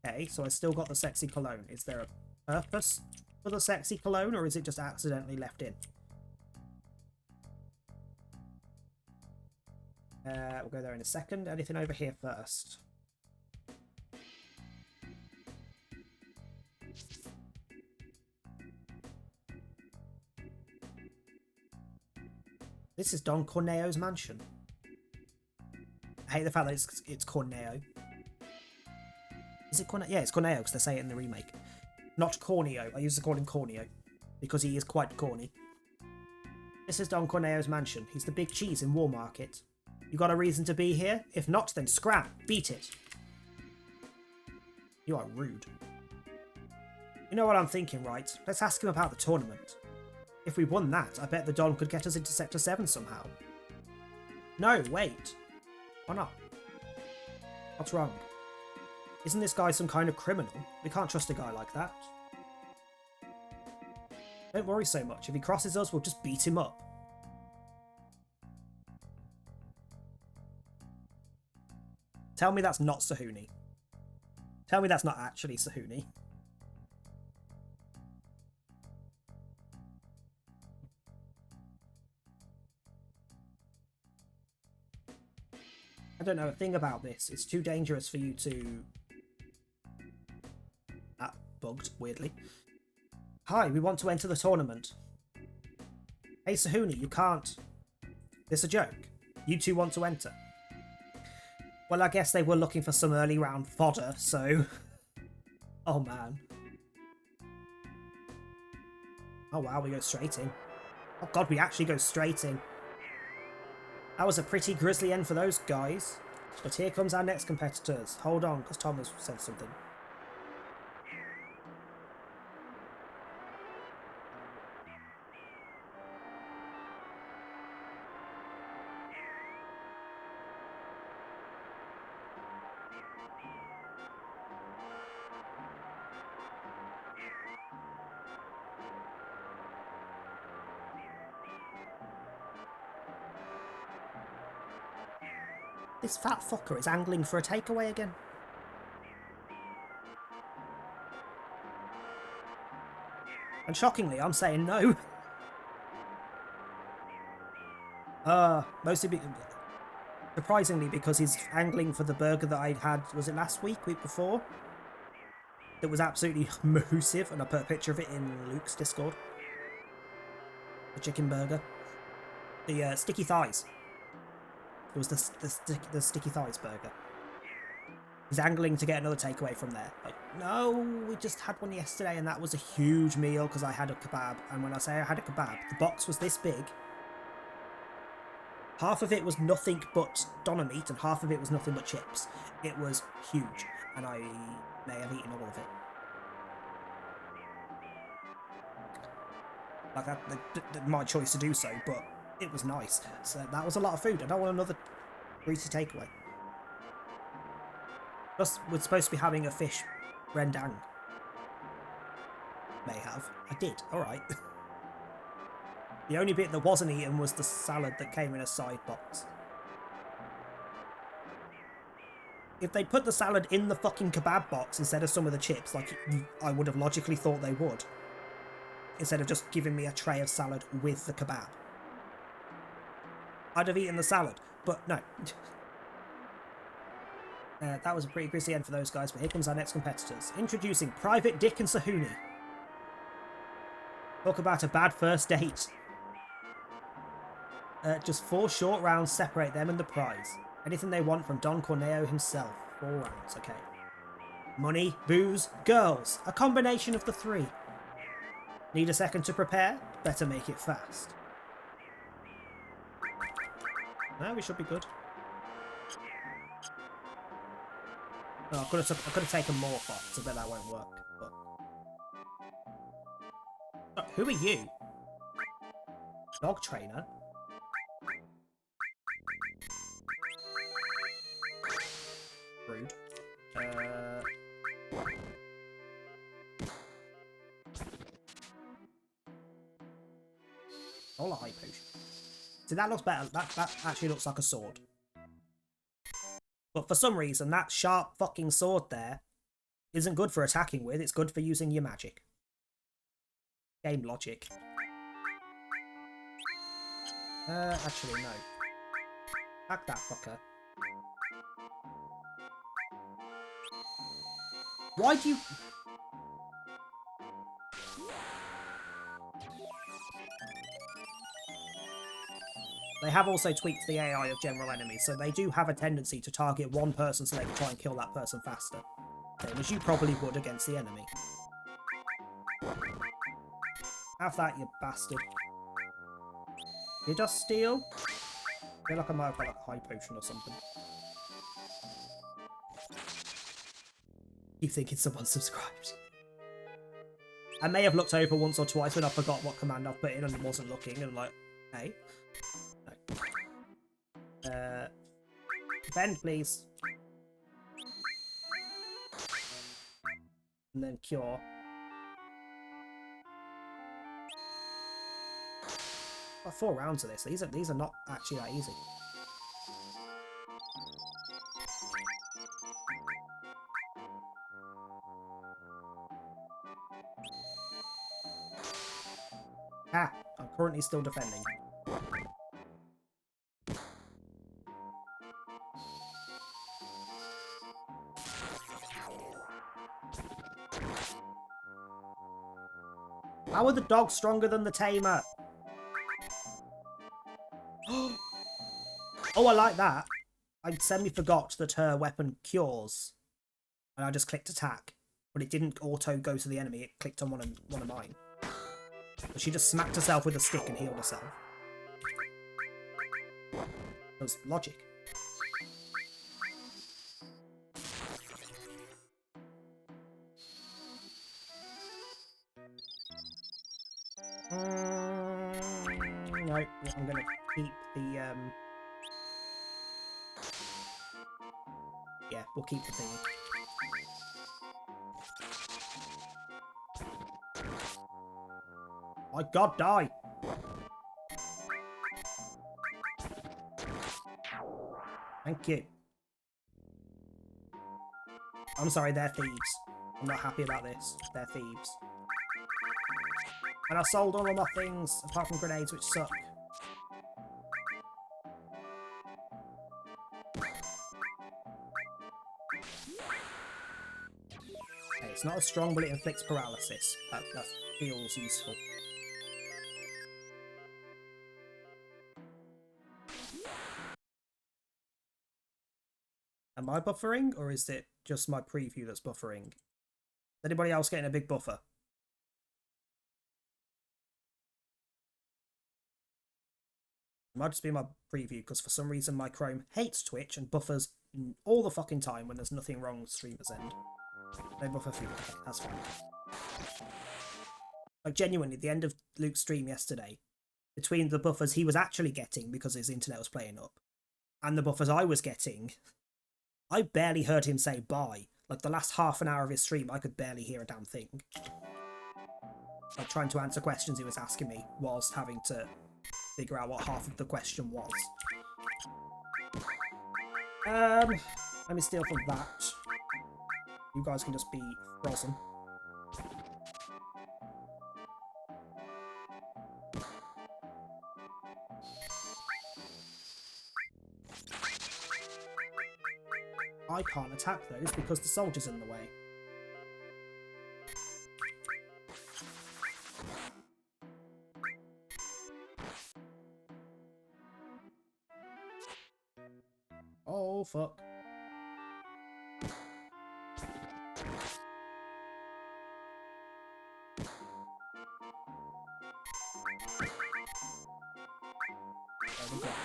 C: Okay, so I still got the sexy cologne. Is there a purpose for the sexy cologne, or is it just accidentally left in? We'll go there in a second. Anything over here first? This is Don Corneo's mansion. I hate the fact that it's Corneo. Is it Corneo? Yeah, it's Corneo because they say it in the remake. Not Corneo. I used to call him Corneo because he is quite corny. This is Don Corneo's mansion. He's the big cheese in War Market. You got a reason to be here? If not, then scram. Beat it. You are rude. You know what I'm thinking, right? Let's ask him about the tournament. If we won that, I bet the Don could get us into Sector 7 somehow. No, wait. Why not? What's wrong? Isn't this guy some kind of criminal? We can't trust a guy like that. Don't worry so much. If he crosses us, we'll just beat him up. Tell me that's not Sahuni. Tell me that's not actually Sahuni. I don't know a thing about this. It's too dangerous for you to... That bugged, weirdly. Hi, we want to enter the tournament. Hey Sahuni, you can't... This a joke? You two want to enter? Well, I guess they were looking for some early round fodder, so... Oh man. Oh wow, we go straight in. Oh god, we actually go straight in. That was a pretty grisly end for those guys. But here comes our next competitors. Hold on, because Tom has said something. This fat fucker is angling for a takeaway again. And shockingly, I'm saying no. Mostly surprisingly, because he's angling for the burger that I had, was it last week, week before? It was absolutely massive, and I put a picture of it in Luke's Discord. The chicken burger. The sticky thighs. It was the sticky thighs burger. He's angling to get another takeaway from there. Like, no, we just had one yesterday and that was a huge meal because I had a kebab. And when I say I had a kebab, the box was this big. Half of it was nothing but doner meat and half of it was nothing but chips. It was huge and I may have eaten all of it. Like, my choice to do so, but it was nice. So that was a lot of food. I don't want another greasy takeaway. Plus, we're supposed to be having a fish rendang. May have. I did. Alright. The only bit that wasn't eaten was the salad that came in a side box. If they'd put the salad in the fucking kebab box instead of some of the chips, like I would have logically thought they would, instead of just giving me a tray of salad with the kebab, I'd have eaten the salad, but no. That was a pretty grisly end for those guys, but here comes our next competitors. Introducing Private Dick and Sahuni. Talk about a bad first date. Just 4 short rounds separate them and the prize. Anything they want from Don Corneo himself. 4 rounds, okay. Money, booze, girls. A combination of the 3. Need a second to prepare? Better make it fast. No, we should be good. Oh, I could have taken more off, so I bet that won't work. But... Oh, who are you? Dog trainer? Rude. All a high potion. See, that looks better. That actually looks like a sword. But for some reason, that sharp fucking sword there isn't good for attacking with. It's good for using your magic. Game logic. Actually, no. Attack that fucker. Why do you... They have also tweaked the AI of general enemies, so they do have a tendency to target one person so they can try and kill that person faster. Same as you probably would against the enemy. Have that, you bastard. Did I steal? I feel like I might have got like a high potion or something. Keep thinking someone subscribed. I may have looked over once or twice when I forgot what command I've put in and wasn't looking, and I'm like, hey. No. Defend, please. And then cure. Got 4 rounds of this. These are not actually that easy. Ah, I'm currently still defending. How are the dogs stronger than the tamer? Oh, I like that. I semi-forgot that her weapon cures. And I just clicked attack. But it didn't auto go to the enemy, it clicked on one of mine. But she just smacked herself with a stick and healed herself. That was logic. No, I'm gonna keep the yeah, we'll keep the thing. My god, die! Thank you. I'm sorry, they're thieves. I'm not happy about this. They're thieves. And I sold all of my things, apart from grenades, which suck. Okay, it's not as strong, but it inflicts paralysis. That feels useful. Am I buffering, or is it just my preview that's buffering? Is anybody else getting a big buffer? It might just be my preview, because for some reason my Chrome hates Twitch and buffers all the fucking time when there's nothing wrong with streamer's end. They buffer feed. Okay, that's fine. Like, genuinely, at the end of Luke's stream yesterday, between the buffers he was actually getting because his internet was playing up, and the buffers I was getting, I barely heard him say bye. Like, the last half an hour of his stream, I could barely hear a damn thing. Like, trying to answer questions he was asking me whilst having to figure out what half of the question was. Let me steal from that. You guys can just be frozen. I can't attack those because the soldier's in the way. Oh, fuck.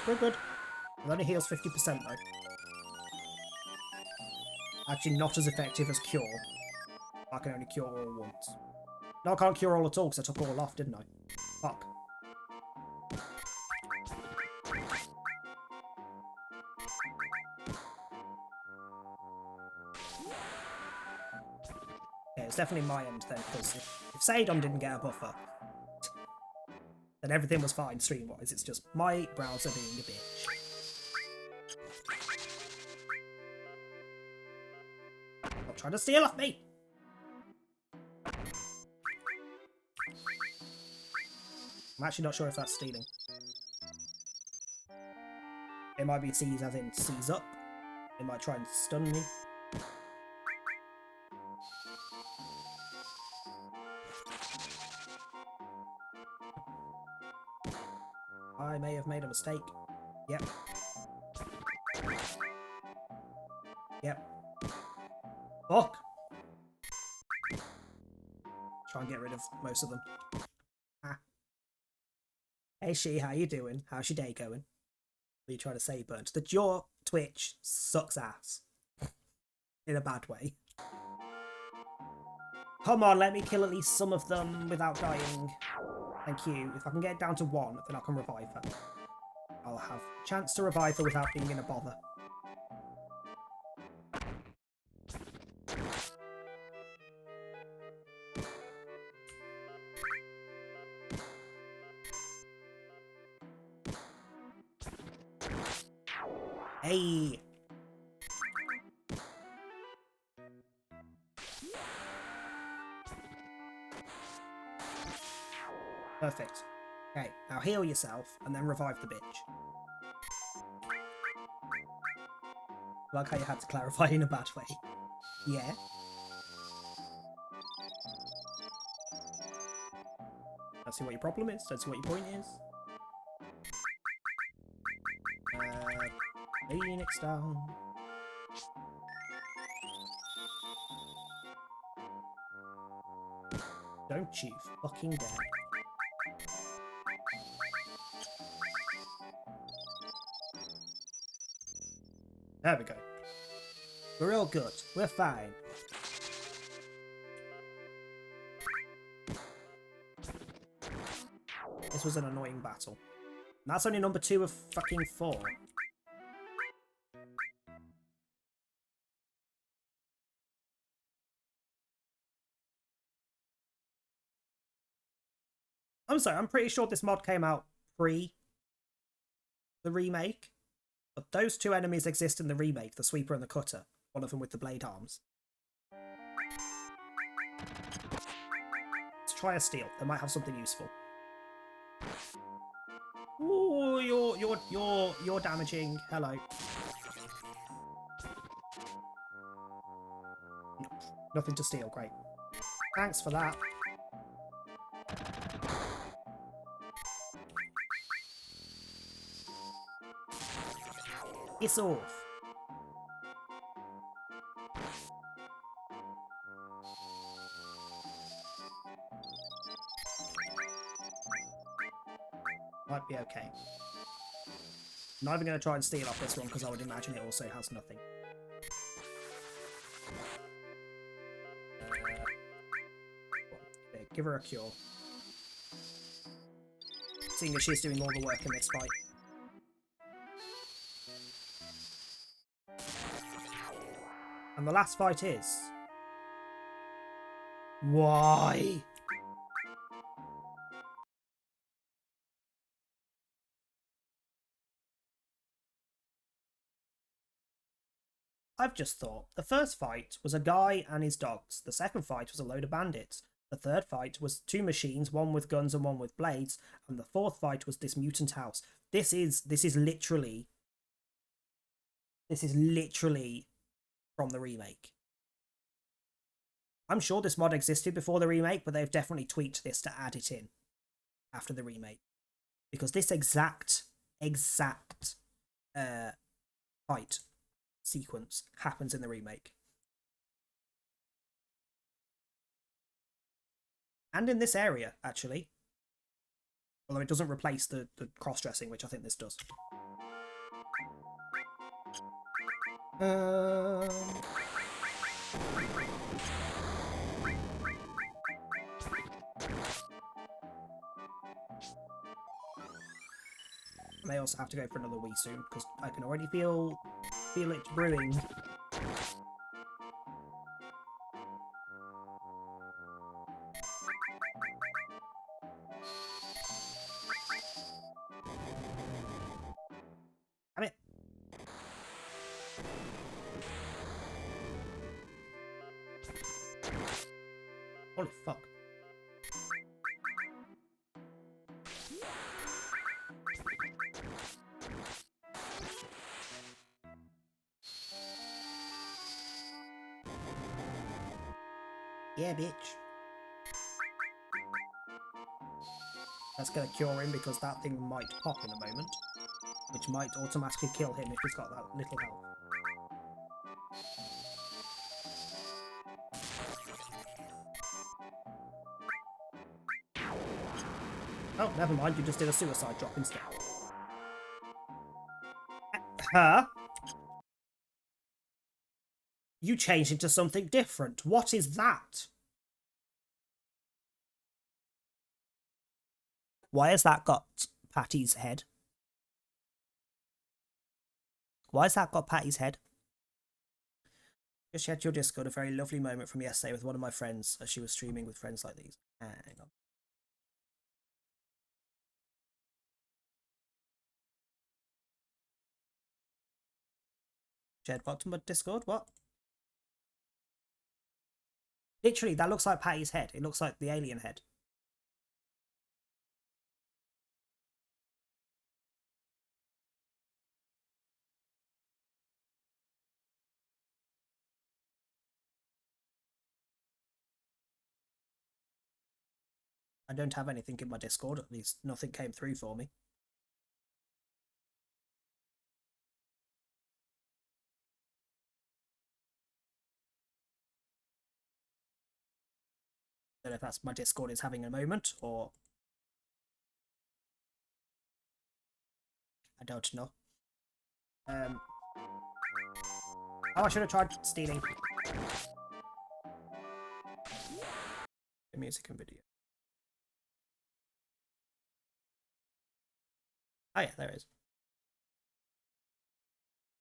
C: We're good. It only heals 50% though. Actually not as effective as Cure. I can only cure all once. No, I can't cure all at all because I took all off, didn't I? Fuck. Yeah, it's definitely my end then, because if Sadon didn't get a buffer, then everything was fine stream-wise. It's just my browser being a bitch. Stop trying to steal off me! I'm actually not sure if that's stealing. It might be seize as in seize up. It might try and stun me. I may have made a mistake. Yep. Yep. Fuck! Try and get rid of most of them. Ah. Hey She, how you doing? How's your day going? What are you trying to say, Burnt? That your Twitch sucks ass. In a bad way. Come on, let me kill at least some of them without dying. Thank you. If I can get it down to 1, then I can revive her. I'll have a chance to revive her without being in a bother. Hey! Perfect. Okay, now heal yourself and then revive the bitch. Like how you had to clarify in a bad way. Yeah. Don't see what your problem is. Don't see what your point is. Phoenix down. Don't you fucking dare. There we go. We're all good. We're fine. This was an annoying battle. And that's only number 2 of fucking 4. I'm sorry, I'm pretty sure this mod came out pre the remake. But those 2 enemies exist in the remake, the Sweeper and the Cutter. One of them with the blade arms. Let's try a steal. They might have something useful. Ooh, you're damaging. Hello. Nothing to steal. Great. Thanks for that. It's off. Might be okay. I'm not even going to try and steal off this one because I would imagine it also has nothing. Okay, give her a cure. Seeing as she's doing all the work in this fight. And the last fight is... Why? I've just thought, the first fight was a guy and his dogs. The second fight was a load of bandits. The third fight was 2 machines, one with guns and one with blades. And the fourth fight was this mutant house. This is literally from the remake. I'm sure this mod existed before the remake, but they've definitely tweaked this to add it in after the remake. Because this exact fight sequence happens in the remake. And in this area, actually. Although it doesn't replace the cross-dressing, which I think this does. I may also have to go for another Wii soon, because I can already feel it brewing. Damn it. Holy fuck. Yeah, bitch. That's gonna cure him because that thing might pop in a moment. Which might automatically kill him if he's got that little health. Oh, never mind, you just did a suicide drop instead. Huh? You changed into something different. What is that? Why has that got Patty's head? Why has that got Patty's head? Just checked your Discord, a very lovely moment from yesterday with one of my friends as she was streaming with friends like these. Hang on. Shared bottom of Discord, what? Literally, that looks like Patty's head. It looks like the alien head. I don't have anything in my Discord, at least nothing came through for me. I don't know if that's my Discord is having a moment, or... I don't know. Oh, I should have tried stealing. Music and video. Oh yeah, there it is.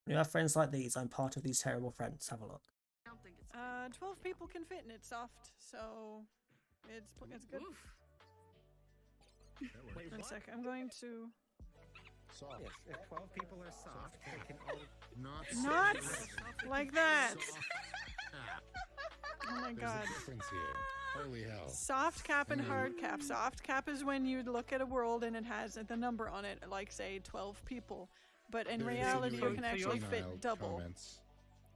C: When you have friends like these, I'm part of these terrible friends. Have a look.
H: 12 people can fit in it soft, so it's good.
I: Wait,
H: One
I: what?
H: sec, I'm going to...
I: Soft. Yes, if 12 people are soft, they can all...
H: Not like that! Oh my god.
I: Holy hell.
H: Soft cap and hard cap. Soft cap is when you look at a world and it has the number on it, like say 12 people. But in reality, you can actually fit double.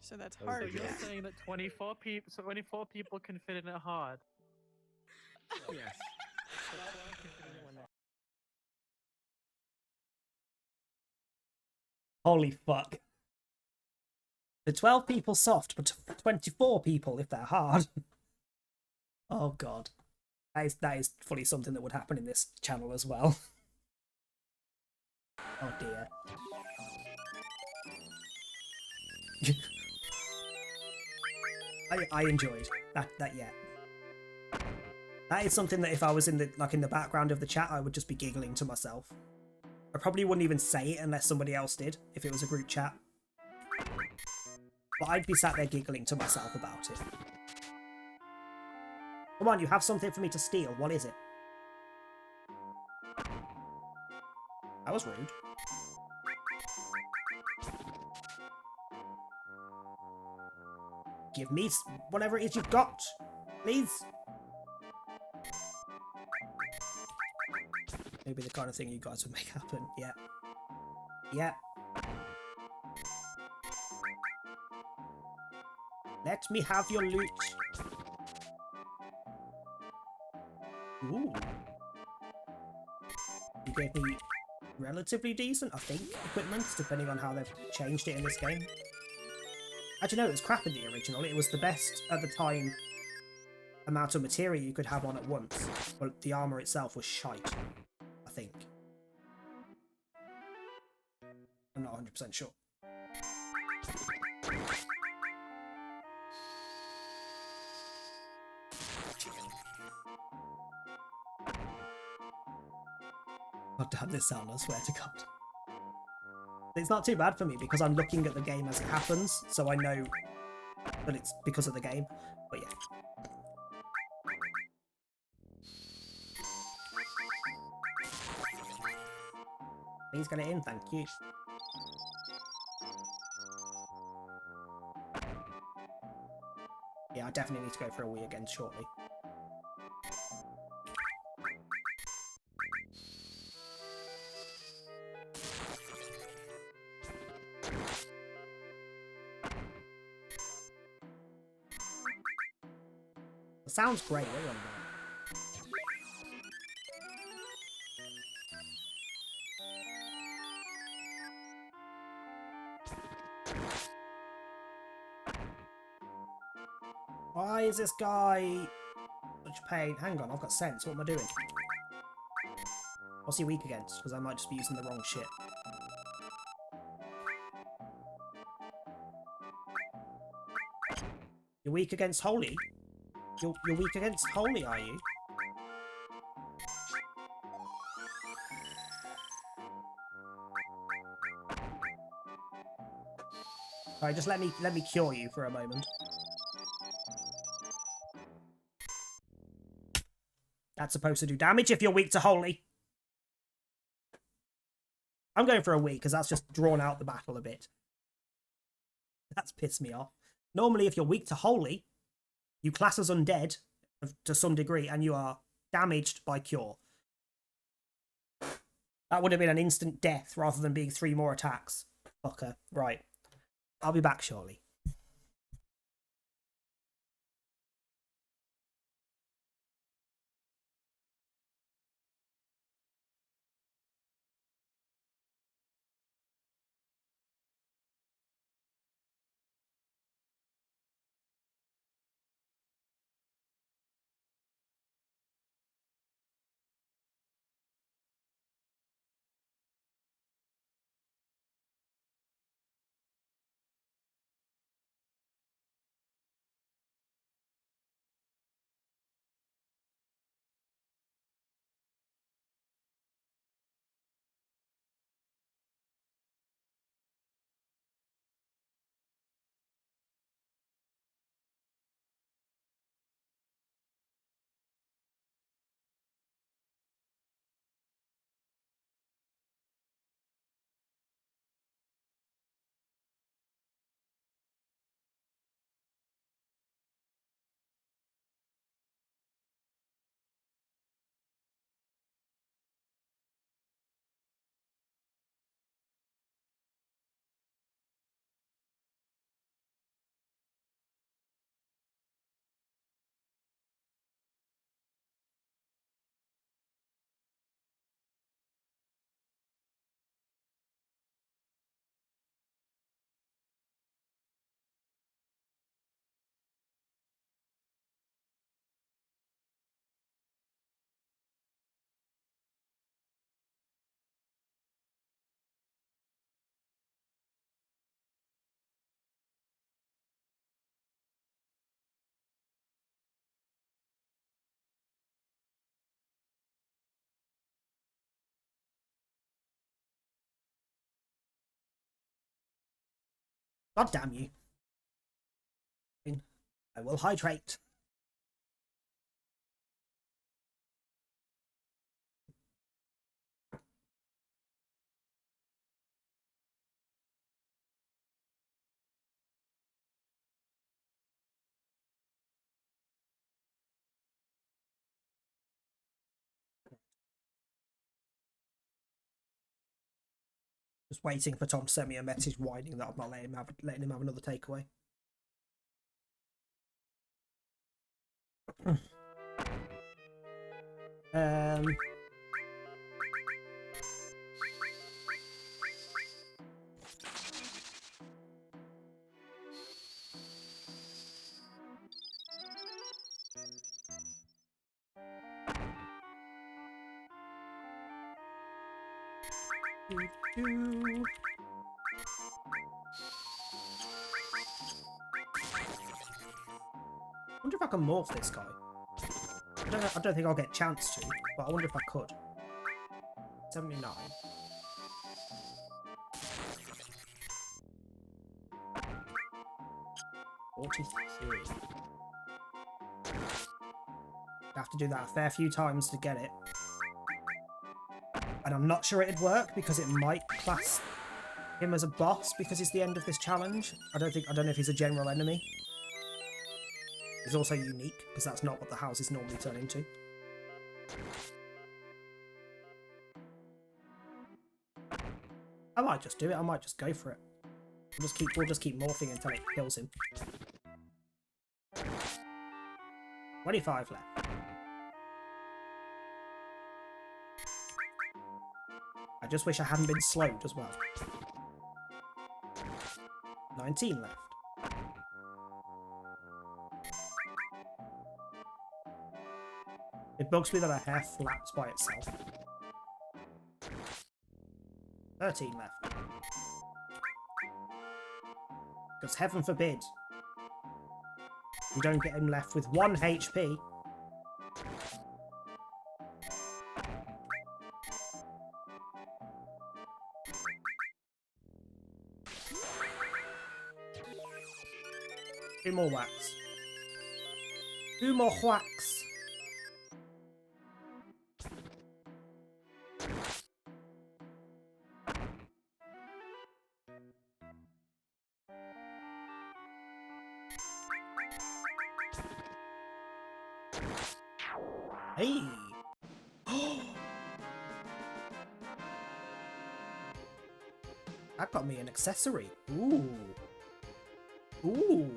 H: So that's hard
D: So you're
H: cap.
D: saying that 24 people can fit in it hard.
I: Yes.
C: Holy fuck. The 12 people soft, but 24 people if they're hard. Oh god. That is fully something that would happen in this channel as well. Oh dear. I enjoyed that yeah. That is something that if I was in the background of the chat, I would just be giggling to myself. I probably wouldn't even say it unless somebody else did, if it was a group chat. But I'd be sat there giggling to myself about it. Come on, you have something for me to steal. What is it? That was rude. Give me whatever it is you've got, please. Maybe the kind of thing you guys would make happen. Yeah. Yeah. Let me have your loot. Ooh. You gave me relatively decent, I think, equipment, depending on how they've changed it in this game. Actually, no, it was crap in the original. It was the best, at the time, amount of material you could have on at once. But the armour itself was shite, I think. I'm not 100% sure. God damn this sound, I swear to God. It's not too bad for me because I'm looking at the game as it happens, so I know that it's because of the game, but yeah. Please get it in, thank you. Yeah, I definitely need to go for a wee again shortly. Sounds great, what are you on about? Why is this guy such pain? Hang on, I've got sense. What am I doing? What's he weak against? Because I might just be using the wrong shit. You're weak against holy? You're weak against holy, are you? Alright, just let me cure you for a moment. That's supposed to do damage if you're weak to holy. I'm going for a weak because that's just drawn out the battle a bit. That's pissed me off. Normally, if you're weak to holy, you class as undead to some degree and you are damaged by cure. That would have been an instant death rather than being 3 more attacks. Fucker. Right. I'll be back shortly. God damn you. I will hydrate. Just waiting for Tom to send me a message whining that I'm not letting him have another takeaway. I wonder if I can morph this guy. I don't think I'll get a chance to, but I wonder if I could. 79. $43. I have to do that a fair few times to get it. And I'm not sure it'd work because it might class him as a boss because it's the end of this challenge. I don't know if he's a general enemy. He's also unique because that's not what the houses normally turn into. I might just do it. I might just go for it. We'll just keep morphing until it kills him. 25 left. I just wish I hadn't been slowed as well. 19 left. It bugs me that a hair flaps by itself. 13 left. Because heaven forbid you don't get him left with 1 HP. Two more whacks. 2 more whacks. Hey! That got me an accessory. Ooh. Ooh.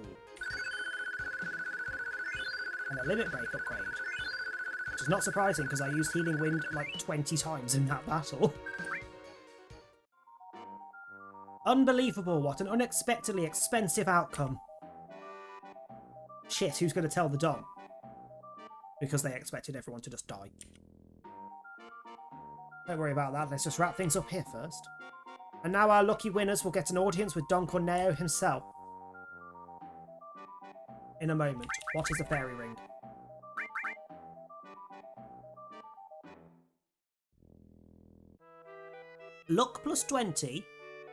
C: And a limit break upgrade. Which is not surprising because I used Healing Wind like 20 times in that battle. Unbelievable, what an unexpectedly expensive outcome. Shit, who's going to tell the Dom? Because they expected everyone to just die. Don't worry about that, let's just wrap things up here first. And now our lucky winners will get an audience with Don Corneo himself. In a moment. What is a fairy ring? Luck plus 20.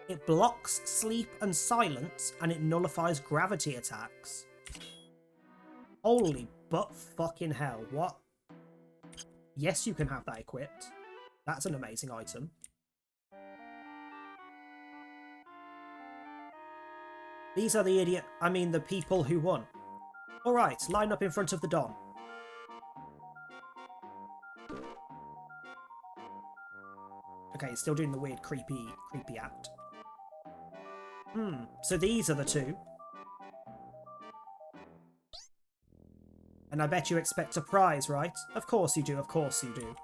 C: It blocks sleep and silence, and it nullifies gravity attacks. Holy butt fucking hell, what? Yes, you can have that equipped. That's an amazing item. These are the people who won. Alright, line up in front of the Don. Okay, it's still doing the weird creepy act. So these are the two. And I bet you expect a prize, right? Of course you do, of course you do.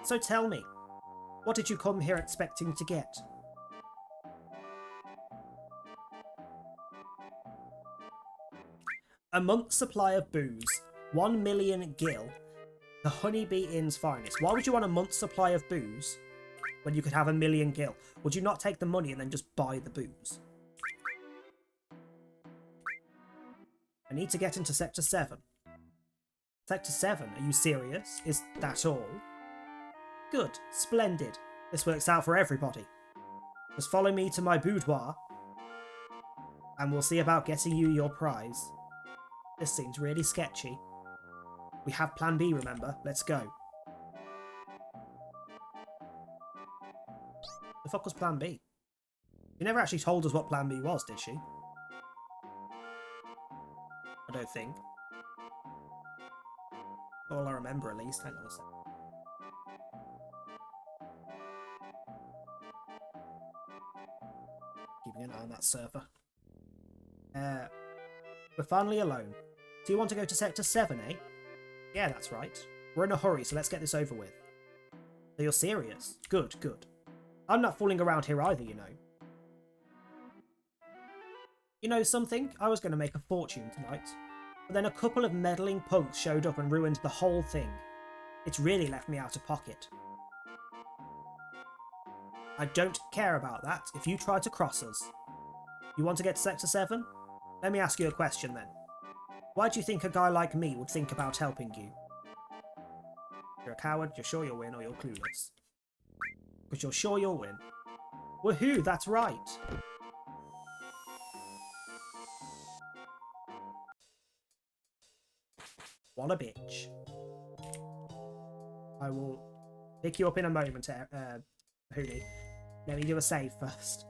C: So tell me, what did you come here expecting to get? A month's supply of booze, 1 million gil, the Honeybee Inn's finest. Why would you want a month's supply of booze when you could have 1 million gil? Would you not take the money and then just buy the booze? I need to get into Sector 7. Sector 7? Are you serious? Is that all? Good. Splendid. This works out for everybody. Just follow me to my boudoir, and we'll see about getting you your prize. This seems really sketchy. We have plan B, remember? Let's go. The fuck was plan B? She never actually told us what plan B was, did she? I don't think. All I remember, at least. Hang on a sec. Keeping an eye on that server. We're finally alone. Do you want to go to Sector 7, eh? Yeah, that's right. We're in a hurry, so let's get this over with. So you're serious? Good, good. I'm not fooling around here either, you know. You know something? I was going to make a fortune tonight. But then a couple of meddling punks showed up and ruined the whole thing. It's really left me out of pocket. I don't care about that if you try to cross us. You want to get to Sector 7? Let me ask you a question then. Why do you think a guy like me would think about helping you? You're a coward, you're sure you'll win, or you're clueless. Because you're sure you'll win. Woohoo, that's right! What a bitch. I will pick you up in a moment, Hoonie. Let me do a save first.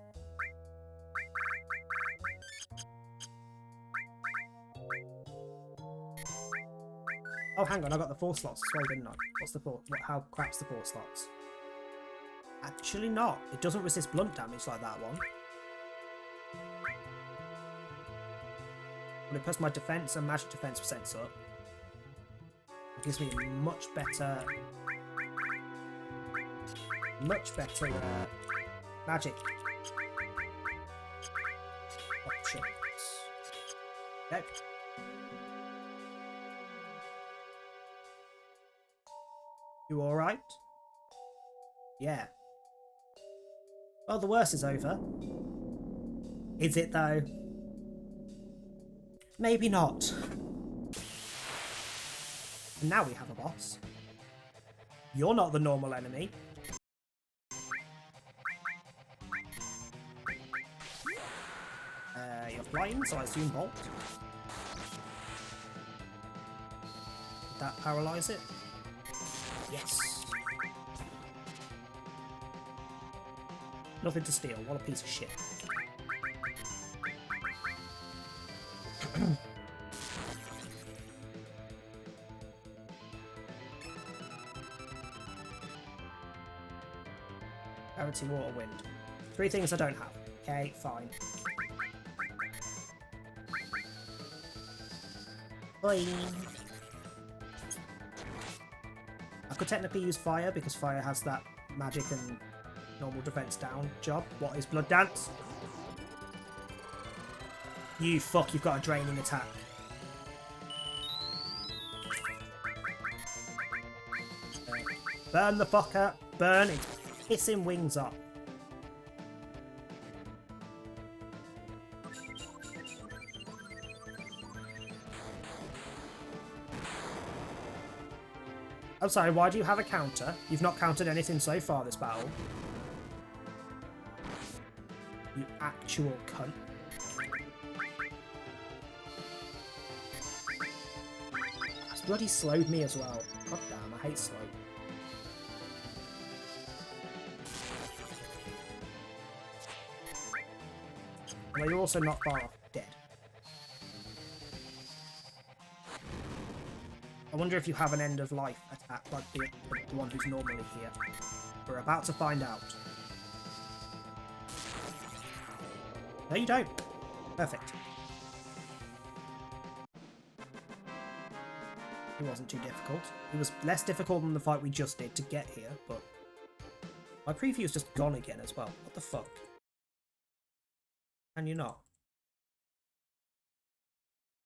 C: Oh, hang on, I got the 4 slots as well, didn't I? What's the 4? How crap's the 4 slots? Actually not. It doesn't resist blunt damage like that one. When it puts my defense and magic defense percents up, it gives me a much better magic options. Okay. You alright? Yeah. Well, the worst is over. Is it though? Maybe not. And now we have a boss. You're not the normal enemy. You're flying, so I assume bolt. Did that paralyze it? Yes. Nothing to steal. What a piece of shit. Gravity, water, wind. 3 things I don't have. Okay, fine. Boing. I could technically use fire because fire has that magic and normal defense down job. What is Blood Dance? You fuck, you've got a draining attack. Burn the fucker. Burn its pissing wings up. I'm sorry, why do you have a counter? You've not countered anything so far this battle. You actual cunt. It's bloody slowed me as well. God damn, I hate slow. Well, you're also not far off dead. I wonder if you have an end of life attack like the one who's normally here. We're about to find out. No, you don't. Perfect. It wasn't too difficult. It was less difficult than the fight we just did to get here, but my preview's just gone again as well. What the fuck? Can you not?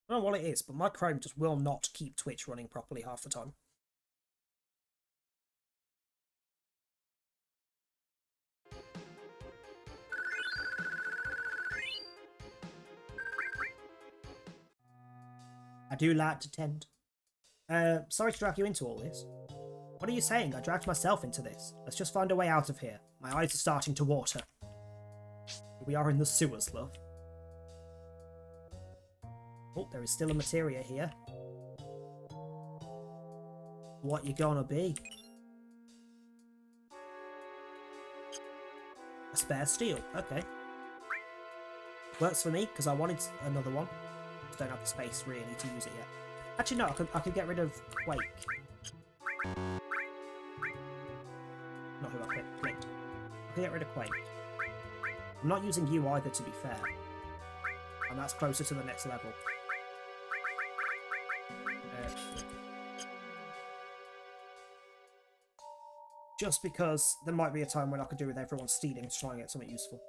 C: I don't know what it is, but my Chrome just will not keep Twitch running properly half the time. I do like to tend. Sorry to drag you into all this. What are you saying? I dragged myself into this. Let's just find a way out of here. My eyes are starting to water. We are in the sewers, love. Oh, there is still a materia here. What you gonna be? A spare steel. Okay. Works for me, because I wanted another one. Just don't have the space, really, to use it yet. Actually, no, I could get rid of Quake. Not who I clicked. I could get rid of Quake. I'm not using you either, to be fair. And that's closer to the next level. Just because there might be a time when I could do with everyone stealing to try and get something useful.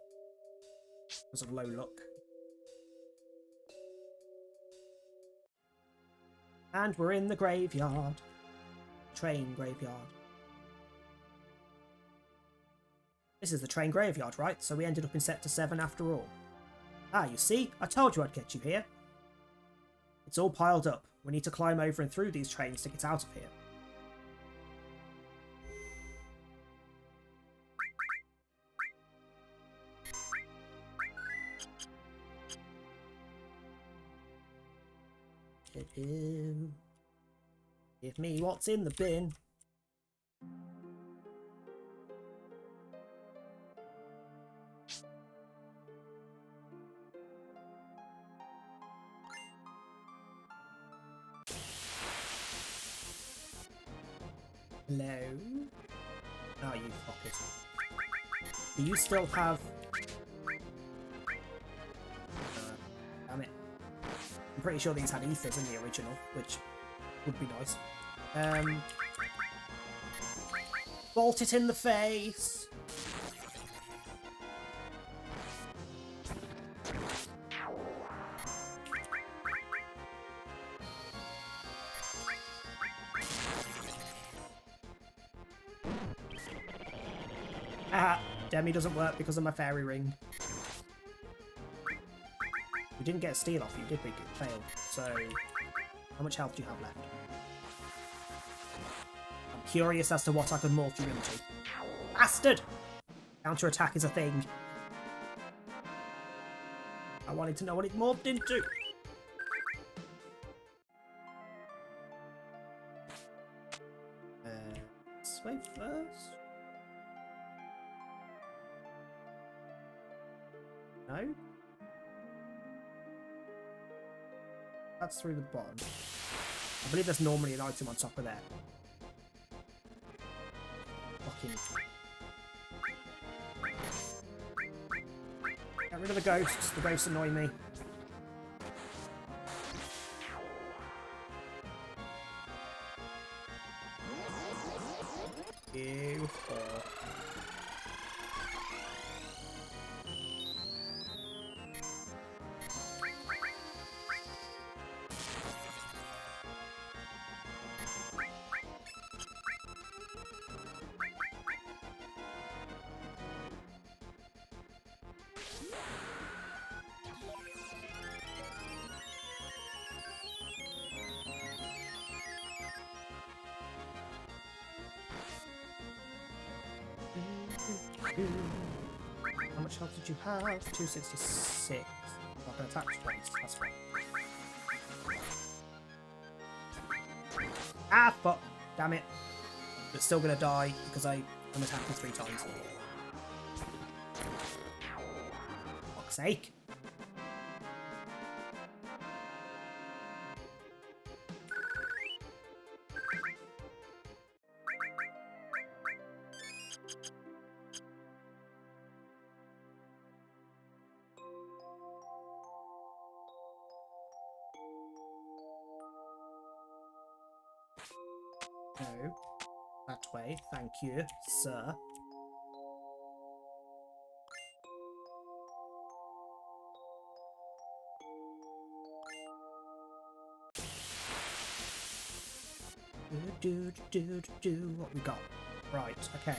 C: Because of low luck. And we're in the graveyard. Train graveyard. This is the train graveyard, right? So we ended up in Sector 7 after all. Ah, you see? I told you I'd get you here. It's all piled up. We need to climb over and through these trains to get out of here. Give me what's in the bin. Hello? Oh, you fuckers. Do you still have... damn it. I'm pretty sure these had ethers in the original, which would be nice. Bolt it in the face! Ah, Demi doesn't work because of my fairy ring. We didn't get a steal off you, did we? It failed. So, how much health do you have left? I'm curious as to what I can morph you into. Bastard! Counter-attack is a thing. I wanted to know what it morphed into. This way first? No? That's through the bottom. I believe there's normally an item on top of there. Fucking... Get rid of the ghosts. The ghosts annoy me. Ew. How much health did you have? 266. Not gonna attack twice, that's fine. Ah, fuck! Damn it. But still gonna die because I'm attacking 3 times. Fuck's sake. No. That way, thank you, sir. What we got? Right, okay.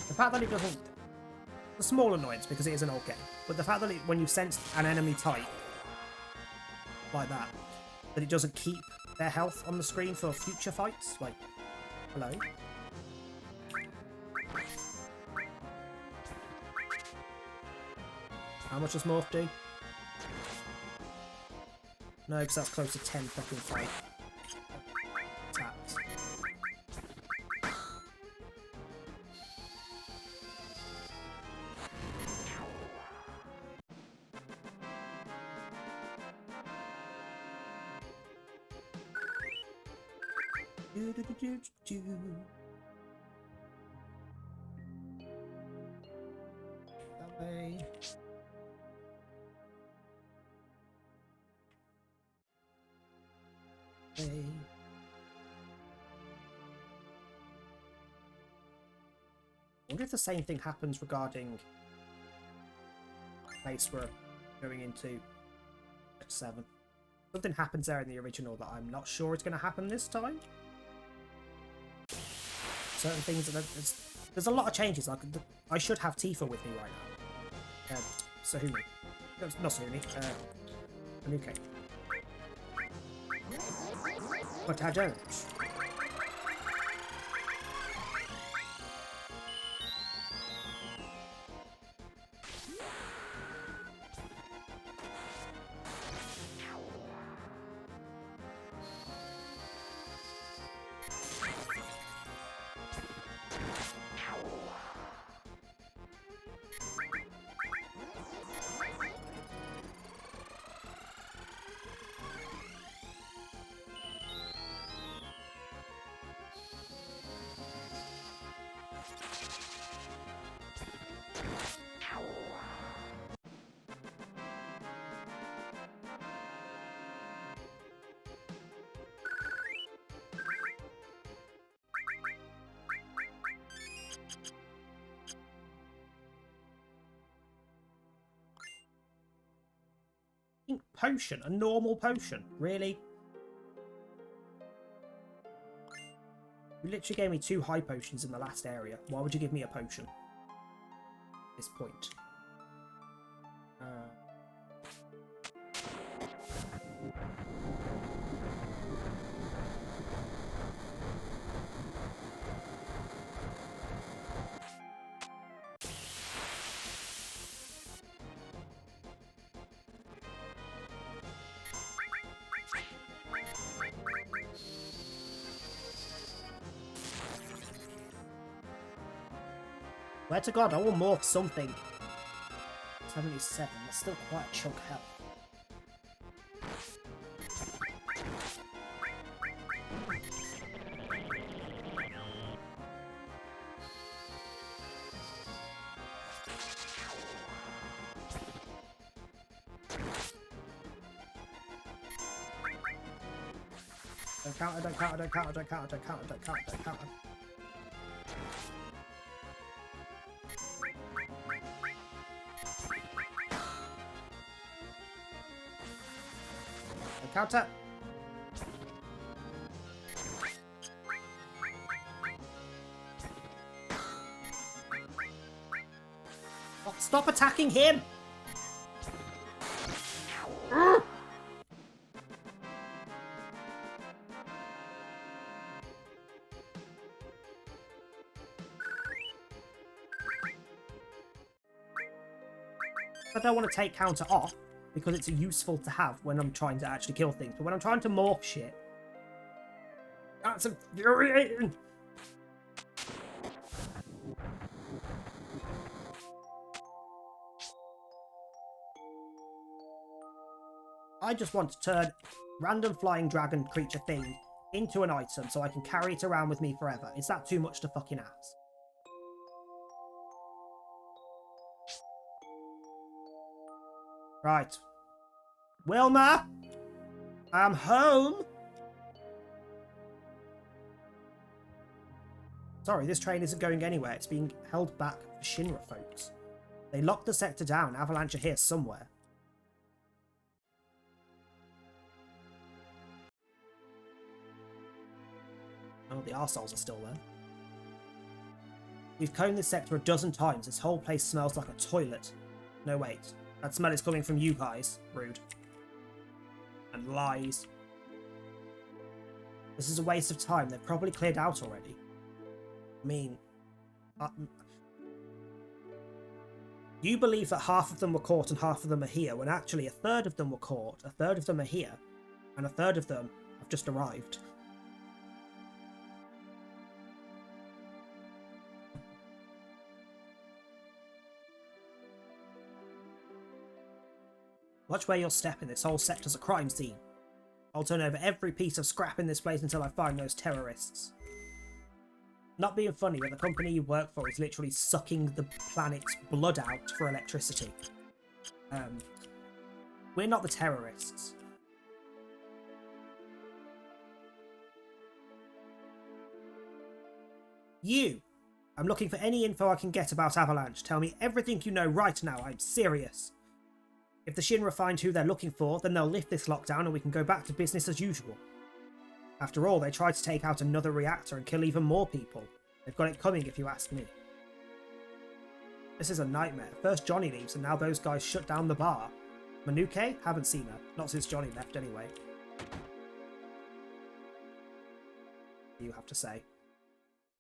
C: The fact that it doesn't... The small annoyance, because it is an old game, but the fact that when you sense an enemy type, like that it doesn't keep their health on the screen for future fights. Like, hello? How much does Morph do? No, because that's close to 10 fucking fight attacks. Do. That way. Way. I wonder if the same thing happens regarding the place we're going into at 7. Something happens there in the original that I'm not sure is going to happen this time. Certain things that there's a lot of changes. Like I should have Tifa with me right now. Sahumi. No, not Sahumi. Anuke. But I don't. Pink potion, a normal potion, really? You literally gave me 2 high potions in the last area. Why would you give me a potion? At this point. Swear to God, I will morph something. 77, that's still quite a chunk of health. Don't counter, don't counter, don't counter, don't counter, don't counter, don't counter, don't counter. Counter. Oh, stop attacking him! I don't want to take counter off, because it's useful to have when I'm trying to actually kill things. But when I'm trying to morph shit, that's infuriating! I just want to turn random flying dragon creature thing into an item so I can carry it around with me forever. Is that too much to fucking ask? Right. Wilma! I'm home! Sorry, this train isn't going anywhere. It's being held back for Shinra folks. They locked the sector down. Avalanche are here somewhere. Oh, the arseholes are still there. We've combed this sector a dozen times. This whole place smells like a toilet. No, wait. That smell is coming from you guys. Rude. And lies. This is a waste of time. They've probably cleared out already. I mean, You believe that half of them were caught and half of them are here, when actually a third of them were caught, a third of them are here, and a third of them have just arrived. Watch where you're stepping. This whole sector's a crime scene. I'll turn over every piece of scrap in this place until I find those terrorists. Not being funny, but the company you work for is literally sucking the planet's blood out for electricity. We're not the terrorists. You! I'm looking for any info I can get about Avalanche. Tell me everything you know right now. I'm serious. If the Shinra find who they're looking for, then they'll lift this lockdown and we can go back to business as usual. After all, they tried to take out another reactor and kill even more people. They've got it coming if you ask me. This is a nightmare. First Johnny leaves and now those guys shut down the bar. Manuke? Haven't seen her. Not since Johnny left anyway. What do you have to say?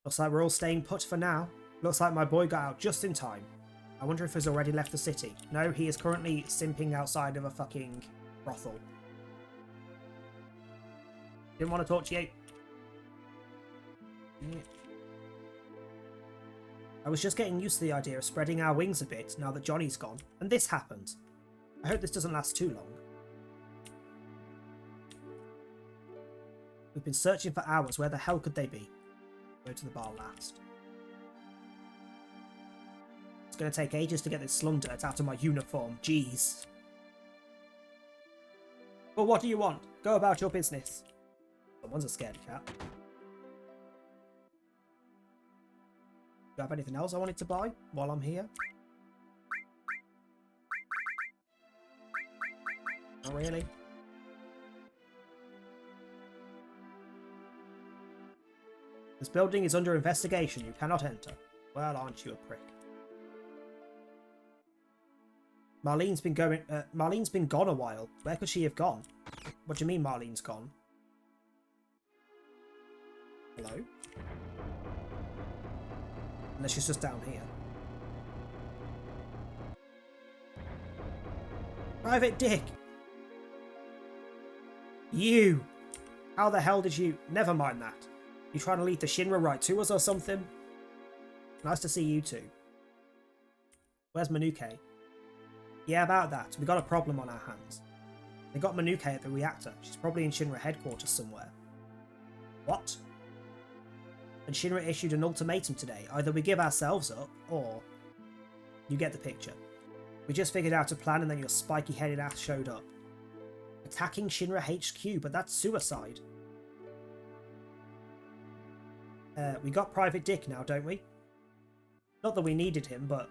C: Looks like we're all staying put for now. Looks like my boy got out just in time. I wonder if he's already left the city. No, he is currently simping outside of a fucking brothel. Didn't want to talk to you. Yeah. I was just getting used to the idea of spreading our wings a bit now that Johnny's gone, and this happened. I hope this doesn't last too long. We've been searching for hours. Where the hell could they be? Go to the bar last. It's going to take ages to get this slum dirt out of my uniform. Jeez. Well, what do you want? Go about your business. Someone's a scared cat. Do you have anything else I wanted to buy while I'm here? Not really. This building is under investigation. You cannot enter. Well, aren't you a prick? Marlene's been gone a while. Where could she have gone? What do you mean Marlene's gone? Hello? Unless she's just down here. Private Dick! You! How the hell did you... Never mind that. You trying to lead the Shinra right to us or something? Nice to see you two. Where's Manuke? Yeah, about that. We got a problem on our hands. They got Manuke at the reactor. She's probably in Shinra headquarters somewhere. What? And Shinra issued an ultimatum today. Either we give ourselves up, or... You get the picture. We just figured out a plan and then your spiky-headed ass showed up. Attacking Shinra HQ, but that's suicide. We got Private Dick now, don't we? Not that we needed him, but...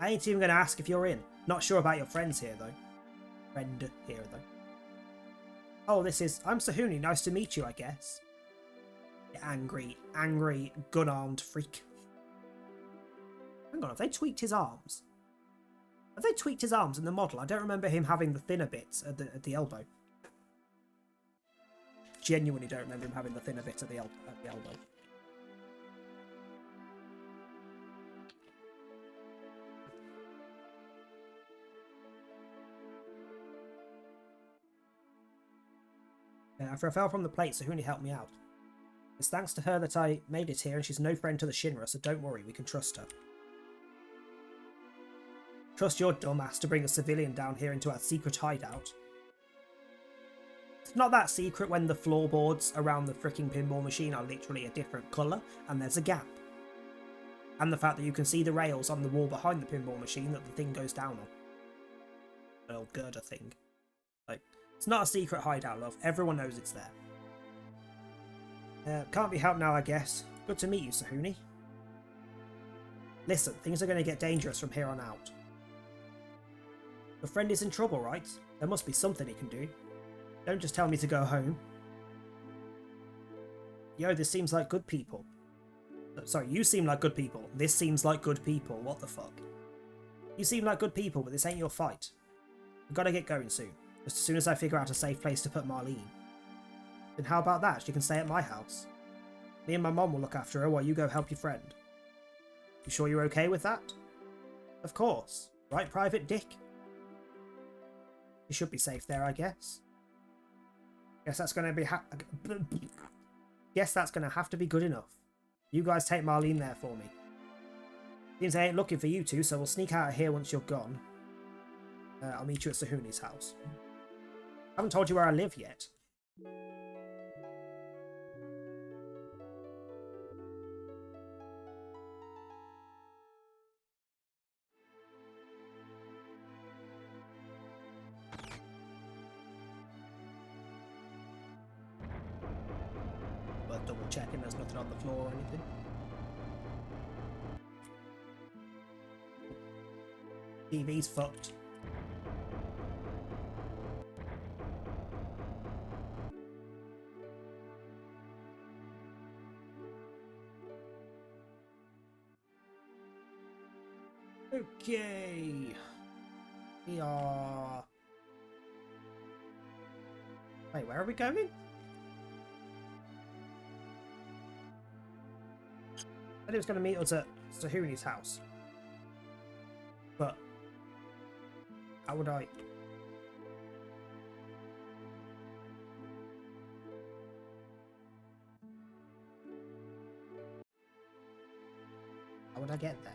C: I ain't even going to ask if you're in. Not sure about your friends here, though. Friend here, though. Oh, this is... I'm Sahuni. Nice to meet you, I guess. You angry, gun-armed freak. Hang on, have they tweaked his arms? Have they tweaked his arms in the model? I don't remember him having the thinner bits at the elbow. Genuinely don't remember him having the thinner bits at the elbow. After I fell from the plate, Sahuni helped me out. It's thanks to her that I made it here, and she's no friend to the Shinra, so don't worry, we can trust her. Trust your dumbass to bring a civilian down here into our secret hideout. It's not that secret when the floorboards around the fricking pinball machine are literally a different colour, and there's a gap. And the fact that you can see the rails on the wall behind the pinball machine that the thing goes down on. An old girder thing. Like, it's not a secret hideout, love. Everyone knows it's there. Can't be helped now, I guess. Good to meet you, Sahuni. Listen, things are going to get dangerous from here on out. Your friend is in trouble, right? There must be something he can do. Don't just tell me to go home. Yo, this seems like good people. Sorry, you seem like good people. This seems like good people. What the fuck? You seem like good people, but this ain't your fight. We've got to get going soon. Just as soon as I figure out a safe place to put Marlene. Then how about that? She can stay at my house. Me and my mom will look after her while you go help your friend. You sure you're okay with that? Of course. Right, Private Dick? You should be safe there, I guess. Guess that's going to be Guess that's going to have to be good enough. You guys take Marlene there for me. Seems I ain't looking for you two, so we'll sneak out of here once you're gone. I'll meet you at Sahuni's house. I haven't told you where I live yet. But double checking there's nothing on the floor or anything. TV's fucked. Okay. We are... Wait, where are we going? I said he was going to meet us at Sahuni's house. But... how would I... how would I get there?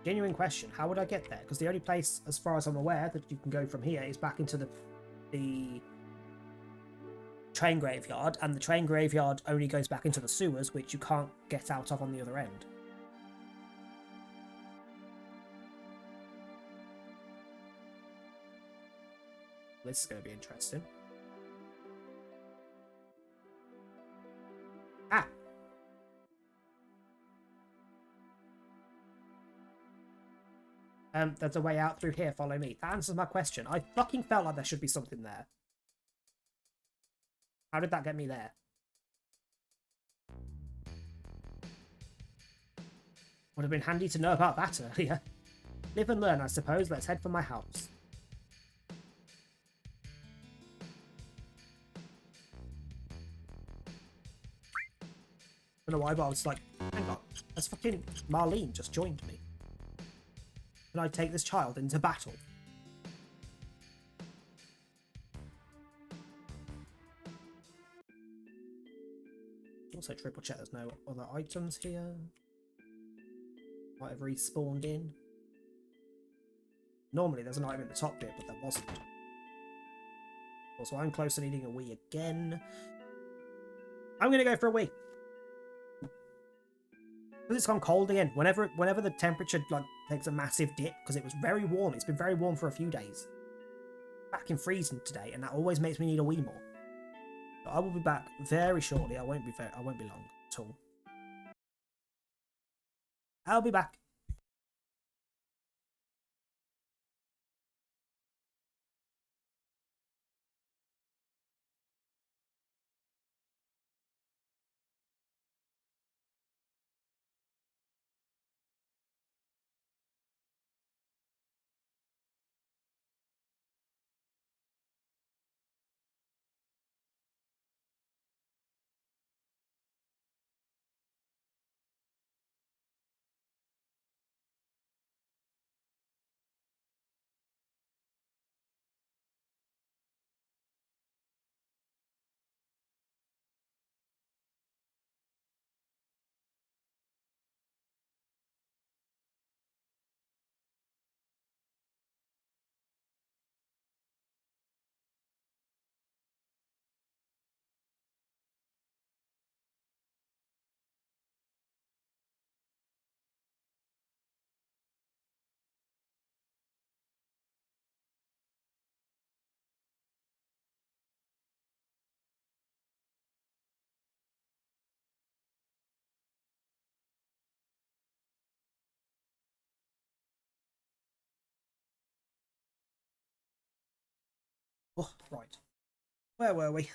C: Genuine question, how would I get there? Because the only place, as far as I'm aware, that you can go from here is back into the train graveyard, and the train graveyard only goes back into the sewers, which you can't get out of on the other end. This is going to be interesting. Ah! There's a way out through here, follow me. That answers my question. I fucking felt like there should be something there. How did that get me there? Would have been handy to know about that earlier. Live and learn, I suppose. Let's head for my house. I don't know why, but I was like, hang on. That's fucking Marlene just joined me. Can I take this child into battle? Also triple check there's no other items here. Might have respawned in. Normally there's an item in the top bit, but there wasn't. Also, I'm close to needing a wee again. I'm gonna go for a wee. Because it's gone cold again. Whenever the temperature like takes a massive dip, because it was very warm. It's been very warm for a few days. Back in freezing today, and that always makes me need a wee more. But I will be back very shortly. I won't be long at all. I'll be back. Oh, right. Where were we?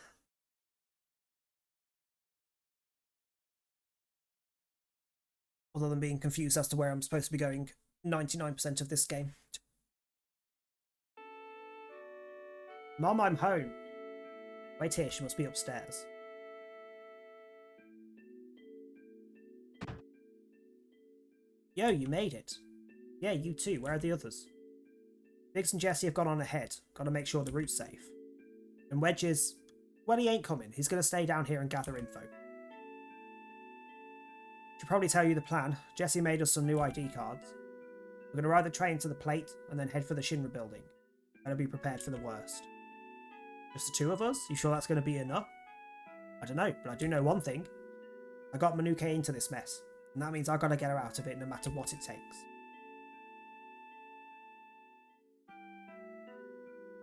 C: Other than being confused as to where I'm supposed to be going 99% of this game. Mom, I'm home. Wait here, she must be upstairs. Yo, you made it. Yeah, you too. Where are the others? Biggs and Jesse have gone on ahead. Gotta make sure the route's safe. And Wedge is... well, he ain't coming. He's gonna stay down here and gather info. Should probably tell you the plan. Jesse made us some new ID cards. We're gonna ride the train to the plate and then head for the Shinra building. Better be prepared for the worst. Just the two of us? You sure that's gonna be enough? I don't know, but I do know one thing. I got Manuka into this mess, and that means I gotta get her out of it no matter what it takes.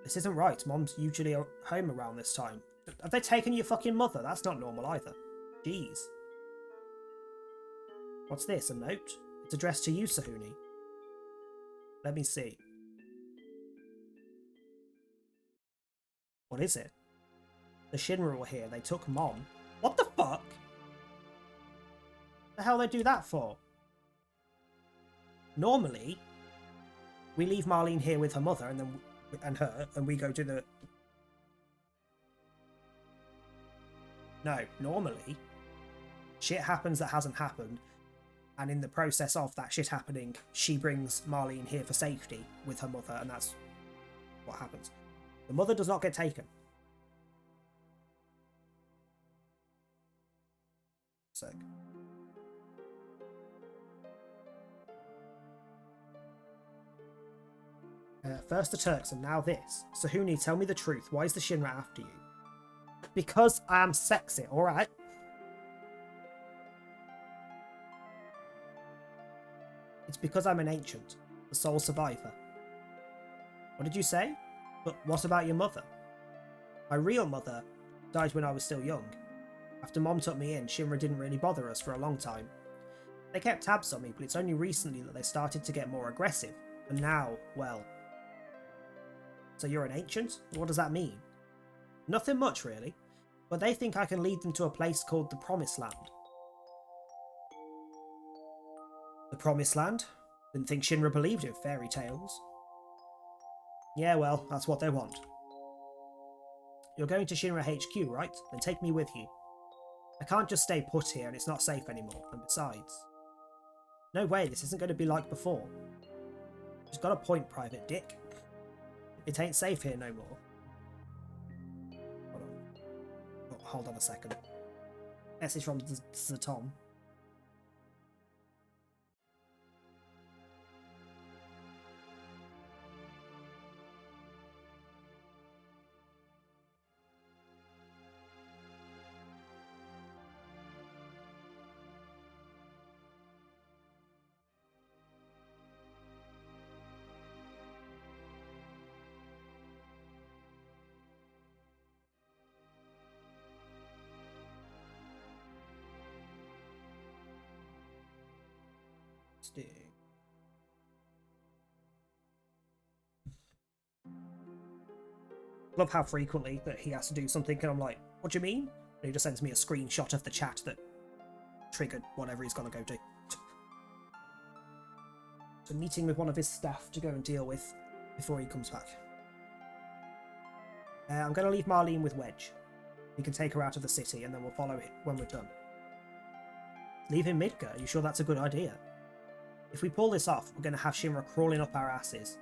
C: This isn't right. Mom's usually home around this time. Have they taken your fucking mother? That's not normal either. Jeez. What's this? A note? It's addressed to you, Sahuni. Let me see. What is it? The Shinra were here. They took Mom. What the fuck? The hell they do that for? Normally, we leave Marlene here with her mother and we go to the... No, normally, shit happens that hasn't happened, and in the process of that shit happening, she brings Marlene here for safety with her mother, and that's what happens. The mother does not get taken. Sick. First the Turks and now this. Sahuni, tell me the truth. Why is the Shinra after you? Because I am sexy, alright? It's because I'm an ancient, the sole survivor. What did you say? But what about your mother? My real mother died when I was still young. After Mom took me in, Shinra didn't really bother us for a long time. They kept tabs on me, but it's only recently that they started to get more aggressive. And now, well... So you're an ancient? What does that mean? Nothing much, really. But they think I can lead them to a place called the Promised Land. The Promised Land? Didn't think Shinra believed in fairy tales. Yeah, well, that's what they want. You're going to Shinra HQ, right? Then take me with you. I can't just stay put here and it's not safe anymore, and besides... No way, this isn't going to be like before. She's got a point, Private Dick. It ain't safe here no more. Hold on. Oh, hold on a second. Message from Tom. Love how frequently that he has to do something and I'm like, what do you mean? And he just sends me a screenshot of the chat that triggered whatever he's gonna go do. So meeting with one of his staff to go and deal with before he comes back. I'm gonna leave Marlene with Wedge. He can take her out of the city and then we'll follow him when we're done. Leave him Midgar? Are you sure that's a good idea? If we pull this off, we're going to have Shinra crawling up our asses.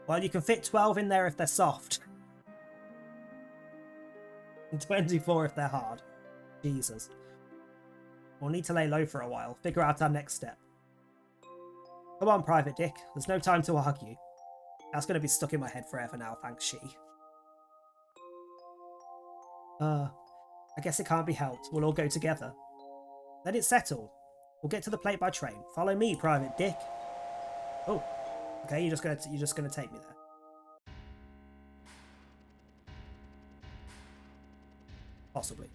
C: Well, you can fit 12 in there if they're soft. And 24 if they're hard. Jesus. We'll need to lay low for a while, figure out our next step. Come on, Private Dick. There's no time to argue. That's going to be stuck in my head forever now, thanks, she. I guess it can't be helped. We'll all go together. Then it's settled. We'll get to the plate by train. Follow me, Private Dick. Oh, okay. You're just gonna take me there. Possibly.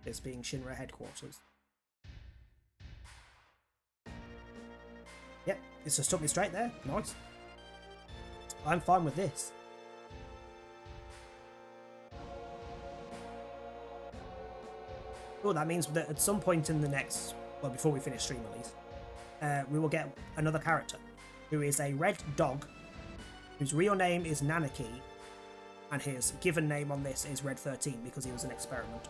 C: This being Shinra headquarters. Yep, it's just took me straight there. Nice. I'm fine with this. Oh, that means that at some point in the next, well, before we finish stream at least, we will get another character who is a red dog whose real name is Nanaki, and his given name on this is Red 13 because he was an experiment,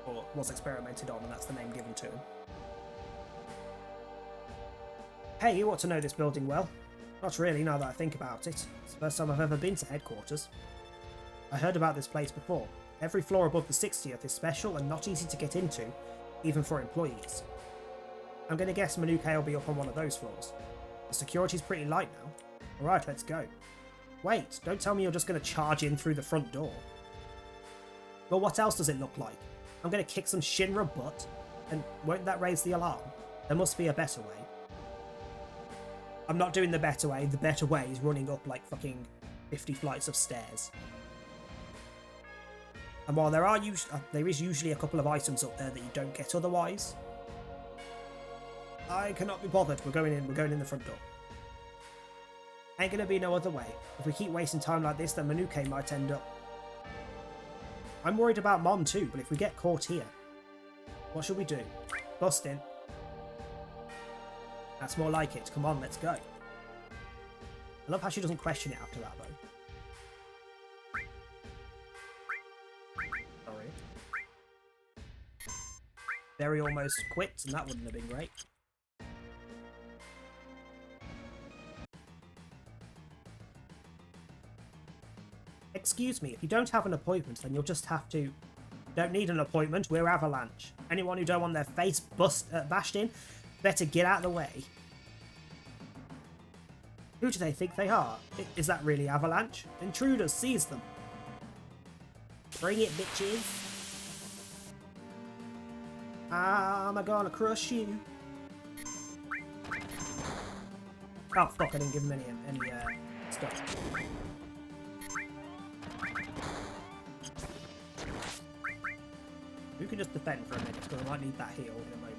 C: or was experimented on, and that's the name given to him. Hey, you ought to know this building well. Not really, now that I think about it. It's the first time I've ever been to headquarters. I heard about this place before. Every floor above the 60th is special and not easy to get into, even for employees. I'm going to guess Manuka will be up on one of those floors. The security's pretty light now. Alright, let's go. Wait, don't tell me you're just going to charge in through the front door. Well, what else does it look like? I'm going to kick some Shinra butt, and won't that raise the alarm? There must be a better way. I'm not doing the better way. The better way is running up like fucking 50 flights of stairs. And while there is usually a couple of items up there that you don't get otherwise, I cannot be bothered. We're going in the front door. Ain't gonna be no other way. If we keep wasting time like this, then Manuka might end up. I'm worried about Mom too, but if we get caught here, what should we do? Bust in. That's more like it. Come on, let's go. I love how she doesn't question it after that, though. Sorry. Very almost quit, and that wouldn't have been great. Excuse me, if you don't have an appointment, then you'll just have to... Don't need an appointment, we're Avalanche. Anyone who don't want their face bashed in, better get out of the way. Who do they think they are? Is that really Avalanche? Intruders, seize them. Bring it, bitches. I'm gonna crush you. Oh fuck, I didn't give him any stuff. You can just defend for a minute, because I might need that heal in a moment.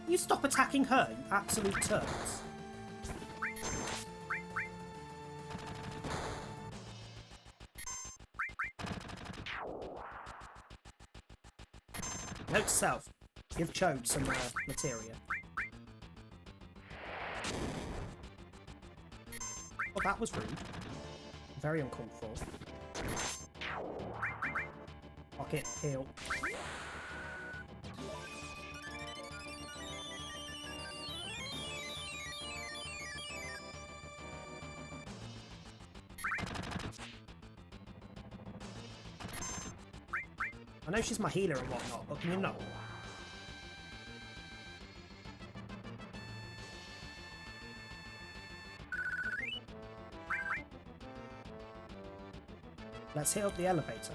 C: You stop attacking her, you absolute turds. Note to self, give Chode some materia. Oh, that was rude. Very uncalled for. Pocket, heal. I know she's my healer and whatnot, but can you not? Let's hit up the elevator.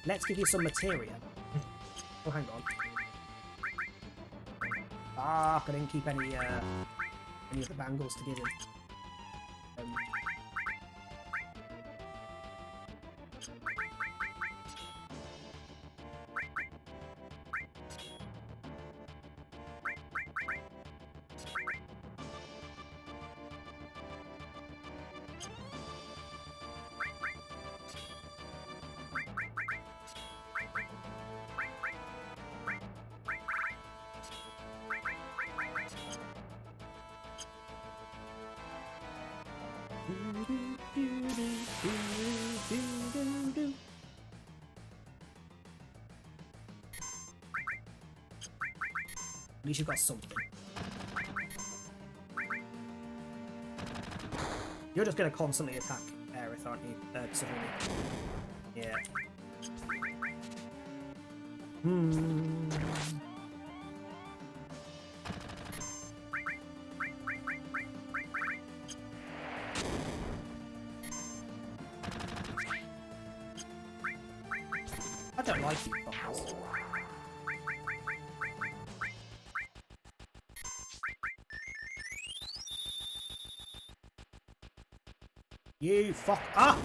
C: Let's give you some materia. Oh, hang on. Ah, I didn't keep any of the bangles to give him. At least you've got something. You're just going to constantly attack Aerith, aren't you? Sahuni. Yeah. I don't like you fuckers. You fuck up!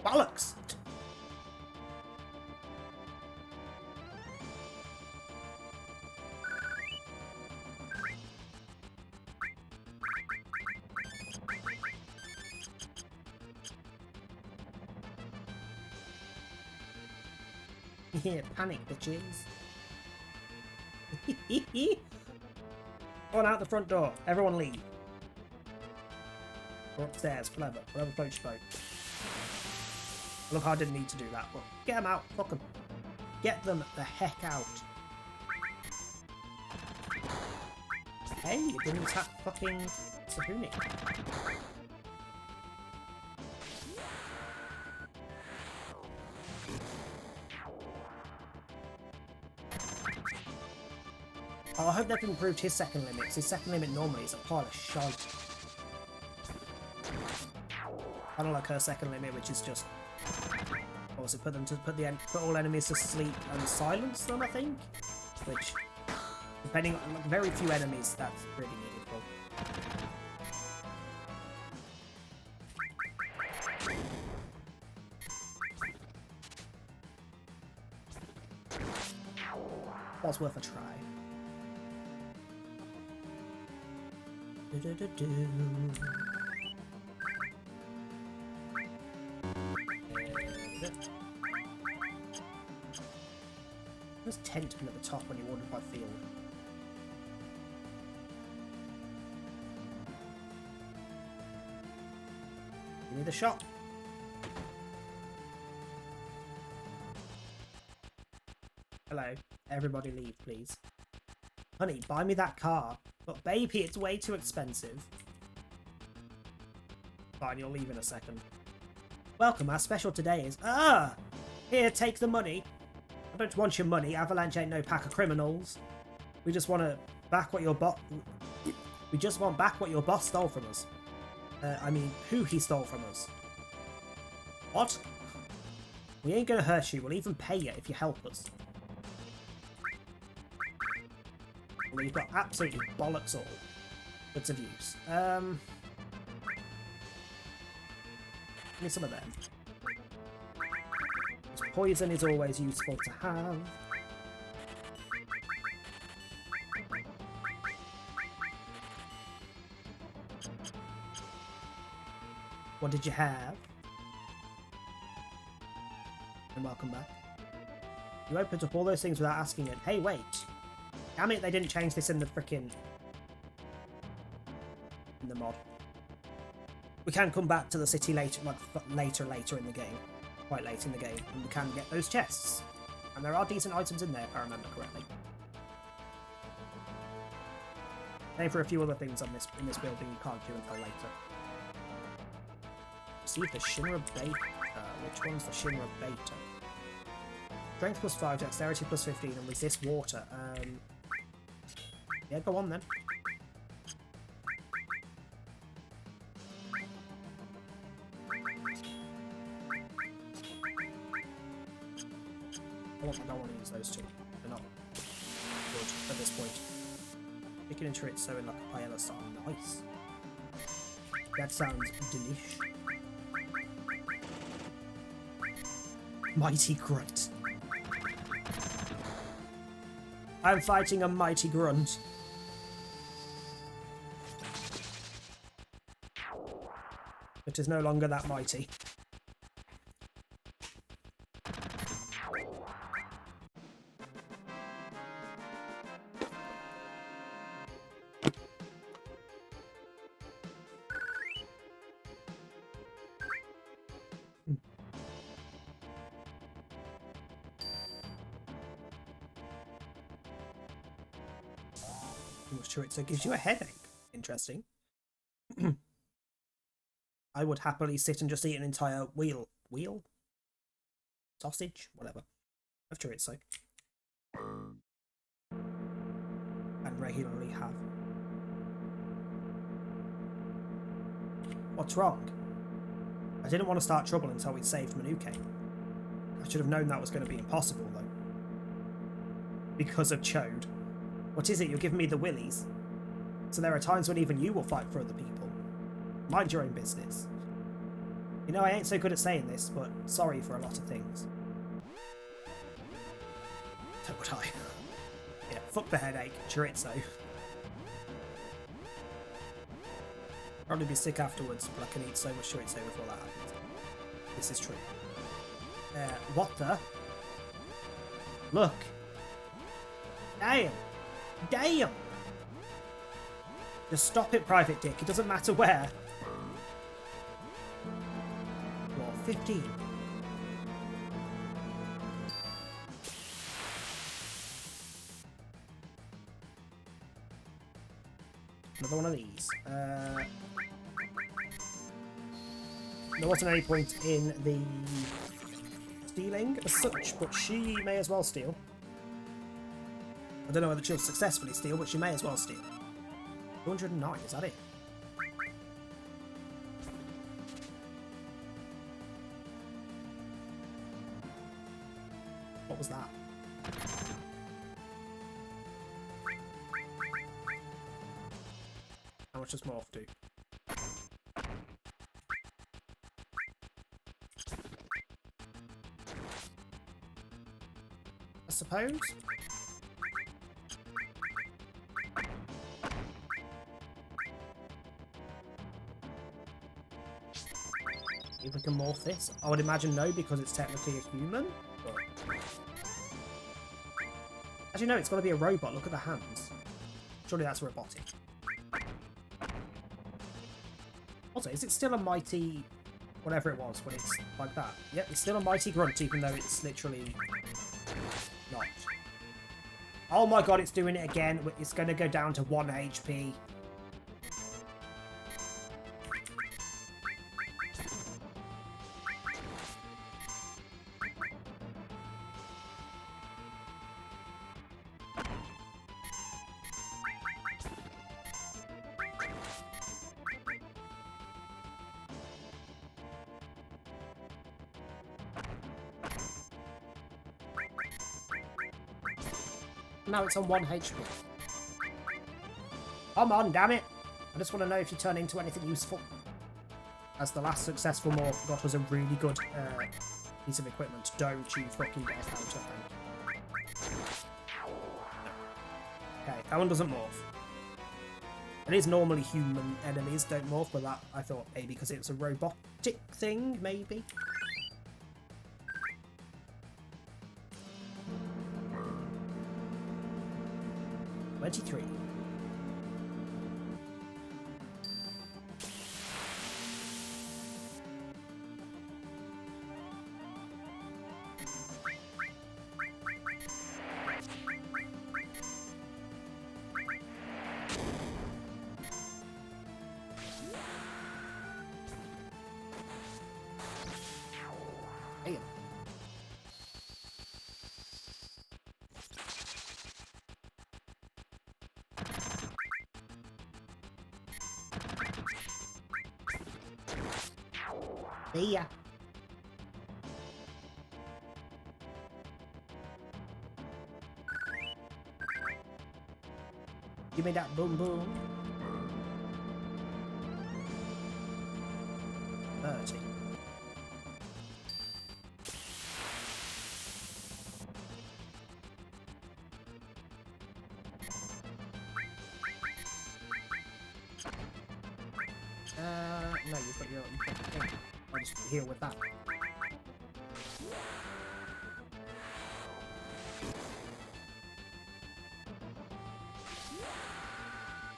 C: Bollocks! Yeah, panic, bitches. On out the front door. Everyone leave. Or upstairs, whatever. Whatever floats your boat. Look, I didn't need to do that, but get them out. Fuck them. Get them the heck out. Hey, you didn't attack fucking Sahuni. Oh, I hope they've improved his second limit, 'cause his second limit normally is a pile of shite. I don't like her second limit, which is just also put all enemies to sleep and silence them, I think. Which, depending on like, very few enemies, that's really meaningful. Was worth a try. There's tent at the top when you ordered by field. Give me the shot. Hello. Everybody leave, please. Honey, buy me that car. But baby, it's way too expensive. Fine, you'll leave in a second. Welcome, our special today is... Here, take the money. I don't want your money. Avalanche ain't no pack of criminals. We just want to back what your We just want back what your boss stole from us. I mean, who he stole from us. What? We ain't gonna hurt you. We'll even pay you if you help us. Well, you've got absolutely bollocks all. Bits of use. Give me some of them. Poison is always useful to have. What did you have? And welcome back. You opened up all those things without asking it. Hey, wait. Damn it, they didn't change this in the frickin' in the mod. We can come back to the city later, like later in the game. Quite late in the game, and we can get those chests. And there are decent items in there, if I remember correctly. Same for a few other things on in this building you can't do until later. Receive the Shinra Beta. Which one's the Shinra Beta? Strength plus 5, dexterity plus 15, and resist water. Yeah, go on then. I don't want to use those two. They're not good at this point. Chicken and chorizo in like a paella style. Nice. That sounds delish. Mighty grunt. I'm fighting a mighty grunt. It is no longer that mighty. Chorizo gives you a headache. Interesting. I would happily sit and just eat an entire wheel? Sausage? Whatever. Of chorizo. And regularly have. What's wrong? I didn't want to start trouble until we'd saved Manuke. I should have known that was going to be impossible, though. Because of Chode. What is it? You're giving me the willies? So there are times when even you will fight for other people. Mind your own business. You know, I ain't so good at saying this, but sorry for a lot of things. So would I. Yeah, fuck the headache. Chorizo. Probably be sick afterwards, but I can eat so much chorizo before that happens. This is true. What the? Look. Damn. Damn. Just stop it, Private Dick. It doesn't matter where. What, 15? Another one of these. There wasn't any point in the stealing as such, but she may as well steal. I don't know whether she'll successfully steal, but she may as well steal. 209, is that it? What was that? How much does Morph do? I suppose? If we can morph this? I would imagine no, because it's technically a human. But... actually, no, it's got to be a robot. Look at the hands. Surely that's robotic. Also, is it still a mighty... whatever it was when it's like that? Yep, it's still a mighty grunt, even though it's literally not. Oh my god, it's doing it again. It's going to go down to 1 HP. Now it's on 1 HP. Come on, damn it! I just want to know if you turn into anything useful. As the last successful morph got us a really good piece of equipment. Don't you fucking dare counter thing. Okay, that one doesn't morph. It is normally human enemies don't morph, but that I thought maybe because it's a robotic thing, maybe. Three. Damn. See ya. Give me that boom boom. 30. No, you've got your thing. I'll just heal with that.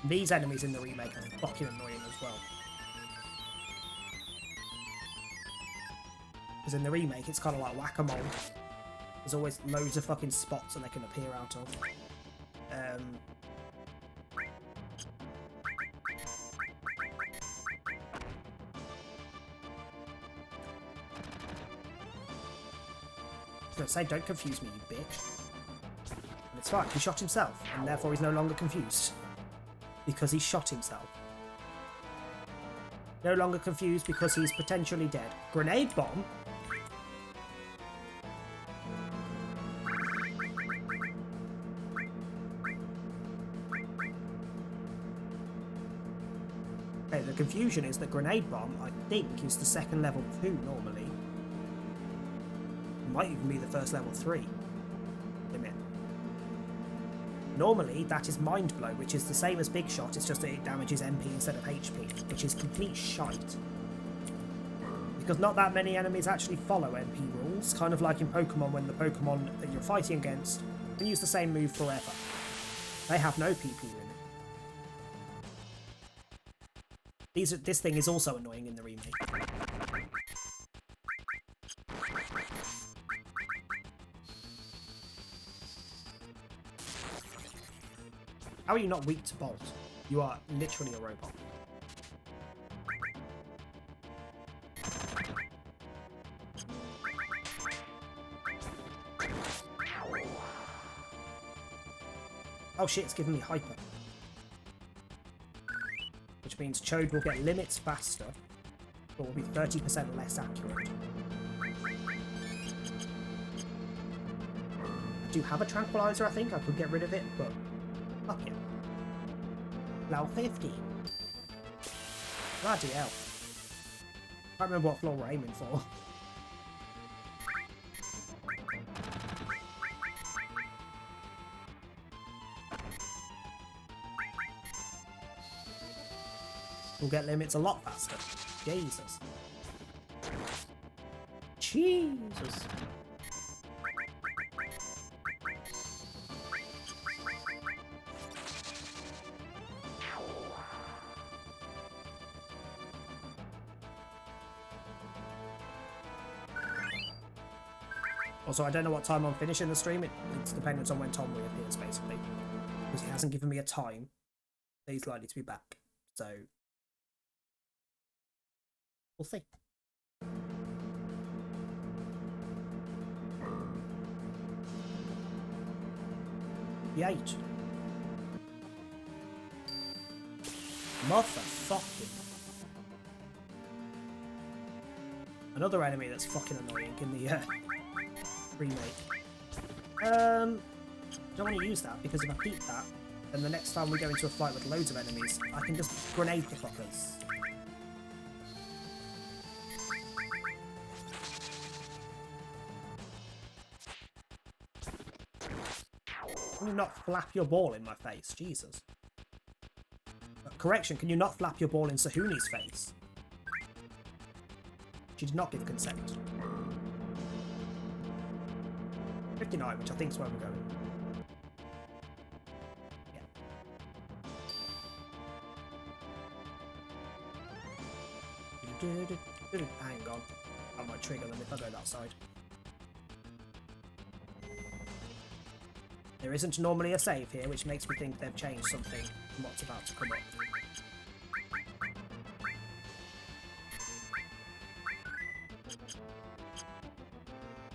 C: These enemies in the remake are fucking annoying as well. Because in the remake, it's kind of like whack-a-mole. There's always loads of fucking spots that they can appear out of. I was gonna say, don't confuse me, you bitch. And it's fine, he shot himself, and therefore he's no longer confused. Because he shot himself. No longer confused because he's potentially dead. Grenade bomb? Okay, the confusion is that grenade bomb, I think, is the second level 2 normally. Might even be the first level 3 limit. Normally, that is Mind Blow, which is the same as Big Shot, it's just that it damages MP instead of HP, which is complete shite. Because not that many enemies actually follow MP rules. ones, kind of like in Pokemon when the Pokemon that you're fighting against can use the same move forever. They have no PP limit. This thing is also annoying in the remake. How are you not weak to Bolt? You are literally a robot. Oh shit, it's giving me Hyper. Which means Chode will get limits faster, but will be 30% less accurate. I do have a Tranquilizer, I think. I could get rid of it, but fuck it. Level 50. Bloody hell. Can't remember what floor we're aiming for. We'll get limits a lot faster. Jesus. Jesus. Also, I don't know what time I'm finishing the stream. It's dependent on when Tom reappears, basically. Because he hasn't given me a time that he's likely to be back. So, we'll see. The 8. Motherfucking. Another enemy that's fucking annoying in the remake. Don't want to use that because if I keep that, then the next time we go into a fight with loads of enemies, I can just grenade the fuckers. Can you not flap your ball in my face? Jesus. Correction, can you not flap your ball in Sahuni's face? She did not give consent. 59, which I think is where we're going. Yeah. Hang on. I might trigger them if I go that side. There isn't normally a save here, which makes me think they've changed something from what's about to come up.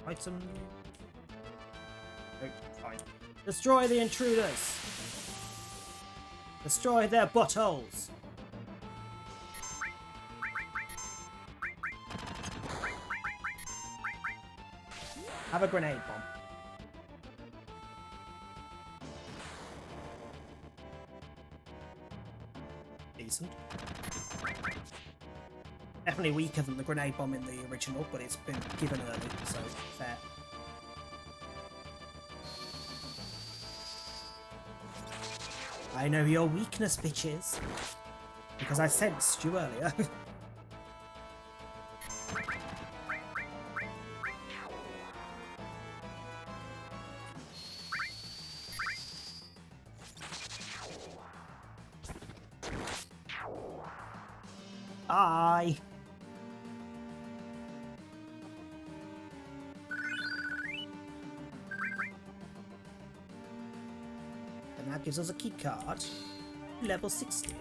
C: Item. Oh, fine. Destroy the intruders! Destroy their buttholes! Have a grenade bomb. Decent. Definitely weaker than the grenade bomb in the original, but it's been given early, so fair. I know your weakness, bitches. Because I sensed you earlier. Bye. And that gives us a key card. Level 60.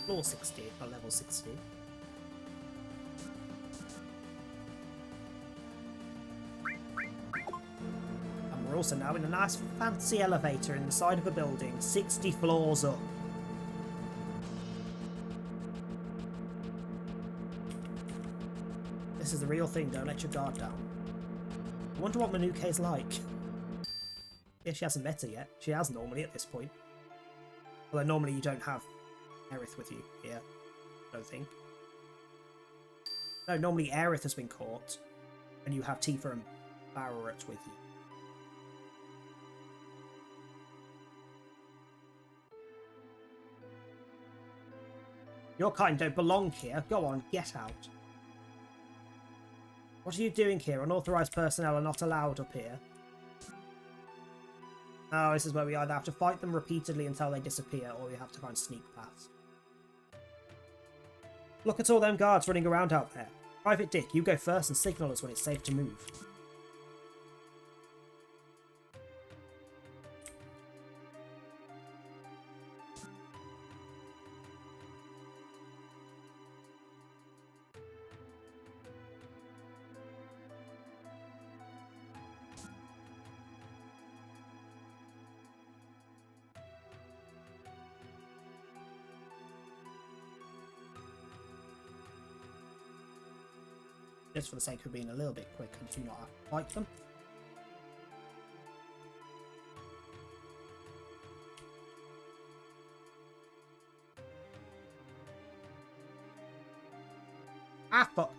C: Floor 60, not level 60. And we're also now in a nice fancy elevator in the side of a building, 60 floors up. This is the real thing, don't let your guard down. I wonder what Manuke's like. Yeah, she hasn't met her yet. She has normally at this point. Although normally you don't have Aerith with you here, I don't think. No, normally Aerith has been caught, and you have Tifa and Barrett with you. Your kind don't belong here. Go on, get out. What are you doing here? Unauthorized personnel are not allowed up here. Oh, this is where we either have to fight them repeatedly until they disappear, or we have to try and sneak past. Look at all them guards running around out there. Private Dick, you go first and signal us when it's safe to move. Just for the sake of being a little bit quick and do not like them. Ah, fuck.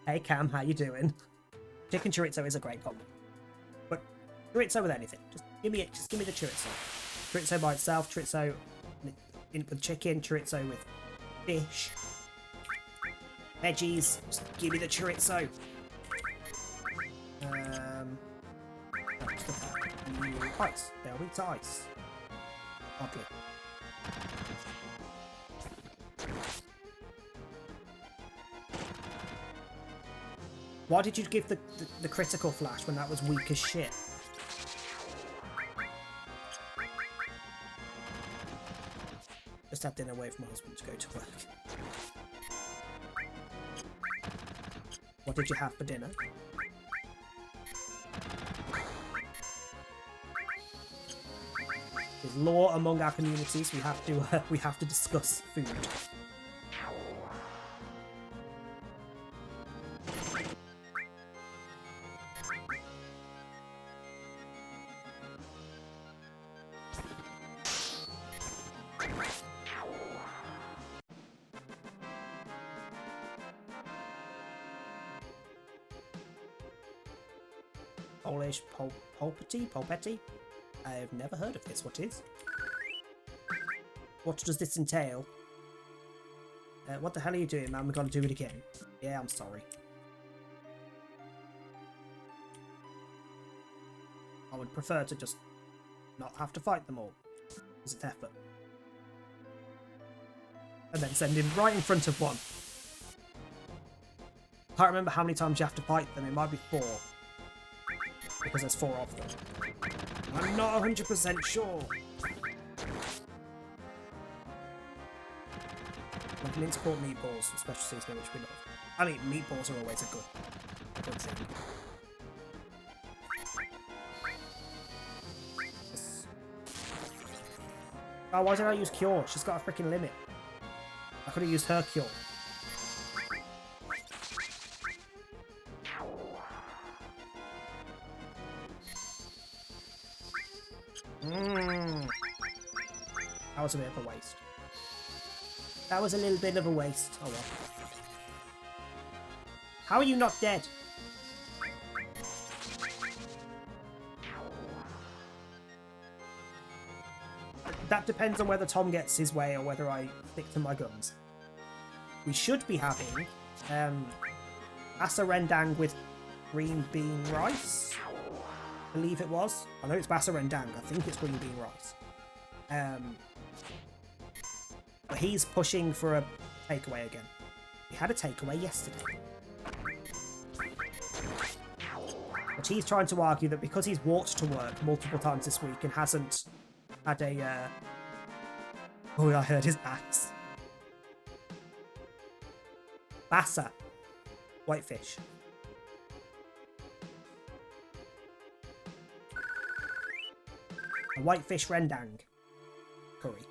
C: Hey Cam, how you doing? Chicken chorizo is a great combo. But chorizo with anything. Just give me the chorizo. Chorizo by itself, chorizo with chicken, chorizo with fish. Veggies, just give me the chorizo. Ice. They'll eat ice. Oddly. Why did you give the critical flash when that was weak as shit? Just had dinner away from my husband to go to work. What did you have for dinner? There's law among our communities. We have to discuss food. Polish Polpetti? I've never heard of this. What is? What does this entail? What the hell are you doing, man? We're gonna do it again. Yeah, I'm sorry. I would prefer to just not have to fight them all. It's an effort. And then send him right in front of one. Can't remember how many times you have to fight them. It might be 4. Because there's 4 of them. I'm not 100% sure. Like minced pork meatballs, special seasoning, which we love. I mean, meatballs are always a good thing. Yes. Oh, why did I use cure? She's got a freaking limit. I could have used her cure. That was a bit of a waste. That was a little bit of a waste. Oh well. How are you not dead? That depends on whether Tom gets his way or whether I stick to my guns. We should be having Basa Rendang with green bean rice. I believe it was. I know it's Basa Rendang. I think it's green bean rice. But he's pushing for a takeaway again. He had a takeaway yesterday. But he's trying to argue that because he's walked to work multiple times this week and hasn't had a... Oh, I heard his axe. Basa. Whitefish. A whitefish rendang. Curry.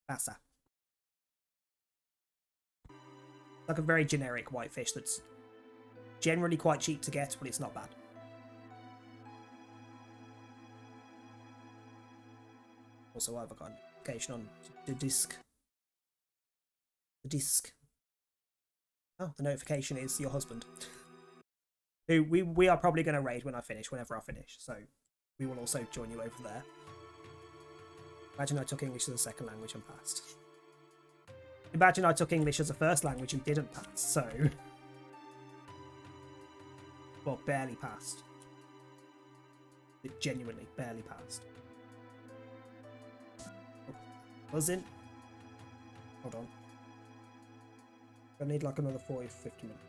C: Basa. Like a very generic whitefish that's generally quite cheap to get, but it's not bad. Also, I've got a notification on the disc. The disc. Oh, the notification is your husband. Who we are probably going to raid whenever I finish, so we will also join you over there. Imagine I took English as a second language and passed. Imagine I took English as a first language and didn't pass, so... Well, barely passed. It genuinely barely passed. Buzzing. Hold on. I need like another 40 50 minutes.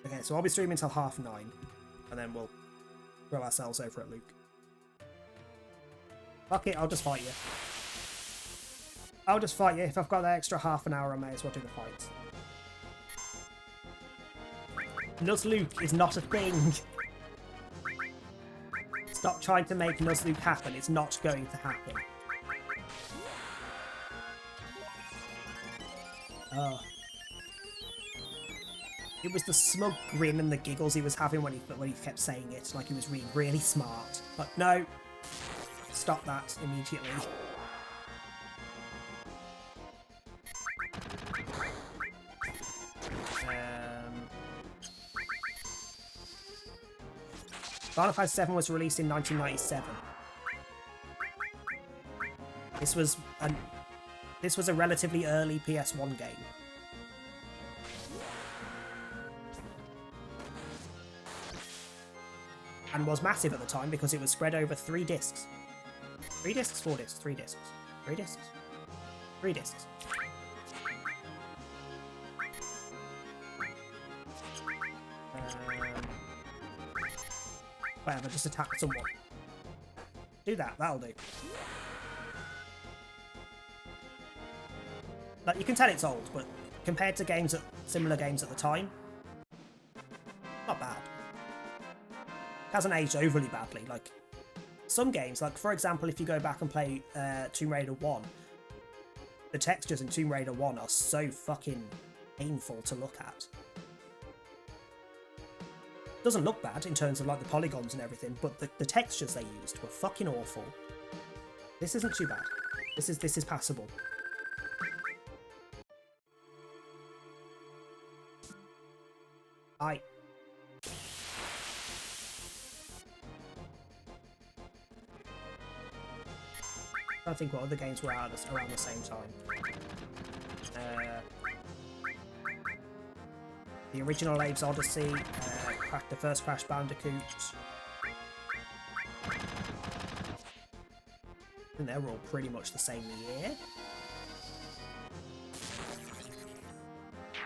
C: Okay, so I'll be streaming until 9:30, and then we'll throw ourselves over at Luke. Fuck it, I'll just fight you. I'll just fight you. If I've got that extra half an hour, I may as well do the fight. Nuzlocke is not a thing. Stop trying to make Nuzlocke happen. It's not going to happen. Oh. It was the smug grin and the giggles he was having when he kept saying it, like he was really, really smart. But no. Stop that immediately. Final Fantasy VII was released in 1997. This was a relatively early PS1 game. And was massive at the time because it was spread over 3 discs. 3 discs? 4 discs? 3 discs? 3 discs? 3 discs. Whatever, just attack someone. Do that, that'll do. Like, you can tell it's old, but compared to similar games at the time, not bad. It hasn't aged overly badly. Like, some games, like, for example, if you go back and play Tomb Raider 1, the textures in Tomb Raider 1 are so fucking painful to look at. Doesn't look bad in terms of like the polygons and everything, but the textures they used were fucking awful. This isn't too bad. This is passable. I don't think what other games were out around the same time. The original Abe's Odyssey, the first Crash Bandicoot. I think they were all pretty much the same year.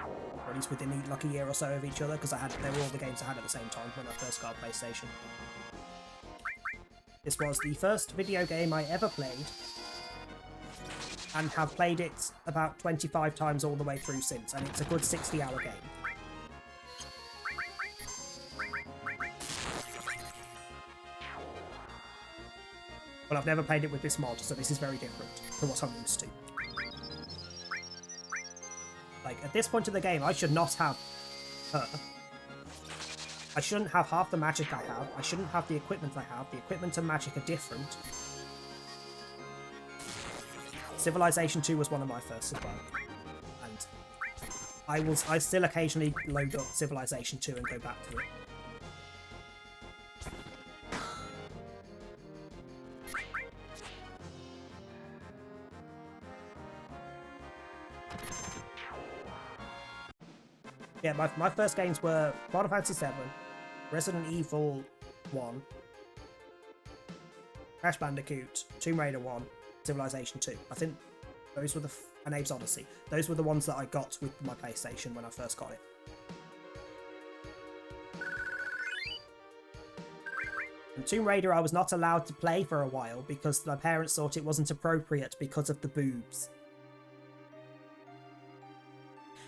C: Or at least within like a year or so of each other, because they were all the games I had at the same time when I first got a PlayStation. This was the first video game I ever played, and have played it about 25 times all the way through since, and it's a good 60-hour game. Well, I've never played it with this mod, so this is very different to what I'm used to. Like, at this point in the game, I should not have her. I shouldn't have half the magic I have. I shouldn't have the equipment I have. The equipment and magic are different. Civilization 2 was one of my first as well. And I still occasionally load up Civilization 2 and go back to it. Yeah, my first games were Final Fantasy VII, Resident Evil 1, Crash Bandicoot, Tomb Raider 1, Civilization 2. I think those were and Abe's Odyssey. Those were the ones that I got with my PlayStation when I first got it. And Tomb Raider I was not allowed to play for a while because my parents thought it wasn't appropriate because of the boobs.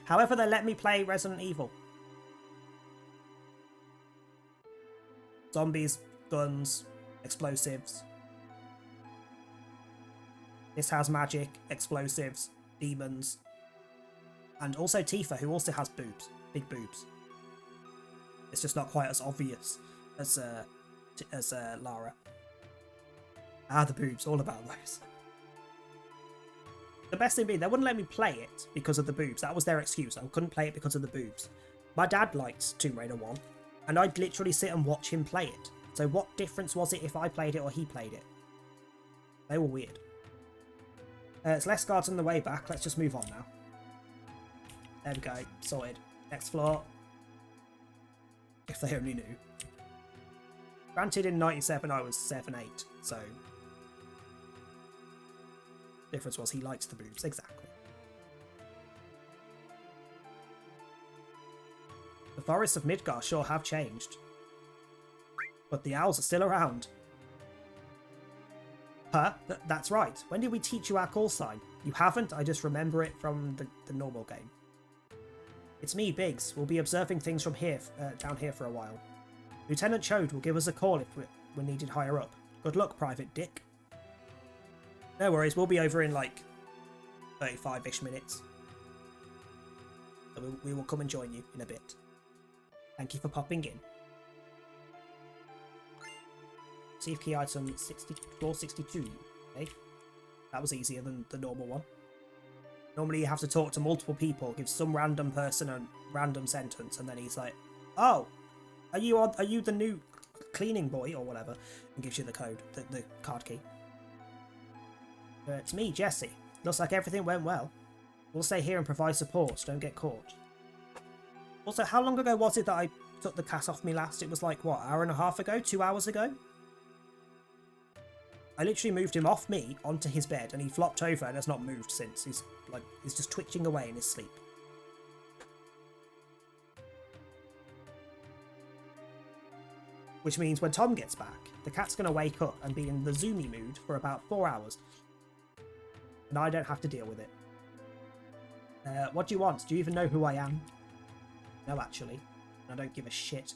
C: However, they let me play Resident Evil. Zombies, guns, explosives. This has magic, explosives, demons. And also Tifa, who also has boobs. Big boobs. It's just not quite as obvious as Lara. Ah, the boobs, all about those. The best thing being, they wouldn't let me play it because of the boobs. That was their excuse. I couldn't play it because of the boobs. My dad liked Tomb Raider 1, and I'd literally sit and watch him play it. So what difference was it if I played it or he played it? They were weird. It's less guards on the way back. Let's just move on now. There we go. Sorted. Next floor. If they only knew. Granted, in 97 I was 7'8", so... difference was he likes the boobs. Exactly. The forests of Midgar sure have changed. But the owls are still around. Huh? That's right. When did we teach you our call sign? You haven't? I just remember it from the normal game. It's me, Biggs. We'll be observing things from here, down here for a while. Lieutenant Chode will give us a call if we're needed higher up. Good luck, Private Dick. No worries, we'll be over in like 35-ish minutes. So we will come and join you in a bit. Thank you for popping in. Receive key item floor 62. Okay. That was easier than the normal one. Normally you have to talk to multiple people, give some random person a random sentence, and then he's like, "Oh, are you the new cleaning boy or whatever?" and gives you the code, the card key. It's me, Jesse. Looks like everything went well. We'll stay here and provide support, don't get caught. Also, how long ago was it that I took the cat off me last? It was like, what, hour and a half ago? 2 hours ago? I literally moved him off me onto his bed and he flopped over and has not moved since. He's just twitching away in his sleep. Which means when Tom gets back, the cat's going to wake up and be in the zoomy mood for about 4 hours. And I don't have to deal with it. What do you want? Do you even know who I am? No, actually. I don't give a shit.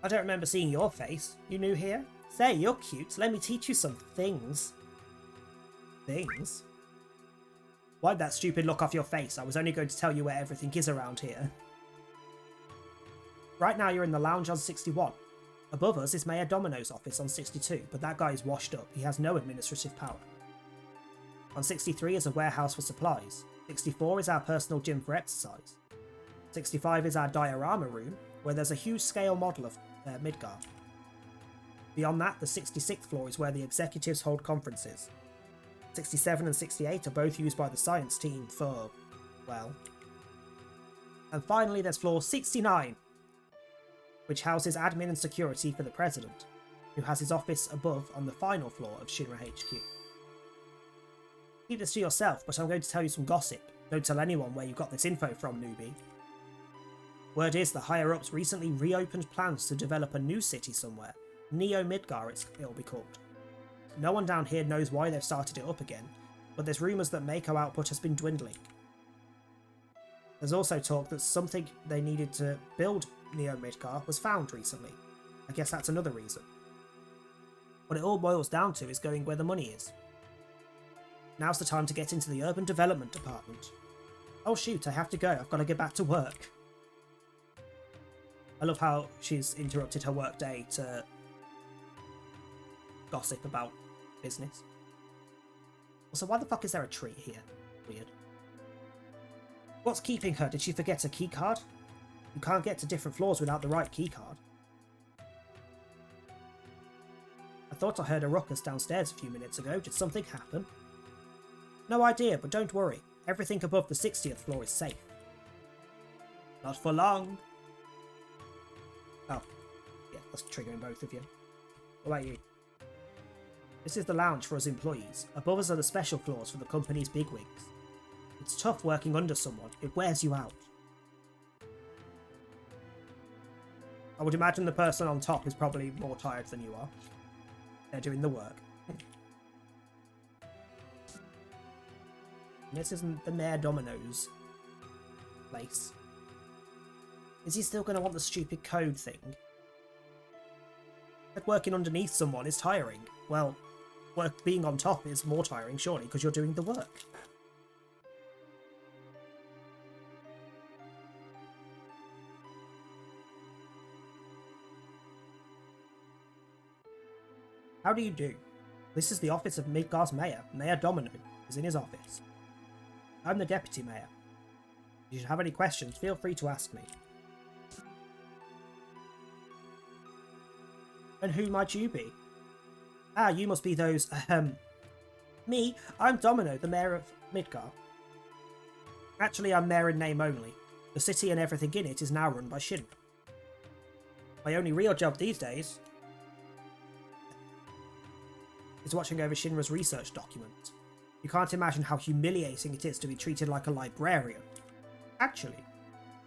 C: I don't remember seeing your face. You new here? Say, you're cute. Let me teach you some things. Things? Wipe that stupid look off your face. I was only going to tell you where everything is around here. Right now you're in the lounge on 61. Above us is Mayor Domino's office on 62, but that guy is washed up. He has no administrative power. On 63 is a warehouse for supplies. 64 is our personal gym for exercise. 65 is our diorama room, where there's a huge scale model of Midgar. Beyond that, the 66th floor is where the executives hold conferences. 67 and 68 are both used by the science team for, well... And finally there's floor 69, which houses admin and security for the president, who has his office above on the final floor of Shinra HQ. Keep this to yourself, but I'm going to tell you some gossip. Don't tell anyone where you got this info from, newbie. Word is the higher-ups recently reopened plans to develop a new city somewhere. Neo Midgar it'll be called. No one down here knows why they've started it up again, but there's rumours that Mako output has been dwindling. There's also talk that something they needed to build Neo Midgar was found recently. I guess that's another reason. What it all boils down to is going where the money is. Now's the time to get into the urban development department. Oh shoot, I have to go, I've got to get back to work. I love how she's interrupted her work day to gossip about business. Also, why the fuck is there a tree here? Weird. What's keeping her? Did she forget a keycard? You can't get to different floors without the right keycard. I thought I heard a ruckus downstairs a few minutes ago. Did something happen? No idea, but don't worry. Everything above the 60th floor is safe. Not for long. Oh. Yeah, that's triggering both of you. What about you? This is the lounge for us employees. Above us are the special floors for the company's bigwigs. It's tough working under someone. It wears you out. I would imagine the person on top is probably more tired than you are. They're doing the work. This isn't the Mayor Domino's place. Is he still going to want the stupid code thing? Like working underneath someone is tiring. Well, being on top is more tiring, surely, because you're doing the work. How do you do? This is the office of Midgar's mayor. Mayor Domino is in his office. I'm the deputy mayor. If you should have any questions, feel free to ask me. And who might you be? Ah, you must be those, Me, I'm Domino, the mayor of Midgar. Actually, I'm mayor in name only. The city and everything in it is now run by Shinra. My only real job these days is watching over Shinra's research documents. You can't imagine how humiliating it is to be treated like a librarian. Actually,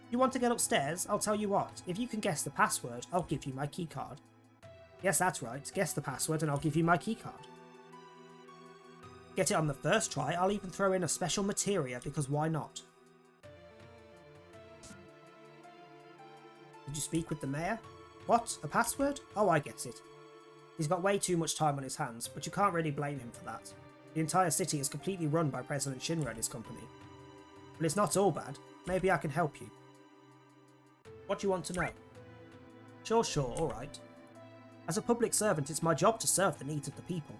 C: you want to get upstairs? I'll tell you what, if you can guess the password, I'll give you my keycard. Yes, that's right, guess the password and I'll give you my keycard. Get it on the first try, I'll even throw in a special materia because why not? Did you speak with the mayor? What? A password? Oh, I get it. He's got way too much time on his hands, but you can't really blame him for that. The entire city is completely run by President Shinra and his company. But it's not all bad. Maybe I can help you. What do you want to know? Sure, alright. As a public servant, it's my job to serve the needs of the people.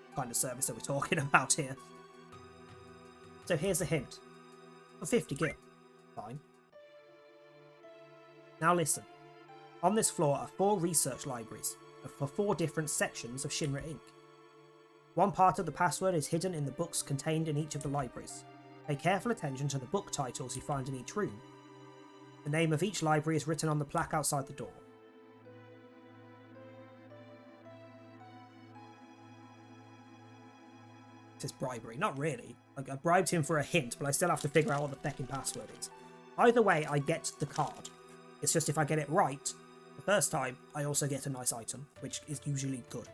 C: What kind of service are we talking about here? So here's a hint. For 50 gil. Fine. Now listen. On this floor are 4 research libraries for 4 different sections of Shinra Inc. One part of the password is hidden in the books contained in each of the libraries. Pay careful attention to the book titles you find in each room. The name of each library is written on the plaque outside the door. It says bribery. Not really. Like, I bribed him for a hint, but I still have to figure out what the feckin' password is. Either way, I get the card. It's just if I get it right, the first time, I also get a nice item, which is usually good.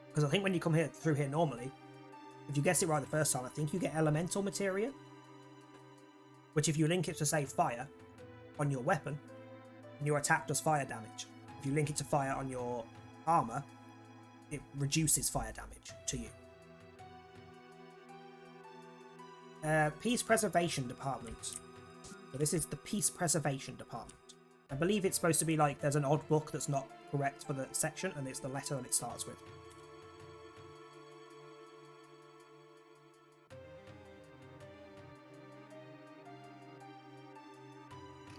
C: Because I think when you come through here normally, if you guess it right the first time, I think you get elemental materia. Which if you link it to, say, fire on your weapon, and your attack does fire damage. If you link it to fire on your armor, it reduces fire damage to you. Peace Preservation Department. So this is the Peace Preservation Department. I believe it's supposed to be like there's an odd book that's not correct for the section, and it's the letter that it starts with.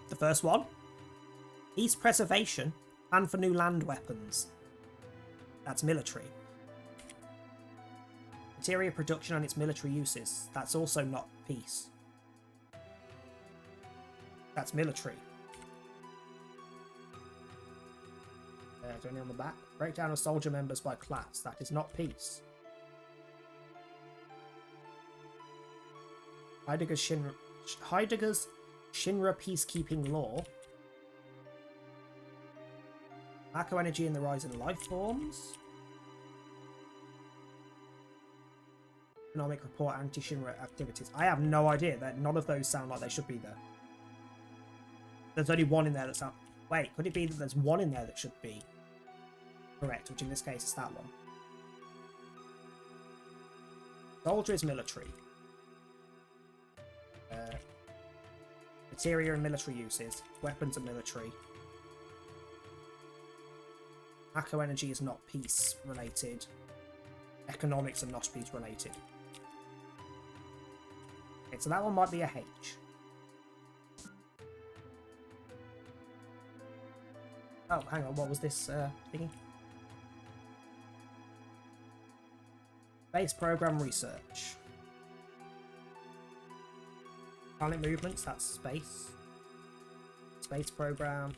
C: The first one. Peace Preservation. Plan for new land weapons. That's military. Materia production and its military uses. That's also not peace. That's military. Is there any on the back? Breakdown of soldier members by class. That is not peace. Heidegger's Shinra Peacekeeping Law. Mako energy in the rise in life forms. Economic report anti-Shinra activities. I have no idea. That none of those sound like they should be there. There's only one in there that sounds... Wait, could it be that there's one in there that should be correct, which in this case is that one. Soldier is military. Materia and military uses. Weapons are military. Mako energy is not peace related. Economics are not peace related. Okay, so that one might be a H. Oh, hang on, what was this thingy? Space program research. Planet movements, that's space. Space program.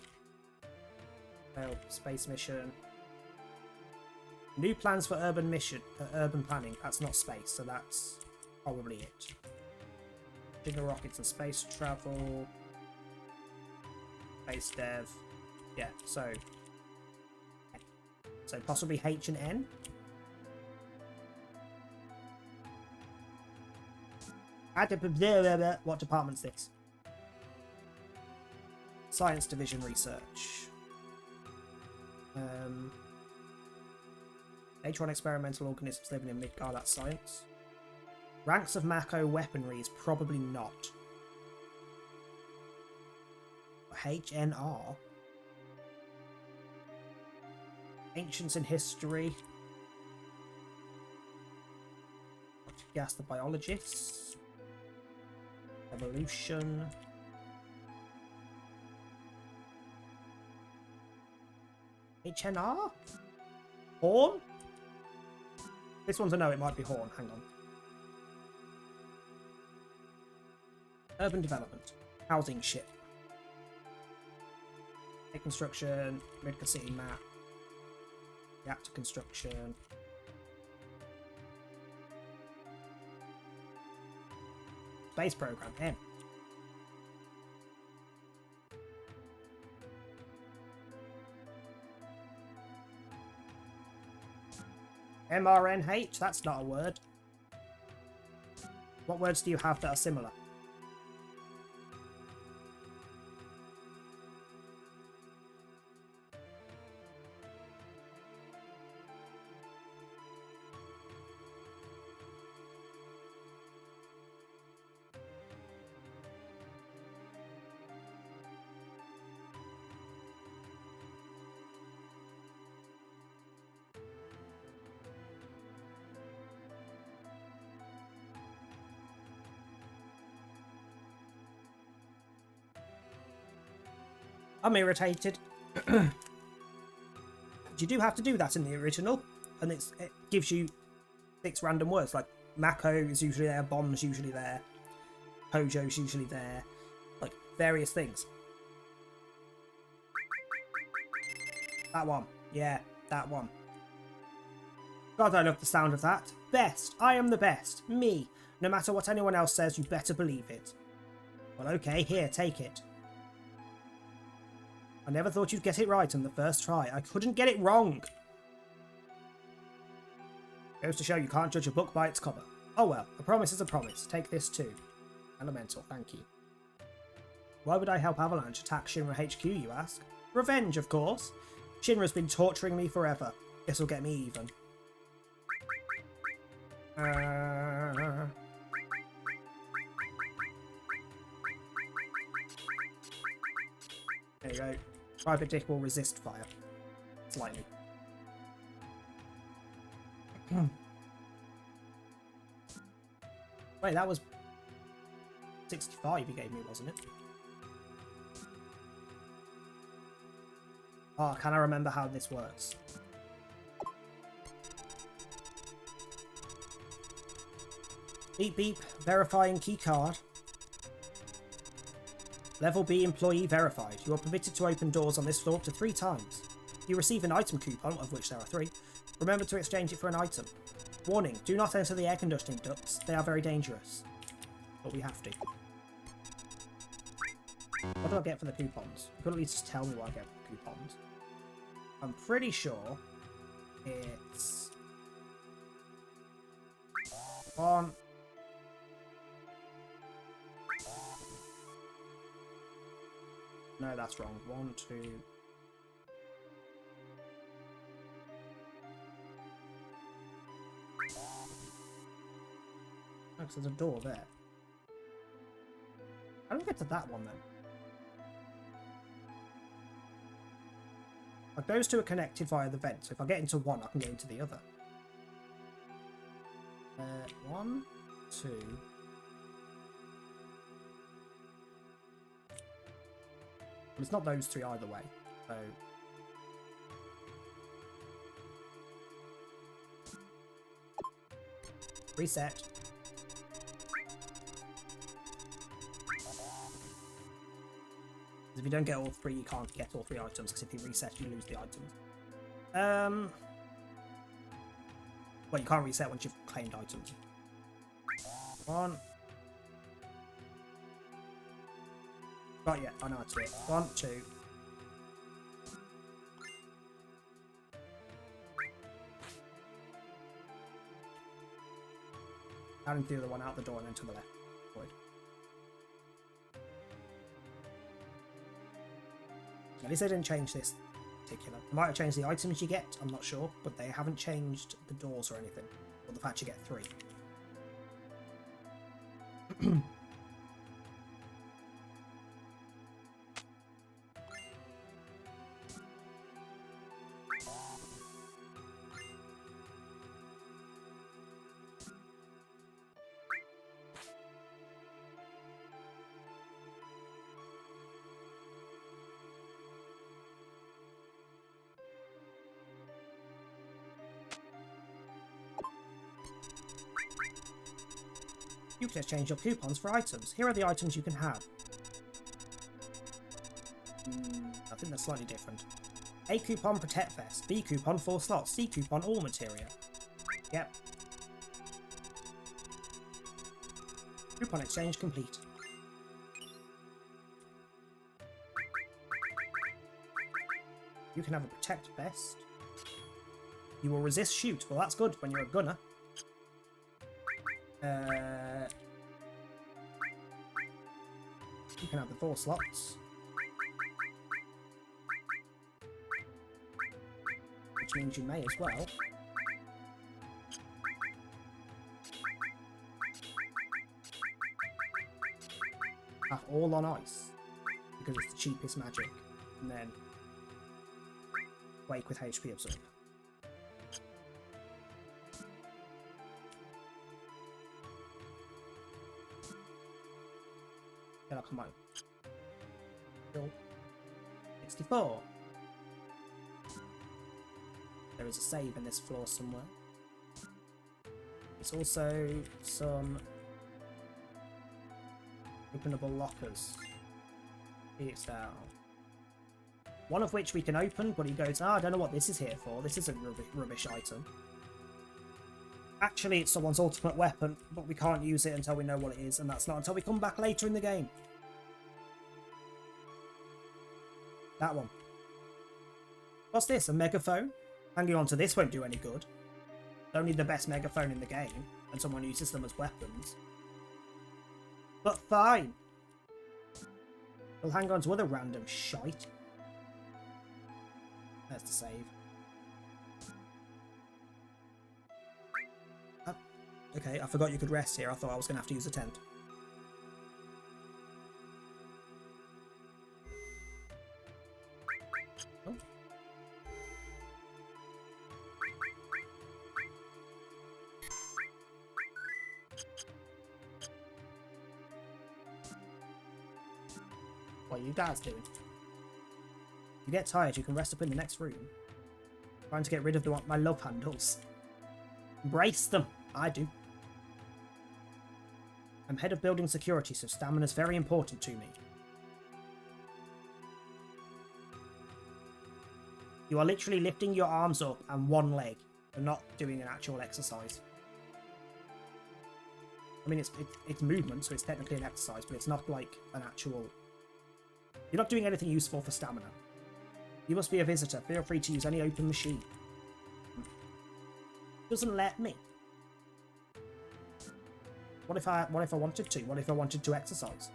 C: Failed space mission. New plans for urban planning. That's not space, so that's probably it. Bigger rockets and space travel. Space dev. Yeah, so possibly H and N. What department's this? Science Division Research. H1 experimental organisms living in Midgar, that's science. Ranks of Mako weaponry is probably not. HNR. Ancients in history. Gas the biologist. Evolution. HNR? Horn? This one's a no, it might be Horn. Hang on. Urban development. Housing ship. Construction. Midgar City map. Reactor construction. Space program. M. MRNH? That's not a word. What words do you have that are similar? I'm irritated. You do have to do that in the original, and it gives you 6 random words, like Mako is usually there, Bomb's usually there, Hojo's usually there, like various things. That one. Yeah, that one. God, I love the sound of that. Best. I am the best. Me. No matter what anyone else says, you better believe it. Well, okay, here, take it. I never thought you'd get it right on the first try. I couldn't get it wrong. Goes to show you can't judge a book by its cover. Oh well, a promise is a promise. Take this too. Elemental, thank you. Why would I help Avalanche attack Shinra HQ, you ask? Revenge, of course. Shinra's been torturing me forever. This'll get me even. There you go. Private Dick will resist fire. Slightly. Wait, that was 65 you gave me, wasn't it? Oh, can I remember how this works? Beep beep, verifying keycard. Level B employee verified. You are permitted to open doors on this floor up to 3 times. You receive an item coupon, of which there are 3. Remember to exchange it for an item. Warning, do not enter the air conditioning ducts. They are very dangerous. But we have to. What do I get for the coupons? You could at least just tell me what I get for the coupons. I'm pretty sure it's 1. No, that's wrong. 1, 2. Oh, 'cause there's a door there. How do we get to that one then? Like those two are connected via the vent, so if I get into one, I can get into the other. 1, 2. But it's not those 3 either way, so... Reset. If you don't get all 3, you can't get all 3 items, because if you reset, you lose the items. Well, you can't reset once you've claimed items. 1. Right, yeah, I know how to do it. 1, 2. Down into the other one, out the door, and then to the left. Forward. At least they didn't change this particular. They might have changed the items you get, I'm not sure, but they haven't changed the doors or anything. Or the fact you get 3. You can exchange your coupons for items. Here are the items you can have. I think they're slightly different. A coupon, protect vest. B coupon, 4 slots. C coupon, all materia. Yep. Coupon exchange complete. You can have a protect vest. You will resist shoot. Well, that's good when you're a gunner. You can have the 4 slots. Which means you may as well. Have all on ice. Because it's the cheapest magic. And then Wake with HP absorb. Then I'll come out. 64. There is a save in this floor somewhere. There's also some openable lockers. It's down. One of which we can open, but he goes, I don't know what this is here for. This is a rubbish item. Actually, it's someone's ultimate weapon, but we can't use it until we know what it is, and that's not until we come back later in the game. That one. What's this? A megaphone? Hanging on to this won't do any good. Only the best megaphone in the game, and someone uses them as weapons. But fine. We'll hang on to other random shite. There's the save. Okay, I forgot you could rest here. I thought I was going to have to use a tent. Oh. What are you guys doing? You get tired, you can rest up in the next room. Trying to get rid of my love handles. Embrace them! I do. I'm head of building security, so stamina's very important to me. You are literally lifting your arms up and one leg, and not doing an actual exercise. I mean, it's movement, so it's technically an exercise, but it's not like an actual... You're not doing anything useful for stamina. You must be a visitor. Feel free to use any open machine. Doesn't let me. What if I wanted to? What if I wanted to exercise?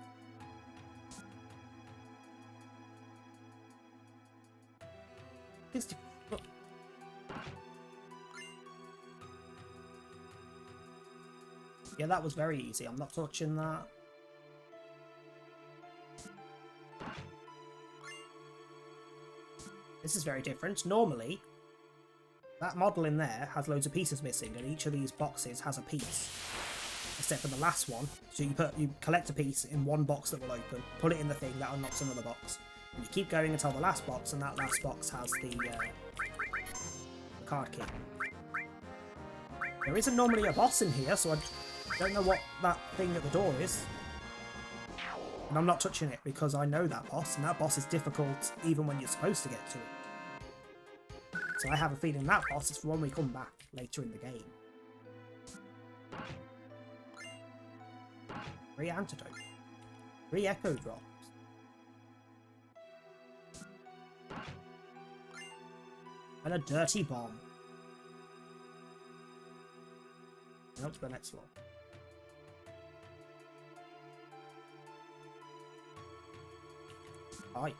C: Yeah, that was very easy. I'm not touching that. This is very different. Normally, that model in there has loads of pieces missing, and each of these boxes has a piece. Except for the last one. So you collect a piece in one box that will open, put it in the thing, that unlocks another box. And you keep going until the last box, and that last box has the card key. There isn't normally a boss in here, so I don't know what that thing at the door is. And I'm not touching it because I know that boss, and that boss is difficult even when you're supposed to get to it. So I have a feeling that boss is for when we come back later in the game. 3 antidote. 3 echo drops. And a dirty bomb. And up to the next floor. Hi.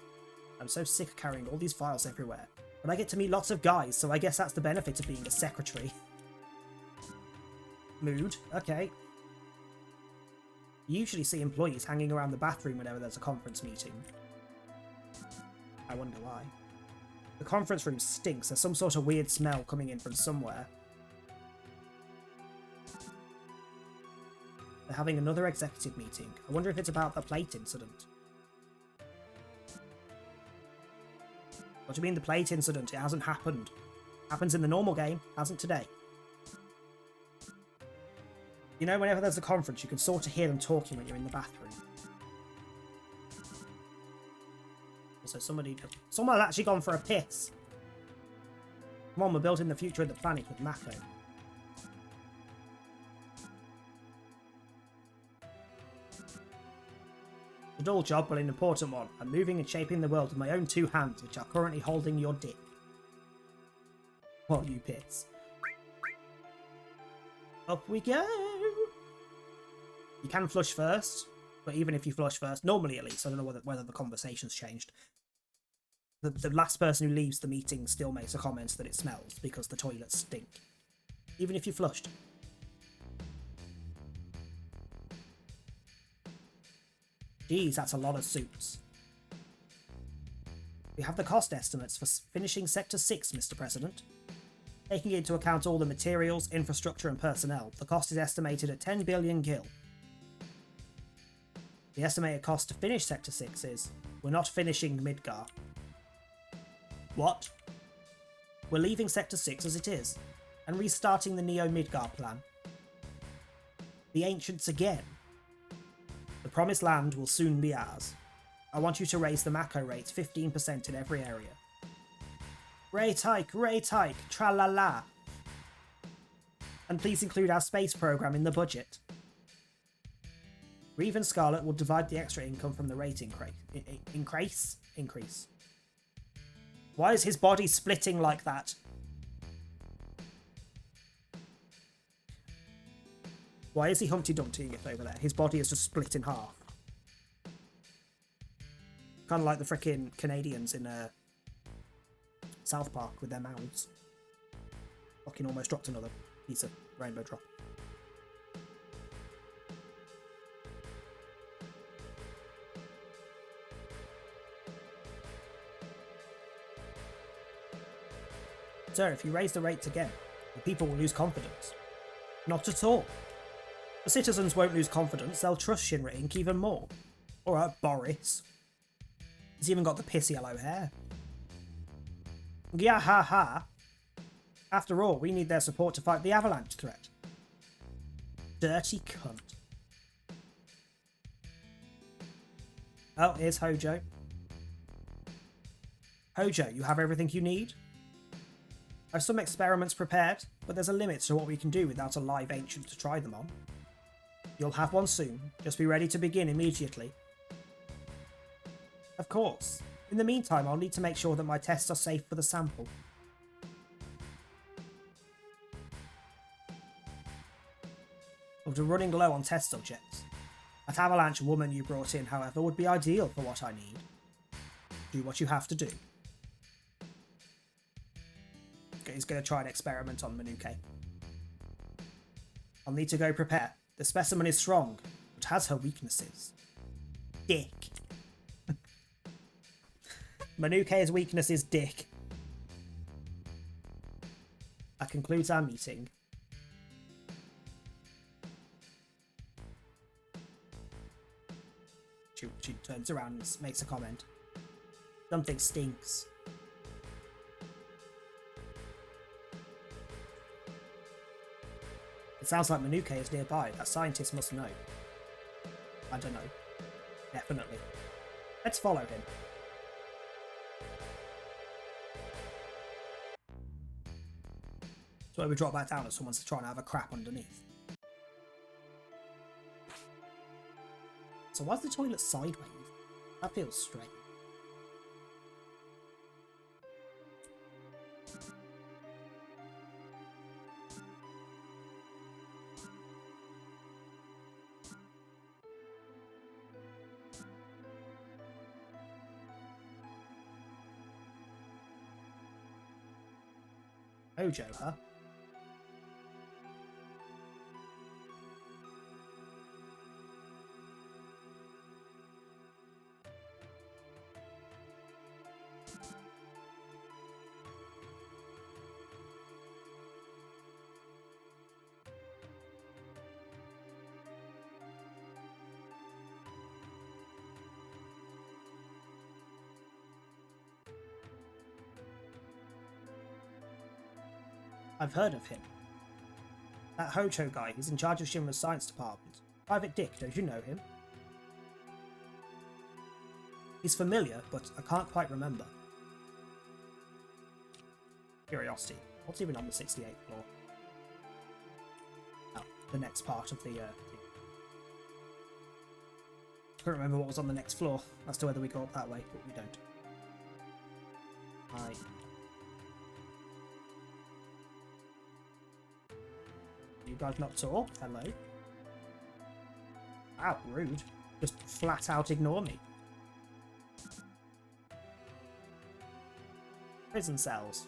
C: I'm so sick of carrying all these files everywhere. But I get to meet lots of guys, so I guess that's the benefit of being a secretary. Mood. Okay. You usually see employees hanging around the bathroom whenever there's a conference meeting. I wonder why. The conference room stinks. There's some sort of weird smell coming in from somewhere. They're having another executive meeting. I wonder if it's about the plate incident. What do you mean the plate incident? It hasn't happened. Happens in the normal game, hasn't today. You know, whenever there's a conference, you can sort of hear them talking when you're in the bathroom. So someone's actually gone for a piss. Come on, we're building the future of the planet with Mako. A dull job, but an important one. I'm moving and shaping the world with my own two hands, which are currently holding your dick. While you piss. Up we go! You can flush first, but even if you flush first, normally at least, I don't know whether the conversation's changed. The last person who leaves the meeting still makes a comment that it smells because the toilets stink. Even if you flushed. Geez, that's a lot of suits. We have the cost estimates for finishing Sector 6, Mr. President. Taking into account all the materials, infrastructure and personnel, the cost is estimated at 10 billion gil. The estimated cost to finish Sector 6 is... We're not finishing Midgar. What? We're leaving Sector 6 as it is, and restarting the Neo-Midgar plan. The Ancients again. The Promised Land will soon be ours. I want you to raise the Mako rates 15% in every area. Rate hike, tra-la-la. And please include our space program in the budget. Reeve and Scarlet will divide the extra income from the rate increase. Why is his body splitting like that? Why is he Humpty Dumptying it over there? His body is just split in half. Kind of like the frickin' Canadians in South Park with their mouths. Fucking almost dropped another piece of rainbow drop. Sir, if you raise the rates again, the people will lose confidence. Not at all. The citizens won't lose confidence, they'll trust Shinra Inc. even more. Alright, Boris. He's even got the piss yellow hair. Yeah, ha ha. After all, we need their support to fight the avalanche threat. Dirty cunt. Oh, here's Hojo. Hojo, you have everything you need? I've some experiments prepared, but there's a limit to what we can do without a live ancient to try them on. You'll have one soon, just be ready to begin immediately. Of course. In the meantime, I'll need to make sure that my tests are safe for the sample. After running low on test subjects. That avalanche woman you brought in, however, would be ideal for what I need. Do what you have to do. He's going to try an experiment on Manuke. I'll need to go prepare. The specimen is strong, but has her weaknesses. Dick. Manuke's weakness is dick. That concludes our meeting. She turns around and makes a comment. Something stinks. It sounds like Manuke is nearby. That scientist must know. I don't know. Definitely. Let's follow him. So we drop back down as someone's trying to have a crap underneath. So why's the toilet sideways? That feels strange. Hojo, huh? I've heard of him. That Hojo guy, he's in charge of Shinra's science department. Private Dick, don't you know him? He's familiar, but I can't quite remember. Curiosity. What's even on the 68th floor? Oh, the next part of the thing. I can't remember what was on the next floor as to whether we go up that way, but we don't. Hi. You guys not talk? Hello? Wow, rude. Just flat out ignore me. Prison cells.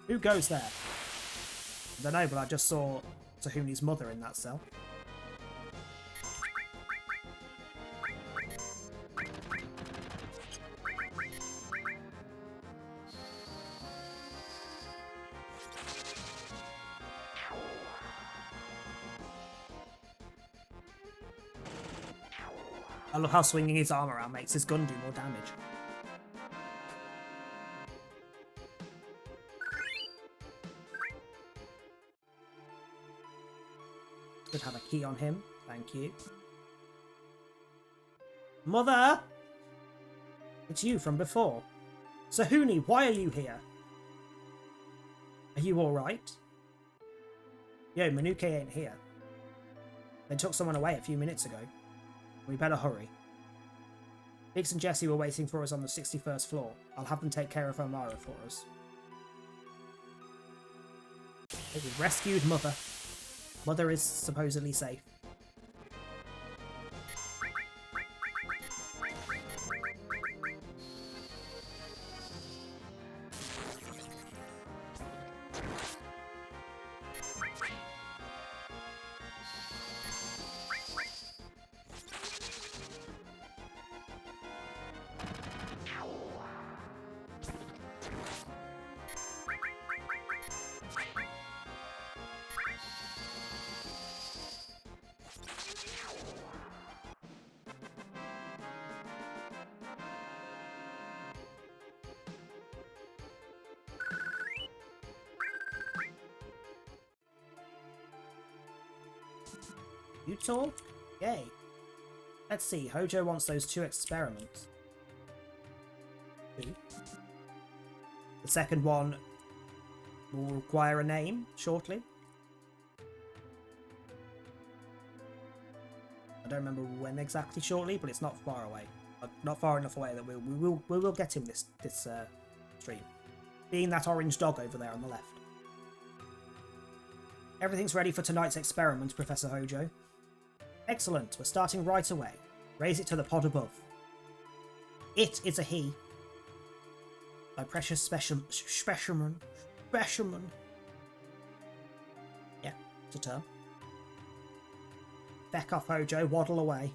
C: Who goes there? I don't know, but I just saw Tahune's mother in that cell. I love how swinging his arm around makes his gun do more damage. Should have a key on him. Thank you. Mother! It's you from before. Sahuni, why are you here? Are you alright? Yo, Manuke ain't here. They took someone away a few minutes ago. We better hurry. Biggs and Jesse were waiting for us on the 61st floor. I'll have them take care of Omara for us. We've rescued Mother. Mother is supposedly safe. You talk? Yay. Let's see, Hojo wants those 2 experiments. 2. The second one will require a name shortly. I don't remember when exactly shortly, but it's not far away. Not far enough away that we will get him this stream. Being that orange dog over there on the left. Everything's ready for tonight's experiment, Professor Hojo. Excellent, we're starting right away. Raise it to the pod above. It is a he. My precious specimen. Yeah, it's a term. Back off, Hojo, waddle away.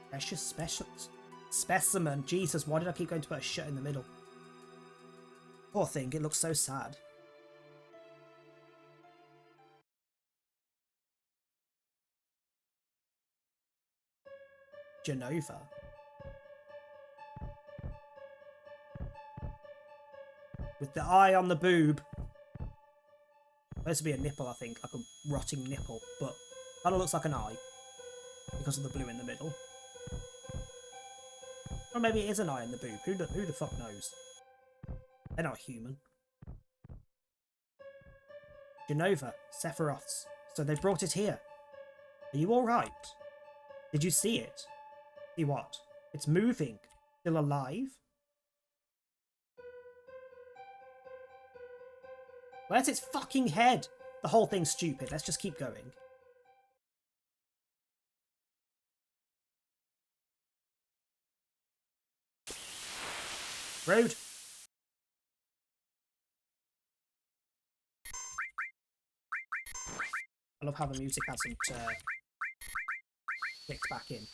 C: Precious specimen. Jesus, why did I keep going to put a shit in the middle? Poor thing, it looks so sad. Genova. With the eye on the boob. Supposed to be a nipple, I think, like a rotting nipple, but kind of looks like an eye because of the blue in the middle. Or maybe it is an eye in the boob. Who the fuck knows? They're not human. Genova, Sephiroth's. So they brought it here. Are you alright? Did you see it? See what? It's moving. Still alive? Where's its fucking head? The whole thing's stupid. Let's just keep going. Rude. I love how the music hasn't kicked back in.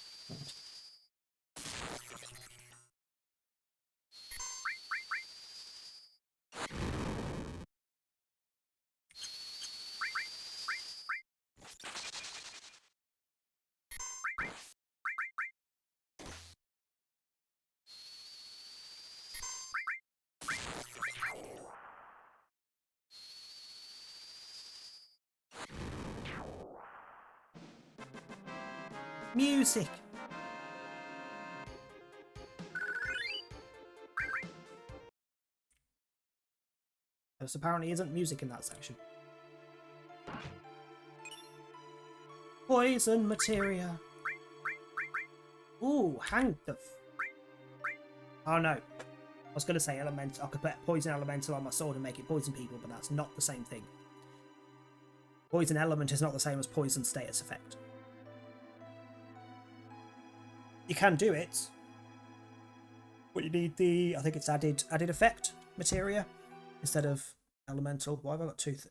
C: Music! There apparently isn't music in that section. Poison materia. Ooh, hang the... Oh no. I was going to say elemental. I could put poison elemental on my sword and make it poison people, but that's not the same thing. Poison element is not the same as poison status effect. You can do it, but you need the... I think it's added effect materia instead of elemental. Why have I got two? Is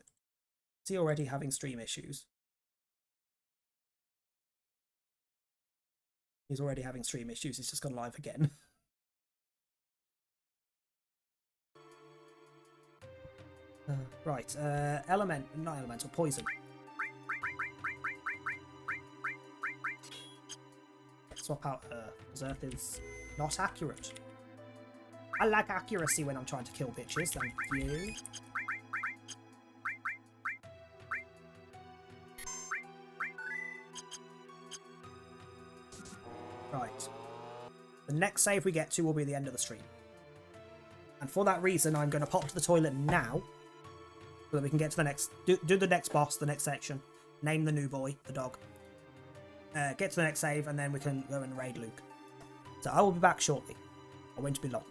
C: he already having stream issues? He's already having stream issues. He's just gone live again. Right. Not elemental. Poison. Swap out Earth, because Earth is not accurate. I like accuracy when I'm trying to kill bitches. Thank you. Right. The next save we get to will be the end of the stream. And for that reason, I'm going to pop to the toilet now, so that we can get to the next... Do the next boss, the next section. Name the new boy, the dog. Get to the next save, and then we can go and raid Luke. So I will be back shortly. I won't be long.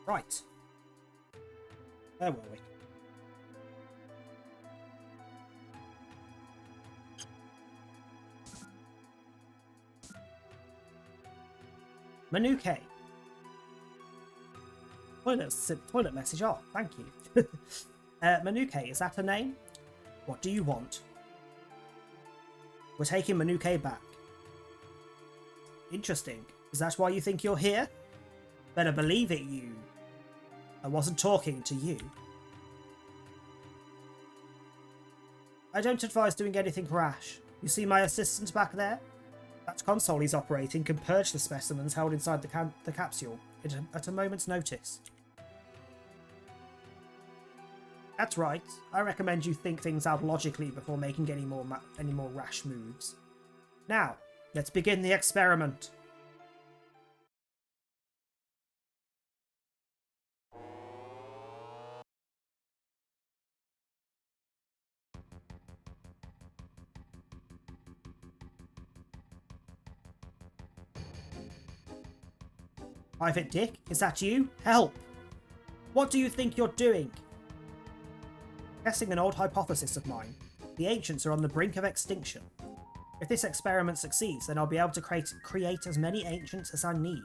C: Right. Where were we? Manuke. Toilet message off. Thank you. Manuke, is that a name? What do you want? We're taking Manuke back. Interesting. Is that why you think you're here? Better believe it, you. I wasn't talking to you. I don't advise doing anything rash. You see my assistant back there? That console he's operating can purge the specimens held inside the capsule at a moment's notice. That's right. I recommend you think things out logically before making any more rash moves. Now, let's begin the experiment. Private Dick, is that you? Help! What do you think you're doing? Guessing an old hypothesis of mine, the ancients are on the brink of extinction. If this experiment succeeds, then I'll be able to create as many ancients as I need.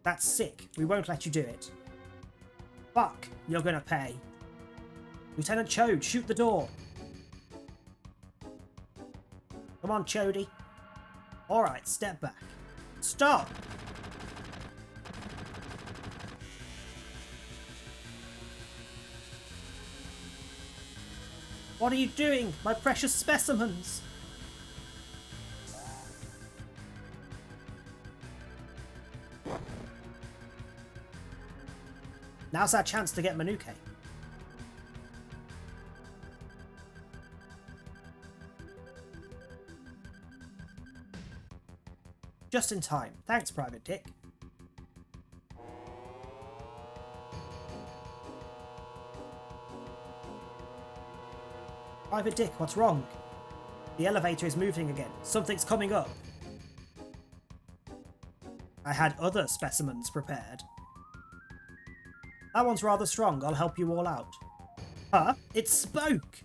C: That's sick. We won't let you do it. Fuck, you're gonna pay. Lieutenant Chode, shoot the door. Come on, Chody. Alright, step back. Stop! What are you doing, my precious specimens? Now's our chance to get Manuke. Just in time. Thanks, Private Dick. Private Dick, what's wrong? The elevator is moving again. Something's coming up. I had other specimens prepared. That one's rather strong. I'll help you all out. Huh? It spoke!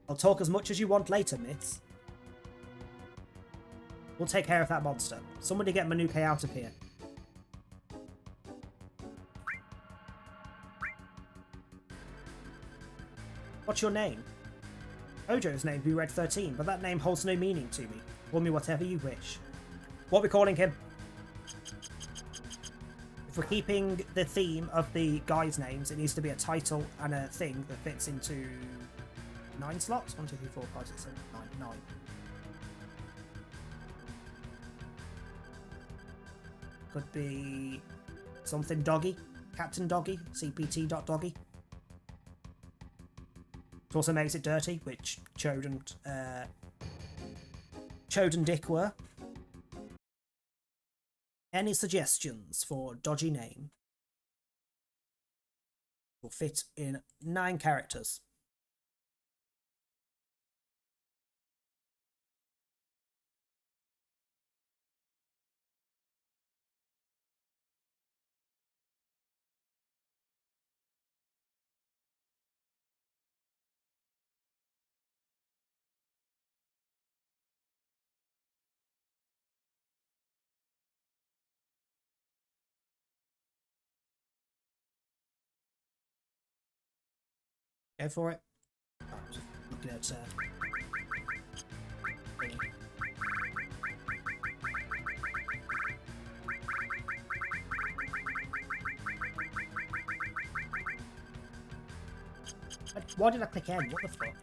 C: I'll talk as much as you want later, miss. We'll take care of that monster. Somebody get Manuke out of here. What's your name? Hojo's name would be Red 13, but that name holds no meaning to me. Call me whatever you wish. What are we calling him? If we're keeping the theme of the guys' names, it needs to be a title and a thing that fits into 9 slots? 1, 2, 3, 4, 5, 6, 7, 9. 9. Could be something Doggy. Captain Doggy. CPT.Doggy. It also makes it dirty, which Chode and Dick were. Any suggestions for dodgy name? Will fit in 9 characters. Go for it. Oh, just looking at why did I click N? What the fuck?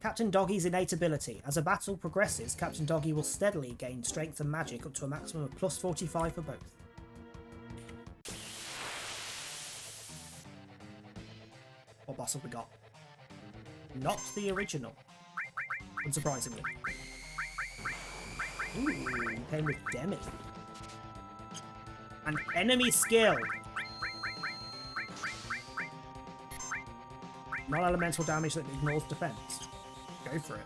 C: Captain Doggy's innate ability. As a battle progresses, Captain Doggy will steadily gain strength and magic up to a maximum of plus 45 for both. What boss have we got? Not the original. Unsurprisingly. Ooh, came with Demi. And enemy skill! Non-elemental damage that ignores defense. Go for it.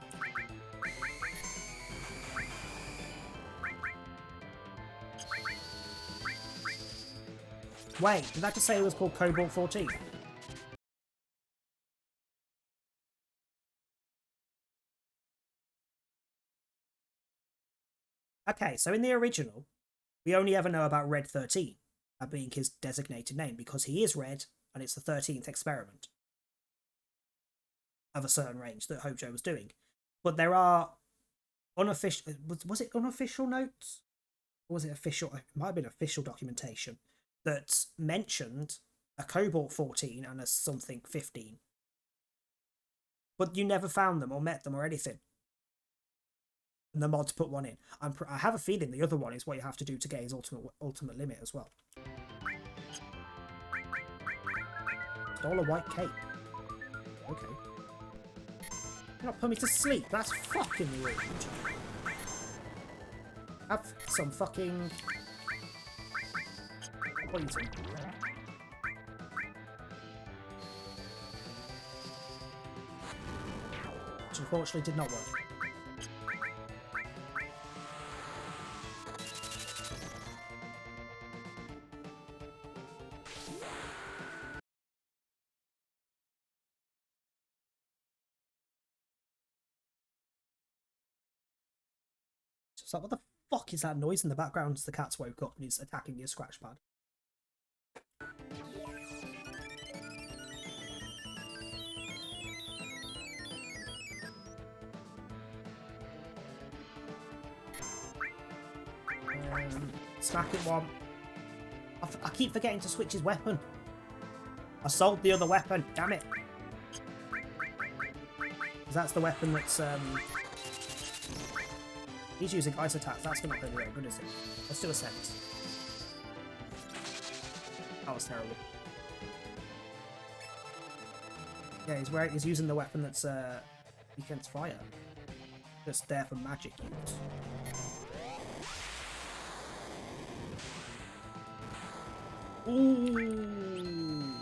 C: Wait, did that just say it was called Cobalt 14? Okay, so in the original, we only ever know about Red 13, that being his designated name, because he is red, and it's the 13th experiment of a certain range that Hojo was doing. But there are unofficial... Was it unofficial notes? Or was it official? It might have been official documentation that mentioned a Cobalt 14 and a something 15. But you never found them or met them or anything. And the mods put one in. I have a feeling the other one is what you have to do to get his ultimate limit as well. Stole a white cape. Okay. You're not putting me to sleep. That's fucking rude. Have some fucking poison. Which unfortunately did not work. Like, what the fuck is that noise in the background as the cat's woke up and he's attacking your scratch pad? Smack it one. I keep forgetting to switch his weapon. I sold the other weapon, damn it. Because that's the weapon that's he's using ice attacks. That's not going to be very good, is it? Let's do a sense. That was terrible. Yeah, he's using the weapon that's against fire. That's there for magic use. Ooh.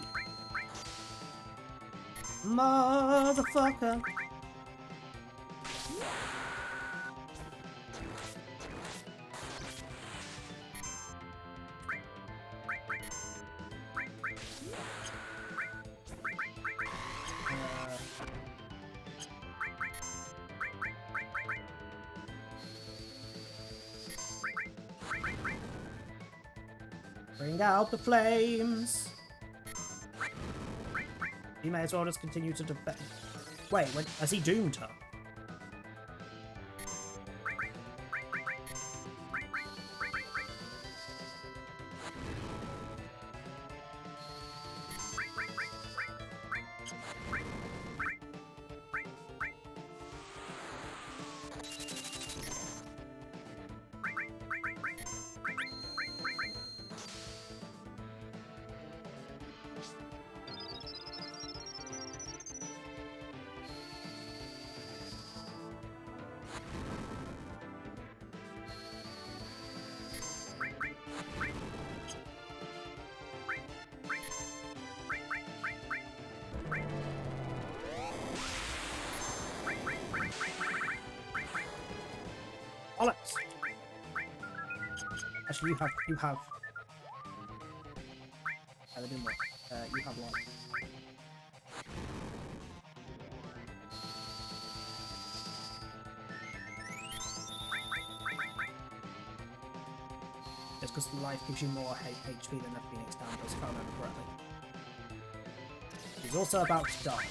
C: Motherfucker. Bring out the flames. You may as well just continue to defend. Wait, has he doomed her? Alex! Actually, you have. They didn't work. You have life. Just because life gives you more HP than the Phoenix down does, if I remember correctly. He's also about to die.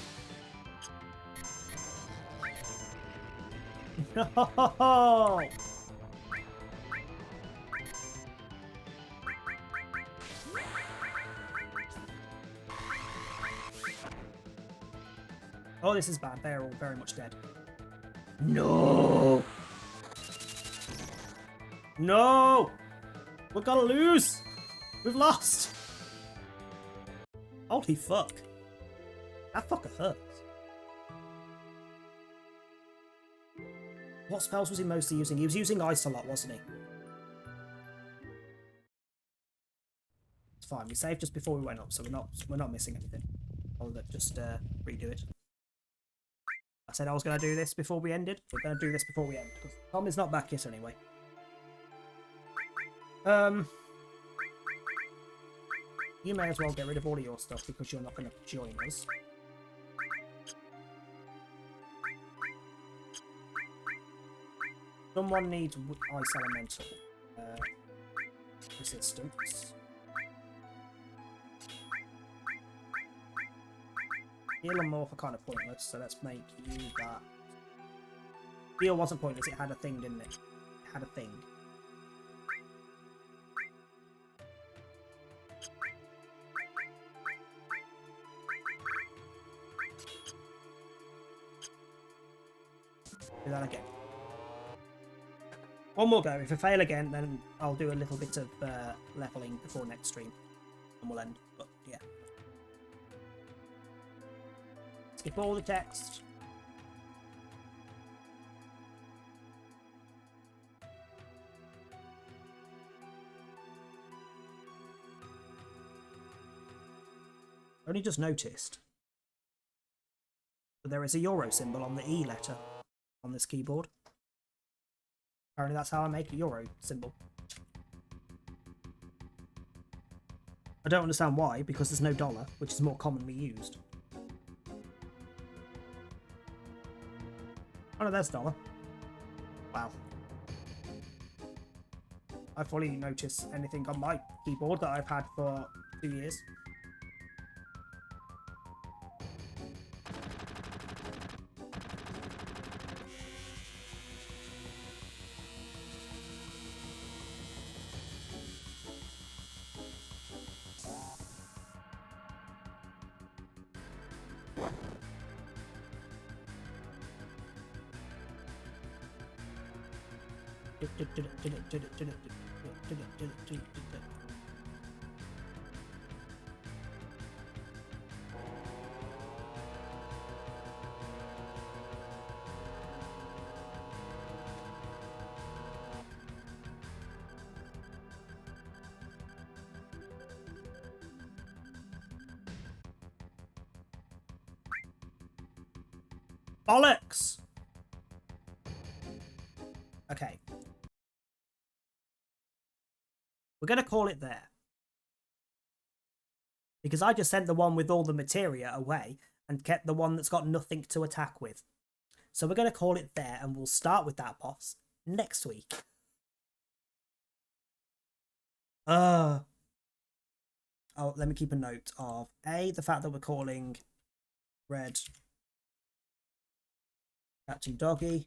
C: No! Oh, this is bad. They're all very much dead. No! No! We're gonna lose! We've lost! Holy fuck. That fucker hurts. What spells was he mostly using? He was using ice a lot, wasn't he? It's fine. We saved just before we went up, so we're not missing anything. I'll just redo it. I said I was going to do this before we ended. We're going to do this before we end. Because Tom is not back yet anyway. You may as well get rid of all of your stuff because you're not going to join us. Someone needs ice elemental resistance. Heal and morph are kind of pointless, so let's make you that. Heal wasn't pointless, it had a thing, didn't it? It had a thing. Do that again. One more go. If I fail again, then I'll do a little bit of leveling before next stream. And we'll end. But, yeah. Skip all the text. Only just noticed that there is a euro symbol on the E letter on this keyboard. Apparently that's how I make a euro symbol. I don't understand why, because there's no dollar, which is more commonly used. Oh no, there's dollar. Wow. I fully notice anything on my keyboard that I've had for 2 years. Bollocks! Okay. We're going to call it there. Because I just sent the one with all the materia away and kept the one that's got nothing to attack with. So we're going to call it there, and we'll start with that boss next week. Oh, let me keep a note of the fact that we're calling Red Captain Doggy.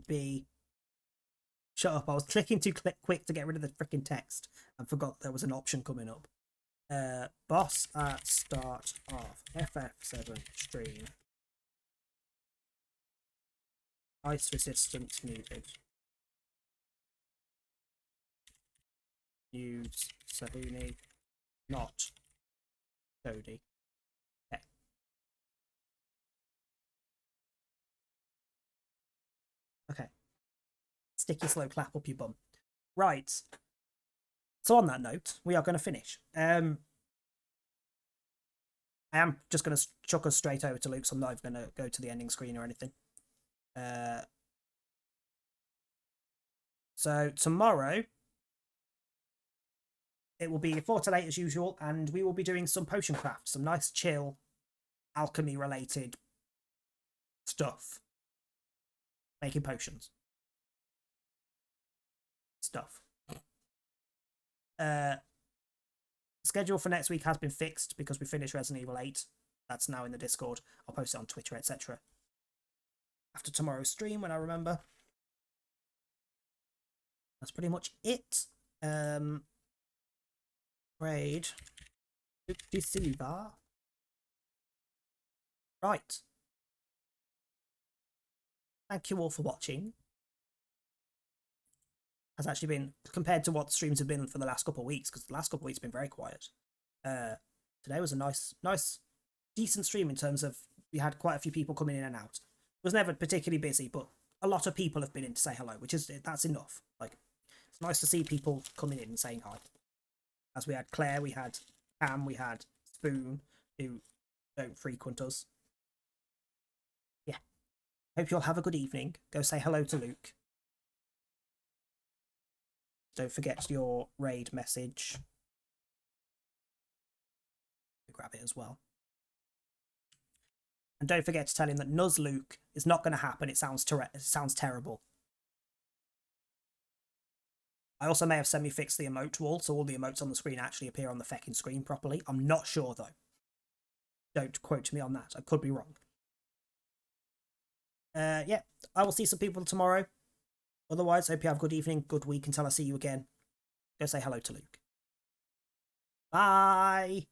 C: B, shut up, I was clicking too quick to get rid of the freaking text and forgot there was an option coming up. Boss at start of FF7 stream. Ice resistance needed. Use Sahuni, not Cody. Okay. Okay. Sticky slow clap up your bum. Right. So on that note, we are going to finish. I am just going to chuck us straight over to Luke, so I'm not even going to go to the ending screen or anything. So tomorrow, it will be 4 to 8 as usual, and we will be doing some potion craft, some nice chill, alchemy-related stuff. Making potions. Stuff. Schedule for next week has been fixed because we finished Resident Evil 8. That's now in the Discord. I'll post it on Twitter, etc. After tomorrow's stream, when I remember. That's pretty much it. Raid. Silva. Right. Thank you all for watching. Has actually been, compared to what streams have been for the last couple of weeks, because the last couple of weeks have been very quiet. Today was a nice, decent stream in terms of we had quite a few people coming in and out. It was never particularly busy, but a lot of people have been in to say hello, that's enough. Like, it's nice to see people coming in and saying hi. As we had Claire, we had Cam, we had Spoon, who don't frequent us. Yeah. Hope you'll have a good evening. Go say hello to Luke. Don't forget your raid message. Grab it as well. And don't forget to tell him that Nuzluke is not going to happen. It sounds terrible. I also may have semi-fixed the emote wall, so all the emotes on the screen actually appear on the feckin' screen properly. I'm not sure, though. Don't quote me on that. I could be wrong. Yeah, I will see some people tomorrow. Otherwise, hope you have a good evening, good week, until I see you again. Go say hello to Luke. Bye!